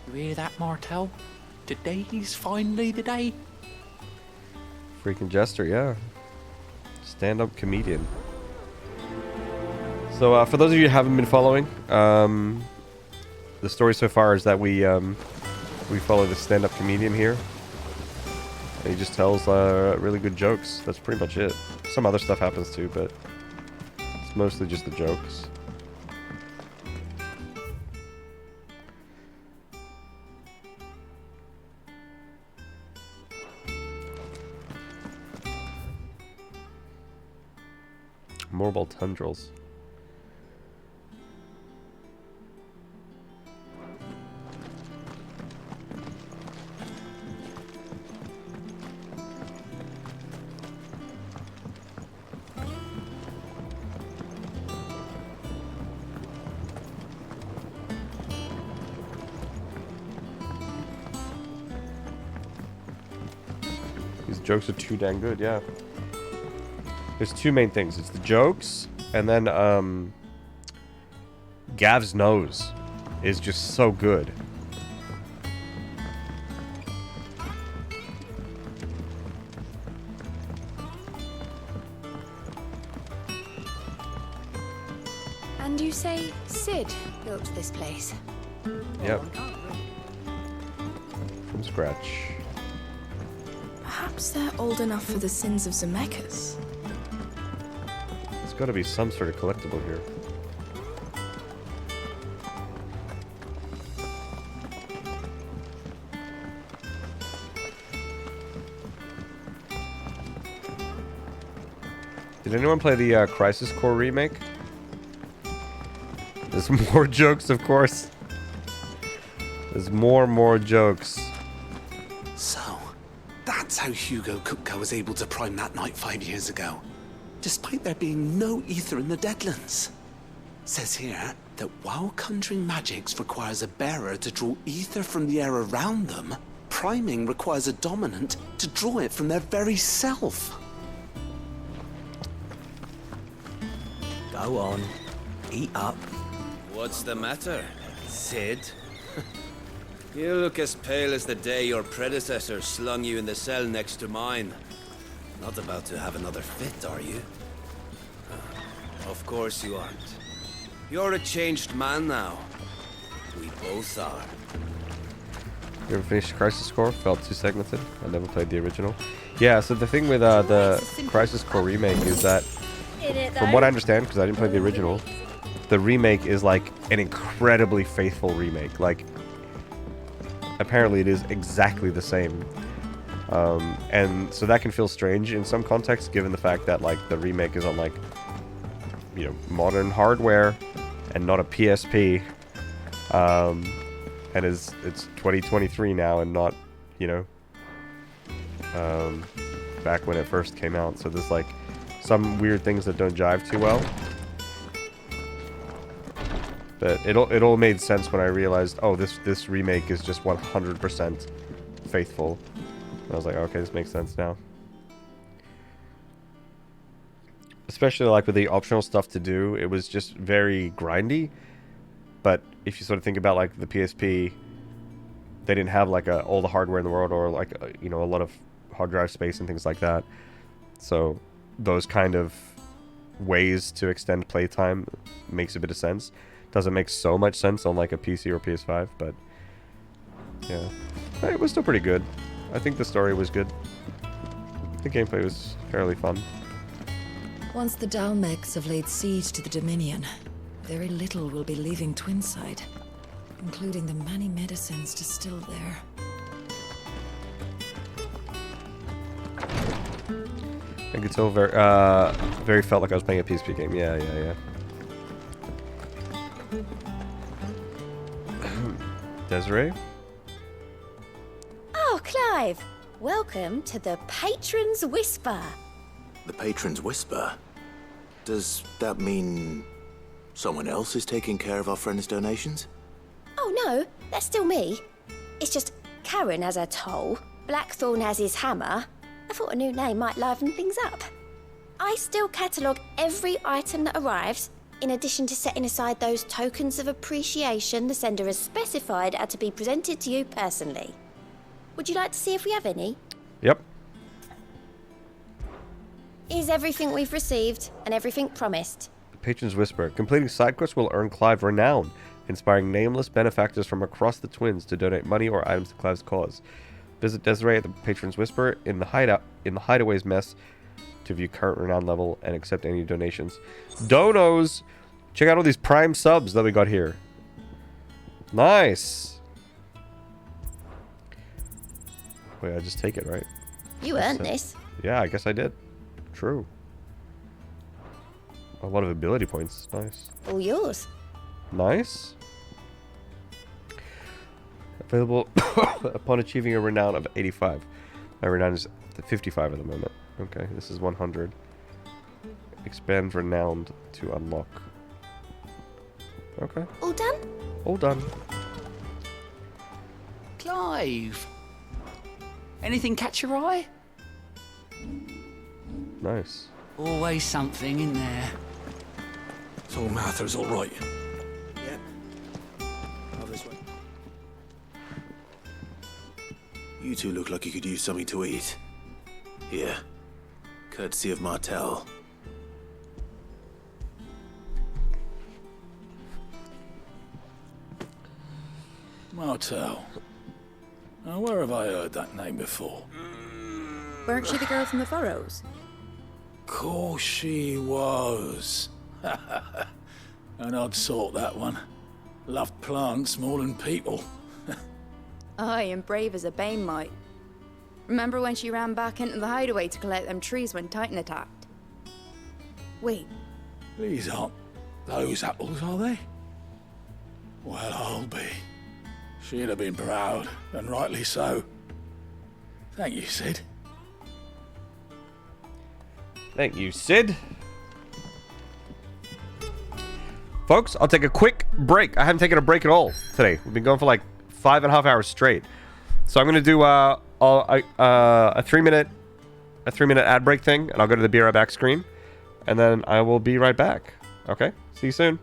You hear that, Martel? Today's finally the day. Freaking jester, yeah. Stand-up comedian. So, for those of you who haven't been following, the story so far is that we follow the stand-up comedian here. And he just tells really good jokes. That's pretty much it. Some other stuff happens too, but it's mostly just the jokes. Mobile tundrils. These jokes are too dang good, yeah. There's two main things. It's the jokes, and then Gav's nose is just so good. And you say Sid built this place? Yep. From scratch. Perhaps they're old enough for the sins of Zemeckis. There's got to be some sort of collectible here. Did anyone play the Crisis Core remake? There's more jokes, of course. There's more jokes. So, that's how Hugo Kupka was able to prime that night 5 years ago, despite there being no ether in the Deadlands. Says here that while conjuring magics requires a bearer to draw ether from the air around them, priming requires a dominant to draw it from their very self. Go on, eat up. What's the matter, Sid? You look as pale as the day your predecessor slung you in the cell next to mine. Not about to have another fit, are you? Of course you aren't. You're a changed man now. We both are. You ever finished Crisis Core? Felt too segmented. I never played the original. Yeah, so the thing with the Crisis Core remake is that, from what I understand, because I didn't play the original, the remake is like an incredibly faithful remake. Like, apparently it is exactly the same. And so that can feel strange in some contexts, given the fact that like the remake is on like, you know, modern hardware and not a PSP. And it's 2023 now and not, you know, back when it first came out. So there's like some weird things that don't jive too well. But it all made sense when I realized, oh, this remake is just 100% faithful. And I was like, okay, this makes sense now. especially like with the optional stuff to do, it was just very grindy. But if you sort of think about like the PSP, they didn't have like all the hardware in the world, or like you know, a lot of hard drive space and things like that. So those kind of ways to extend playtime makes a bit of sense. Doesn't make so much sense on like a PC or PS5, but yeah, it was still pretty good. I think the story was good. The gameplay was fairly fun. Once the Dalmecs have laid siege to the Dominion, very little will be leaving Twinside, including the many medicines distilled there. I could tell very felt like I was playing a PSP game. Yeah. Desiree? Oh, Clive! Welcome to the Patron's Whisper. The Patron's Whisper? Does that mean someone else is taking care of our friend's donations? Oh no, that's still me. It's just Karen has her toll, Blackthorn has his hammer. I thought a new name might liven things up. I still catalogue every item that arrives, in addition to setting aside those tokens of appreciation the sender has specified are to be presented to you personally. Would you like to see if we have any? Yep. Here's everything we've received and everything promised. The Patron's Whisper. Completing side quests will earn Clive renown, inspiring nameless benefactors from across the Twins to donate money or items to Clive's cause. Visit Desiree at the Patron's Whisper in the Hideaway's mess to view current renown level and accept any donations. Donos! Check out all these prime subs that we got here. Nice! Wait, I just take it, right? You earned this. Yeah, I guess I did. True. A lot of ability points. Nice. All yours. Nice. Available upon achieving a renown of 85. My renown is 55 at the moment. Okay, this is 100. Expand renowned to unlock. Okay. All done? All done. Clive! Anything catch your eye? Nice. Always something in there. So Martha's all right. Yeah. Over this way. You two look like you could use something to eat. Here. Courtesy of Martel. Martel. Now, where have I heard that name before? Weren't she the girl from the Furrows? Course she was. An odd sort, that one. Loved plants more than people. Aye, and brave as a bane might. Remember when she ran back into the hideaway to collect them trees when Titan attacked? Wait. These aren't those apples, are they? Well, I'll be. She'd have been proud, and rightly so. Thank you, Sid. Thank you, Sid. Folks, I'll take a quick break. I haven't taken a break at all today. We've been going for like 5.5 hours straight. So I'm gonna do a 3-minute ad break thing, and I'll go to the Be Right Back screen, and then I will be right back. Okay? See you soon.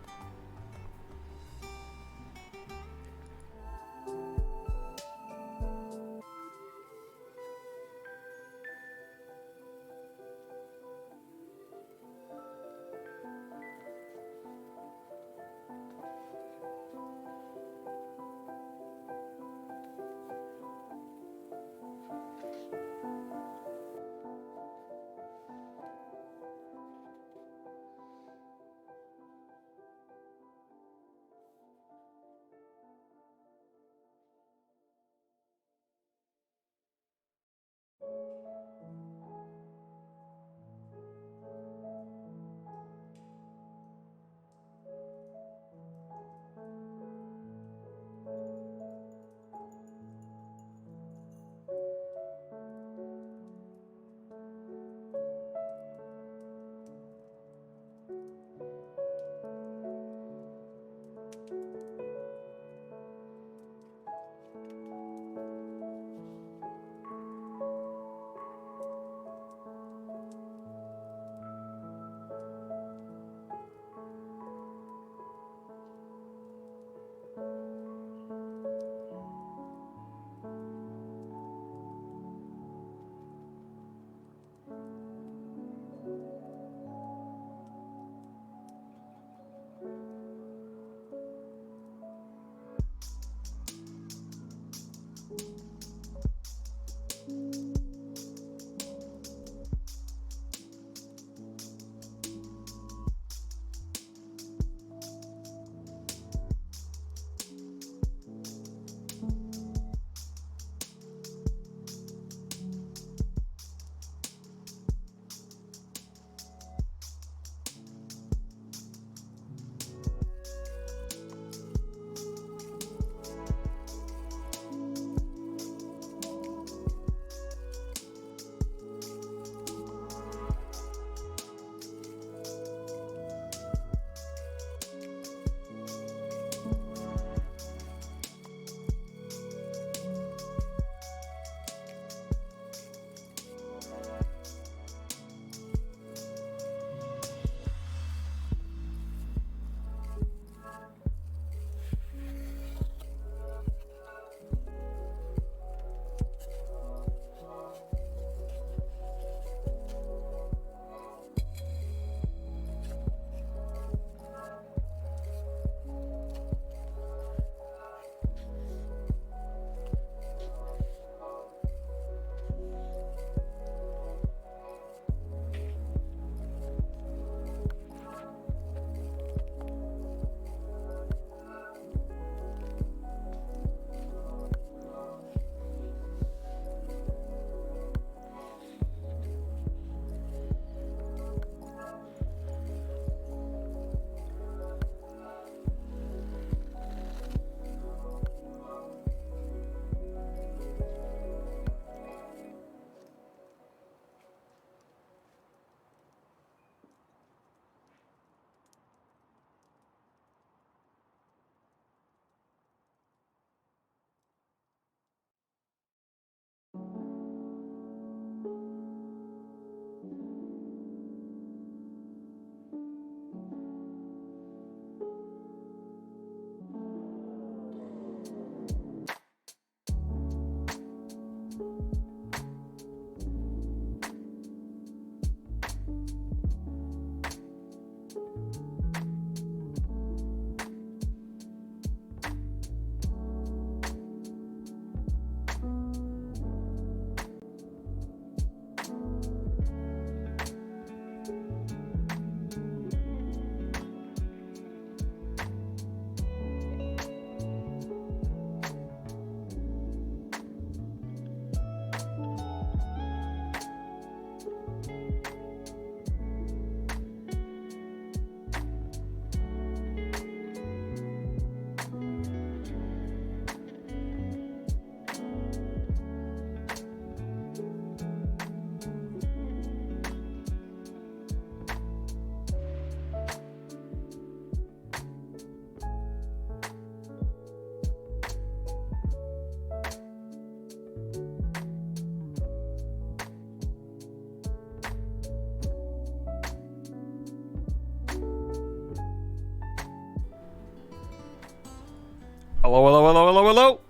Hello, hello, hello, hello, hello.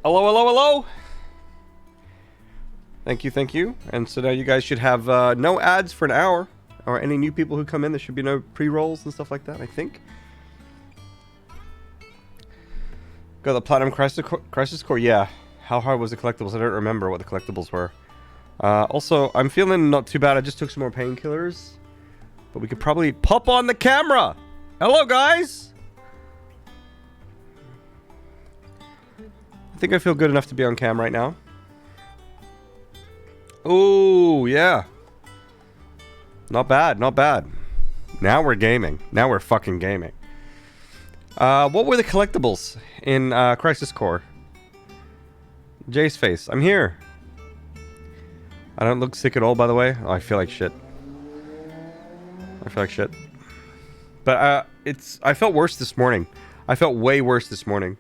Hello, hello, hello. Thank you, thank you. And so now you guys should have no ads for an hour. Or any new people who come in, there should be no pre-rolls and stuff like that, I think. Got the Platinum Crisis Core? Yeah. How hard was the collectibles? I don't remember what the collectibles were. Also, I'm feeling not too bad. I just took some more painkillers. But we could probably pop on the camera. Hello, guys. I think I feel good enough to be on cam right now. Ooh, yeah. Not bad, not bad. Now we're gaming. Now we're fucking gaming. What were the collectibles in Crisis Core? Jace face. I'm here. I don't look sick at all, by the way. Oh, I feel like shit. I feel like shit. But I felt worse this morning. I felt way worse this morning.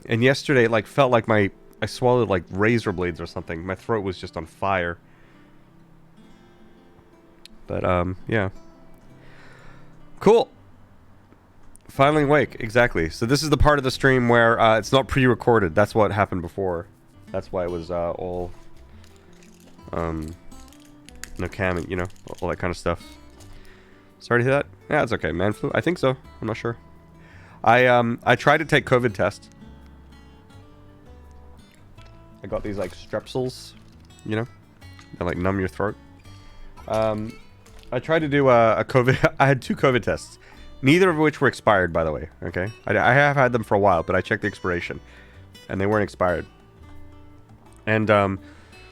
And yesterday, it like felt like I swallowed like razor blades or something. My throat was just on fire. But yeah. Cool. Finally awake, exactly. So this is the part of the stream where it's not pre-recorded. That's what happened before. That's why it was all no cam, you know, all that kind of stuff. Sorry to hear that. Yeah, it's okay. Man flu? I think so. I'm not sure. I tried to take COVID test. I got these like strepsils, you know, they like numb your throat. I tried to do a COVID. I had 2 COVID tests, neither of which were expired, by the way. Okay, I have had them for a while, but I checked the expiration, and they weren't expired. And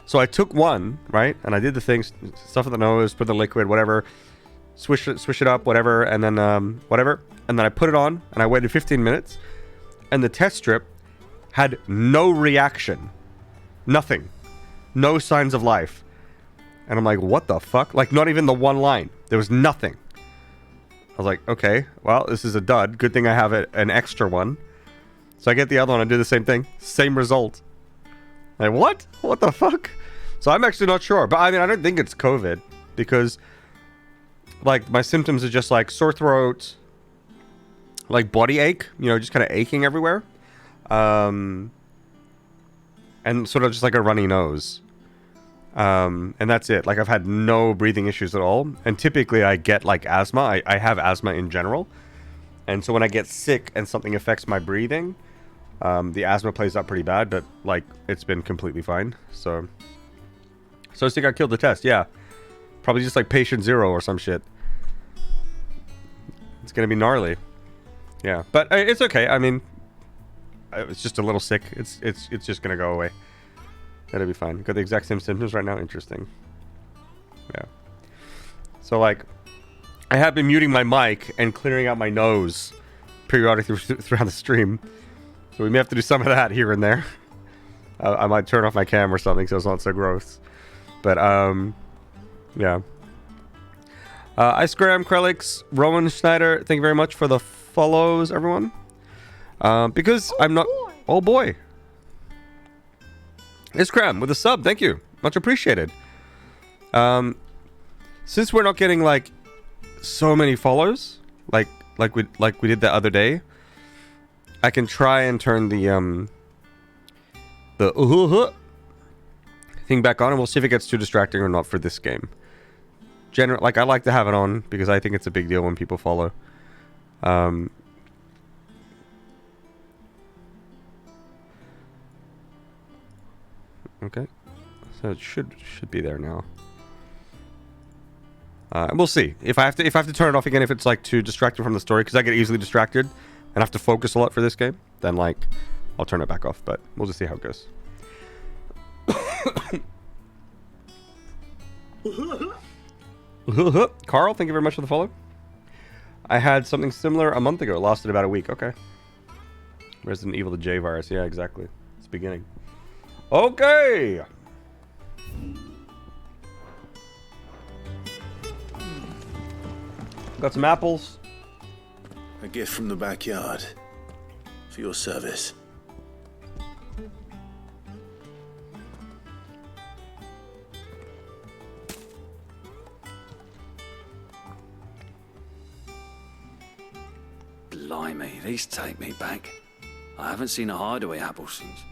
so I took one, right, and I did the things, stuff in the nose, put the liquid, whatever, swish it up, whatever, and then whatever, and then I put it on, and I waited 15 minutes, and the test strip had no reaction, nothing, no signs of life. And I'm like, what the fuck? Like, not even the one line. There was nothing. I was like, okay, well, this is a dud. Good thing I have an extra one. So I get the other one and do the same thing. Same result. Like, what? What the fuck? So I'm actually not sure. But, I mean, I don't think it's COVID. Because, like, my symptoms are just, like, sore throat. Like, body ache. You know, just kind of aching everywhere. And sort of just, like, a runny nose. And that's it. Like, I've had no breathing issues at all. And typically I get like asthma. I have asthma in general. And so when I get sick and something affects my breathing, the asthma plays up pretty bad, but like it's been completely fine. So I think I killed the test. Yeah. Probably just like patient 0 or some shit. It's going to be gnarly. Yeah. But it's okay. I mean, it's just a little sick. It's just going to go away. That'll be fine. Got the exact same symptoms right now. Interesting. Yeah. So, like, I have been muting my mic and clearing out my nose periodically throughout the stream. So we may have to do some of that here and there. I might turn off my cam or something so it's not so gross. But, yeah. Ice Graham, Krelix, Rowan Schneider, thank you very much for the follows, everyone. Because I'm not... Oh, boy. It's Cram with a sub, thank you, much appreciated. Since we're not getting like so many follows, like we did the other day, I can try and turn the thing back on, and we'll see if it gets too distracting or not for this game. Like I like to have it on because I think it's a big deal when people follow. Okay, so it should be there now. We'll see if I have to turn it off again if it's like too distracting from the story, because I get easily distracted and have to focus a lot for this game. Then like I'll turn it back off, but we'll just see how it goes. Carl, thank you very much for the follow. I had something similar a month ago. It lasted about a week. Okay. Resident Evil the J virus. Yeah, exactly. It's beginning. Okay. Got some apples. A gift from the backyard. For your service. Blimey, these take me back. I haven't seen a hideaway apple since.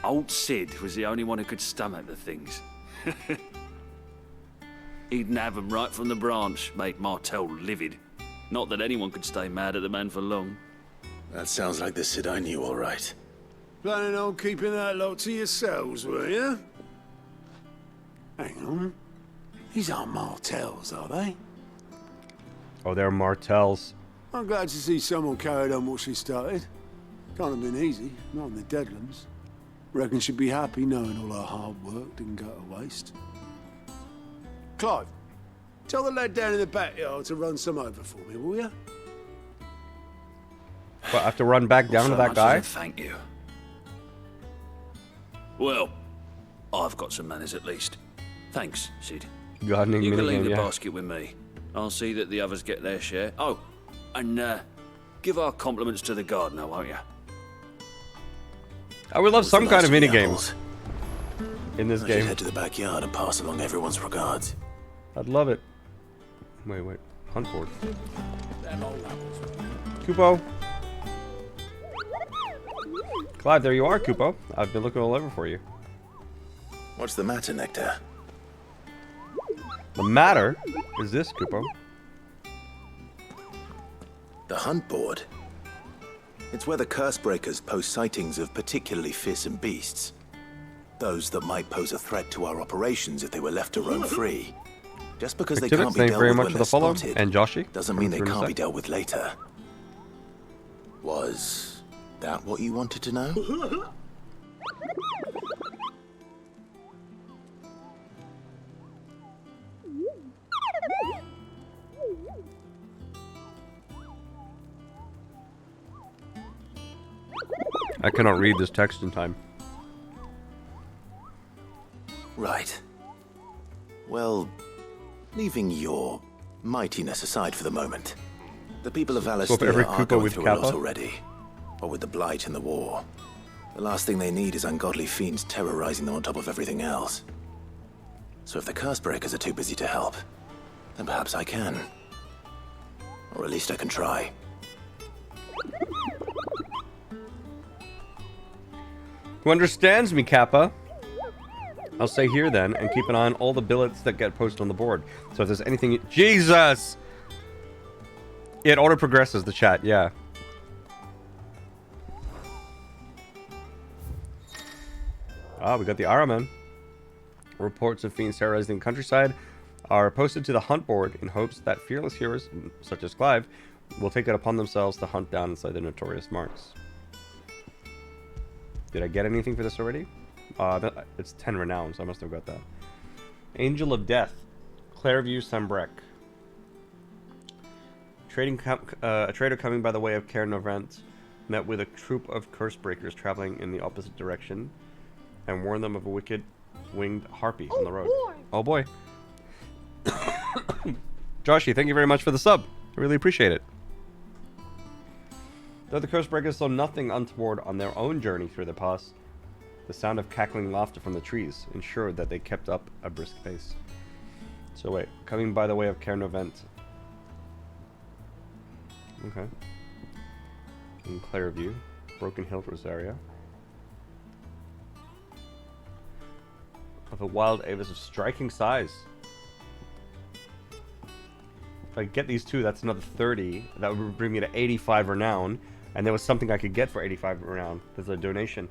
Old Sid was the only one who could stomach the things. He'd nab 'em right from the branch, made Martel livid. Not that anyone could stay mad at the man for long. That sounds like the Sid I knew, all right. Planning on keeping that lot to yourselves, were you? Hang on. These aren't Martels, are they? Oh, they're Martels. I'm glad to see someone carried on what she started. Can't have been easy, not in the Deadlands. Reckon she'd be happy knowing all her hard work didn't go to waste. Clive, tell the lad down in the backyard to run some over for me, will you? But I have to run back down to that guy? Thank you. Well, I've got some manners at least. Thanks, Sid. Gardening You can leave minigame, the yeah. basket with me. I'll see that the others get their share. Oh, and give our compliments to the gardener, won't you? I would love some kind of minigames in this I game. should head to the backyard and pass along everyone's regards. I'd love it. Wait. Hunt board. Kupo. Clive, there you are, Kupo. I've been looking all over for you. What's the matter, Nectar? The matter is this, Kupo. The hunt board. It's where the Cursebreakers post sightings of particularly fearsome beasts. Those that might pose a threat to our operations if they were left to roam free. Just because they can't be Thank you dealt very with much when for they're the follow. spotted And Joshi. doesn't mean they Thanks for can't the be sec. dealt with later. Was that what you wanted to know? I cannot read this text in time. Right. Well, leaving your mightiness aside for the moment, the people of Swap every Valistia are Kupo going with through a lot Kappa? already. What with the Blight and the war. The last thing they need is ungodly fiends terrorizing them on top of everything else. So if the Cursebreakers are too busy to help, then perhaps I can. Or at least I can try. Who understands me, Kappa? I'll stay here then and keep an eye on all the billets that get posted on the board. So if there's anything... Jesus! It auto-progresses the chat, yeah. Ah, we got the Araman. Reports of fiends terrorizing the countryside are posted to the hunt board in hopes that fearless heroes, such as Clive, will take it upon themselves to hunt down inside the notorious marks. Did I get anything for this already? It's 10 renown, so I must have got that. Angel of Death. Clairview Sambrek. A trader coming by the way of Cairnovent met with a troop of Cursebreakers traveling in the opposite direction and warned them of a wicked winged harpy on the road. Oh boy. Joshy, thank you very much for the sub. I really appreciate it. Though the Cursebreakers saw nothing untoward on their own journey through the pass, the sound of cackling laughter from the trees ensured that they kept up a brisk pace. So wait, coming by the way of Cairnovent. Okay. In Clairview, Broken Hill Rosaria. Of a wild avis of striking size. If I get these two, that's another 30. That would bring me to 85 renown. And there was something I could get for 85 renown. There's a donation.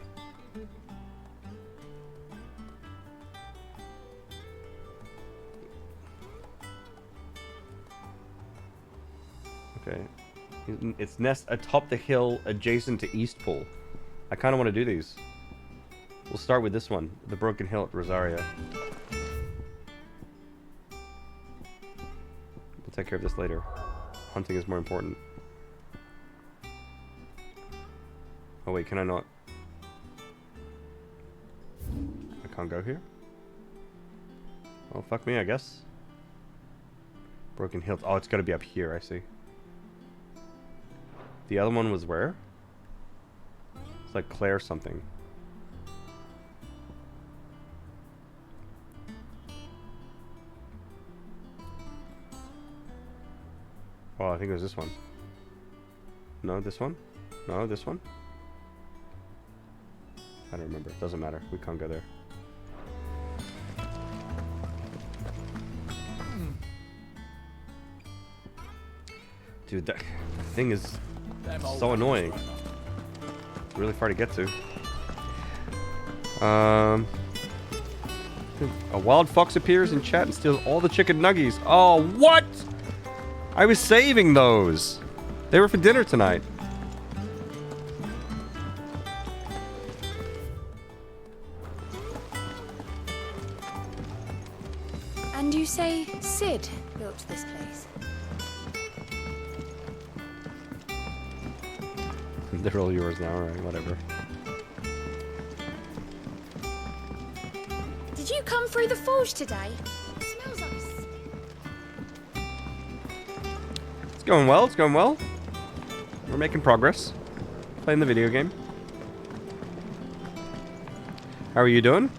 Okay. It's nest atop the hill adjacent to Eastpool. I kind of want to do these. We'll start with this one, the Broken Hill at Rosaria. We'll take care of this later. Hunting is more important. Oh wait, can I not? I can't go here? Oh, fuck me, I guess. Broken Hill. Oh, it's gotta be up here, I see. The other one was where? It's like Claire something. Oh, I think it was this one. No, this one? No, this one? I don't remember. Doesn't matter. We can't go there. Dude, that thing is so annoying. It's really far to get to. A wild fox appears in chat and steals all the chicken nuggies. Oh, what? I was saving those. They were for dinner tonight. And you say Sid built this place? They're all yours now, alright, whatever. Did you come through the forge today? It smells like It's going well, it's going well. We're making progress. Playing the video game. How are you doing?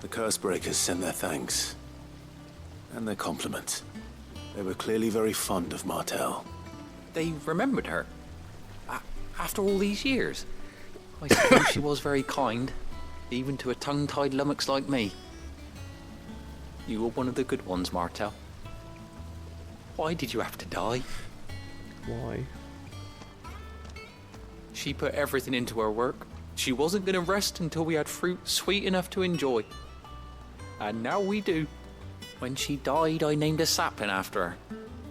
The Cursebreakers sent their thanks. And their compliments. They were clearly very fond of Martel. They remembered her. After all these years. I suppose she was very kind. Even to a tongue-tied lummox like me. You were one of the good ones, Martel. Why did you have to die? Why? She put everything into her work. She wasn't going to rest until we had fruit sweet enough to enjoy. And now we do. When she died, I named a sapling after her.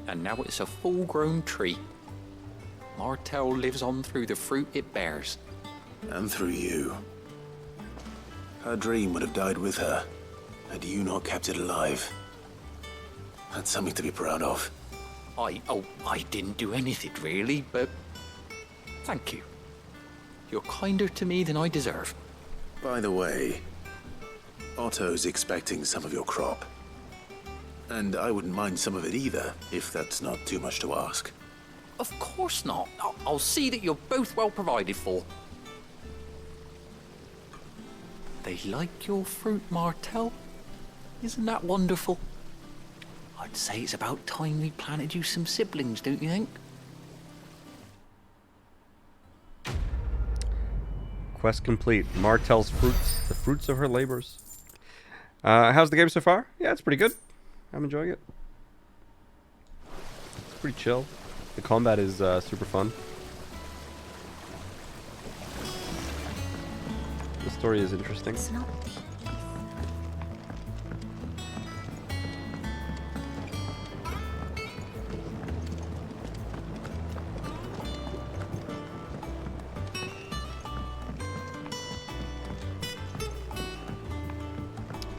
And now it's a full-grown tree. Martel lives on through the fruit it bears. And through you. Her dream would have died with her, had you not kept it alive. That's something to be proud of. I didn't do anything really, but thank you. You're kinder to me than I deserve. By the way, Otto's expecting some of your crop. And I wouldn't mind some of it either, if that's not too much to ask. Of course not. I'll see that you're both well provided for. They like your fruit, Martel. Isn't that wonderful? I'd say it's about time we planted you some siblings, don't you think? Quest complete. Martel's fruits. The fruits of her labors. How's the game so far? Yeah, it's pretty good. I'm enjoying it. It's pretty chill. The combat is super fun. The story is interesting. It's not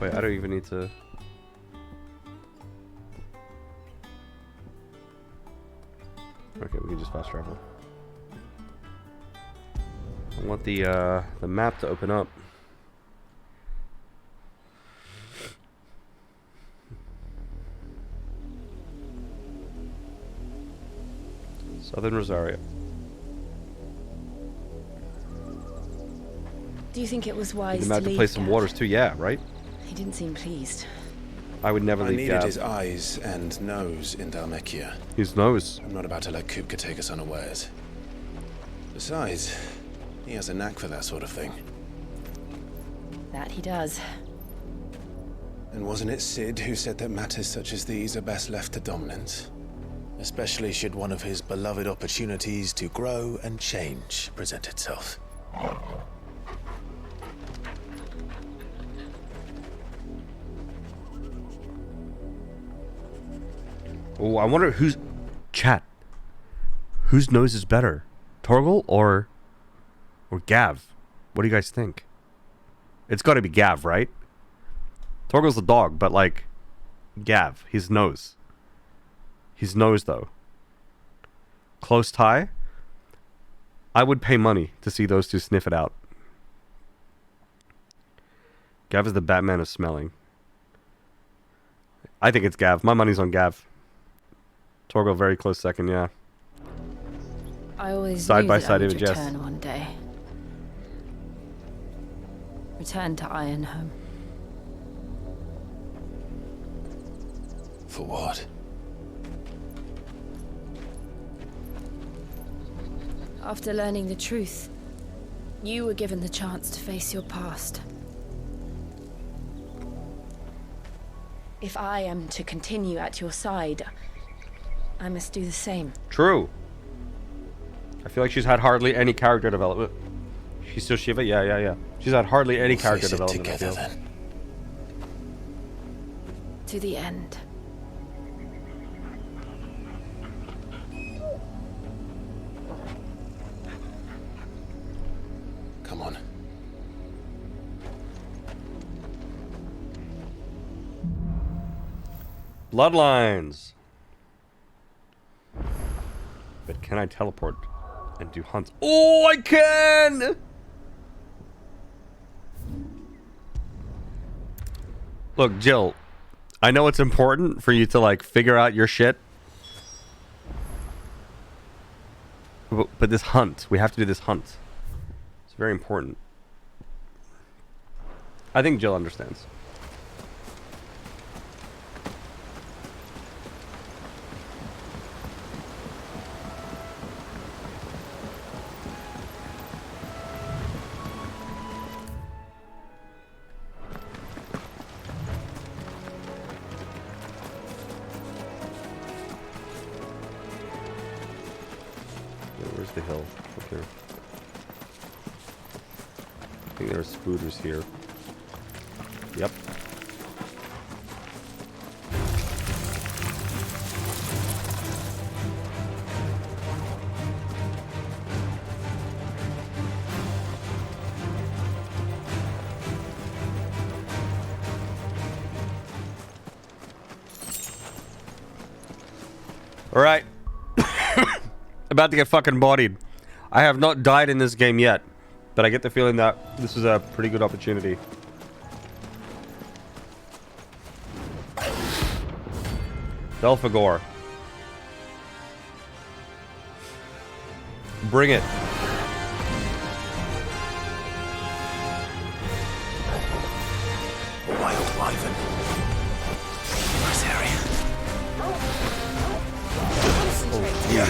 Wait, I don't even need to... Okay, we can just fast travel. I want the map to open up. Southern Rosario. Do you think it was wise The to map to leave play some Gav? waters too, yeah, right? He didn't seem pleased. I would never I leave needed Gav. his eyes and nose in Dhalmekia. His nose? I'm not about to let Kupka take us unawares. Besides, he has a knack for that sort of thing. That he does. And wasn't it Sid who said that matters such as these are best left to dominance? Especially should one of his beloved opportunities to grow and change present itself. Oh, I wonder who's... Chat. Whose nose is better? Torgal or Gav? What do you guys think? It's got to be Gav, right? Torgal's the dog, but like... Gav, his nose. His nose, though. Close tie? I would pay money to see those two sniff it out. Gav is the Batman of smelling. I think it's Gav. My money's on Gav. Torgal, very close second, yeah. I always Side knew by that side I would image, yes. return one day. Return to Ironhome. For what? After learning the truth, you were given the chance to face your past. If I am to continue at your side, I must do the same. True. I feel like she's had hardly any character development. She's still Shiva? Yeah. She's had hardly any character development. Together, then. To the end. Come on. Bloodlines. But can I teleport and do hunts? Oh, I can! Look, Jill, I know it's important for you to, like, figure out your shit. But this hunt, we have to do this hunt. It's very important. I think Jill understands. Where's the hill? Up here. I think there's spooters here. Yep. All right. About to get fucking bodied. I have not died in this game yet, but I get the feeling that this is a pretty good opportunity. Belphegor. Bring it. Wild wyvern. Nice area. Oh, yeah.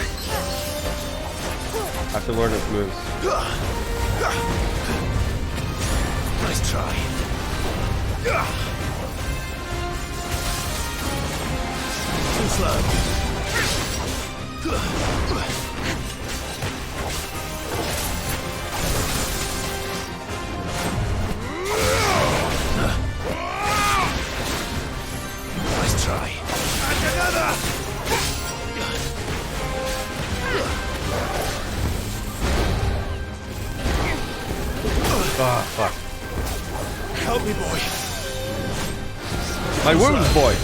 I have to learn its moves. Nice try. Too slow. Nice try. And another. Ah, fuck. Help me, boy. My wounds, boy.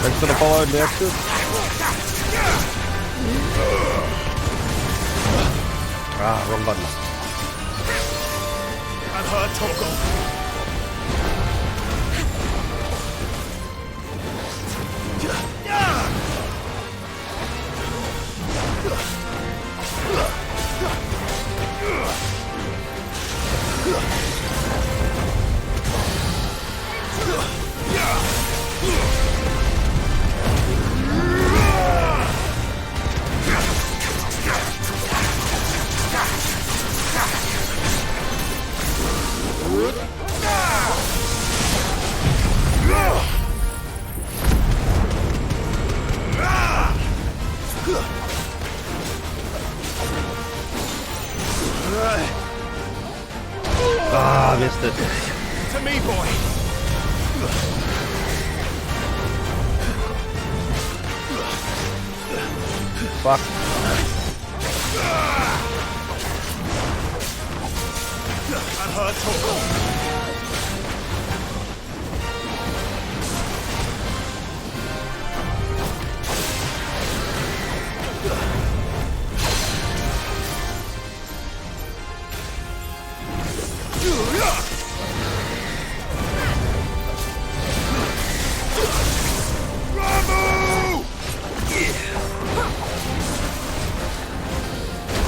Thanks for the follow, Nexus. Ah, wrong button. I've heard Togo. Ah, missed it. To me, boy. Fuck. I've heard Togo.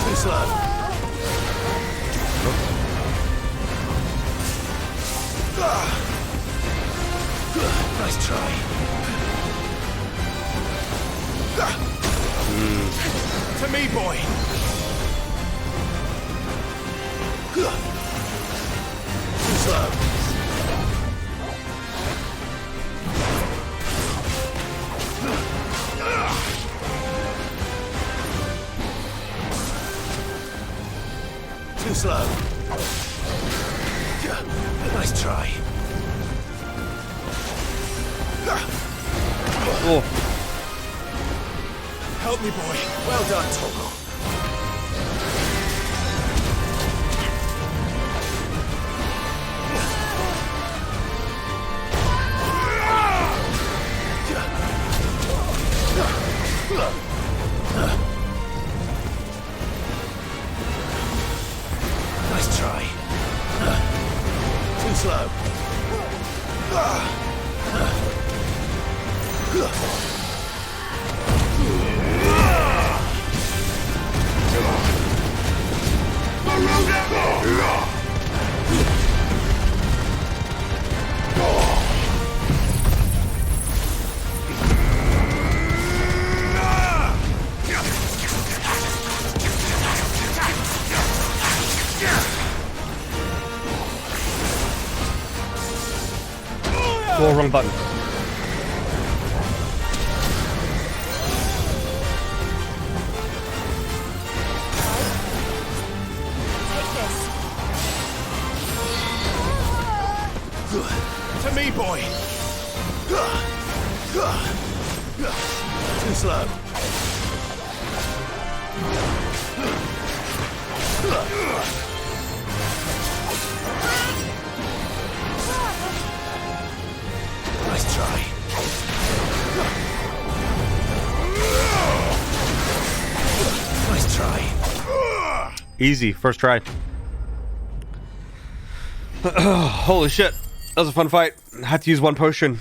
Too slow. Nice try. To me, boy. Too slow. Too slow. Nice try. Oh. Help me, boy. Well done, Togo. Nice try. Too slow. Oh, wrong button. To me, boy. Too slow. Nice try. Nice try. Easy, first try. Holy shit. That was a fun fight. I had to use one potion.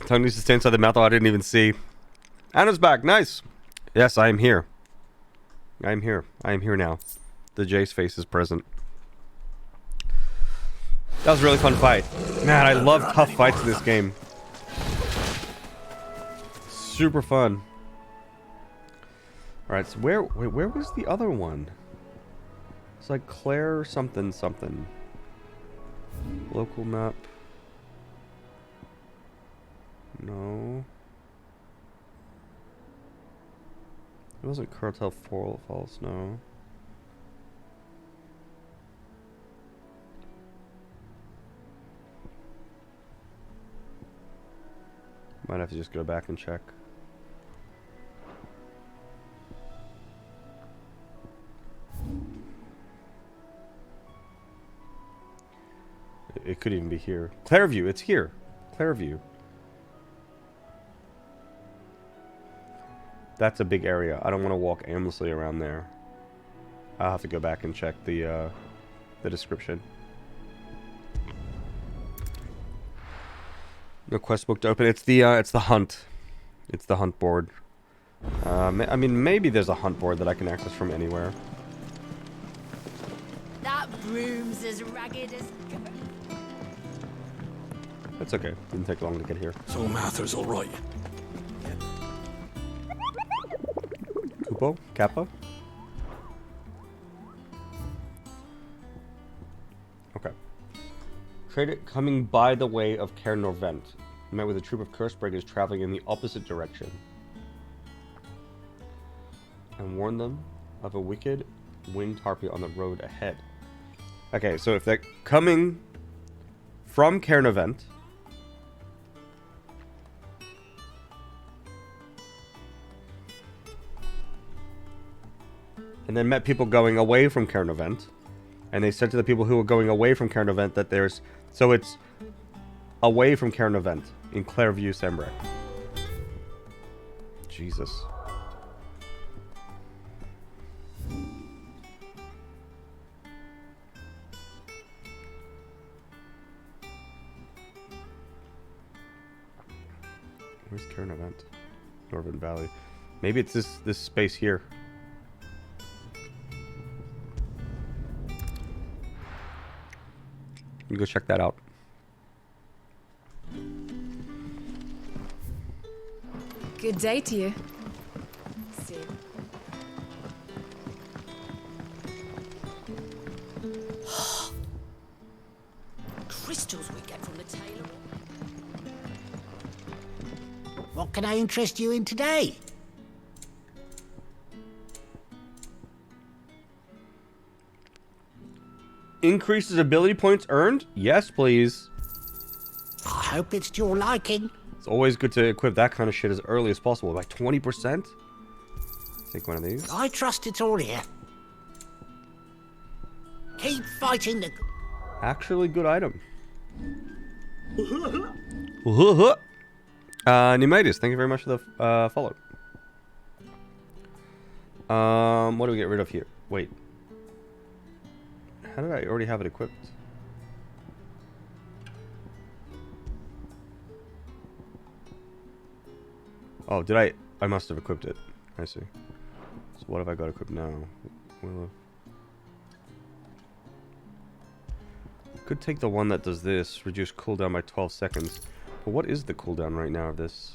Tongue needs to stay inside the mouth. Oh, I didn't even see. Anna's back. Nice. Yes, I am here. I am here. I am here now. The Jace face is present. That was a really fun fight. Man, I love tough fights in this game. Super fun. Alright, so where was the other one? It's like Claire something something. Local map. No. It wasn't Cartel Falls, no. Might have to just go back and check. It could even be here. Clairview, it's here. Clairview. That's a big area. I don't want to walk aimlessly around there. I'll have to go back and check the description. No quest book to open. It's the hunt. It's the hunt board. I mean, maybe there's a hunt board that I can access from anywhere. That broom's as ragged as... That's okay. Didn't take long to get here. So Mather's all right. Kupo? Kappa? Okay. Trader coming by the way of Caer Norvent. Met with a troop of Cursebreakers traveling in the opposite direction. And warned them of a wicked winged harpy on the road ahead. Okay, so if they're coming from Caer Norvent, and then met people going away from Caer Norvent, and they said to the people who were going away from Caer Norvent that there's... So it's away from Caer Norvent in Clairview, Sembrec. Jesus. Where's Caer Norvent? Norvent Valley. Maybe it's this space here. me go check that out. Good day to you. See. Crystals we get from the tailor. What can I interest you in today? Increases ability points earned? Yes, please. I hope it's to your liking. It's always good to equip that kind of shit as early as possible. By 20%? Take one of these. I trust it's all here. Keep fighting the... Actually good item. Pneumatius, thank you very much for the follow. What do we get rid of here? Wait. How did I already have it equipped? Oh, did I? I must have equipped it. I see. So what have I got equipped now? Could take the one that does this, reduce cooldown by 12 seconds. But what is the cooldown right now of this?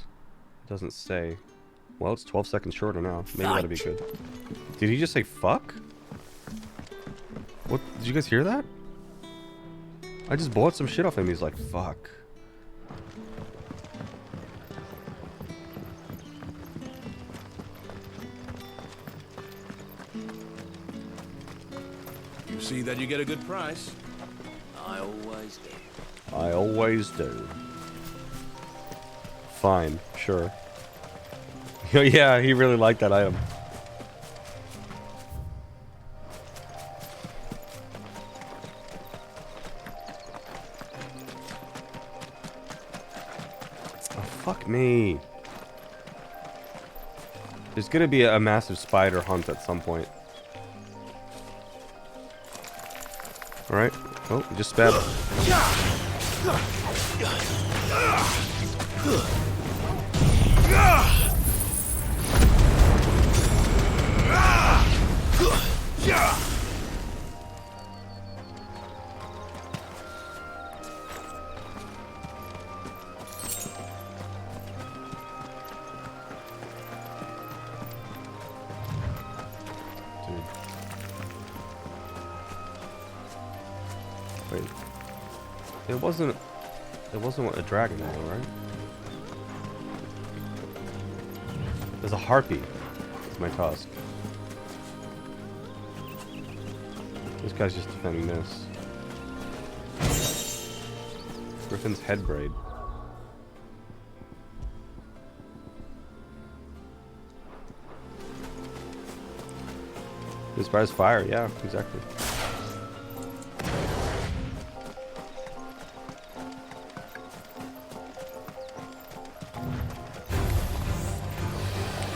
It doesn't say. Well, it's 12 seconds shorter now. Maybe that'll be good. Did he just say fuck? What? Did you guys hear that? I just bought some shit off him. He's like, fuck. You see that you get a good price. I always do. I always do. Fine, sure. Yeah, he really liked that item. Oh, fuck me. There's gonna be a massive spider hunt at some point. Alright. Oh, you just stabbed. Wait. It wasn't a dragon though, right? There's a harpy. It's my task. This guy's just defending this. Griffin's head braid. Inspires fire, yeah, exactly.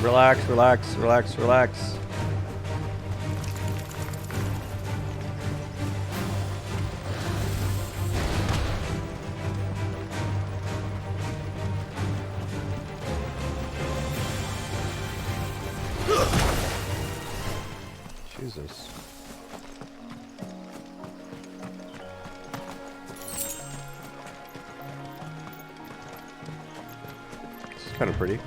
Relax, relax, relax, relax. Jesus. This is kind of pretty.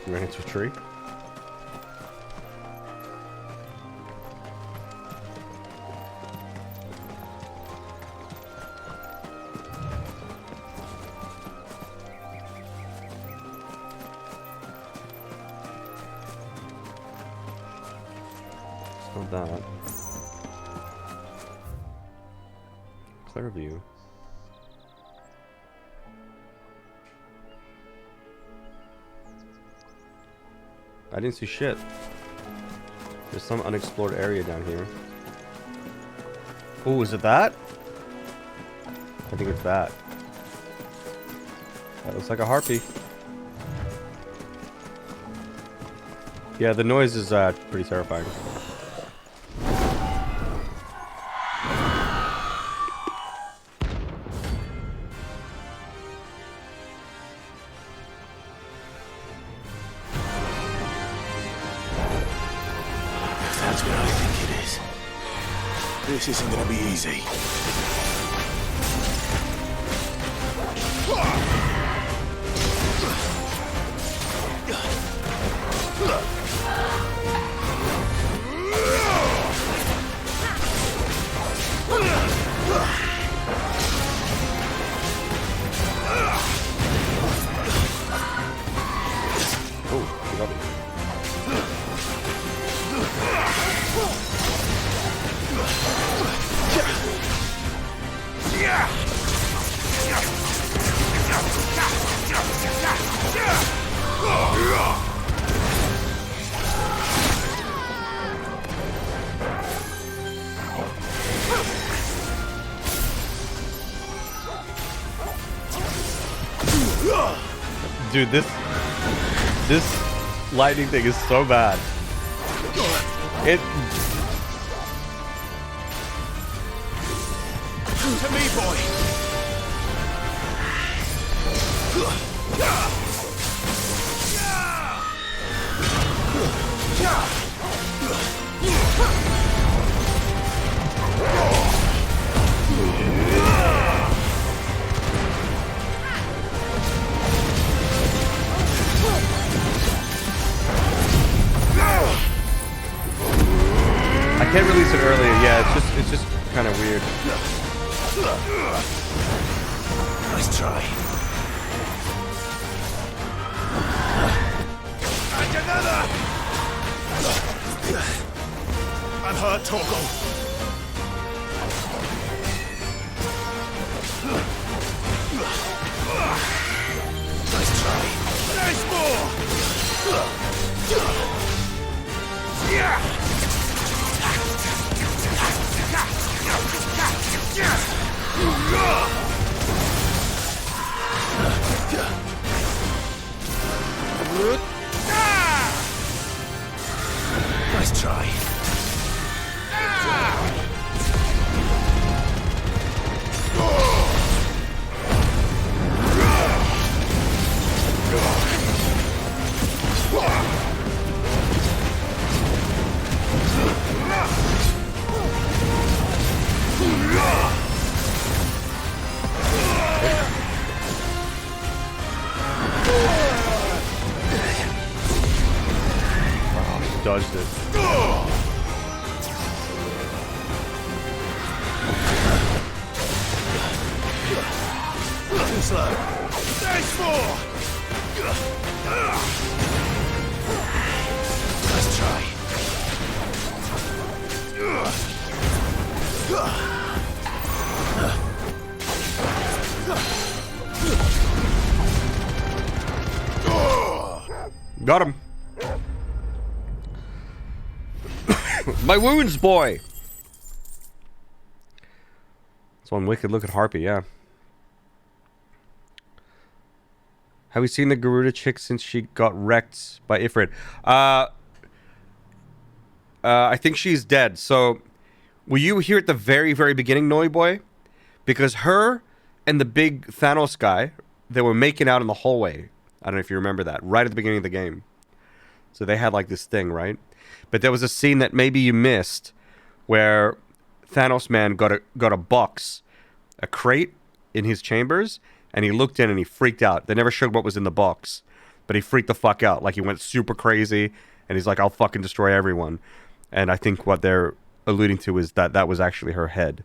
Ran into a tree. It's not that. Clear view. I didn't see shit. There's some unexplored area down here. Oh, is it that? I think it's that. That looks like a harpy. Yeah, the noise is pretty terrifying. That's what I think it is. This isn't gonna be easy. Oh, you got me. Dude, this lightning thing is so bad. It to me, boy. I can't release it earlier. Yeah, it's just kind of weird. Nice try. And another. I'm hurt, Torgal. Nice try. There's more. Yeah. Nice try. Dodged it. Too slow. There's four. Nice try. Got him. My wounds, boy. It's one wicked look at Harpy, yeah. Have we seen the Garuda chick since she got wrecked by Ifrit? I think she's dead. So, were you here at the very, very beginning, Noi Boy? Because her and the big Thanos guy, they were making out in the hallway. I don't know if you remember that. Right at the beginning of the game. So they had like this thing, right? But there was a scene that maybe you missed where Thanos man got a box, a crate in his chambers, and he looked in and he freaked out. They never showed what was in the box, but he freaked the fuck out. Like he went super crazy, and he's like, I'll fucking destroy everyone. And I think what they're alluding to is that that was actually her head.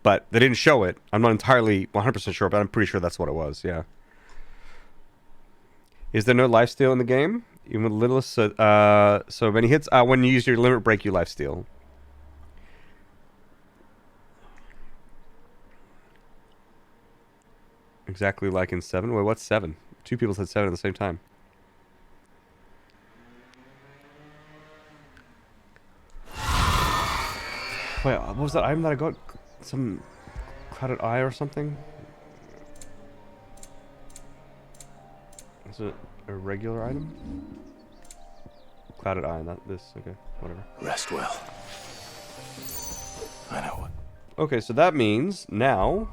But they didn't show it. I'm not entirely 100% sure, but I'm pretty sure that's what it was, yeah. Is there no lifesteal in the game? Even with the littlest, so many hits. When you use your limit break, you lifesteal. Exactly like in 7. Wait, what's 7? Two people said 7 at the same time. Wait, what was that item that I got? Some clouded eye or something? Is it a regular item? Clouded eye, not this. Okay, whatever. Rest well. I know what. Okay, so that means now.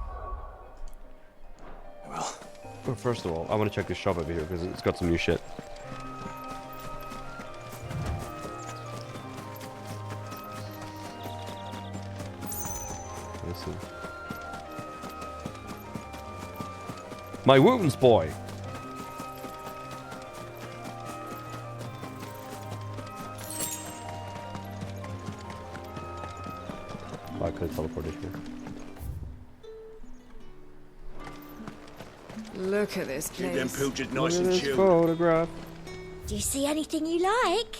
Well. First of all, I want to check this shop over here because it's got some new shit. Jason. My wounds, boy. Oh, I could teleport it here. Look at this Keep them place. pooches nice Look and at this chilled. photograph. Do you see anything you like?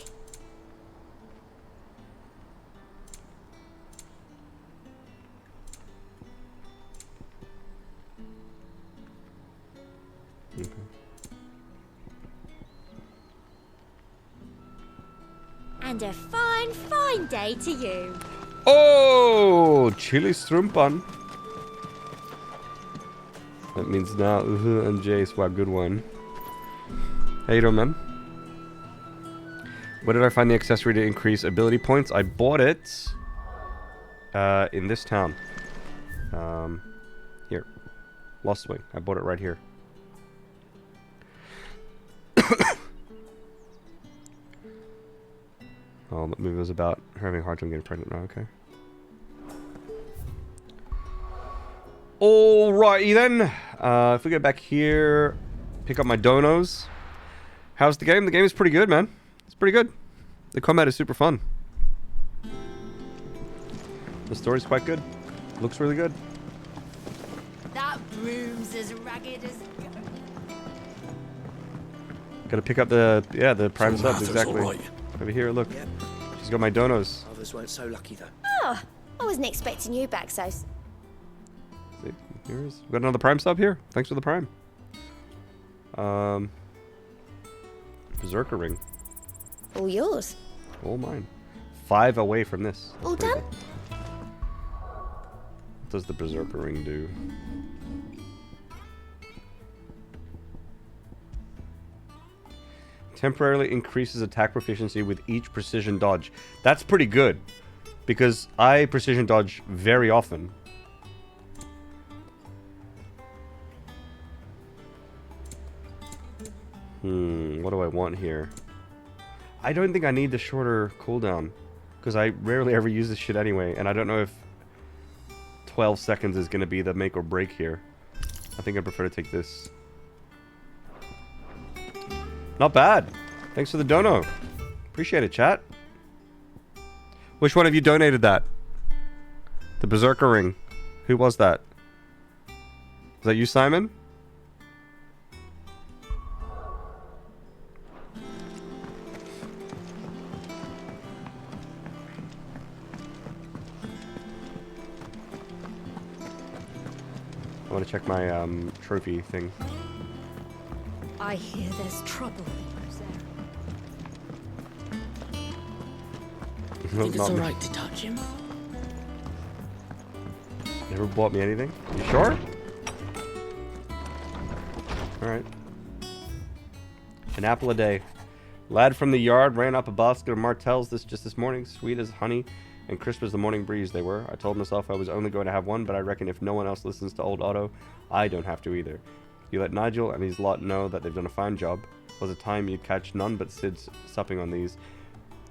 And a fine, fine day to you. Oh, chili strumpan. That means now and Jace. Wow, good one. How you doing, man? Where did I find the accessory to increase ability points? I bought it in this town. Here. Lost Wing. I bought it right here. Oh, the movie was about her having a hard time getting pregnant. Oh, okay. Alrighty then. If we get back here, pick up my donos. How's the game? The game is pretty good, man. It's pretty good. The combat is super fun. The story's quite good. Looks really good. That broom's as ragged as... Gotta pick up the the prime It's all subs right, it's all exactly. right. Over here, look. She's got my donos. Others weren't so lucky though. Oh, I wasn't expecting you back so... See, here it is. We got another prime sub here. Thanks for the prime. Berserker ring. All yours. All mine. 5 away from this. All done? What does the Berserker ring do? Temporarily increases attack proficiency with each precision dodge. That's pretty good. Because I precision dodge very often. What do I want here? I don't think I need the shorter cooldown. Because I rarely ever use this shit anyway. And I don't know if 12 seconds is going to be the make or break here. I think I prefer to take this. Not bad. Thanks for the dono. Appreciate it, chat. Which one of you donated that? The Berserker ring. Who was that? Was that you, Simon? I want to check my trophy thing. I hear there's trouble. I think it's alright to touch him. Never bought me anything. You sure? Alright. An apple a day. Lad from the yard ran up a basket of martels this morning. Sweet as honey and crisp as the morning breeze they were. I told myself I was only going to have one, but I reckon if no one else listens to old Otto, I don't have to either. You let Nigel and his lot know that they've done a fine job. Was a time you'd catch none but Sid's supping on these.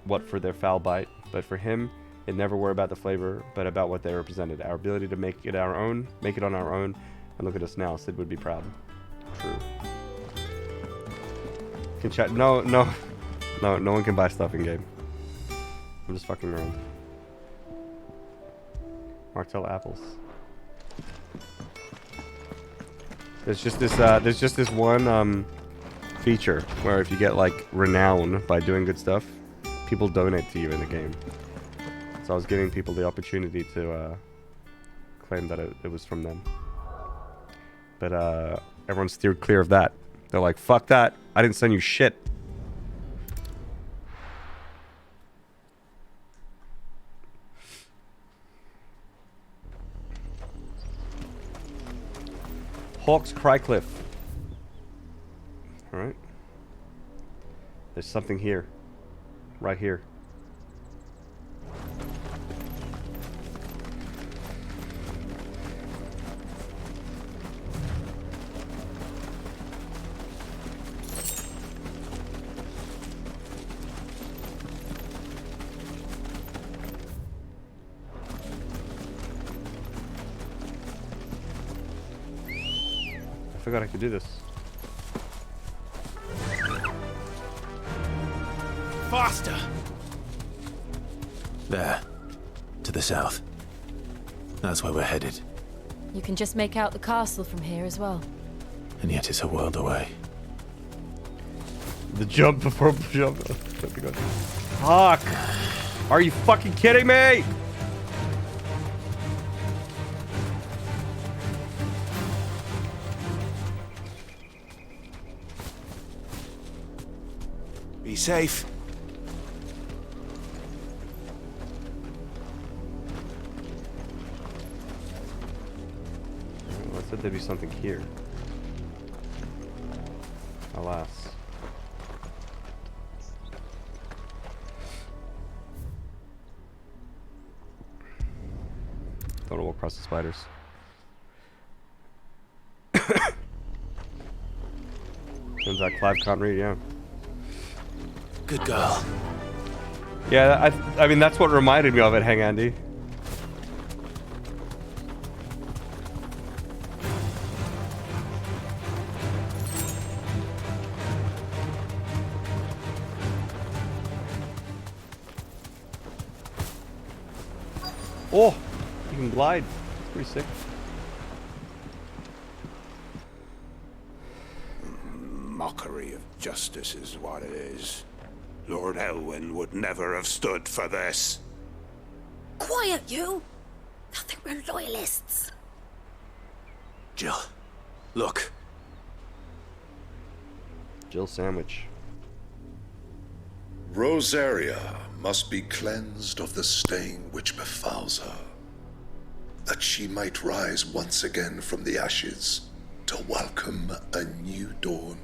What for their foul bite. But for him, it never were about the flavor, but about what they represented. Our ability to make it our own, make it on our own, and look at us now. Sid would be proud. True. Can chat? No one can buy stuff in game. I'm just fucking around. Martell apples. There's just this one feature where if you get like renown by doing good stuff, people donate to you in the game. So I was giving people the opportunity to claim that it was from them. But everyone steered clear of that. They're like, fuck that. I didn't send you shit. Hawks Crycliff. Alright. There's something here. Right here. forgot I could do this. Faster! There. To the south. That's where we're headed. You can just make out the castle from here as well. And yet it's a world away. The jump before jump. Fuck! Are you fucking kidding me? Be safe. I said there'd be something here. Alas. Don't walk across the spiders. Turns out Clive can't read, yeah. Good girl. Yeah, I mean, that's what reminded me of it, Hang Andy. Oh, you can glide. It's pretty sick. Mockery of justice is what it is. Lord Elwyn would never have stood for this. Quiet, you! I think we're loyalists. Jill, look. Jill sandwich. Rosaria must be cleansed of the stain which befouls her, that she might rise once again from the ashes to welcome a new dawn.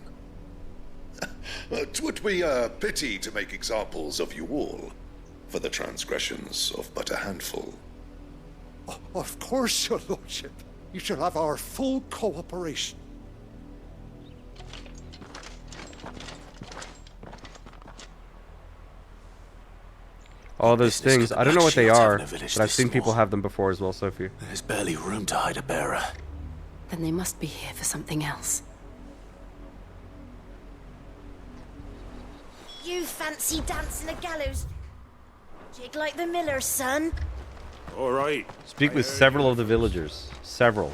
'Twould be a pity to make examples of you all for the transgressions of but a handful. Of course, your lordship. You shall have our full cooperation. All those things. I don't know what they are, but village I've seen this people small. have them before as well, Sophie. There's barely room to hide a bearer. Then they must be here for something else. You fancy dancing a gallows jig like the miller's son? All right. Speak with several of the villagers. Several.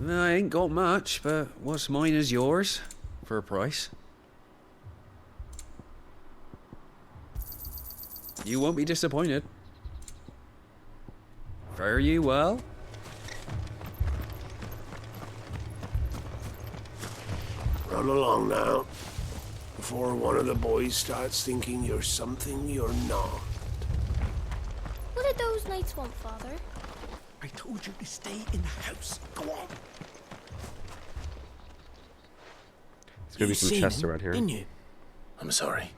I ain't got much, but what's mine is yours, for a price. You won't be disappointed. Fare you well? Run along now, before one of the boys starts thinking you're something you're not. What did those knights want, Father? I told you to stay in the house. Go on. There's gonna be some chests around here. Didn't you? I'm sorry.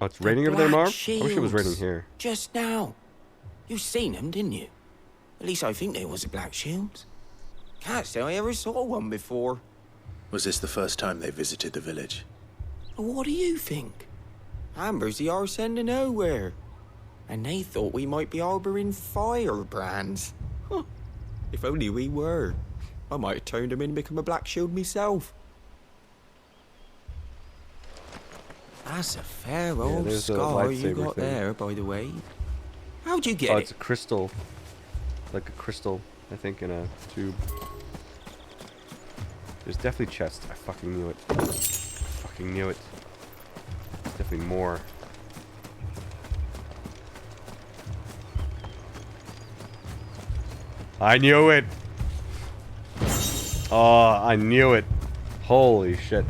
Oh, it's raining over there, Black Marv? I wish it was raining shields. here. Just now. You seen them, didn't you? At least I think they was the black shields. Can't say I ever saw one before. Was this the first time they visited the village? What do you think? Amber's the arse end of nowhere. And they thought we might be harbouring firebrands. Huh. If only we were. I might have turned them in and become a black shield myself. That's a fair old there's a scar you lightsaber got thing. there, by the way. How'd you get Oh, it? it's a crystal. Like a crystal, I think, in a tube. There's definitely chests. I fucking knew it. I fucking knew it. There's definitely more. I knew it! Oh, I knew it. Holy shit.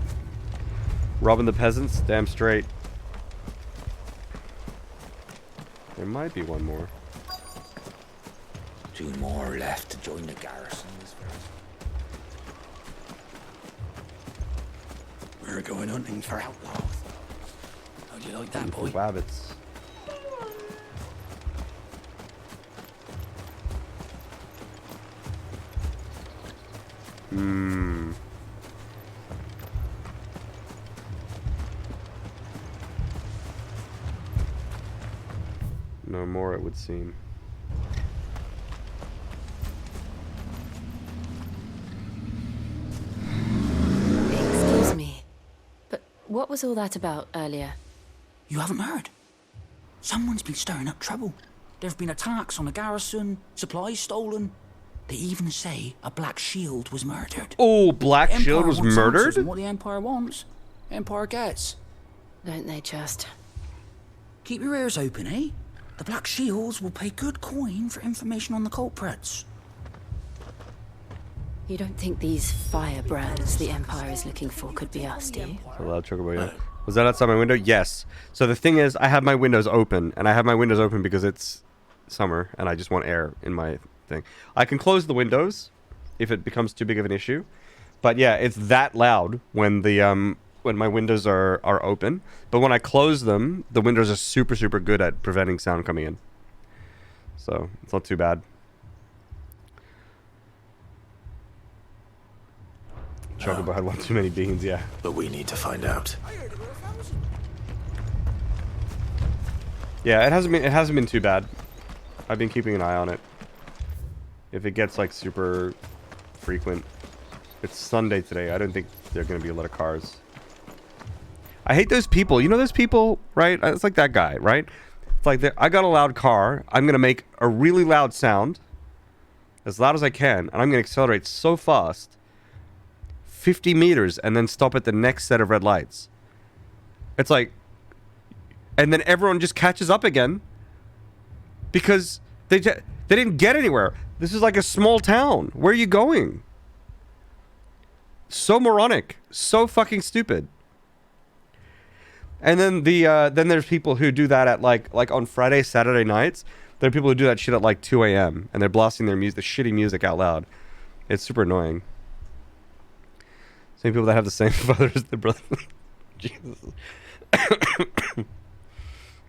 Robbing the peasants? Damn straight. There might be one more. 2 more left to join the garrison. We're going hunting for outlaws. How'd you like that, boy? Wabbits. Hmm. No more, it would seem. was all that about earlier? You haven't heard? Someone's been stirring up trouble. There have been attacks on the garrison, supplies stolen. They even say a Black Shield was murdered. Oh, Black Shield was murdered? And what the Empire wants, Empire gets. Don't they just? Keep your ears open, eh? The Black Shields will pay good coin for information on the culprits. You don't think these firebrands the Empire is looking for could be us, do you? A loud chocobo, yeah. Was that outside my window? Yes. So the thing is, I have my windows open, and I have my windows open because it's summer, and I just want air in my thing. I can close the windows if it becomes too big of an issue, but yeah, it's that loud when the when my windows are open. But when I close them, the windows are super good at preventing sound coming in. So it's not too bad. Chocobo had one too many beans, yeah. But we need to find out. Yeah, it hasn't been too bad. I've been keeping an eye on it. If it gets like super frequent. It's Sunday today. I don't think there are going to be a lot of cars. I hate those people. You know those people, right? It's like that guy, right? It's like, I got a loud car. I'm going to make a really loud sound. As loud as I can. And I'm going to accelerate so fast. 50 meters and then stop at the next set of red lights. It's like... And then everyone just catches up again. Because they didn't get anywhere. This is like a small town. Where are you going? So moronic. So fucking stupid. And then then there's people who do that at like on Friday, Saturday nights. There are people who do that shit at like 2 a.m. and they're blasting their music, the shitty music out loud. It's super annoying. Same people that have the same father as their brother. Jesus.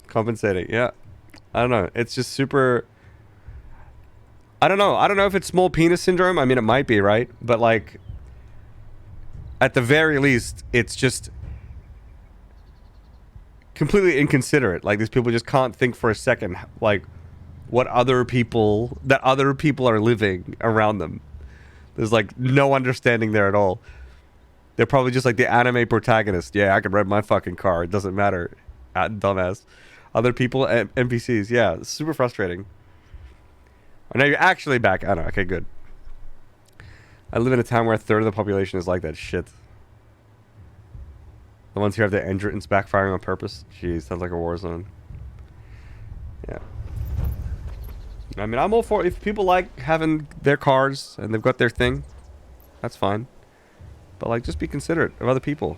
Compensating, yeah. I don't know. It's just super... I don't know. I don't know if it's small penis syndrome. I mean, it might be, right? But like... At the very least, it's just... completely inconsiderate. Like, these people just can't think for a second, like, what other people... that other people are living around them. There's, like, no understanding there at all. They're probably just like the anime protagonist. Yeah, I can rent my fucking car. It doesn't matter. Dumbass. Other people, NPCs. Yeah, it's super frustrating. Oh, now you're actually back. I know. Okay, good. I live in a town where a third of the population is like that shit. The ones who have their engines backfiring on purpose. Jeez, sounds like a war zone. Yeah. I mean, I'm all for... if people like having their cars and they've got their thing, that's fine. But, like, just be considerate of other people.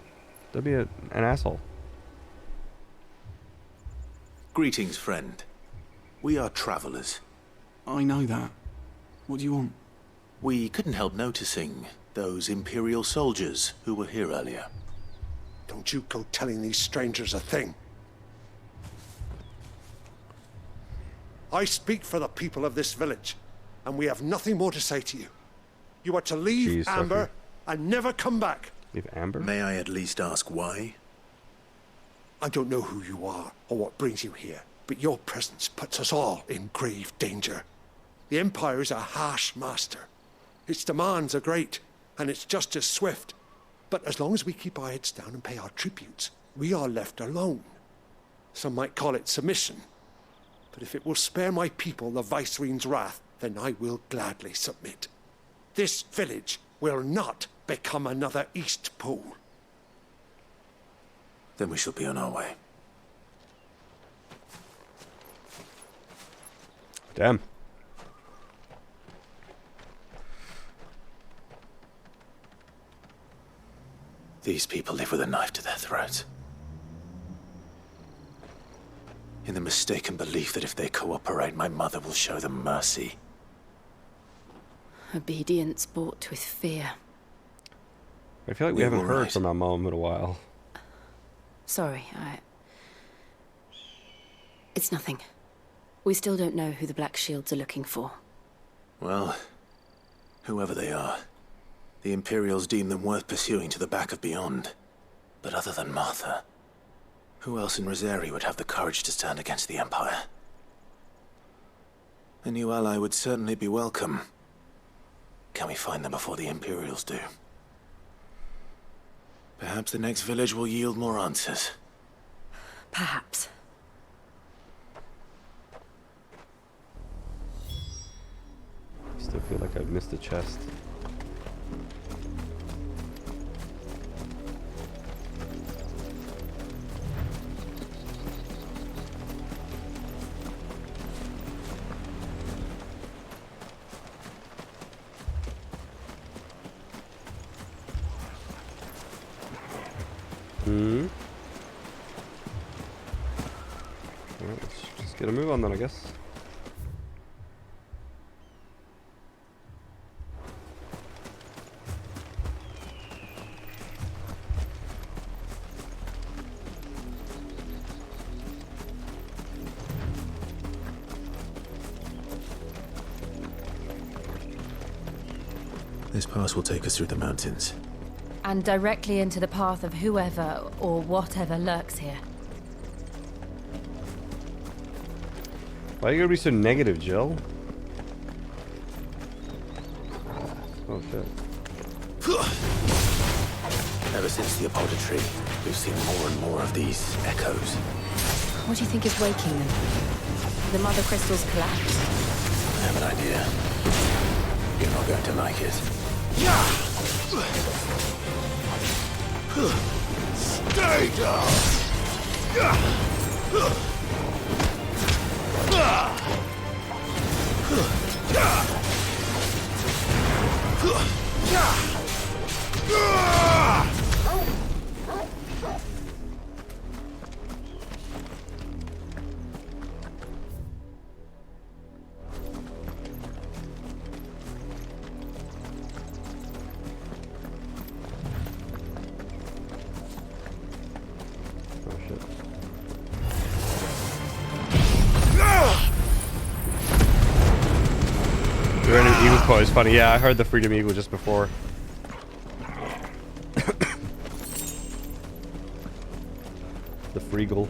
Don't be an asshole. Greetings, friend. We are travelers. I know that. What do you want? We couldn't help noticing those Imperial soldiers who were here earlier. Don't you go telling these strangers a thing. I speak for the people of this village, and we have nothing more to say to you. You are to leave Amber... and never come back. Leave Amber? May I at least ask why? I don't know who you are or what brings you here, but your presence puts us all in grave danger. The Empire is a harsh master. Its demands are great, and its justice swift. But as long as we keep our heads down and pay our tributes, we are left alone. Some might call it submission. But if it will spare my people the Viceroy's wrath, then I will gladly submit. This village will not become another East Pool. Then we shall be on our way. Damn. These people live with a knife to their throats. In the mistaken belief that if they cooperate, my mother will show them mercy. Obedience bought with fear. I feel like we haven't heard from our mom in a while. Sorry, it's nothing. We still don't know who the Black Shields are looking for. Well, whoever they are, the Imperials deem them worth pursuing to the back of beyond. But other than Martha, who else in Rosari would have the courage to stand against the Empire? A new ally would certainly be welcome. Can we find them before the Imperials do? Perhaps the next village will yield more answers. Perhaps. Still feel like I've missed a chest. Alright, let's just get a move on then, I guess. This pass will take us through the mountains. And directly into the path of whoever or whatever lurks here. Why are you gonna be so negative, Jill? Oh shit. Ever since the apodatory, we've seen more and more of these echoes. What do you think is waking them? The mother crystals collapsed. I have an idea. You're not going to like it. Stay down! Oh, it's funny. Yeah, I heard the Freedom Eagle just before. The Freegle.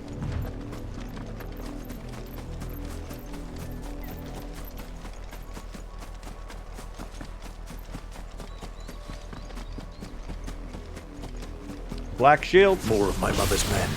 Black Shield. More of my mother's men.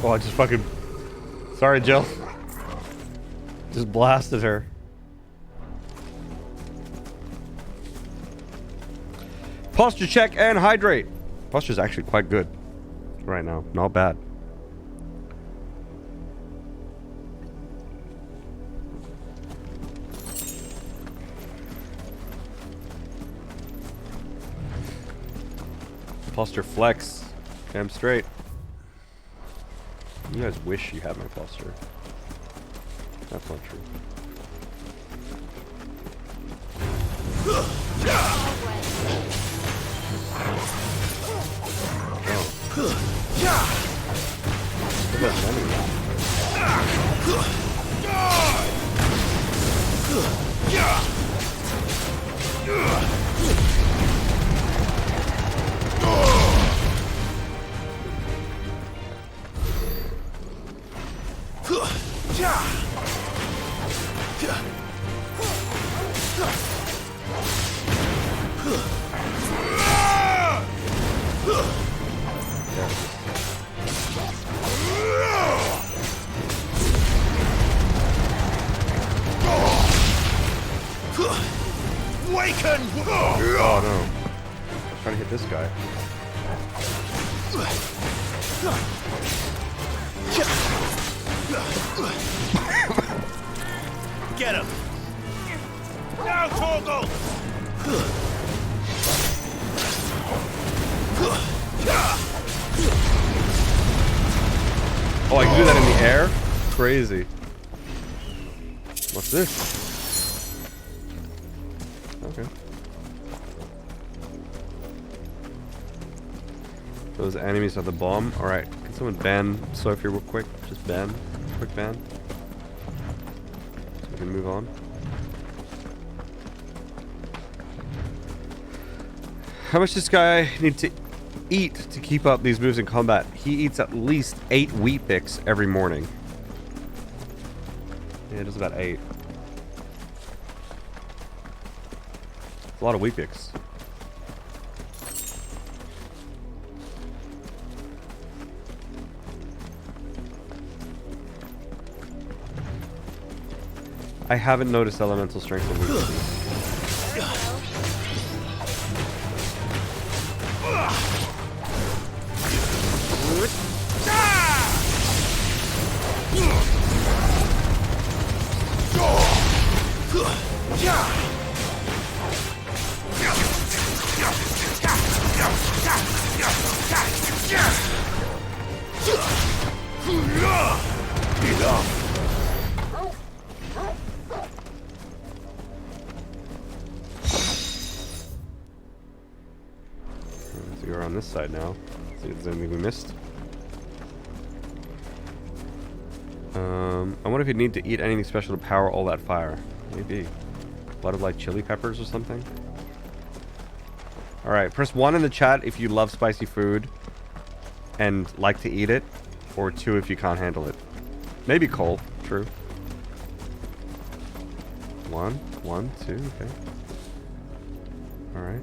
Oh, I just fucking... Sorry, Jill. Just blasted her. Posture check and hydrate. Posture's actually quite good right now. Not bad. Posture flex. Damn straight. You guys wish you had my posture. That's not true. Oh no. I was trying to hit this guy. Get him! Now, Torgal! Oh, I can do that in the air? Crazy. What's this? Okay. Those enemies have the bomb. Alright. Can someone ban Sophie real quick? Just ban. Quick ban. can move on. How much does this guy need to eat to keep up these moves in combat? He eats at least 8 wheat bix every morning. Yeah, it is about 8. It's a lot of wheat bix. I haven't noticed elemental strength and weakness. So you're on this side now. See if there's anything we missed. I wonder if you need to eat anything special to power all that fire. Maybe. A lot of like chili peppers or something. Alright, press 1 in the chat if you love spicy food and like to eat it, or 2 if you can't handle it. Maybe coal, true. 1, 1, 2, okay. Alright,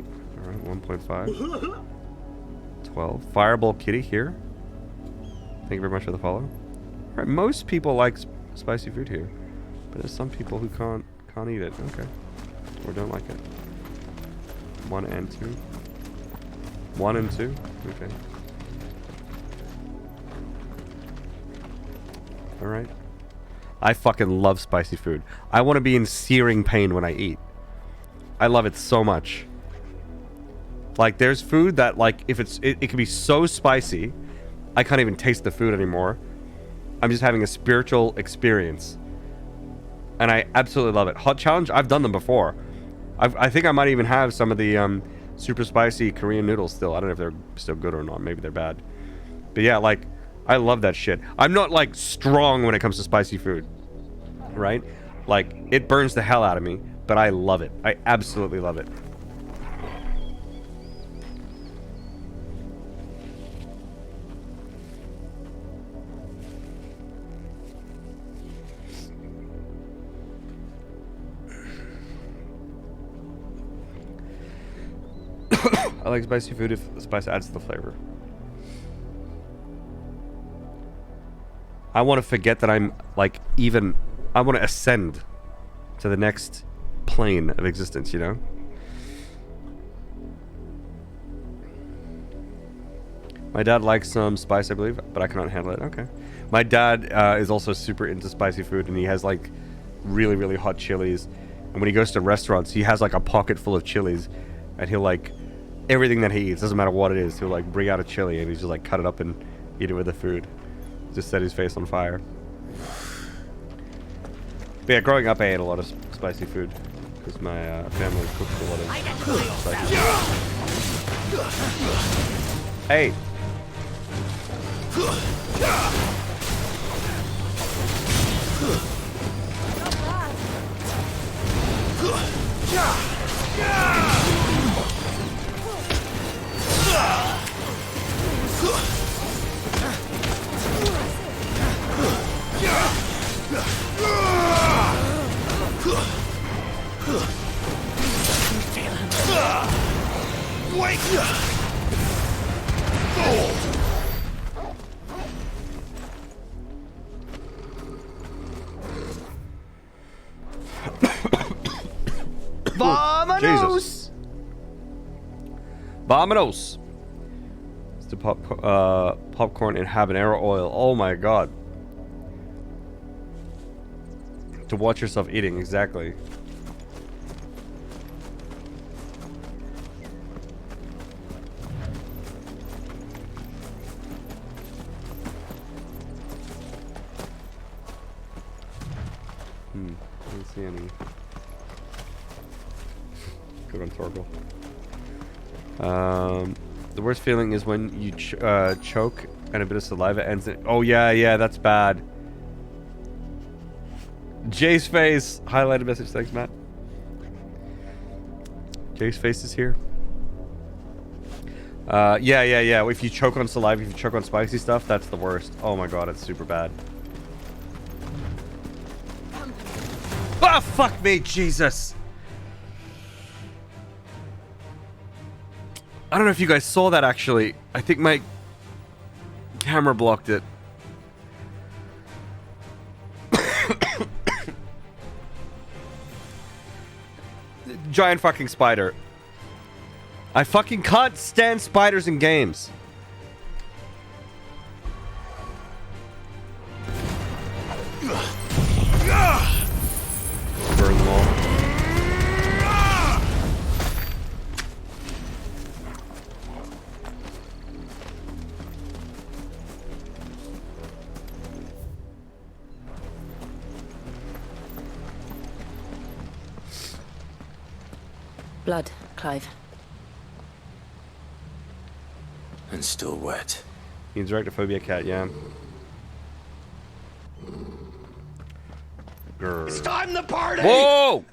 1.5. 12. Fireball Kitty here. Thank you very much for the follow. Alright, most people like spicy food here, but there's some people who can't eat it. Okay. Or don't like it. 1 and 2. 1 and 2. Okay. Alright. I fucking love spicy food. I want to be in searing pain when I eat. I love it so much. Like, there's food that, like, if it can be so spicy, I can't even taste the food anymore. I'm just having a spiritual experience. And I absolutely love it. Hot challenge? I've done them before. I think I might even have some of the super spicy Korean noodles still. I don't know if they're still good or not. Maybe they're bad. But yeah, like, I love that shit. I'm not, like, strong when it comes to spicy food. Right? Like, it burns the hell out of me. But I love it. I absolutely love it. I like spicy food if the spice adds to the flavor. I want to forget that I'm, like, even... I want to ascend to the next plane of existence, you know? My dad likes some spice, I believe, but I cannot handle it. Okay. My dad is also super into spicy food, and he has, like, really, really hot chilies. And when he goes to restaurants, he has, like, a pocket full of chilies, and he'll, like... everything that he eats, doesn't matter what it is, he'll like bring out a chili and he's just like cut it up and eat it with the food. Just set his face on fire. But yeah, growing up I ate a lot of spicy food because my family cooked a lot of spicy food. Hey! Vamonos! Vamonos! It's the popcorn and habanero oil. Oh my god. To watch yourself eating, exactly. I don't see any. Good on Torgal. The worst feeling is when you choke and a bit of saliva ends in... Oh yeah, that's bad. Jace face. Highlighted message. Thanks, Matt. Jace face is here. Yeah. If you choke on saliva, if you choke on spicy stuff, that's the worst. Oh my god, it's super bad. Ah, fuck me, Jesus. I don't know if you guys saw that, actually. I think my camera blocked it. Giant fucking spider. I fucking can't stand spiders in games. Burn them all. Blood, Clive. And still wet. Means arachnophobia cat, yeah. Grr. It's time to party! Whoa!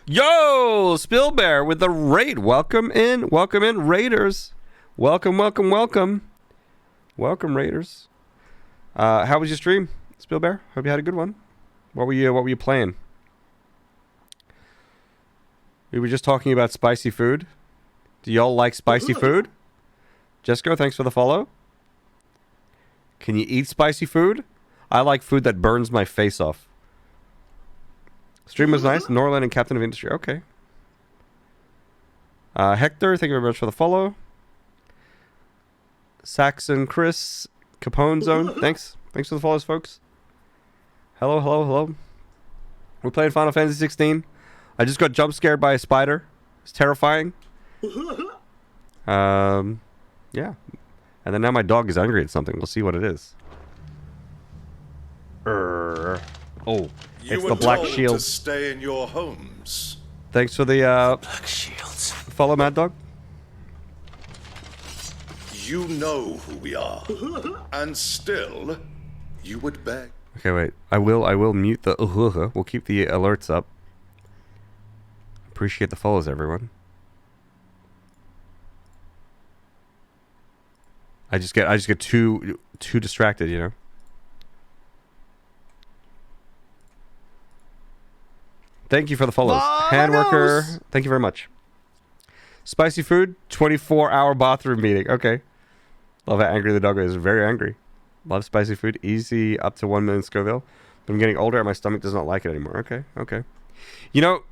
Yo! Spillbear with the raid. Welcome in, Raiders. Welcome. Welcome, Raiders. How was your stream, Spillbear? Hope you had a good one. What were you playing? We were just talking about spicy food. Do y'all like spicy food? Jesco, thanks for the follow. Can you eat spicy food? I like food that burns my face off. Stream was nice. Norland and Captain of Industry. Okay. Hector, thank you very much for the follow. Saxon, Chris, Capone Zone. Thanks for the follows, folks. Hello. We're playing Final Fantasy 16. I just got jump scared by a spider. It's terrifying. Yeah. And then now my dog is angry at something. We'll see what it is. Oh, it's the Black Shield. To stay in your homes. Thanks for the Black Shields. Follow, Mad Dog. You know who we are, and still, you would beg. Okay, wait. I will mute the. We'll keep the alerts up. Appreciate the follows, everyone. I just get too distracted, you know. Thank you for the follows. Handworker, thank you very much. Spicy food, 24-hour bathroom meeting. Okay. Love how angry the dog is. Very angry. Love spicy food. Easy up to 1 million Scoville. But I'm getting older and my stomach does not like it anymore. Okay. You know,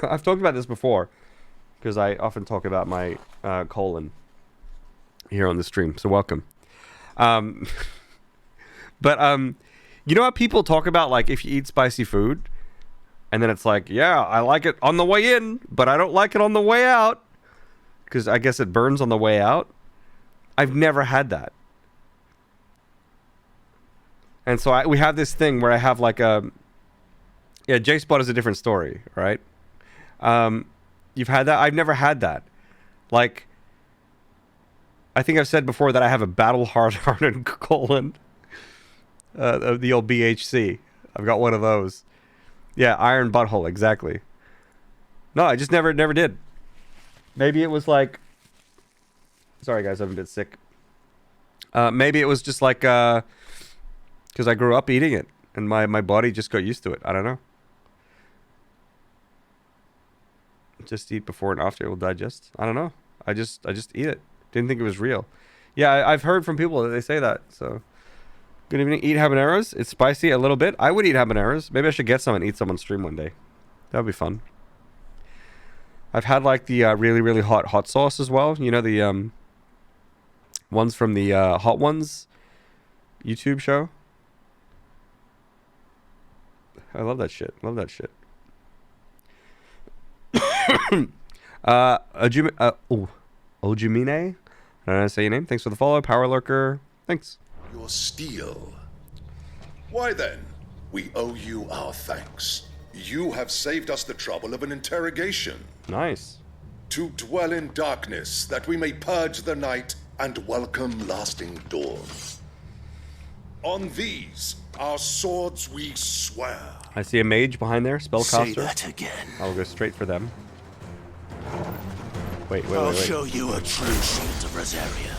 I've talked about this before because I often talk about my colon here on the stream. So welcome. But you know how people talk about, like, if you eat spicy food and then it's like, yeah, I like it on the way in, but I don't like it on the way out because I guess it burns on the way out. I've never had that. And so we have this thing where I have like a... Yeah, J-Spot is a different story, right? You've had that? I've never had that. Like, I think I've said before that I have a battle-hardened colon. The old BHC. I've got one of those. Yeah, iron butthole, exactly. No, I just never did. Maybe it was like... Sorry, guys, I'm a bit sick. Maybe it was just like... Because I grew up eating it. And my body just got used to it. I don't know. Just eat before and after it will digest. I don't know. I just eat it. Didn't think it was real. Yeah, I've heard from people that they say that. So, good evening. Eat habaneros. It's spicy a little bit. I would eat habaneros. Maybe I should get some and eat some on stream one day. That would be fun. I've had like the really, really hot sauce as well. You know, the ones from the Hot Ones YouTube show. I love that shit. Ojumine? I don't know how to say your name. Thanks for the follow. Power Lurker. Thanks. Your steel. Why then, we owe you our thanks. You have saved us the trouble of an interrogation. Nice. To dwell in darkness, that we may purge the night and welcome lasting dawn. On these, our swords we swear. I see a mage behind there, spellcaster. Say that again. I'll go straight for them. Wait. I'll show you a true shield of Rosaria.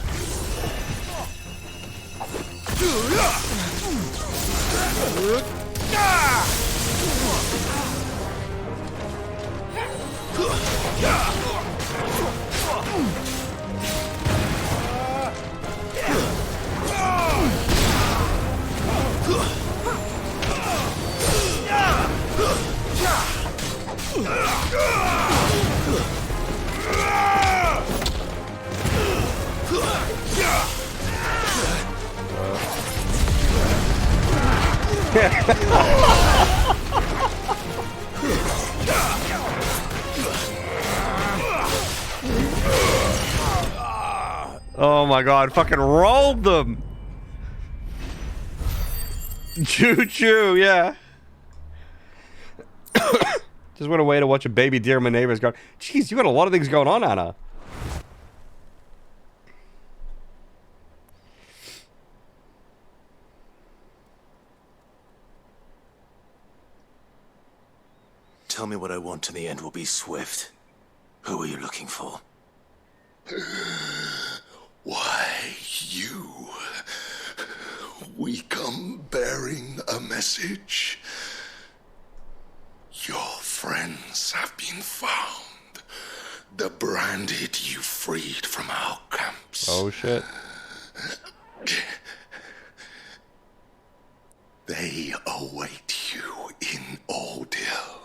Oh my god, fucking rolled them! Choo-choo, yeah. Just went away to watch a baby deer in my neighbor's garden. Jeez, you got a lot of things going on, Anna. Tell me what I want and the end will be swift. Who are you looking for? Why, you. We come bearing a message. Your friends have been found. The branded you freed from our camps. Oh shit. They await you in Ordeal.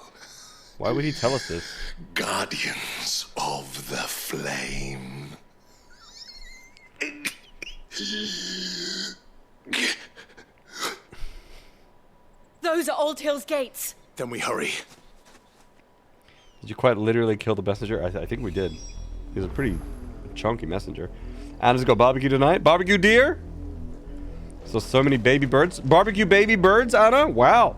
Why would he tell us this? Guardians of the Flame. Those are Old Hill's gates. Then we hurry. Did you quite literally kill the messenger? I think we did. He was a pretty chunky messenger. Anna's go barbecue tonight. Barbecue deer? So many baby birds. Barbecue baby birds, Anna? Wow.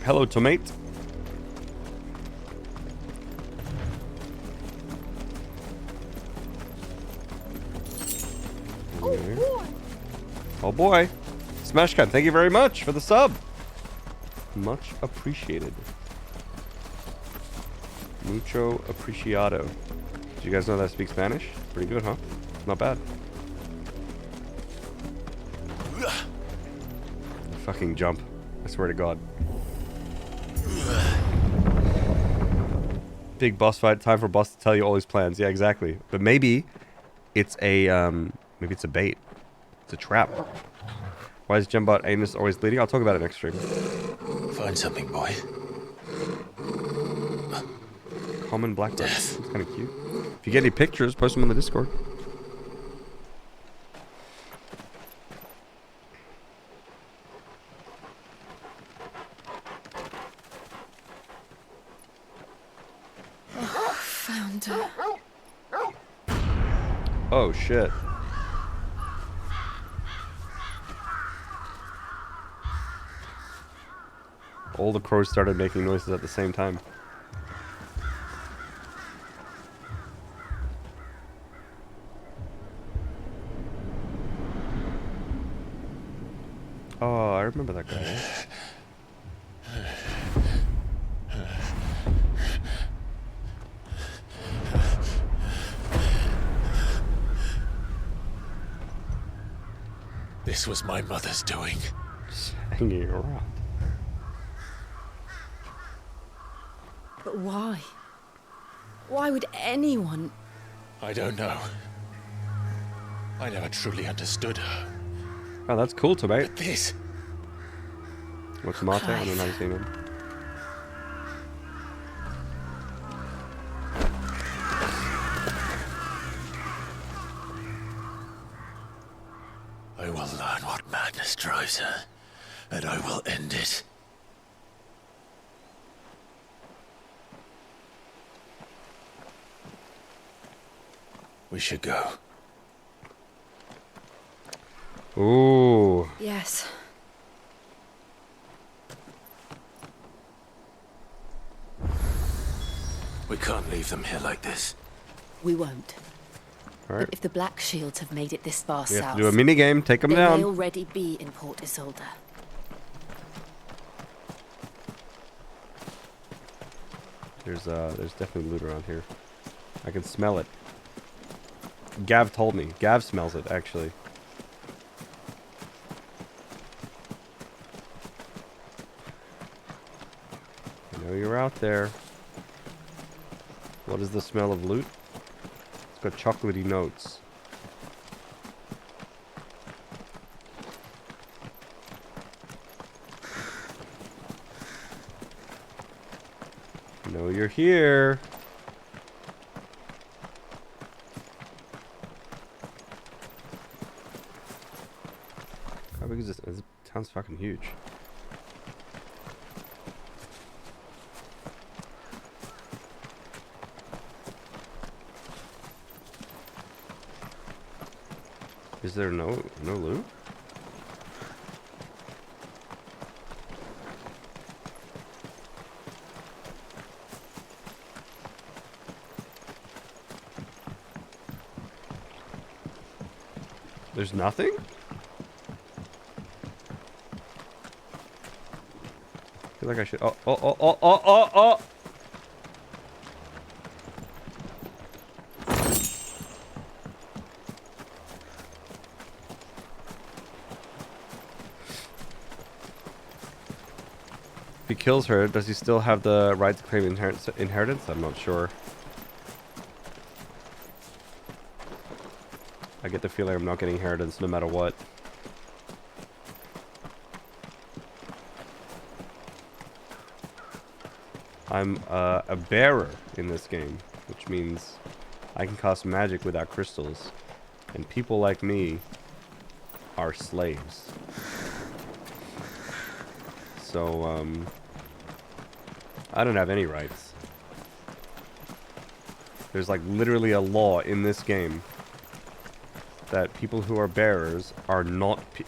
Hello, tomate. Oh boy. Oh boy. Smashcut, thank you very much for the sub. Much appreciated. Mucho apreciado. Did you guys know that I speak Spanish? Pretty good, huh? Not bad. Fucking jump. I swear to God. Big boss fight. Time for boss to tell you all his plans. Yeah, exactly. But maybe it's a bait. It's a trap. Why is Gembot anus always bleeding? I'll talk about it next stream. Find something, boy. Common black death. It's kind of cute. If you get any pictures, post them on the Discord. Found her. Oh shit. All the crows started making noises at the same time. Oh, I remember that guy. This was my mother's doing. Just hanging around. But why? Why would anyone? I don't know. I never truly understood her. Oh, that's cool, tomate. But this... What's Mate? I don't know how to say him. I will learn what madness drives her, and I will end it. We should go. Ooh. Yes. We can't leave them here like this. We won't. All right. But if the Black Shields have made it this far We have south, to do a mini game. Take them they down. may already be in Port Isolde. There's definitely loot around here. I can smell it. Gav told me. Gav smells it, actually. I know you're out there. What is the smell of loot? It's got chocolatey notes. I know you're here. How big is this? This town's fucking huge. Is there no loot? There's nothing? I feel like I should. Oh. If he kills her, does he still have the right to claim inheritance? I'm not sure. I get the feeling I'm not getting inheritance no matter what. I'm a bearer in this game, which means I can cast magic without crystals. And people like me are slaves. So, I don't have any rights. There's like literally a law in this game that people who are bearers are non-persons.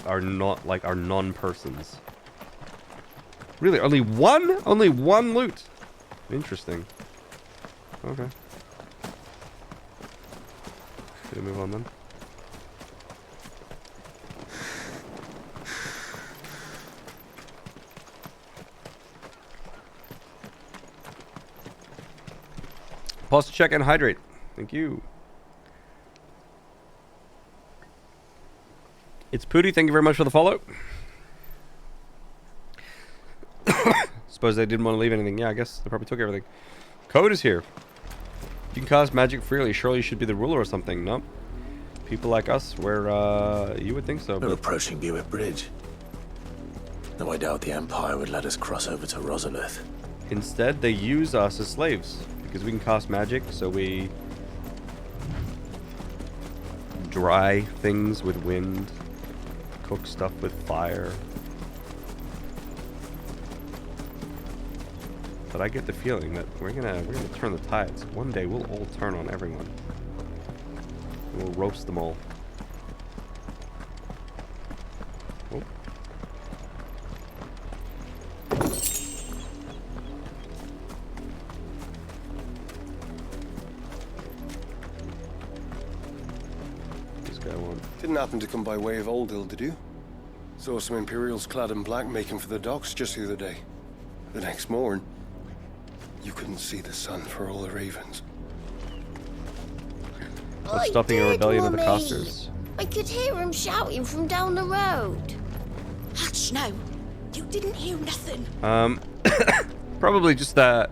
Really, only one loot. Interesting. Okay. Gonna move on then. Pause to check and hydrate. Thank you. It's Pooty. Thank you very much for the follow. Suppose they didn't want to leave anything. Yeah, I guess they probably took everything. Code is here. You can cast magic freely. Surely you should be the ruler or something. Nope. People like us, where you would think so. We're approaching Buick Bridge. No, I doubt the Empire would let us cross over to Rosalith. Instead, they use us as slaves. Because we can cast magic, so we dry things with wind, cook stuff with fire. But I get the feeling that we're gonna turn the tides. One day we'll all turn on everyone. And we'll roast them all. Oh. Didn't happen to come by way of Old Hill, did you? Saw some Imperials clad in black making for the docks just the other day. The next morn, you couldn't see the sun for all the ravens. What's stopping a rebellion of the casters? I could hear him shouting from down the road. Hush now. You didn't hear nothing. Probably just that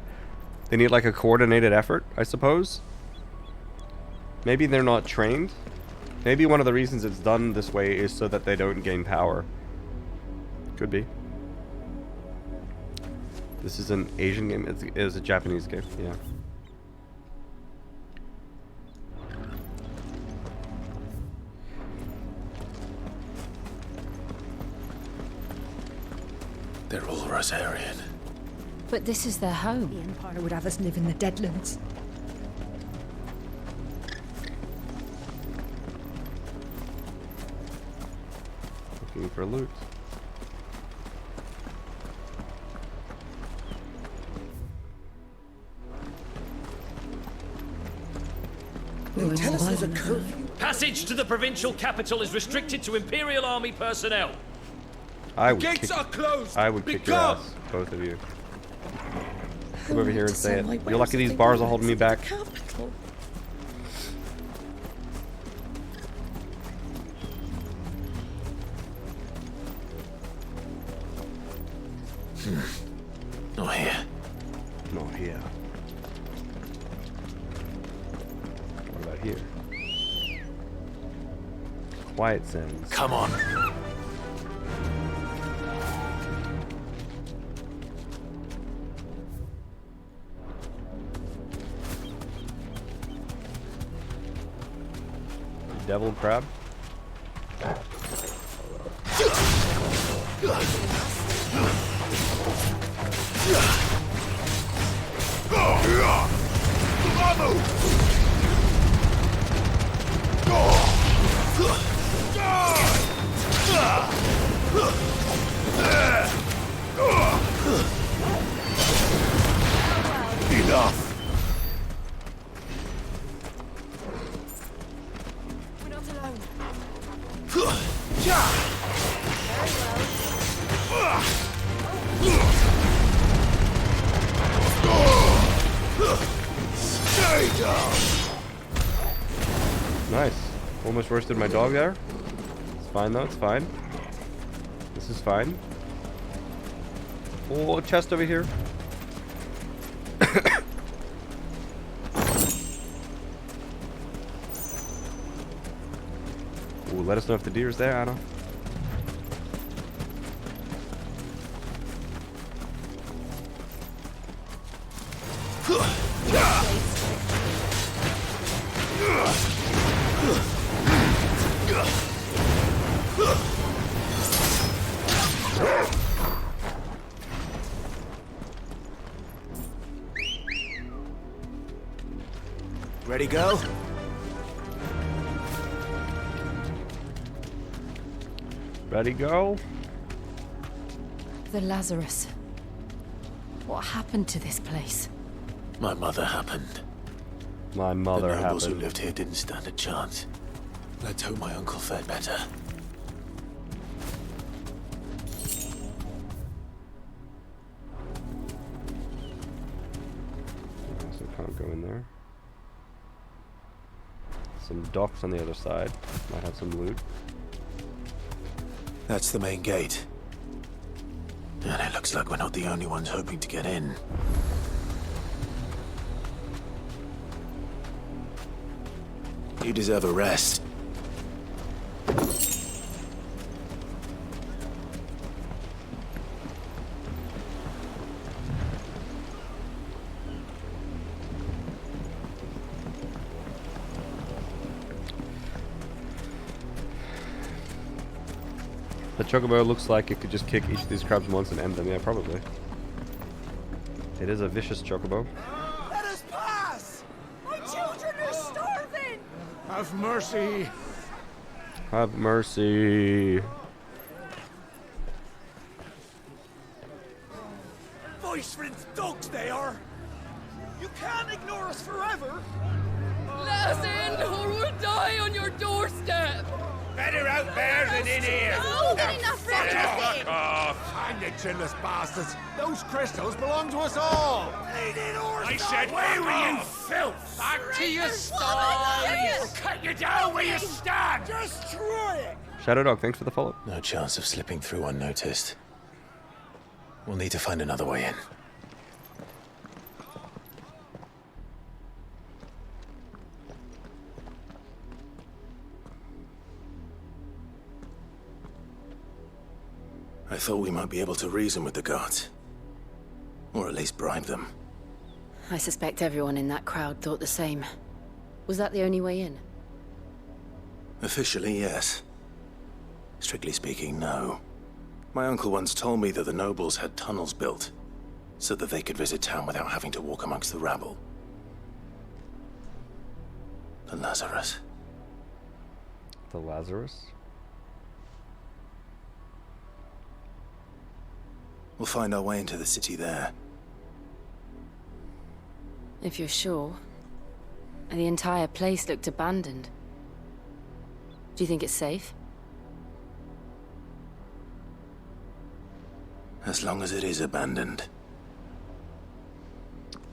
they need like a coordinated effort, I suppose. Maybe they're not trained. Maybe one of the reasons it's done this way is so that they don't gain power. Could be. This is an Asian game. It is a Japanese game, yeah. They're all Rosarian. But this is their home. The Empire would have us live in the Deadlands. Looking for loot. There's a curfew. Passage to the provincial capital is restricted to Imperial Army personnel. I would Gates kick, are closed. I would kick your Become. ass, both of you. Come over here and say it. You're lucky these bars are holding me back. Not here. Not here. What about here? Quiet sounds. Come on. Devil crab. Enough. We're not alone. Stay down. Nice. Almost roasted my dog there. It's fine though, it's fine. This is fine. Oh, chest over here. Ooh, let us know if the deer's there, Anna. Ready, go? Ready, go? The Lazarus. What happened to this place? My mother happened. My mother the nobles happened. who lived here didn't stand a chance. Let's hope my uncle fared better. So can't go in there. Some docks on the other side. Might have some loot. That's the main gate. And it looks like we're not the only ones hoping to get in. You deserve a rest. The chocobo looks like it could just kick each of these crabs once and end them. Yeah, probably. It is a vicious chocobo. Let us pass! My children are starving! Have mercy. Have mercy. Voice friends, dogs they are. You can't ignore us forever. Let us in, or we'll die on your doorstep. Better out there than in here. More than enough for everything. Fuck off. Hang you chinless bastards. Those crystals belong to us all. I said, where were you, filth? Back to your I'll cut you down where you stand. Destroy it. Shadow Dog, thanks for the follow. No chance of slipping through unnoticed. We'll need to find another way in. I thought we might be able to reason with the guards. Or at least bribe them. I suspect everyone in that crowd thought the same. Was that the only way in? Officially, yes. Strictly speaking, no. My uncle once told me that the nobles had tunnels built, so that they could visit town without having to walk amongst the rabble. The Lazarus. The Lazarus? We'll find our way into the city there. If you're sure. And the entire place looked abandoned. Do you think it's safe? As long as it is abandoned.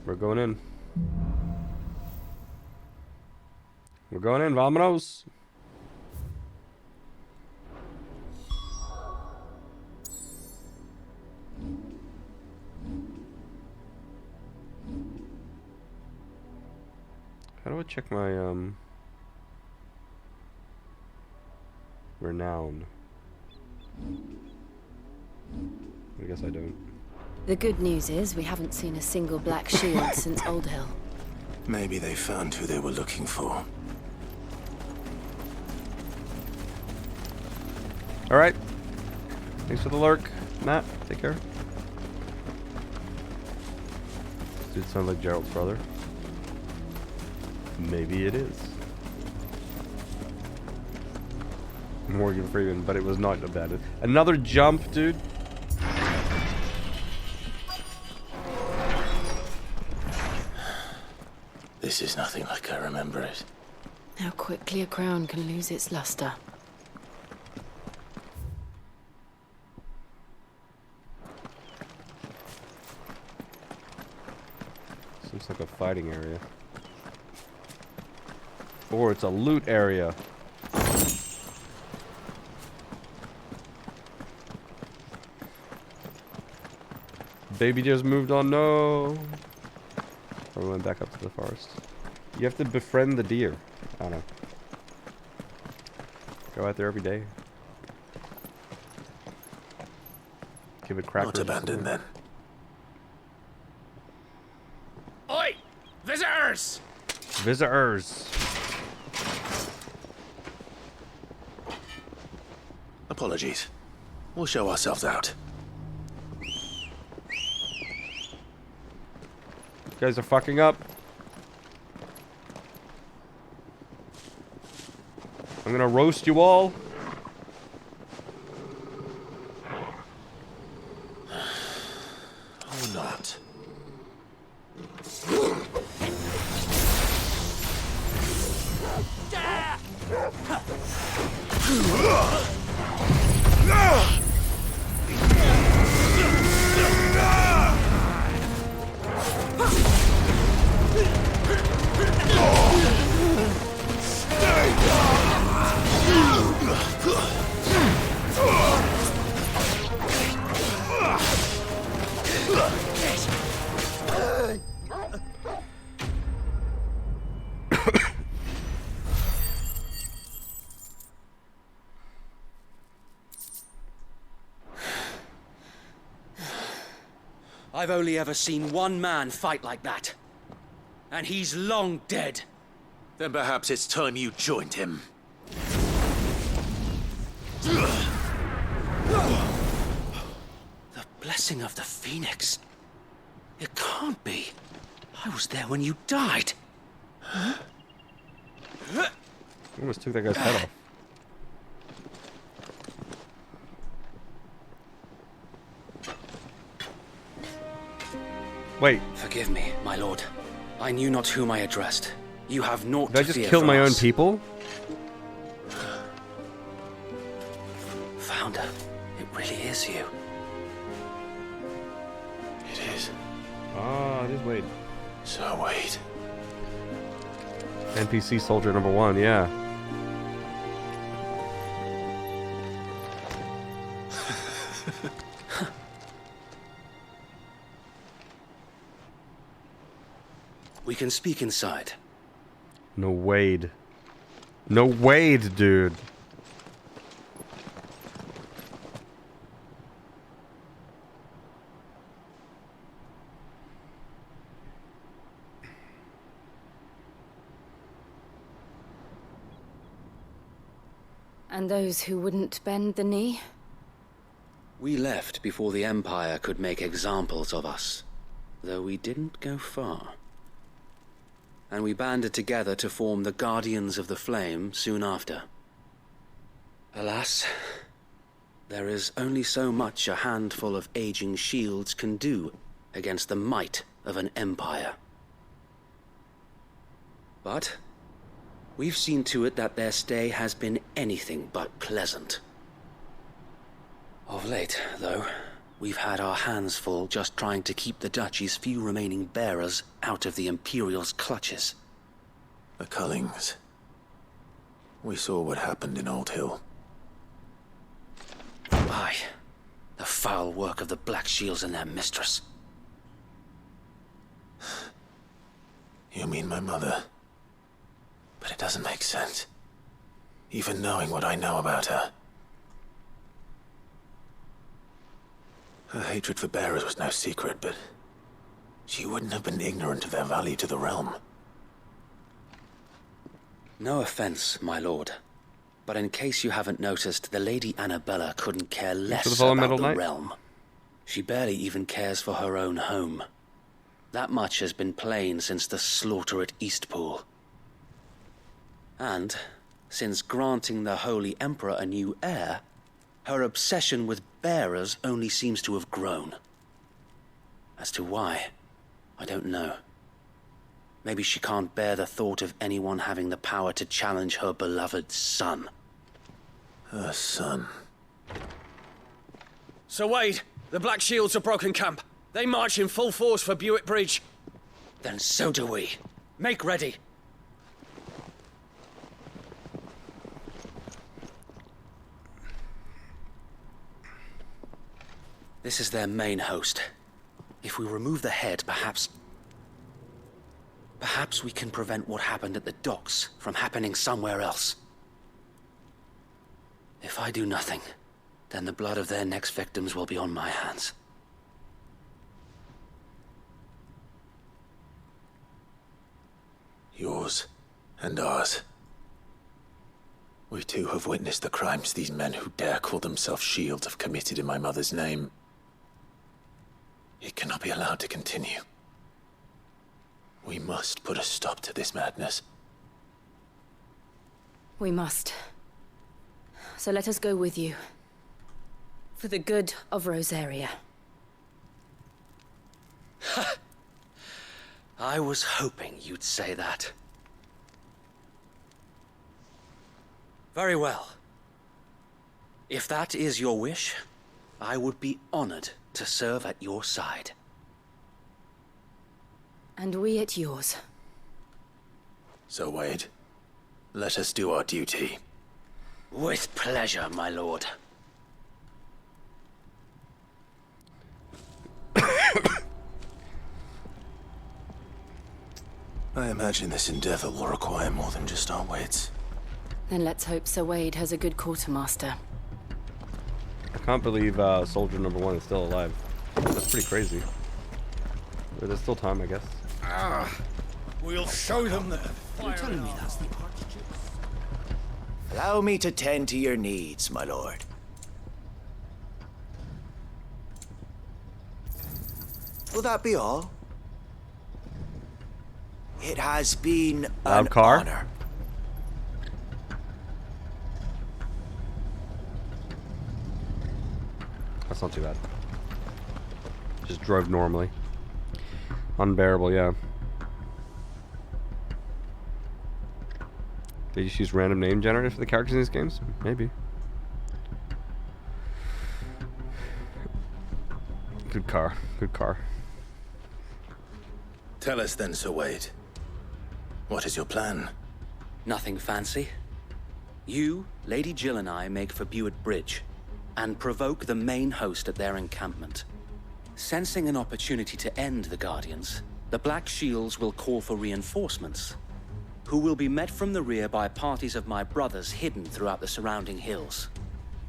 We're going in. We're going in, vámonos. How do I check my renown? I guess I don't. The good news is we haven't seen a single black shield since Old Hill. Maybe they found who they were looking for. Alright. Thanks for the lurk. Matt, take care. This dude sounds like Gerald's brother. Maybe it is. Morgan Freeman, but it was not bad. Another jump, dude. This is nothing like I remember it. How quickly a crown can lose its luster. Seems like a fighting area. Or it's a loot area. Baby just moved on, no. Or we went back up to the forest. You have to befriend the deer. I don't know. Go out there every day. Give it crackers. Not abandoned then. Oi! Visitors! Visitors. Apologies. We'll show ourselves out. You guys are fucking up. I'm gonna roast you all. Or not. I've only ever seen one man fight like that. And he's long dead. Then perhaps it's time you joined him. The blessing of the Phoenix. It can't be. I was there when you died. I almost took that guy's head off. Wait. Forgive me, my lord. I knew not whom I addressed. You have naught Did I to just fear kill from my own us. people? Founder, it really is you. It is. Ah, it is Wade. So Wade. NPC soldier number 1, yeah. We can speak inside. No Wade. No Wade, dude. And those who wouldn't bend the knee? We left before the Empire could make examples of us, though we didn't go far. And we banded together to form the Guardians of the Flame soon after. Alas, there is only so much a handful of aging shields can do against the might of an empire. But we've seen to it that their stay has been anything but pleasant. Of late, though, we've had our hands full just trying to keep the Duchy's few remaining bearers out of the Imperial's clutches. The Cullings. We saw what happened in Old Hill. Aye. The foul work of the Black Shields and their mistress. You mean my mother? But it doesn't make sense. Even knowing what I know about her. Her hatred for bearers was no secret, but she wouldn't have been ignorant of their value to the realm. No offense, my lord. But in case you haven't noticed, the Lady Annabella couldn't care less about the realm. She barely even cares for her own home. That much has been plain since the slaughter at Eastpool. And, since granting the Holy Emperor a new heir, her obsession with bearers only seems to have grown. As to why, I don't know. Maybe she can't bear the thought of anyone having the power to challenge her beloved son. Her son. Sir Wade, the Black Shields have broken camp. They march in full force for Buick Bridge. Then so do we. Make ready. This is their main host. If we remove the head, perhaps we can prevent what happened at the docks from happening somewhere else. If I do nothing, then the blood of their next victims will be on my hands. Yours and ours. We too have witnessed the crimes these men who dare call themselves shields have committed in my mother's name. It cannot be allowed to continue. We must put a stop to this madness. We must. So let us go with you. For the good of Rosaria. I was hoping you'd say that. Very well. If that is your wish, I would be honored to serve at your side. And we at yours. So, Wade, let us do our duty. With pleasure, my lord. I imagine this endeavor will require more than just our wits. Then let's hope Sir Wade has a good quartermaster. I can't believe soldier number 1 is still alive. That's pretty crazy. But there's still time, I guess. We'll show them that. You're telling me that's the Archduke? Allow me to tend to your needs, my lord. Will that be all? It has been an honor. That's not too bad. Just drove normally. Unbearable, yeah. They just use random name generators for the characters in these games? Maybe. Good car. Good car. Tell us then, Sir Wade. What is your plan? Nothing fancy. You, Lady Jill and I make for Buick Bridge and provoke the main host at their encampment. Sensing an opportunity to end the Guardians, the Black Shields will call for reinforcements, who will be met from the rear by parties of my brothers hidden throughout the surrounding hills.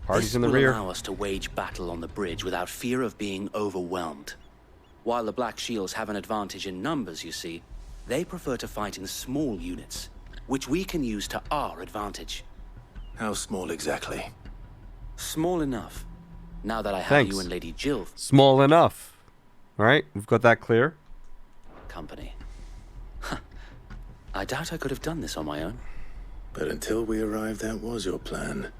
Parties in the rear. rear. This will allow us to wage battle on the bridge without fear of being overwhelmed. While the Black Shields have an advantage in numbers, you see, they prefer to fight in small units, which we can use to our advantage. How small exactly? Small enough. Now that I have Thanks. you and Lady Jill Small enough. Alright, we've got that clear. company. I doubt I could have done this on my own. But until we arrived, that was your plan.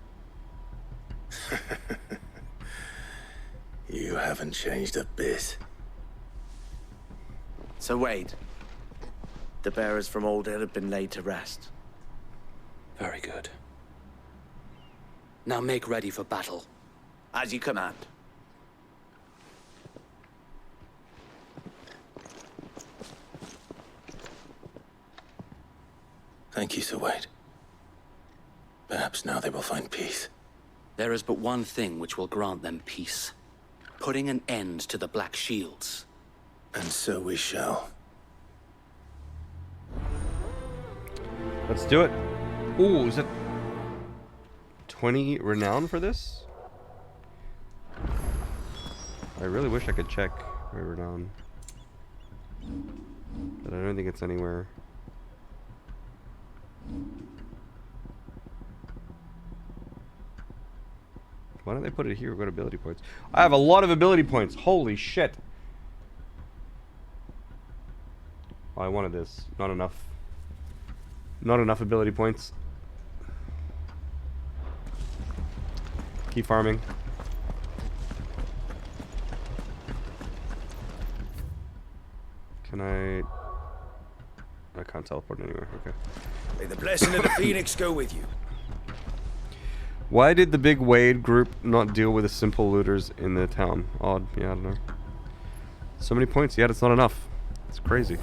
You haven't changed a bit. So Wade, The bearers from Old Hill have been laid to rest. Very good. Now make ready for battle. As you command. Thank you, Sir Wade. Perhaps now they will find peace. There is but one thing which will grant them peace. Putting an end to the Black Shields. And so we shall. Let's do it. Ooh, is it 20 renown for this? I really wish I could check my renown. But I don't think it's anywhere. Why don't they put it here? We've got ability points. I have a lot of ability points. Holy shit. Oh, I wanted this. Not enough. Not enough ability points. Keep farming. Can I can't teleport anywhere. Okay. May the blessing of the Phoenix go with you. Why did the big Wade group not deal with the simple looters in the town? Odd. Yeah, I don't know. So many points, yet it's not enough. It's crazy.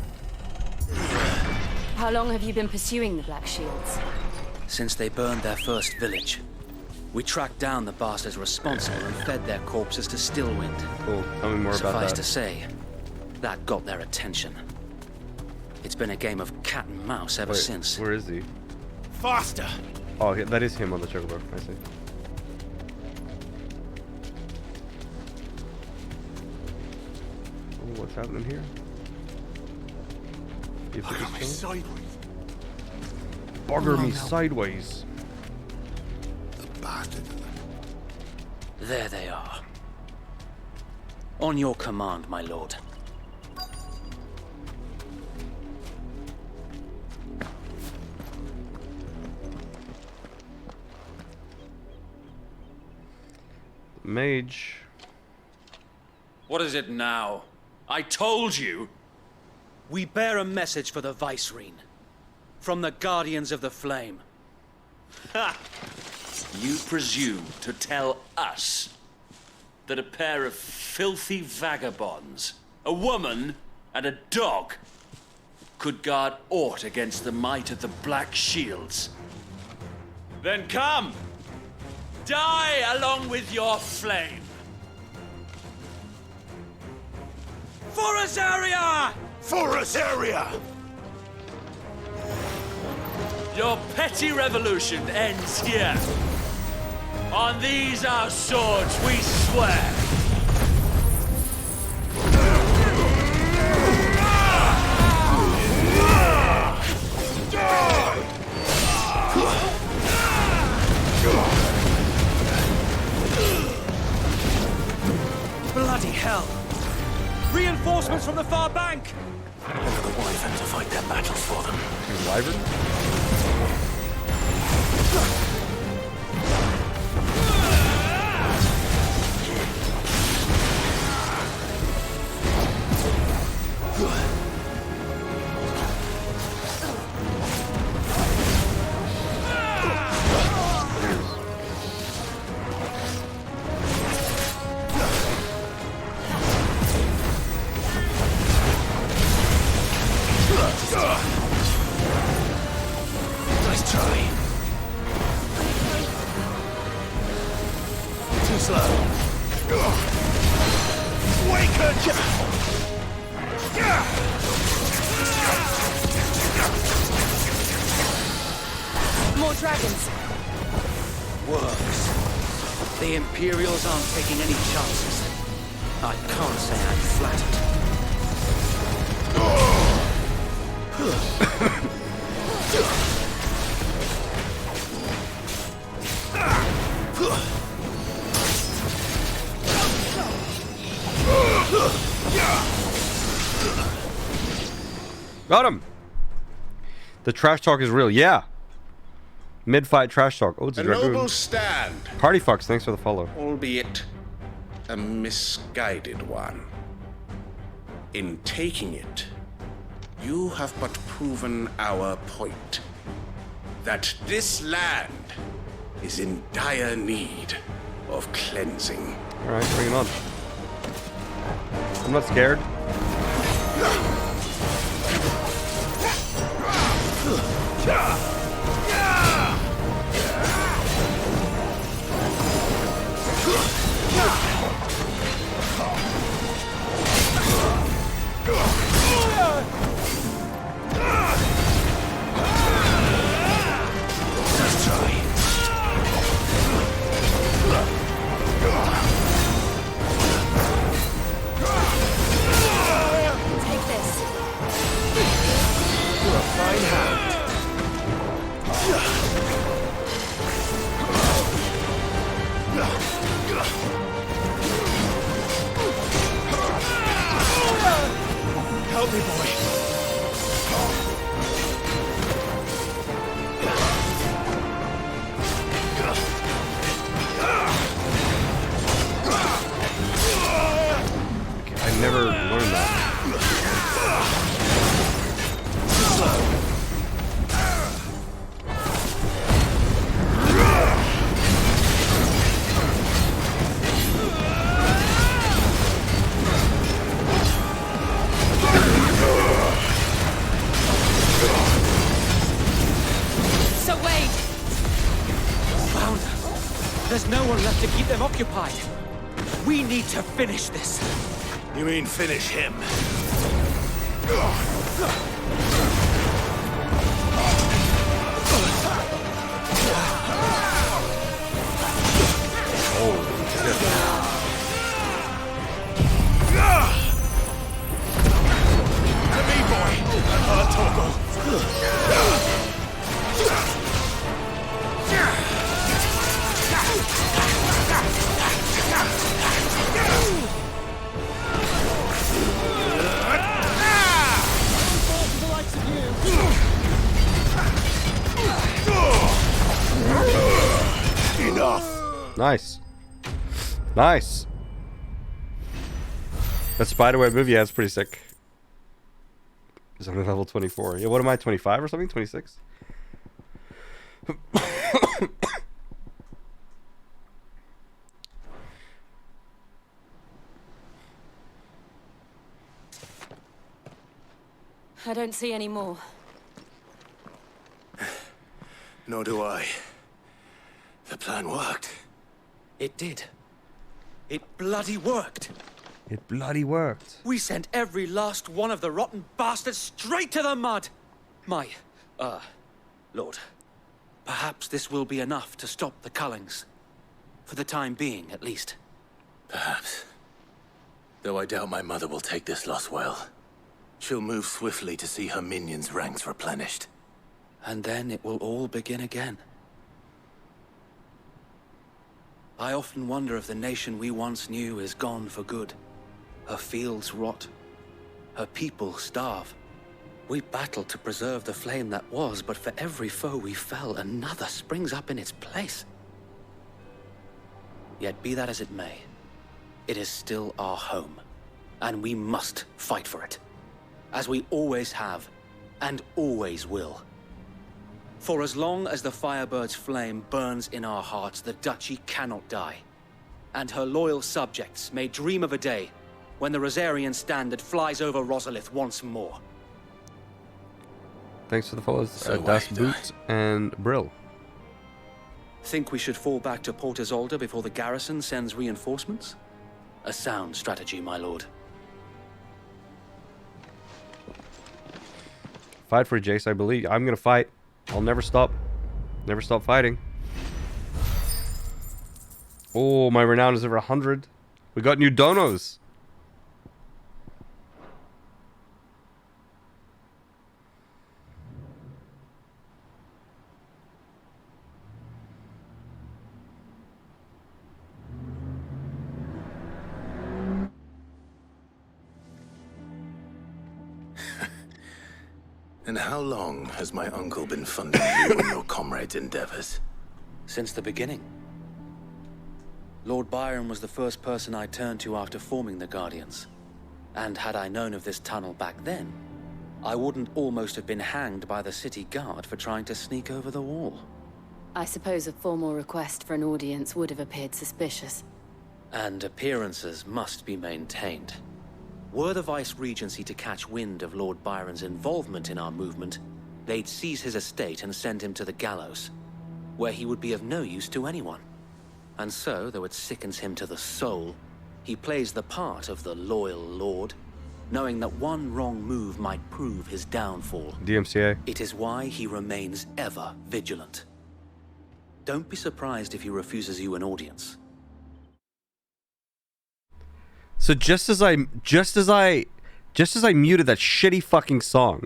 How long have you been pursuing the Black Shields? Since they burned their first village. We tracked down the bastards responsible and fed their corpses to Stillwind. Cool. Tell me more about that. Suffice to say, that got their attention. It's been a game of cat and mouse ever since. Where is he? Faster! Oh, yeah, that is him on the chocobo. I see. Oh, what's happening here? Bugger me sideways. Bugger me sideways. The bastard. There they are. On your command, my lord. Mage. What is it now? I told you! We bear a message for the Vicereine. From the Guardians of the Flame. Ha! You presume to tell us that a pair of filthy vagabonds, a woman and a dog, could guard aught against the might of the Black Shields? Then come! Die along with your flame! For Azaria! For Azaria! Your petty revolution ends here. On these our swords we swear. Bloody hell! Reinforcements from the far bank! Look at the Wyvern to fight their battles for them. Wyvern? Nice try. Too slow. Waken! More dragons. Works. The Imperials aren't taking any chances. I can't say I'm flattered. Got him! The trash talk is real. Yeah! Mid-fight trash talk. Oh, it's a A dragoon. noble stand, Party fucks, thanks for the follow. albeit a misguided one. In taking it, You have but proven our point. That this land is in dire need of cleansing. Alright, bring it on. I'm not scared. Let's try. Take this. You're a fine hand. Help me, boy. I never learned that. So wait! Found her. There's no one left to keep them occupied. We need to finish this. You mean finish him? To me, boy. Toggle. Enough. Nice. Nice. That spiderweb movie, yeah, it's pretty sick. It's on level 24. Yeah, what am I, 25 or something? 26? I don't see any more. Nor do I. The plan worked. It did. It bloody worked. It bloody worked. We sent every last one of the rotten bastards straight to the mud. Lord, perhaps this will be enough to stop the Cullings. For the time being, at least. Perhaps. Though I doubt my mother will take this loss well. She'll move swiftly to see her minions' ranks replenished. And then it will all begin again. I often wonder if the nation we once knew is gone for good. Her fields rot. Her people starve. We battled to preserve the flame that was, but for every foe we fell, another springs up in its place. Yet be that as it may, it is still our home, and we must fight for it, as we always have, and always will. For as long as the Firebird's flame burns in our hearts, the Duchy cannot die, and her loyal subjects may dream of a day when the Rosarian standard flies over Rosalith once more. Thanks for the follows, So Das wait, Boot and Brill. Think we should fall back to Port Isolde before the garrison sends reinforcements? A sound strategy, my lord. Fight for it, Jace, I believe. I'm gonna fight. I'll never stop. Never stop fighting. Oh, my renown is over 100. We got new donos. And how long has my uncle been funding you and your comrades' endeavors? Since the beginning. Lord Byron was the first person I turned to after forming the Guardians. And had I known of this tunnel back then, I wouldn't almost have been hanged by the city guard for trying to sneak over the wall. I suppose a formal request for an audience would have appeared suspicious. And appearances must be maintained. Were the Vice-Regency to catch wind of Lord Byron's involvement in our movement, they'd seize his estate and send him to the gallows, where he would be of no use to anyone. And so, though it sickens him to the soul, he plays the part of the loyal lord, knowing that one wrong move might prove his downfall. DMCA. It is why he remains ever vigilant. Don't be surprised if he refuses you an audience. So just as I muted that shitty fucking song,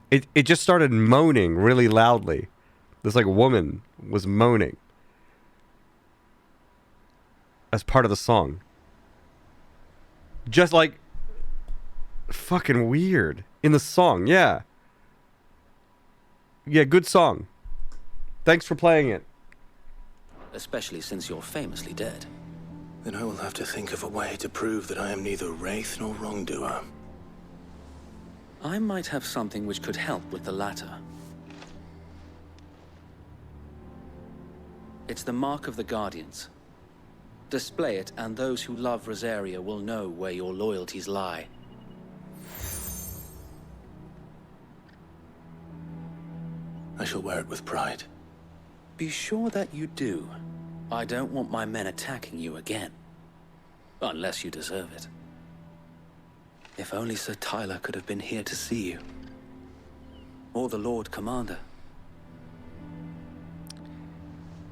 it just started moaning really loudly. This like woman was moaning as part of the song. Just like fucking weird in the song. Yeah, good song. Thanks for playing it. Especially since you're famously dead. Then I will have to think of a way to prove that I am neither wraith nor wrongdoer. I might have something which could help with the latter. It's the mark of the Guardians. Display it, and those who love Rosaria will know where your loyalties lie. I shall wear it with pride. Be sure that you do. I don't want my men attacking you again. Unless you deserve it. If only Sir Tyler could have been here to see you. Or the Lord Commander.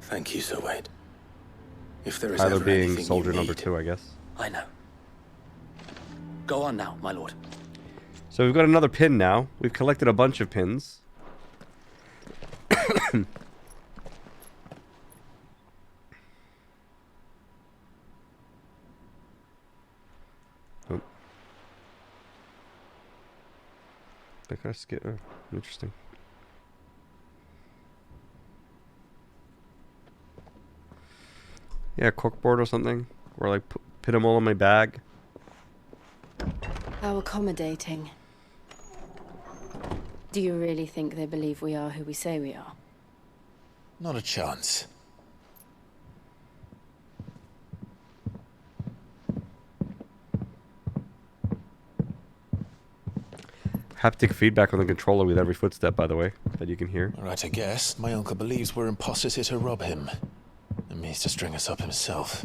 Thank you, Sir Wade. If there is Tyler ever being anything soldier you number need, 2, I guess. I know. Go on now, my lord. So we've got another pin now. We've collected a bunch of pins. Oh. I gotta skip. Oh, interesting. Yeah, corkboard or something. Or like put them all in my bag. How accommodating. Do you really think they believe we are who we say we are? Not a chance. Haptic feedback on the controller with every footstep, by the way, that you can hear. Right, I guess. My uncle believes we're imposters here to rob him. And means to string us up himself.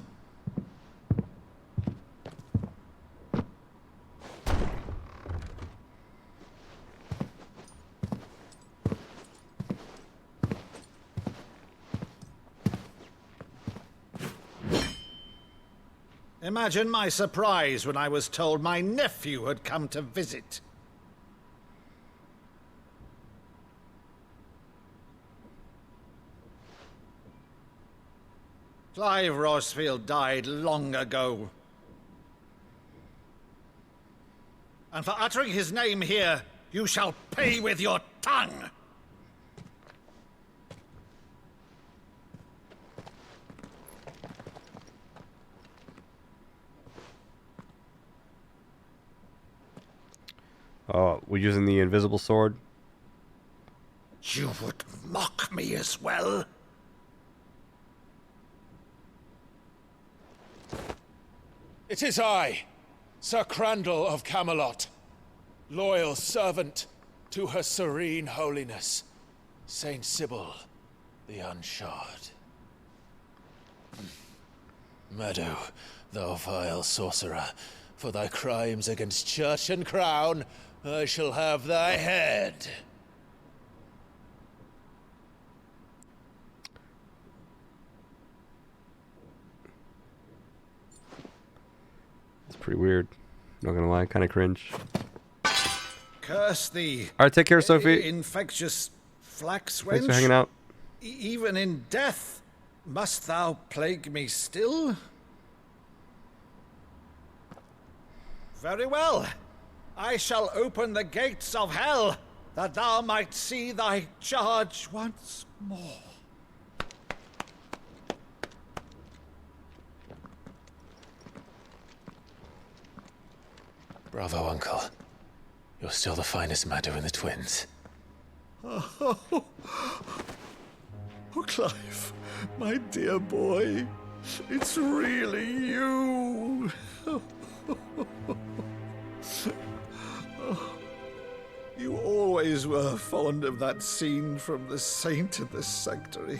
Imagine my surprise when I was told my nephew had come to visit. Clive Rosfield died long ago. And for uttering his name here, you shall pay with your tongue! Oh, we're using the invisible sword. You would mock me as well? It is I, Sir Crandall of Camelot, loyal servant to Her Serene Holiness, Saint Sybil the Unshod. Meadow, thou vile sorcerer, for thy crimes against church and crown, I shall have thy head. It's pretty weird. Not gonna lie, kind of cringe. Curse thee. All right, take care, Sophie. Infectious flax wench. Thanks for hanging out. Even in death, must thou plague me still? Very well. I shall open the gates of hell, that thou might see thy charge once more. Bravo, Uncle. You're still the finest Maddu in the twins. Oh, Clive, my dear boy, it's really you. You always were fond of that scene from The Saint and the Sanctuary.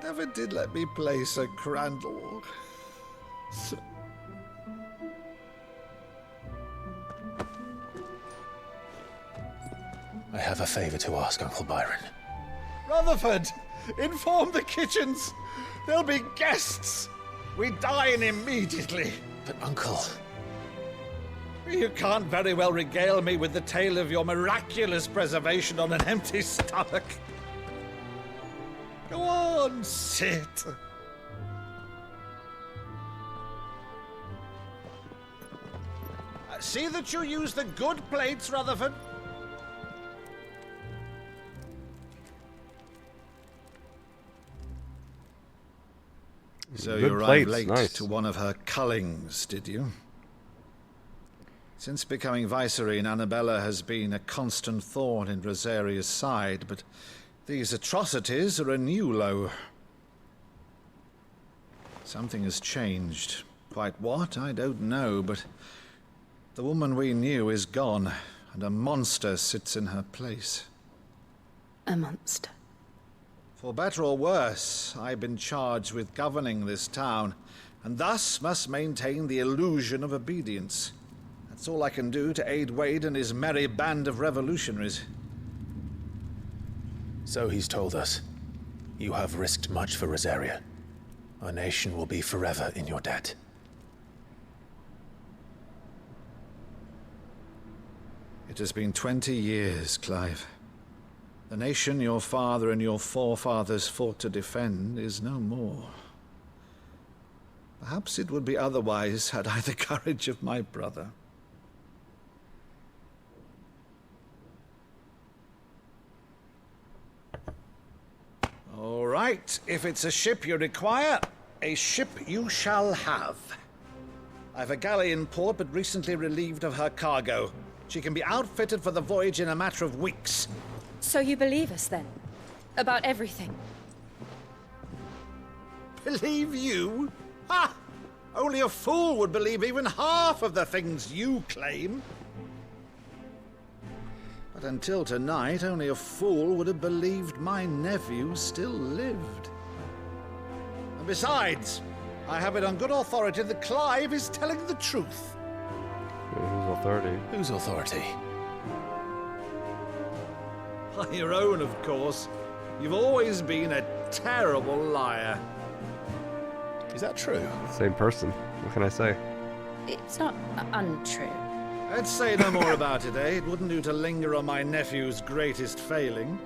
Never did let me play Sir Crandall. I have a favor to ask, Uncle Byron. Rutherford, inform the kitchens. There'll be guests. We dine immediately. But, Uncle... You can't very well regale me with the tale of your miraculous preservation on an empty stomach. Go on, sit. See that you use the good plates, Rutherford. So you arrived late to one of her cullings, did you? Since becoming Vicereine, Annabella has been a constant thorn in Rosaria's side, but these atrocities are a new low. Something has changed. Quite what, I don't know, but the woman we knew is gone, and a monster sits in her place. A monster? For better or worse, I've been charged with governing this town, and thus must maintain the illusion of obedience. That's all I can do to aid Wade and his merry band of revolutionaries. So he's told us. You have risked much for Rosaria. Our nation will be forever in your debt. It has been 20 years, Clive. The nation your father and your forefathers fought to defend is no more. Perhaps it would be otherwise had I the courage of my brother. All right, if it's a ship you require, a ship you shall have. I've a galley in port, but recently relieved of her cargo. She can be outfitted for the voyage in a matter of weeks. So you believe us, then? About everything? Believe you? Ha! Only a fool would believe even half of the things you claim. But until tonight, only a fool would have believed my nephew still lived. And besides, I have it on good authority that Clive is telling the truth. Whose authority? Whose authority? On your own, of course. You've always been a terrible liar. Is that true? Same person. What can I say? It's not untrue. Let's say no more about it, eh? It wouldn't do to linger on my nephew's greatest failing.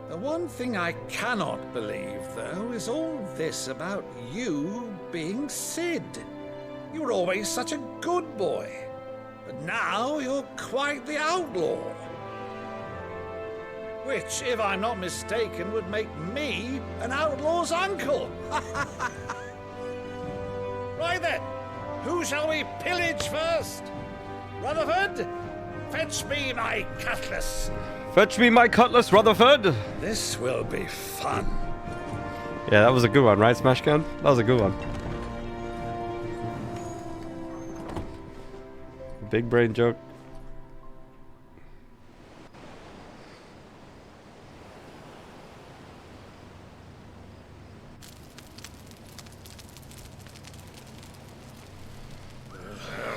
The one thing I cannot believe, though, is all this about you being Sid. You were always such a good boy, but now you're quite the outlaw. Which, if I'm not mistaken, would make me an outlaw's uncle. Right then, who shall we pillage first? Rutherford, fetch me my cutlass. Fetch me my cutlass, Rutherford! This will be fun. Yeah, that was a good one, right, Smashgun? That was a good one. Big brain joke.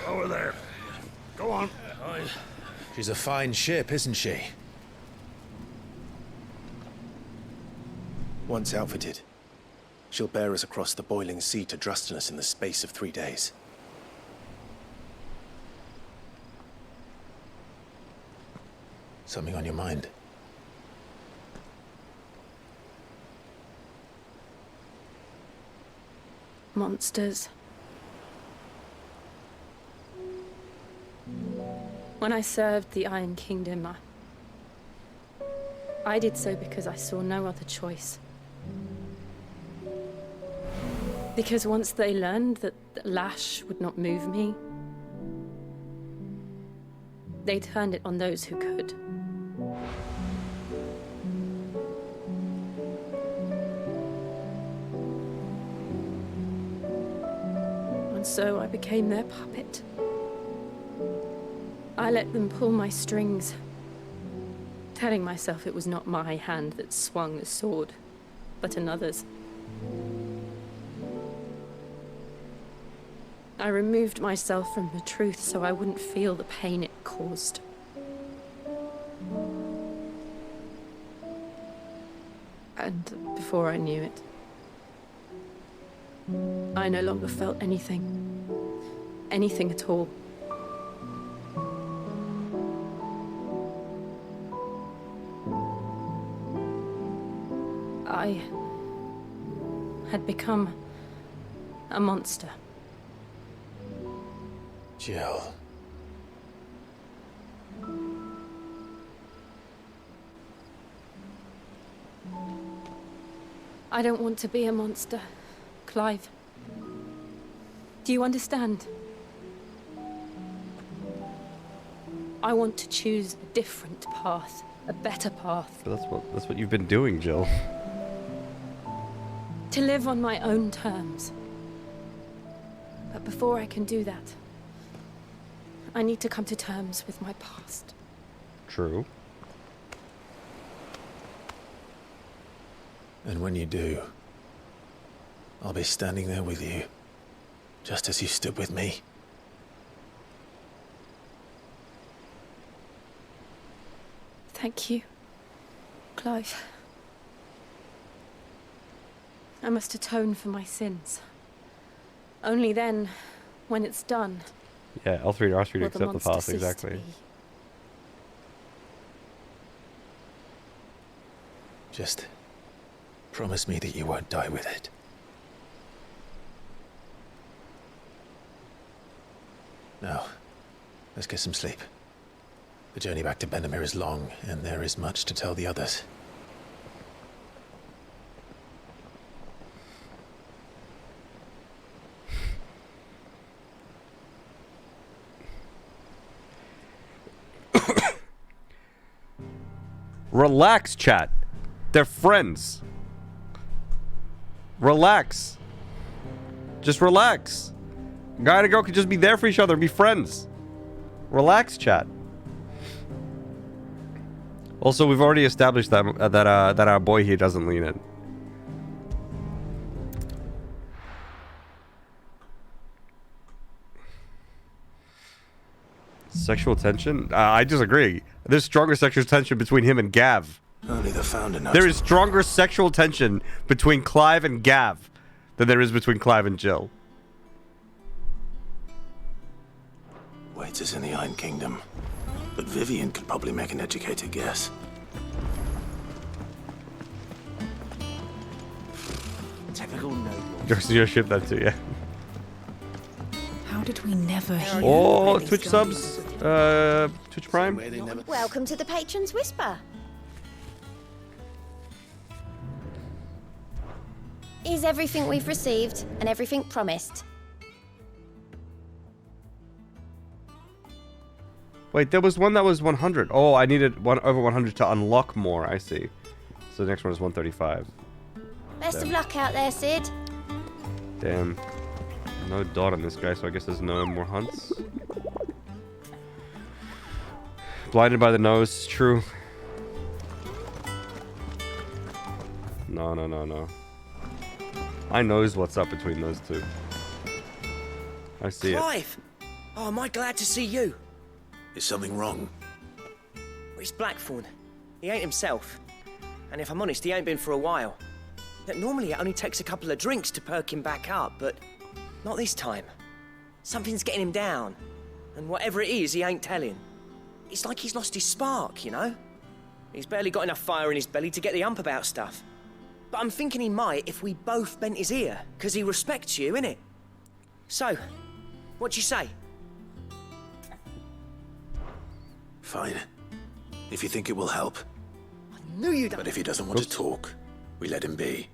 Over there. Go on. She's a fine ship, isn't she? Once outfitted, she'll bear us across the boiling sea to Drustinus in the space of 3 days. Something on your mind? Monsters. When I served the Iron Kingdom, I did so because I saw no other choice. Because once they learned that the lash would not move me, they turned it on those who could. And so I became their puppet. I let them pull my strings, telling myself it was not my hand that swung the sword, but another's. I removed myself from the truth so I wouldn't feel the pain it caused. And before I knew it, I no longer felt anything. Anything at all. I had become a monster. Jill. I don't want to be a monster, Clive. Do you understand? I want to choose a different path, a better path. That's what you've been doing, Jill. To live on my own terms. But before I can do that, I need to come to terms with my past. True. And when you do, I'll be standing there with you, just as you stood with me. Thank you, Clive. I must atone for my sins. Only then, when it's done, Yeah, L3 to R3 to will accept the monster path, cease to exactly. be. Just promise me that you won't die with it. Now, let's get some sleep. The journey back to Benamir is long, and there is much to tell the others. Relax, chat. They're friends. Relax. Just relax. Guy and a girl could just be there for each other and be friends. Relax, chat. Also, we've already established that that our boy here doesn't lean in. Sexual tension? I disagree. There's stronger sexual tension between him and Gav. Only the founder knows. There is stronger sexual tension between Clive and Gav than there is between Clive and Jill. Waits is in the Iron Kingdom, but Vivian could probably make an educated guess. Typical noble. You're ship that too, yeah. How did we never hear? Oh, these Twitch guys? subs, Twitch Prime. Welcome to the Patron's Whisper. Is everything we've received and everything promised? Wait, there was one that was 100. Oh, I needed one over 100 to unlock more. I see. So the next one is 135. Best Damn. of luck out there, Sid. Damn. No dot on this guy, so I guess there's no more hunts. Blinded by the nose. True. No. I knows what's up between those two. I see it. Clive! Oh, am I glad to see you? Is something wrong? Well, it's Blackthorn. He ain't himself. And if I'm honest, he ain't been for a while. Look, normally it only takes a couple of drinks to perk him back up, but not this time. Something's getting him down. And whatever it is, he ain't telling. It's like he's lost his spark, you know? He's barely got enough fire in his belly to get the ump about stuff. But I'm thinking he might if we both bent his ear, because he respects you, innit? So, what you say? Fine. If you think it will help. I knew you'd... But if he doesn't want to talk, we let him be.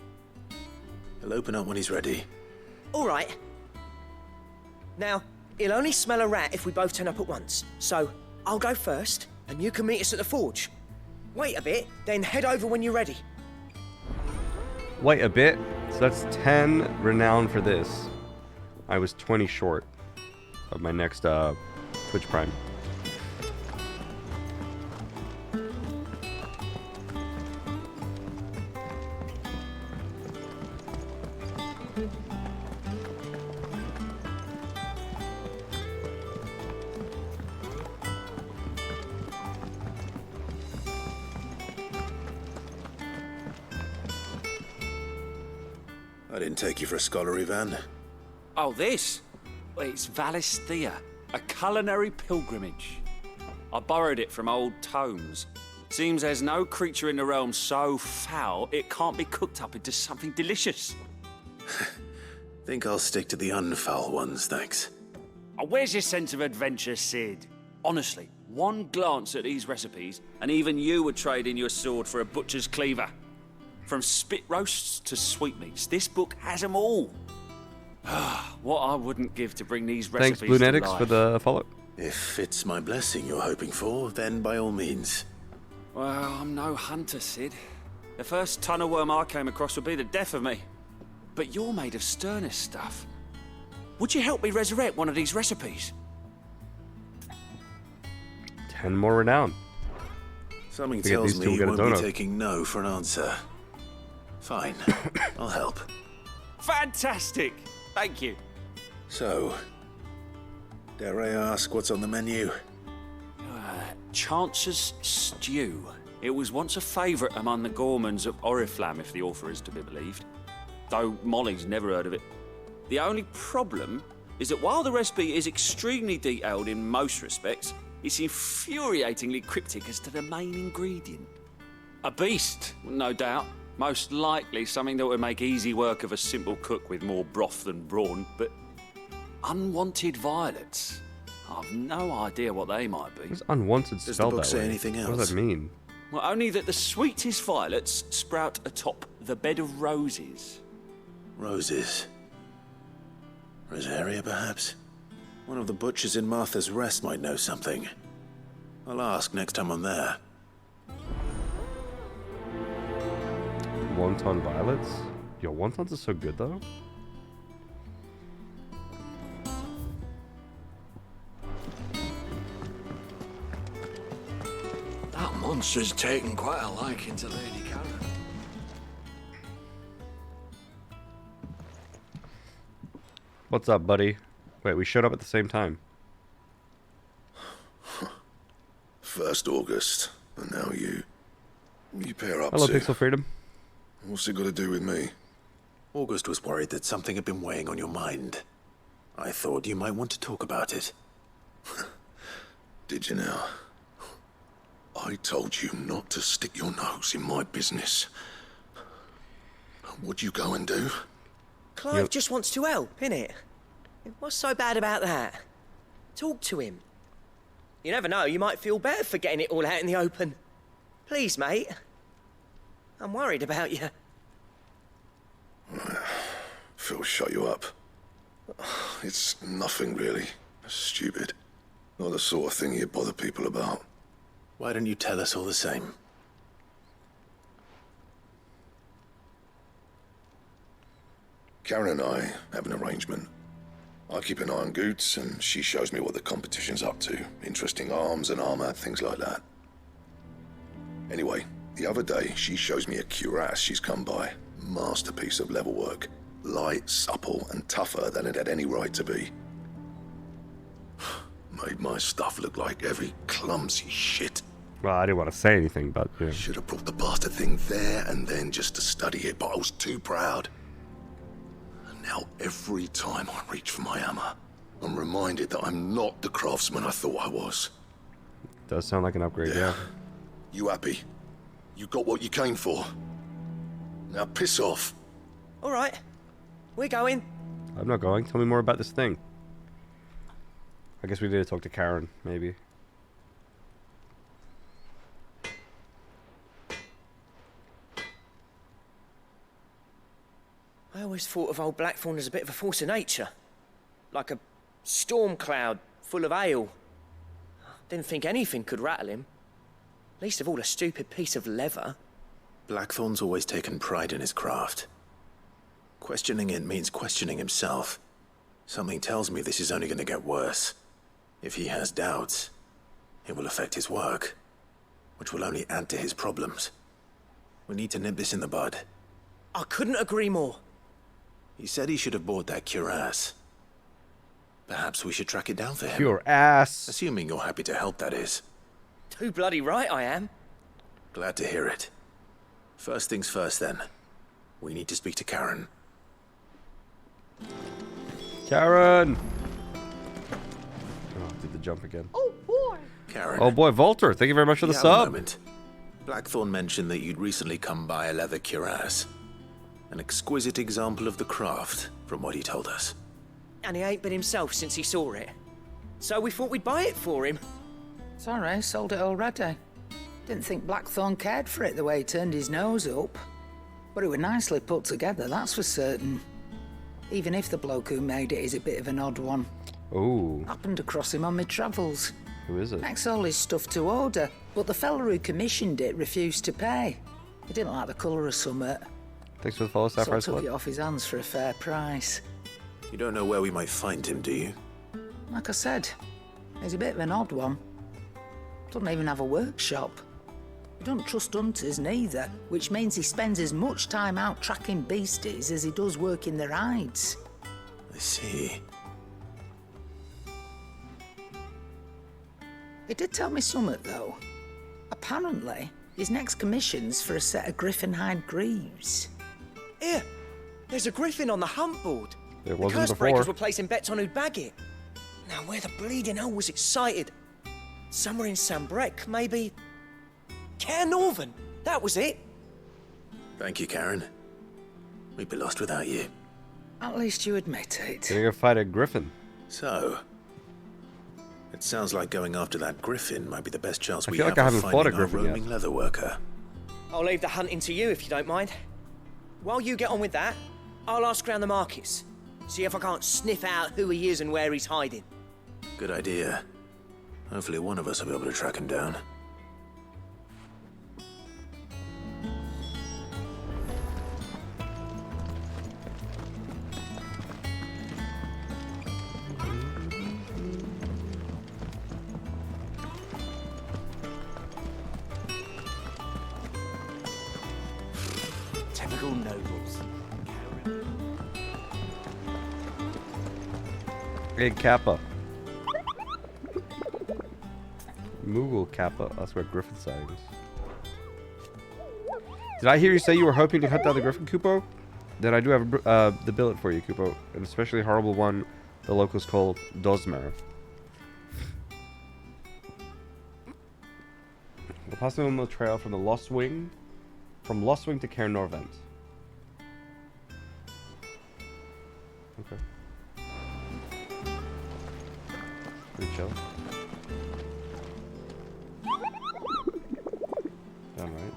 He'll open up when he's ready. All right. Now, he'll only smell a rat if we both turn up at once. So, I'll go first, and you can meet us at the forge. Wait a bit, then head over when you're ready. Wait a bit. So that's 10 renown for this. I was 20 short of my next Twitch Prime. I didn't take you for a scholar, Ivan. Oh, this? Well, it's Valisthea, a culinary pilgrimage. I borrowed it from old tomes. Seems there's no creature in the realm so foul it can't be cooked up into something delicious. Think I'll stick to the unfoul ones, thanks. Oh, where's your sense of adventure, Sid? Honestly, one glance at these recipes, and even you would trade in your sword for a butcher's cleaver. From spit roasts to sweetmeats, this book has them all. What I wouldn't give to bring these recipes Thanks, Blunetics, to life. for the follow. If it's my blessing you're hoping for, then by all means. Well, I'm no hunter, Sid. The first ton of worm I came across would be the death of me. But you're made of sterner stuff. Would you help me resurrect one of these recipes? 10 more renown. Something We get tells these two, me we'll you get a won't be donut. taking no for an answer. Fine, I'll help. Fantastic! Thank you. So, dare I ask what's on the menu? Chance's Stew. It was once a favourite among the gourmands of Oriflamme, if the author is to be believed. Though Molly's never heard of it. The only problem is that while the recipe is extremely detailed in most respects, it's infuriatingly cryptic as to the main ingredient. A beast, no doubt. Most likely something that would make easy work of a simple cook with more broth than brawn, but unwanted violets. I've no idea what they might be. What's unwanted Does the spelled book that say way? anything What does else? that mean? Well, only that the sweetest violets sprout atop the bed of roses. Roses. Rosaria, perhaps? One of the butchers in Martha's Rest might know something. I'll ask next time I'm there. Wonton violets? Yo, wontons are so good though. That monster's taken quite a liking to Lady Karen. What's up, buddy? Wait, we showed up at the same time. 1st August, and now you pair up. Hello, Sue. Pixel Freedom. What's it got to do with me? August was worried that something had been weighing on your mind. I thought you might want to talk about it. Did you now? I told you not to stick your nose in my business. What'd you go and do? Clive just wants to help, innit? What's so bad about that? Talk to him. You never know, you might feel better for getting it all out in the open. Please, mate. I'm worried about you. Phil shut you up. It's nothing really. Stupid. Not the sort of thing you bother people about. Why don't you tell us all the same? Karen and I have an arrangement. I keep an eye on Goots, and she shows me what the competition's up to. Interesting arms and armor, things like that. Anyway, the other day, she shows me a cuirass she's come by. Masterpiece of level work. Light, supple, and tougher than it had any right to be. Made my stuff look like every clumsy shit. Well, I didn't want to say anything, but yeah. Should have brought the bastard thing there and then just to study it, but I was too proud. And now every time I reach for my hammer, I'm reminded that I'm not the craftsman I thought I was. Does sound like an upgrade, yeah. You happy? You got what you came for. Now piss off. All right, we're going. I'm not going. Tell me more about this thing. I guess we need to talk to Karen, maybe. Well, always thought of old Blackthorn as a bit of a force of nature. Like a storm cloud full of ale. Didn't think anything could rattle him. Least of all a stupid piece of leather. Blackthorn's always taken pride in his craft. Questioning it means questioning himself. Something tells me this is only going to get worse. If he has doubts, it will affect his work, which will only add to his problems. We need to nip this in the bud. I couldn't agree more. He said he should have bought that cuirass. Perhaps we should track it down for him. Cuirass. Assuming you're happy to help, that is. Too bloody right I am. Glad to hear it. First things first, then. We need to speak to Karen. Karen! Oh, did the jump again. Oh, boy! Karen. Oh boy, Volter, thank you very much for the You have a sub. moment. Blackthorn mentioned that you'd recently come by a leather cuirass. An exquisite example of the craft, from what he told us. And he ain't been himself since he saw it. So we thought we'd buy it for him. Sorry, sold it already. Didn't think Blackthorn cared for it the way he turned his nose up. But it was nicely put together, that's for certain. Even if the bloke who made it is a bit of an odd one. Oh. Happened across him on my travels. Who is it? Makes all his stuff to order, but the fella who commissioned it refused to pay. He didn't like the colour of summit. Thanks for the follow, So I Sapphire took Squad. it off his hands for a fair price. You don't know where we might find him, do you? Like I said, he's a bit of an odd one. Doesn't even have a workshop. He don't trust hunters neither, which means he spends as much time out tracking beasties as he does working their hides. I see. He did tell me something, though. Apparently, his next commission's for a set of griffin hide greaves. Here, there's a griffin on the hunt board. It The wasn't curse before. breakers were placing bets on who'd bag it. Now, where the bleeding hell was excited? Somewhere in Sambrec, maybe. Cairnorvin, that was it. Thank you, Karen. We'd be lost without you. At least you admit it. Gonna go fight a griffin. So, it sounds like going after that griffin might be the best chance I we feel have like I of haven't fought a finding our griffin yet. roaming leather worker. I'll leave the hunting to you if you don't mind. While you get on with that, I'll ask around the markets. See if I can't sniff out who he is and where he's hiding. Good idea. Hopefully one of us will be able to track him down. Typical nobles. Hey, Kappa. Moogle Kappa. That's where Griffin sightings. Did I hear you say you were hoping to hunt down the Griffin, Kupo? Then I do have the billet for you, Kupo. An especially horrible one the locals call Dosmer. We're passing on the trail from the Lost Wing. From Lost Wing to Cairnorvent. Okay. Pretty chill. Done right.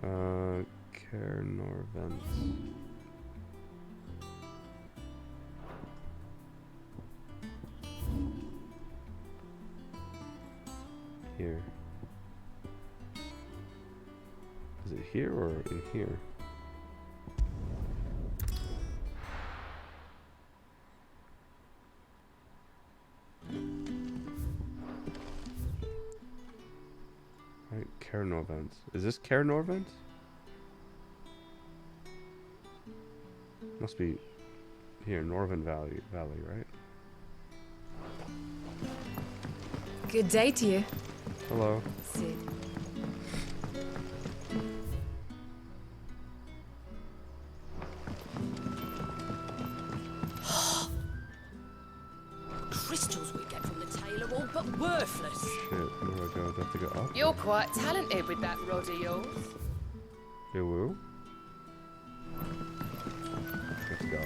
Alright, Cairnorvent. Here. Is it here or in here? Right, Cairnorvent. Is this Cairnorvent? Must be here, Norvin Valley, right? Good day to you. Hello. Sid. Crystals we get from the tail are all but worthless. Shit, where do I go? Do I have to go up? You're quite talented with that rod of yours. Yo, woo. Let's go.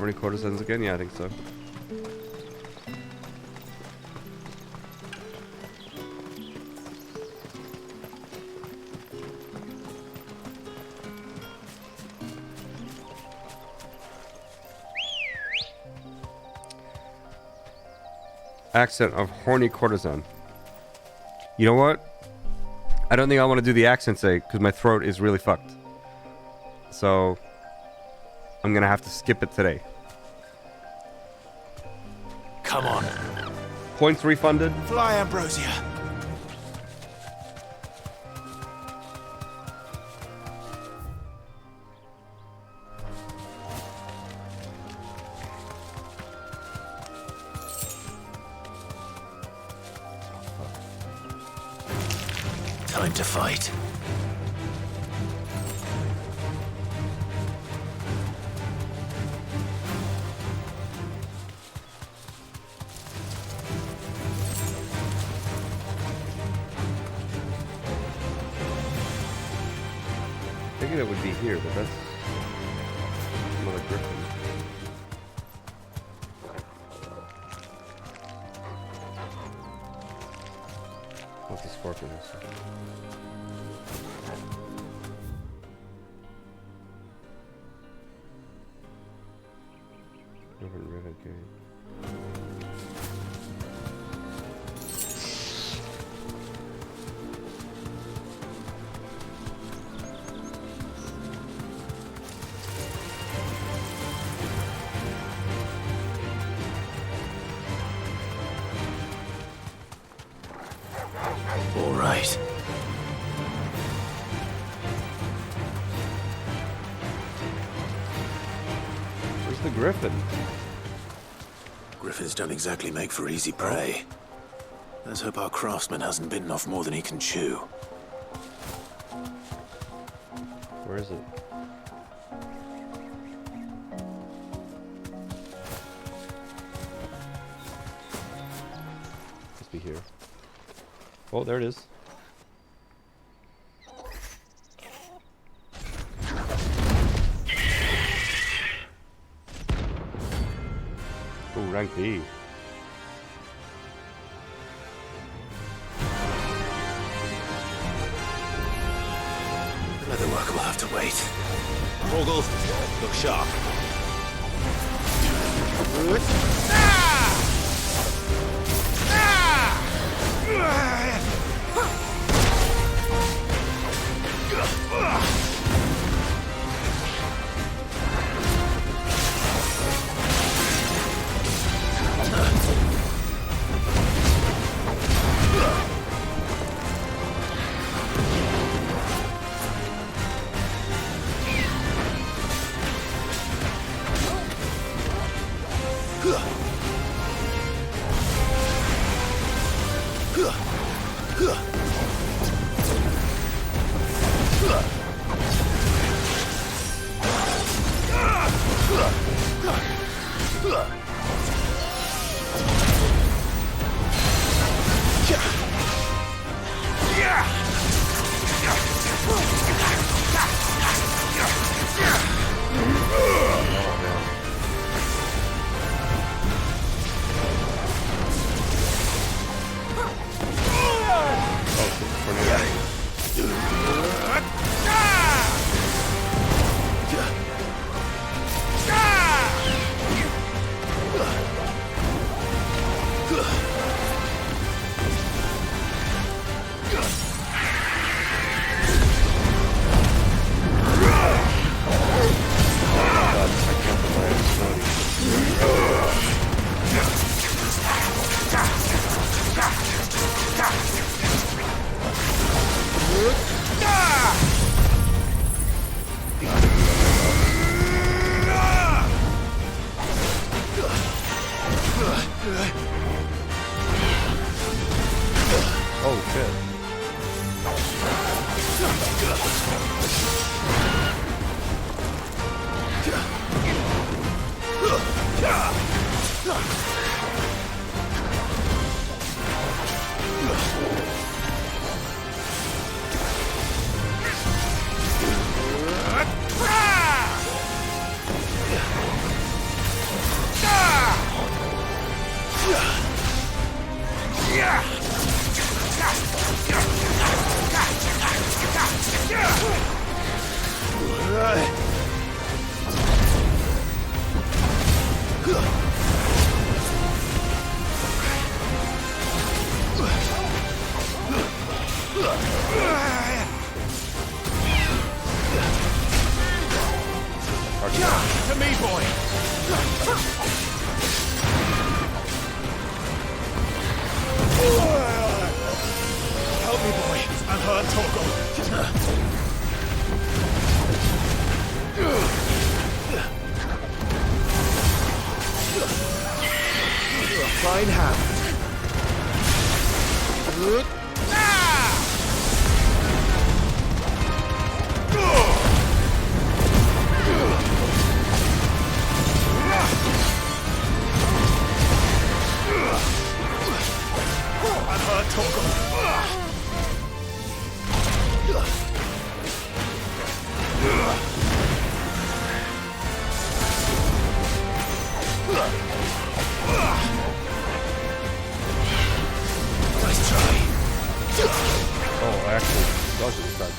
horny courtesans again? Yeah, I think so. Accent of horny courtesan. You know what? I don't think I want to do the accent today because my throat is really fucked. So I'm gonna have to skip it today. Come on. Points refunded. Fly, Ambrosia. Time to fight. I figured it would be here, but that's another griffin. What's the scorpion? Rivet Gate. All right. Where's the griffin? Griffins don't exactly make for easy prey. Let's hope our craftsman hasn't bitten off more than he can chew. Where is it? Must be here. Oh, there it is. Oh, rank B. Leatherwork will have to wait. Morgul, look sharp. Oh shit. To me, boy! Help me, boy, and hurt Torgal. Fine hand. I've heard Torgal. Nice try. Oh, I actually dodged it this time.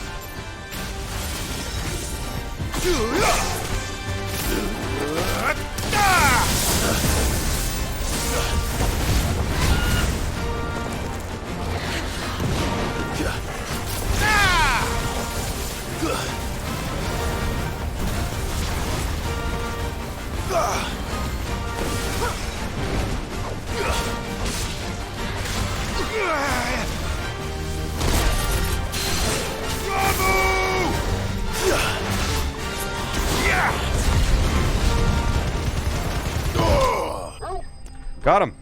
Got him.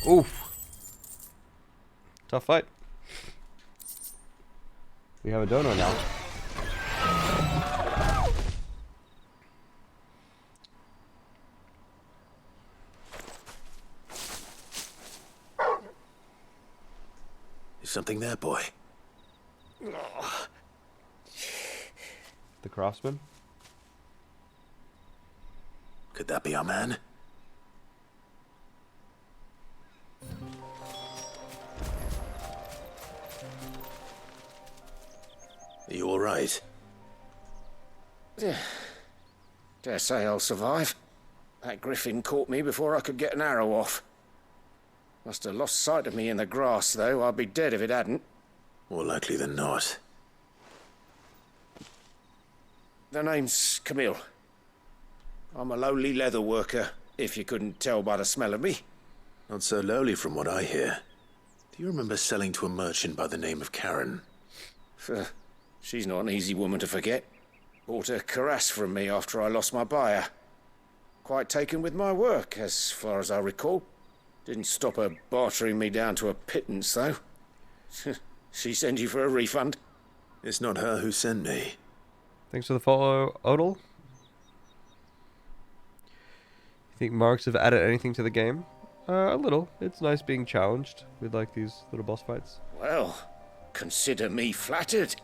Oof. Tough fight. We have a dono now. Is something there, boy? The craftsman? Could that be our man? Are you all right? Dare say I'll survive. That griffin caught me before I could get an arrow off. Must have lost sight of me in the grass, though. I'd be dead if it hadn't. More likely than not. The name's Camille. I'm a lowly leather worker, if you couldn't tell by the smell of me. Not so lowly from what I hear. Do you remember selling to a merchant by the name of Karen? She's not an easy woman to forget. Bought a cuirass from me after I lost my buyer. Quite taken with my work, as far as I recall. Didn't stop her bartering me down to a pittance, though. She sent you for a refund? It's not her who sent me. Thanks for the follow, Odal. You think Marks have added anything to the game? A little. It's nice being challenged with like these little boss fights. Well, consider me flattered.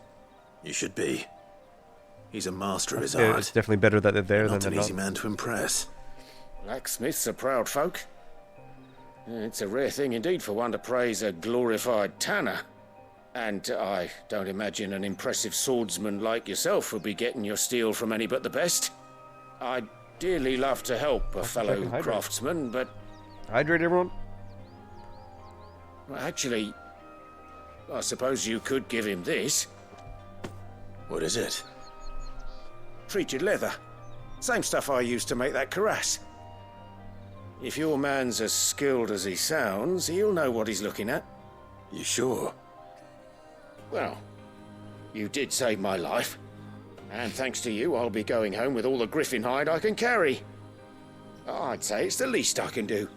You should be. He's a master of his Yeah, art. it's definitely better that they're there Not than an they're easy not. man to impress. Blacksmiths are proud folk. It's a rare thing indeed for one to praise a glorified tanner. And I don't imagine an impressive swordsman like yourself would be getting your steel from any but the best. I'd dearly love to help a fellow hydrate. craftsman, but... Hydrate, everyone. Well, actually, I suppose you could give him this. What is it? Treated leather. Same stuff I used to make that cuirass. If your man's as skilled as he sounds, he'll know what he's looking at. You sure? Well, you did save my life. And thanks to you, I'll be going home with all the griffin hide I can carry. I'd say it's the least I can do.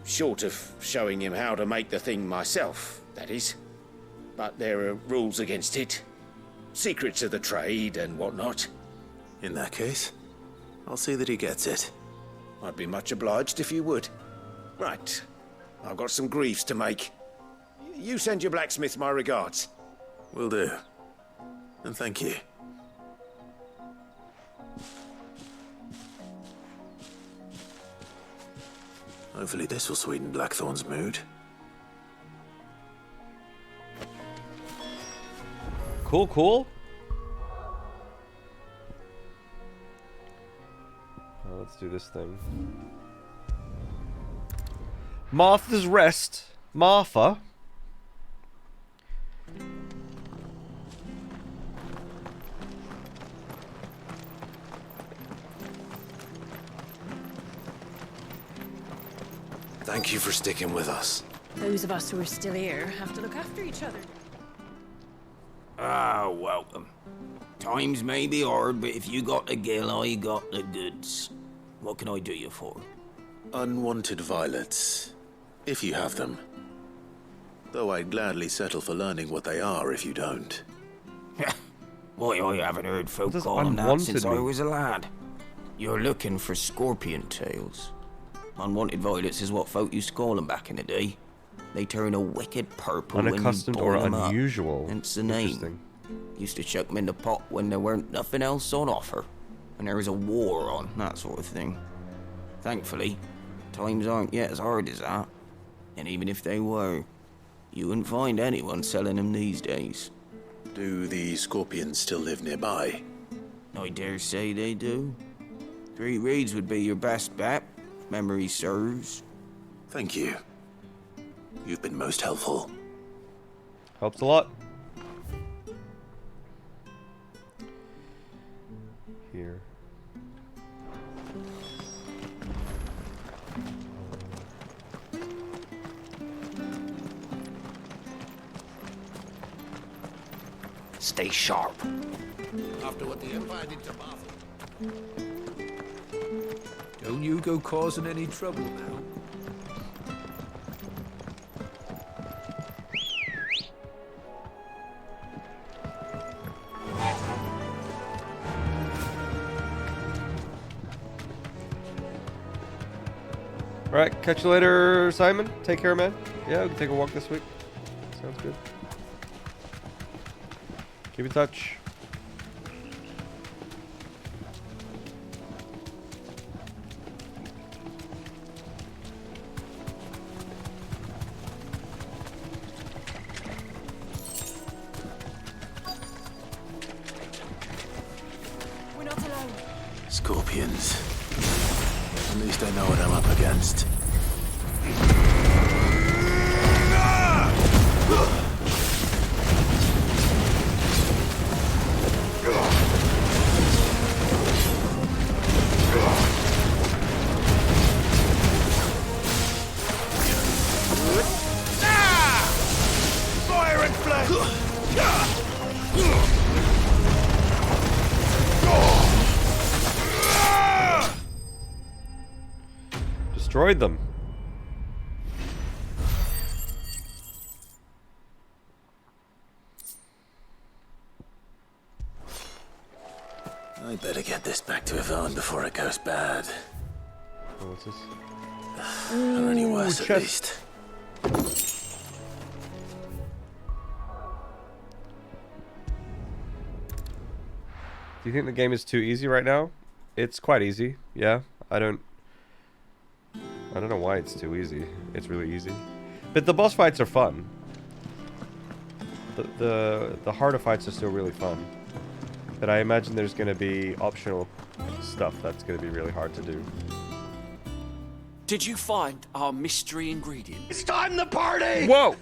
Short of showing him how to make the thing myself, that is. But there are rules against it. Secrets of the trade and whatnot. In that case, I'll see that he gets it. I'd be much obliged if you would. Right. I've got some greaves to make. You send your blacksmith my regards. Will do. And thank you. Hopefully this will sweeten Blackthorn's mood. Cool, cool. Let's do this thing. Martha's Rest. Martha. Thank you for sticking with us. Those of us who are still here have to look after each other. Ah, welcome. Times may be hard, but if you got the gill, I got the goods. What can I do you for? Unwanted violets, if you have them. Though I'd gladly settle for learning what they are if you don't. Why, I haven't heard folk call them that since I was a lad. You're looking for scorpion tails. Unwanted violets is what folk used to call them back in the day. They turn a wicked purple Unaccustomed when you boil or them unusual. up. Hence the name. Used to chuck them in the pot when there weren't nothing else on offer. When there was a war on, that sort of thing. Thankfully, times aren't yet as hard as that. And even if they were, you wouldn't find anyone selling them these days. Do the scorpions still live nearby? I dare say they do. 3 Reeds would be your best bet, if memory serves. Thank you. You've been most helpful. Helps a lot. Here. Stay sharp. After what the Empire did to Martha. Don't you go causing any trouble now. Alright, catch you later, Simon. Take care, man. Yeah, we can take a walk this week. Sounds good. Keep in touch. We're not alone. Scorpions. At least I know what I'm up against. Fire and flesh! Destroyed them. I better get this back to Yvonne before it goes bad. Oh, what's this? Or any worse, at chest. least. Do you think the game is too easy right now? It's quite easy. Yeah, I don't know why it's too easy. It's really easy. But the boss fights are fun. The harder fights are still really fun. But I imagine there's going to be optional stuff that's going to be really hard to do. Did you find our mystery ingredient? It's time to party! Whoa!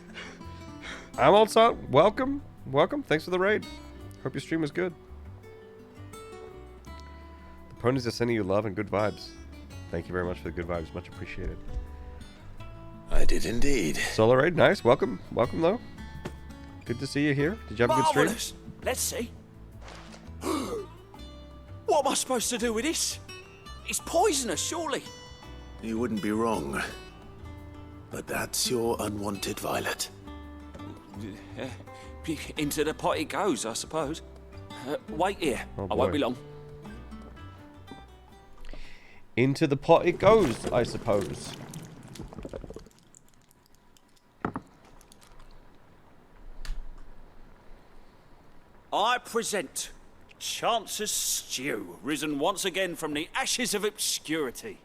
I'm also welcome. Welcome. Thanks for the raid. Hope your stream was good. The ponies are sending you love and good vibes. Thank you very much for the good vibes. Much appreciated. I did indeed. Solo raid. Nice. Welcome. Welcome, though. Good to see you here. Did you have a good stream? Marvelous. Let's see. What am I supposed to do with this? It's poisonous, surely. You wouldn't be wrong. But that's your unwanted violet. Into the pot it goes, I suppose. Wait here. Oh, I won't boy. be long. Into the pot it goes, I suppose. I present Chance's Stew, risen once again from the ashes of obscurity.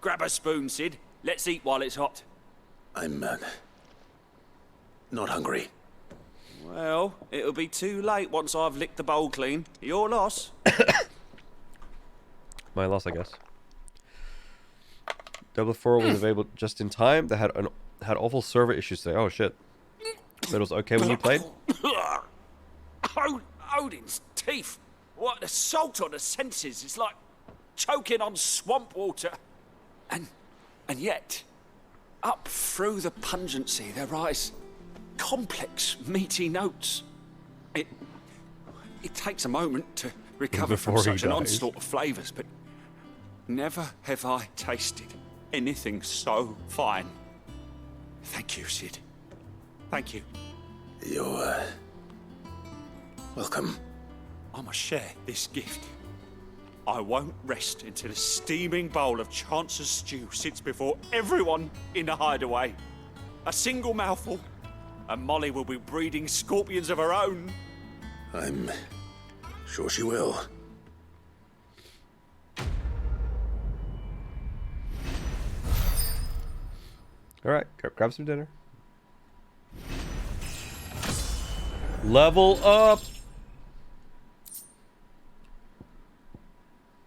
Grab a spoon, Sid. Let's eat while it's hot. I'm not hungry. Well, it'll be too late once I've licked the bowl clean. Your loss. My loss, I guess. Double 4 was available just in time. They had awful server issues today. Oh shit. But it was okay when you played? Odin's teeth. What an assault on the senses. It's like choking on swamp water. And yet, up through the pungency, there rise complex, meaty notes. It takes a moment to recover from such an onslaught of flavours, but never have I tasted anything so fine. Thank you, Sid. Thank you. You're welcome. I must share this gift. I won't rest until a steaming bowl of Chance's stew sits before everyone in the hideaway. A single mouthful, and Molly will be breeding scorpions of her own. I'm sure she will. Alright, grab some dinner. Level up!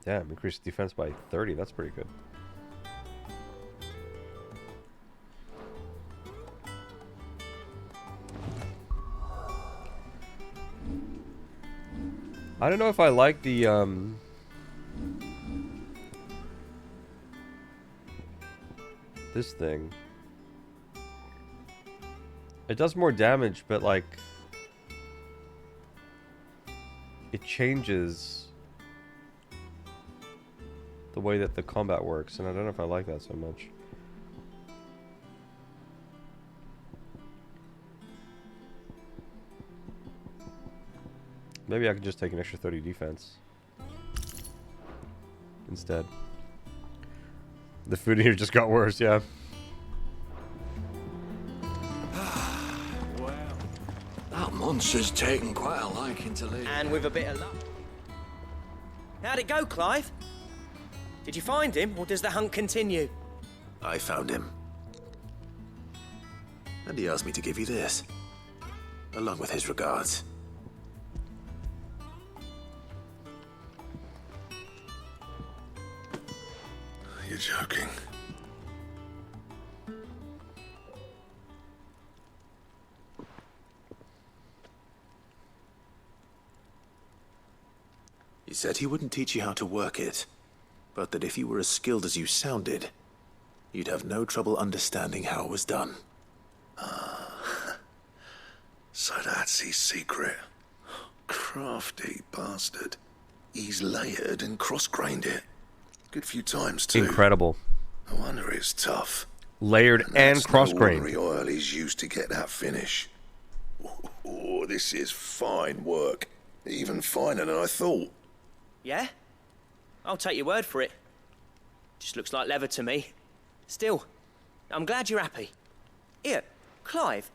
Damn, increased defense by 30. That's pretty good. I don't know if I like the this thing. It does more damage, but like it changes the way that the combat works, and I don't know if I like that so much. Maybe I could just take an extra 30 defense instead. The food in here just got worse, yeah. Well, that monster's taken quite a liking to Lee. And with a bit of luck. How'd it go, Clive? Did you find him, or does the hunt continue? I found him. And he asked me to give you this, along with his regards. You're joking. He said he wouldn't teach you how to work it, but that if you were as skilled as you sounded, you'd have no trouble understanding how it was done. So that's his secret. Crafty bastard. He's layered and cross-grained it. Good few times, too. Incredible. No wonder it's tough. Layered and cross-grained. No ordinary oil he's used to get that finish. Oh, this is fine work. Even finer than I thought. Yeah? I'll take your word for it. Just looks like leather to me. Still, I'm glad you're happy. Here, Clive.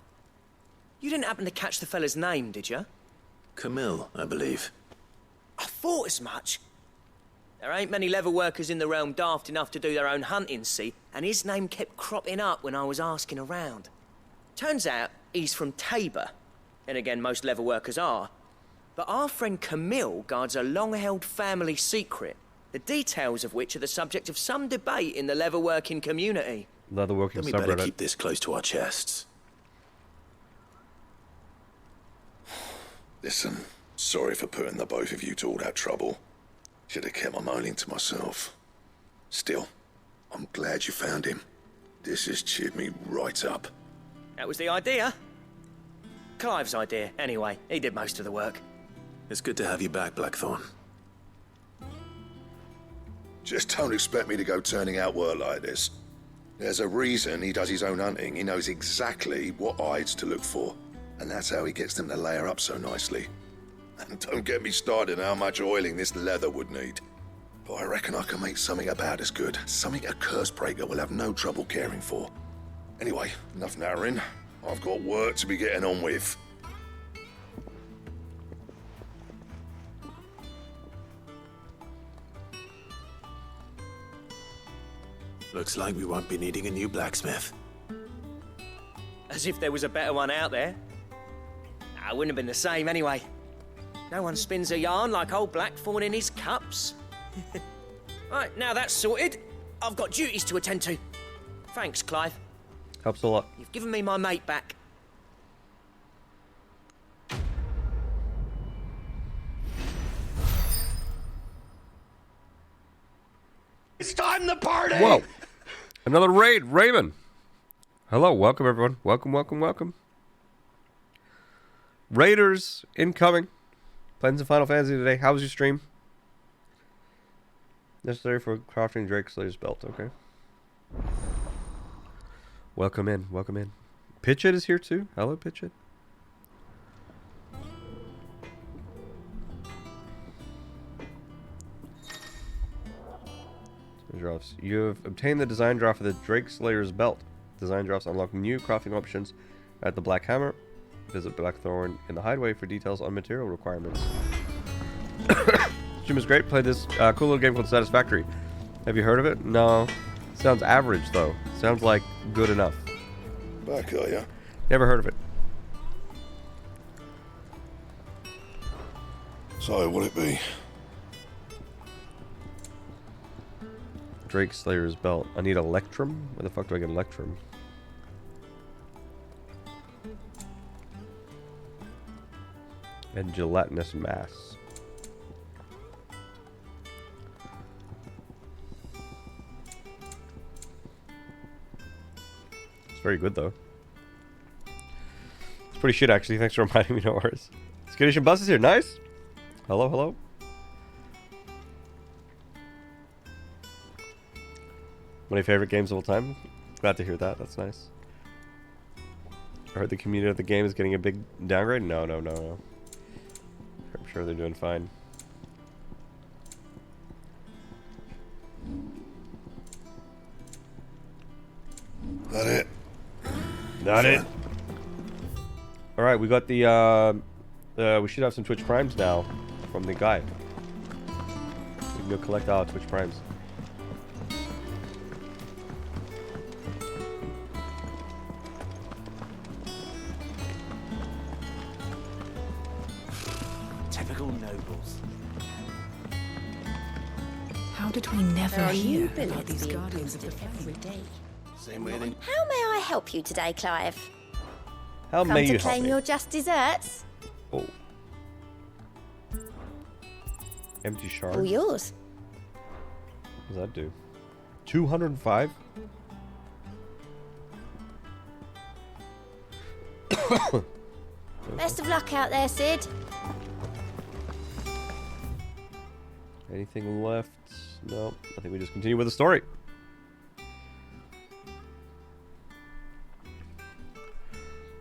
You didn't happen to catch the fella's name, did you? Camille, I believe. I thought as much. There ain't many leather workers in the realm daft enough to do their own hunting, see, and his name kept cropping up when I was asking around. Turns out he's from Tabor. And again, most leather workers are. But our friend Camille guards a long-held family secret, the details of which are the subject of some debate in the leather-working community. Leather-working Then we better keep this close to our chests. Listen, sorry for putting the both of you to all that trouble. Should have kept my moaning to myself. Still, I'm glad you found him. This has cheered me right up. That was the idea. Clive's idea, anyway. He did most of the work. It's good to have you back, Blackthorn. Just don't expect me to go turning out work like this. There's a reason he does his own hunting. He knows exactly what hides to look for. And that's how he gets them to layer up so nicely. And don't get me started on how much oiling this leather would need. But I reckon I can make something about as good. Something a Cursebreaker will have no trouble caring for. Anyway, enough narrowing. I've got work to be getting on with. Looks like we won't be needing a new blacksmith. As if there was a better one out there. Nah, it wouldn't have been the same anyway. No one spins a yarn like old Blackthorn in his cups. Right, now that's sorted, I've got duties to attend to. Thanks, Clive. Helps a lot. You've given me my mate back. It's time to party! Whoa. Another raid. Raven. Hello. Welcome, everyone. Welcome, welcome, welcome. Raiders incoming. Playing some Final Fantasy today. How was your stream? Necessary for crafting Drake Slayer's belt. Okay. Welcome in. Welcome in. Pitchit is here too. Hello, Pitchit. Drafts. You have obtained the design draft of the Drake Slayer's belt. Design drafts unlock new crafting options at the Black Hammer. Visit Blackthorn in the Hideaway for details on material requirements. Stream is great. Played this cool little game called Satisfactory. Have you heard of it? No. Sounds average though. Sounds like good enough. Back, are ya? Never heard of it. So, what'll it be? Drake Slayer's belt. I need Electrum? Where the fuck do I get Electrum? And gelatinous mass. It's very good though. It's pretty shit actually. Thanks for reminding me, no worries. Skittish and Bus is here. Nice. Hello, hello. One of your favorite games of all time? Glad to hear that. That's nice. I heard the community of the game is getting a big downgrade? No, no, no, no. I'm sure they're doing fine. That it? Not it. Alright, we got the, we should have some Twitch Primes now from the guy. We can go collect our Twitch Primes. Typical nobles. How did we never hear Billets about these being guardians of the posted every flame? day. Same way they... How may I help you today, Clive? How Come may to you help claim me? your just desserts? Oh. Empty shard? All yours. What does that do? 205? Best of luck out there, Sid. Anything left? No. I think we just continue with the story.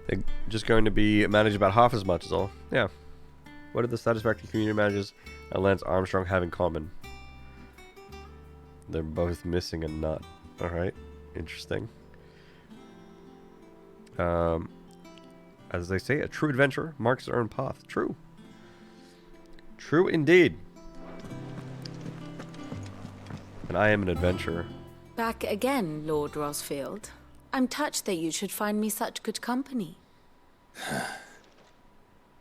They're just going to be managed about half as much is all. Yeah. What do the Satisfactory community managers and Lance Armstrong have in common? They're both missing a nut. Alright. Interesting. As they say, a true adventurer marks their own path. True. True indeed. And I am an adventurer. Back again, Lord Rosfield. I'm touched that you should find me such good company.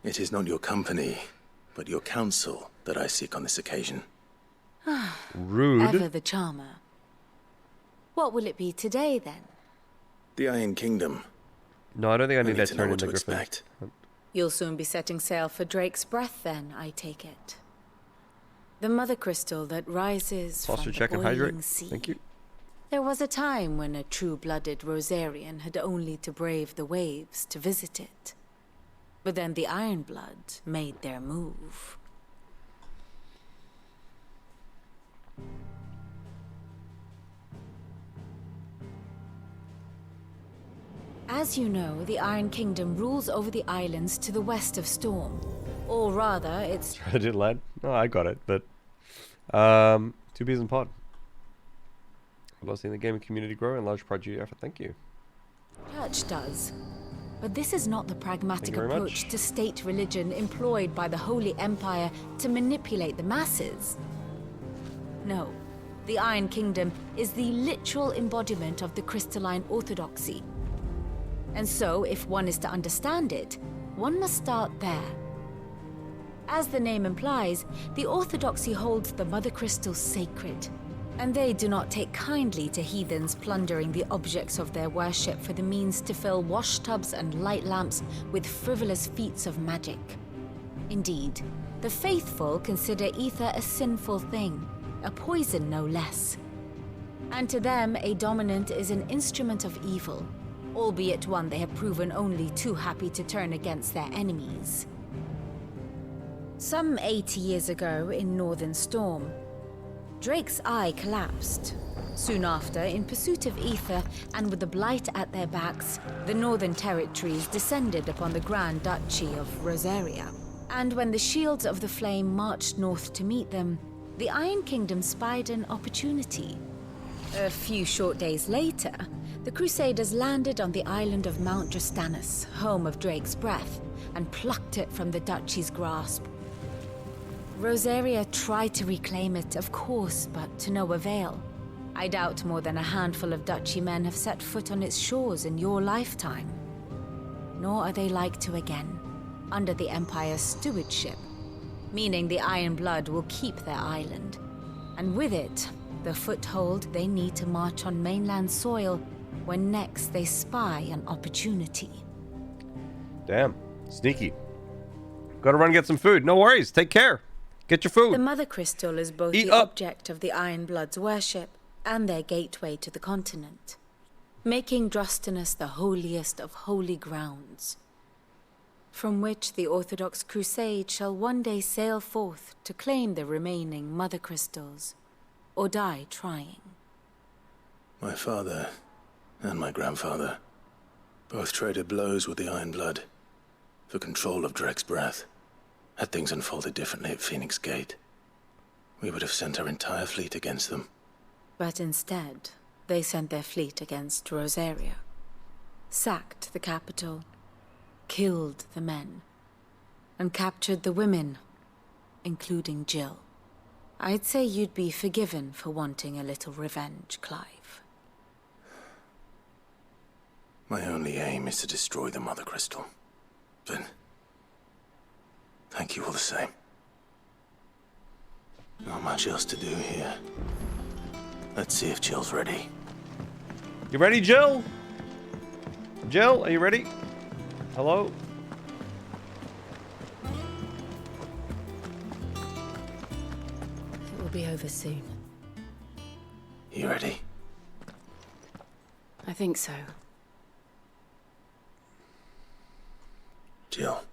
It is not your company, but your counsel that I seek on this occasion. Rude. Ever the charmer. What will it be today, then? The Iron Kingdom. No, I don't think I need that to know turn what into to Griffin. expect. You'll soon be setting sail for Drake's Breath, then, I take it. The mother crystal that rises Posture from the check and boiling hydrate. sea. Thank you. There was a time when a true-blooded Rosarian had only to brave the waves to visit it. But then the Ironblood made their move. As you know, the Iron Kingdom rules over the islands to the west of Storm. Or rather, it's... I did, lad. No, I got it, but... two peas in pod. I love seeing the gaming community grow and large project effort. Thank you. Church does. But this is not the pragmatic very approach much. to state religion employed by the Holy Empire to manipulate the masses. No. the Iron Kingdom is the literal embodiment of the crystalline orthodoxy. And so, if one is to understand it, one must start there. As the name implies, the orthodoxy holds the Mother Crystal sacred, and they do not take kindly to heathens plundering the objects of their worship for the means to fill washtubs and light lamps with frivolous feats of magic. Indeed, the faithful consider ether a sinful thing, a poison no less. And to them, a dominant is an instrument of evil, albeit one they have proven only too happy to turn against their enemies. Some 80 years ago in Northern Storm, Drake's eye collapsed. Soon after, in pursuit of ether and with the Blight at their backs, the Northern Territories descended upon the Grand Duchy of Rosaria. And when the Shields of the Flame marched north to meet them, the Iron Kingdom spied an opportunity. A few short days later, the Crusaders landed on the island of Mount Drastanus, home of Drake's breath, and plucked it from the duchy's grasp. Rosaria tried to reclaim it, of course, but to no avail. I doubt more than a handful of duchy men have set foot on its shores in your lifetime. Nor are they like to again, under the Empire's stewardship, meaning the Iron Blood will keep their island, and with it, the foothold they need to march on mainland soil when next they spy an opportunity. Damn. Sneaky. Gotta run and get some food. No worries. Take care. Get your food. The Mother Crystal is both Eat the up. object of the Iron Blood's worship and their gateway to the continent, making Drastanus the holiest of holy grounds, from which the Orthodox Crusade shall one day sail forth to claim the remaining Mother Crystals, or die trying. My father and my grandfather both traded blows with the Iron Blood for control of Drake's breath. Had things unfolded differently at Phoenix Gate, we would have sent our entire fleet against them. But instead, they sent their fleet against Rosaria, sacked the capital, killed the men, and captured the women, including Jill. I'd say you'd be forgiven for wanting a little revenge, Clive. My only aim is to destroy the Mother Crystal. But thank you all the same. Not much else to do here. Let's see if Jill's ready. You ready, Jill? Jill, are you ready? Hello? It will be over soon. You ready? I think so. Jill,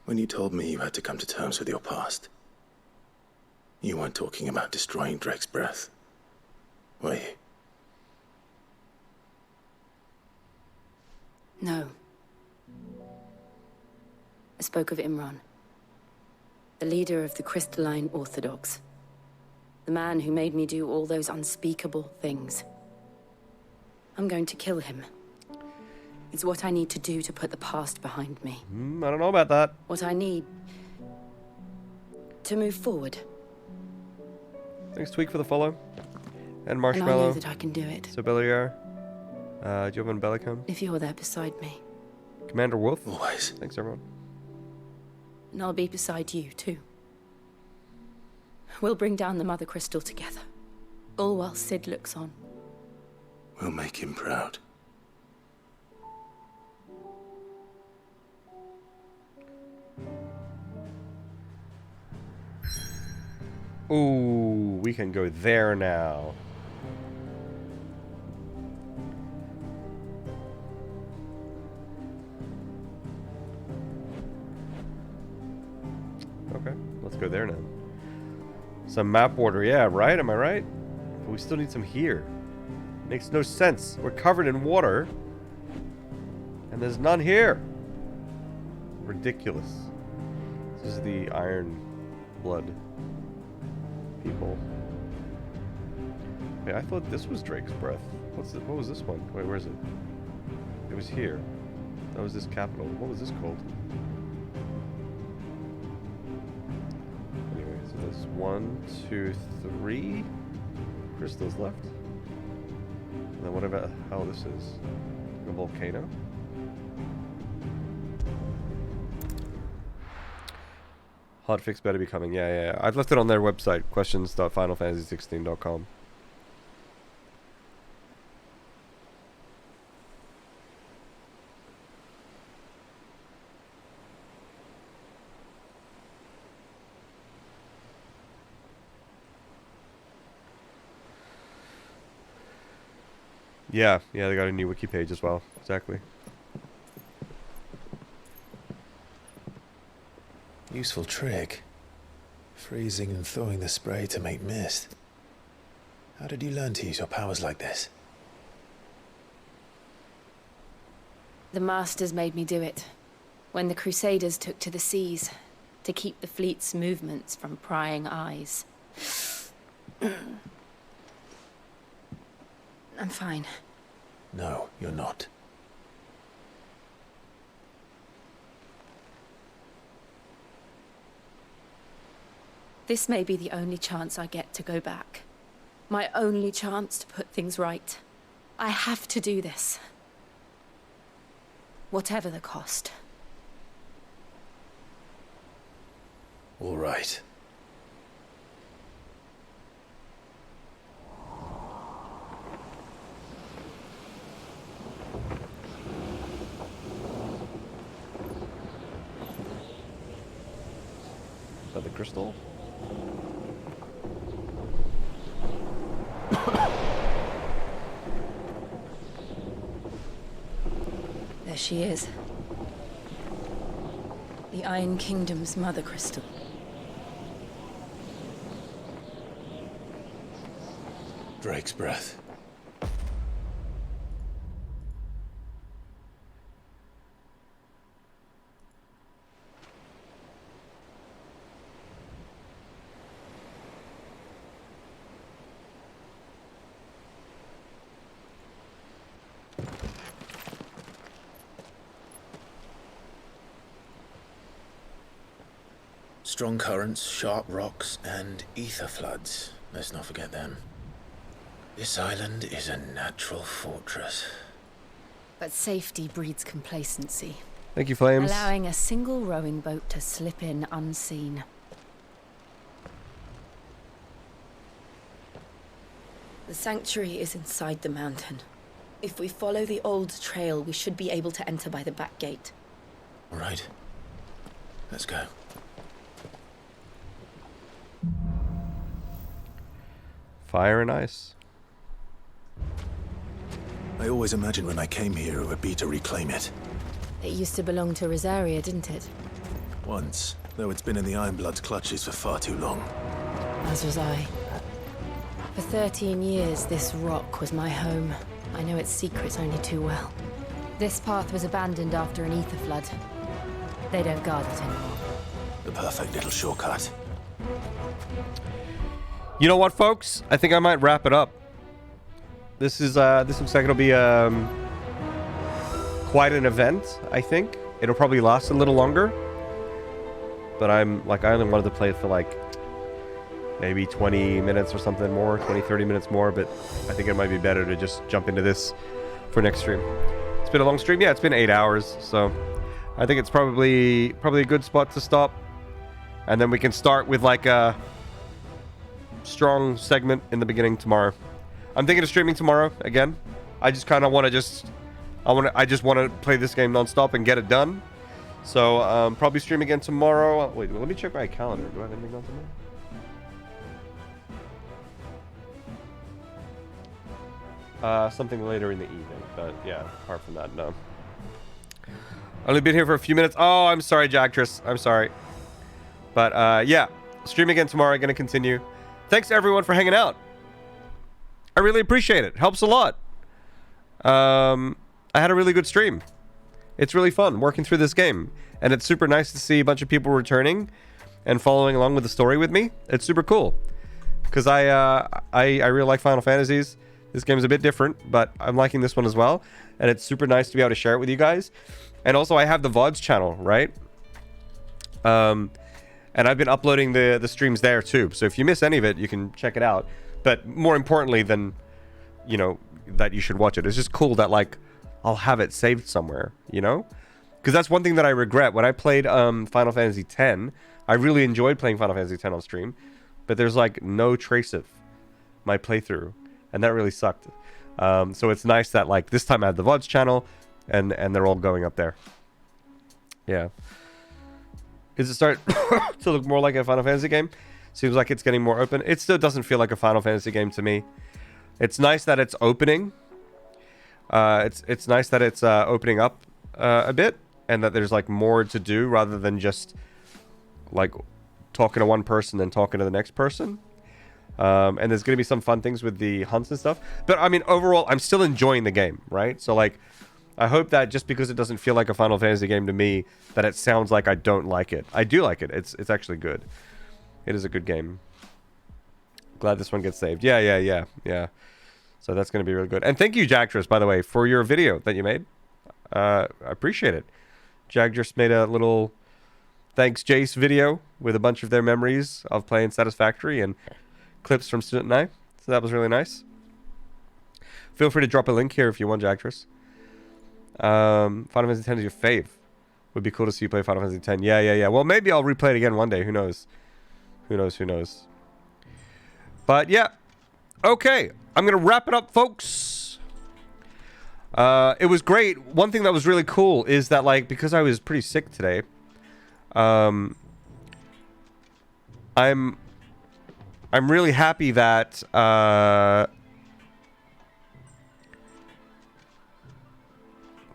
when you told me you had to come to terms with your past, you weren't talking about destroying Drake's breath, were you? No. I spoke of Imran, the leader of the Crystalline Orthodox. The man who made me do all those unspeakable things. I'm going to kill him. It's what I need to do to put the past behind me. I don't know about that. What I need to move forward. Thanks, Tweak, for the follow. And And I Marshmallow. know that I can do it. Sobiliar. Jovan Bellicum. If you're there beside me. Commander Wolf. Always. Thanks, everyone. And I'll be beside you, too. We'll bring down the Mother Crystal together. All while Sid looks on. We'll make him proud. Ooh, we can go there now. Okay, let's go there now. Some map order, yeah, right? Am I right? But we still need some here. Makes no sense. We're covered in water. And there's none here. Ridiculous. This is the Iron Blood people. Wait, I thought this was Drake's breath. What was this one? Wait, where is it? It was here. That was this capital. What was this called? Anyway, so there's 1, 2, 3 crystals left. And then whatever the hell this is. A volcano. Hotfix better be coming. Yeah. I've left it on their website, questions.finalfantasy16.com. Yeah, they got a new wiki page as well. Exactly. Useful trick. Freezing and thawing the spray to make mist. How did you learn to use your powers like this? The Masters made me do it. When the Crusaders took to the seas, to keep the fleet's movements from prying eyes. I'm fine. No, you're not. This may be the only chance I get to go back. My only chance to put things right. I have to do this. Whatever the cost. All right. Is that the crystal? There she is. The Iron Kingdom's mother crystal. Drake's breath. Strong currents, sharp rocks, and ether floods. Let's not forget them. This island is a natural fortress. But safety breeds complacency. Thank you, Flames. Allowing a single rowing boat to slip in unseen. The sanctuary is inside the mountain. If we follow the old trail, we should be able to enter by the back gate. All right. Let's go. Fire and ice. I always imagined when I came here it would be to reclaim it. It used to belong to Rosaria, didn't it? Once, though it's been in the Ironblood's clutches for far too long. As was I. For 13 years, this rock was my home. I know its secrets only too well. This path was abandoned after an ether flood. They don't guard it anymore. The perfect little shortcut. You know what, folks? I think I might wrap it up. This looks like it'll be quite an event, I think. It'll probably last a little longer. But I only wanted to play it for like maybe 20 minutes or something more, 20, 30 minutes more, but I think it might be better to just jump into this for next stream. It's been a long stream. Yeah, it's been 8 hours, so I think it's probably a good spot to stop. And then we can start with like a strong segment in the beginning tomorrow. I'm thinking of streaming tomorrow again. I just kind of want to I just want to play this game non-stop and get it done. So probably stream again tomorrow. Wait, let me check my calendar. Do I have anything on tomorrow? Something later in the evening, but yeah, apart from that, no. Only been here for a few minutes. Oh, I'm sorry, Jactress. I'm sorry. But yeah, stream again tomorrow. Gonna continue. Thanks to everyone for hanging out. I really appreciate it. Helps a lot. I had a really good stream. It's really fun working through this game. And it's super nice to see a bunch of people returning and following along with the story with me. It's super cool. Because I really like Final Fantasies. This game's a bit different, but I'm liking this one as well. And it's super nice to be able to share it with you guys. And also I have the VODs channel, right? And I've been uploading the streams there too. So if you miss any of it, you can check it out. But more importantly than, you know, that you should watch it, it's just cool that, like, I'll have it saved somewhere, you know? Because that's one thing that I regret. When I played Final Fantasy X, I really enjoyed playing Final Fantasy X on stream. But there's, like, no trace of my playthrough. And that really sucked. So it's nice that, like, this time I have the VODs channel, and they're all going up there. Yeah. Is it start to look more like a Final Fantasy game? Seems like it's getting more open. It still doesn't feel like a Final Fantasy game to me. It's nice that it's opening. It's nice that it's opening up a bit, and that there's, like, more to do rather than just, like, talking to one person and talking to the next person. And there's going to be some fun things with the hunts and stuff. But, I mean, overall, I'm still enjoying the game, right? So, like, I hope that just because it doesn't feel like a Final Fantasy game to me, that it sounds like I don't like it. I do like it. It's actually good. It is a good game. Glad this one gets saved. Yeah. So that's going to be really good. And thank you, Jagtress, by the way, for your video that you made. I appreciate it. Jagtress made a little thanks Jace video with a bunch of their memories of playing Satisfactory and clips from Student and I. So that was really nice. Feel free to drop a link here if you want, Jagtress. Final Fantasy X is your fave. Would be cool to see you play Final Fantasy X. Yeah. Well, maybe I'll replay it again one day. Who knows? Who knows? But yeah. Okay. I'm going to wrap it up, folks. It was great. One thing that was really cool is that, like, because I was pretty sick today, I'm really happy that let's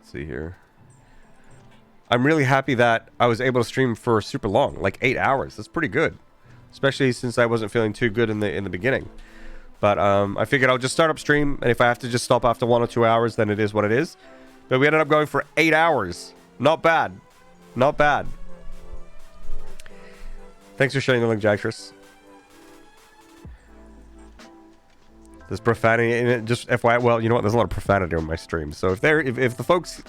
see here. I'm really happy that I was able to stream for super long, like 8 hours. That's pretty good, especially since I wasn't feeling too good in the beginning. But I figured I'll just start up stream, and if I have to just stop after 1 or 2 hours, then it is what it is. But we ended up going for 8 hours. Not bad. Not bad. Thanks for sharing the link, Jagtress. There's profanity in it. Just FYI, well, you know what? There's a lot of profanity on my stream. So if the folks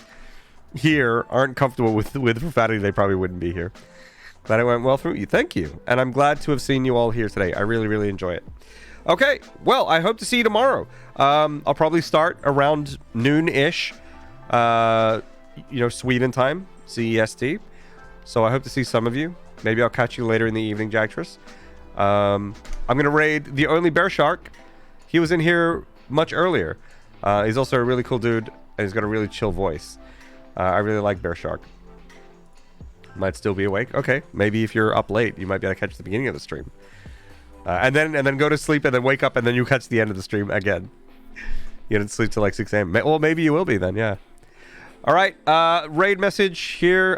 here aren't comfortable with profanity, they probably wouldn't be here. Glad it went well for you. Thank you. And I'm glad to have seen you all here today. I really, really enjoy it. Okay, well, I hope to see you tomorrow. I'll probably start around noon-ish, Sweden time, CEST. So I hope to see some of you. Maybe I'll catch you later in the evening, Jagtress. I'm going to raid the only bear shark. He was in here much earlier. He's also a really cool dude, and he's got a really chill voice. I really like bear shark. Might still be awake. Okay, maybe if you're up late, you might be able to catch the beginning of the stream. And then go to sleep and then wake up and then you catch the end of the stream again. You didn't sleep till like 6 a.m. Well, maybe you will be then, yeah. All right, raid message here.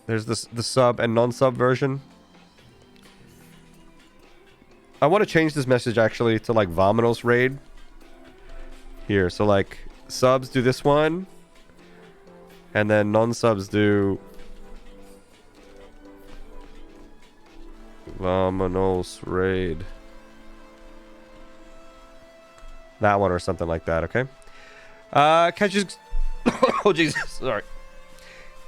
There's the sub and non-sub version. I want to change this message actually to like Vominos raid. Here, so like subs do this one. And then non-subs do Vominos raid. That one or something like that, okay? Catch you... Oh, Jesus. Sorry.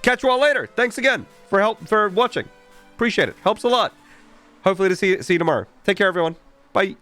Catch you all later. Thanks again for watching. Appreciate it. Helps a lot. Hopefully to see you tomorrow. Take care, everyone. Bye.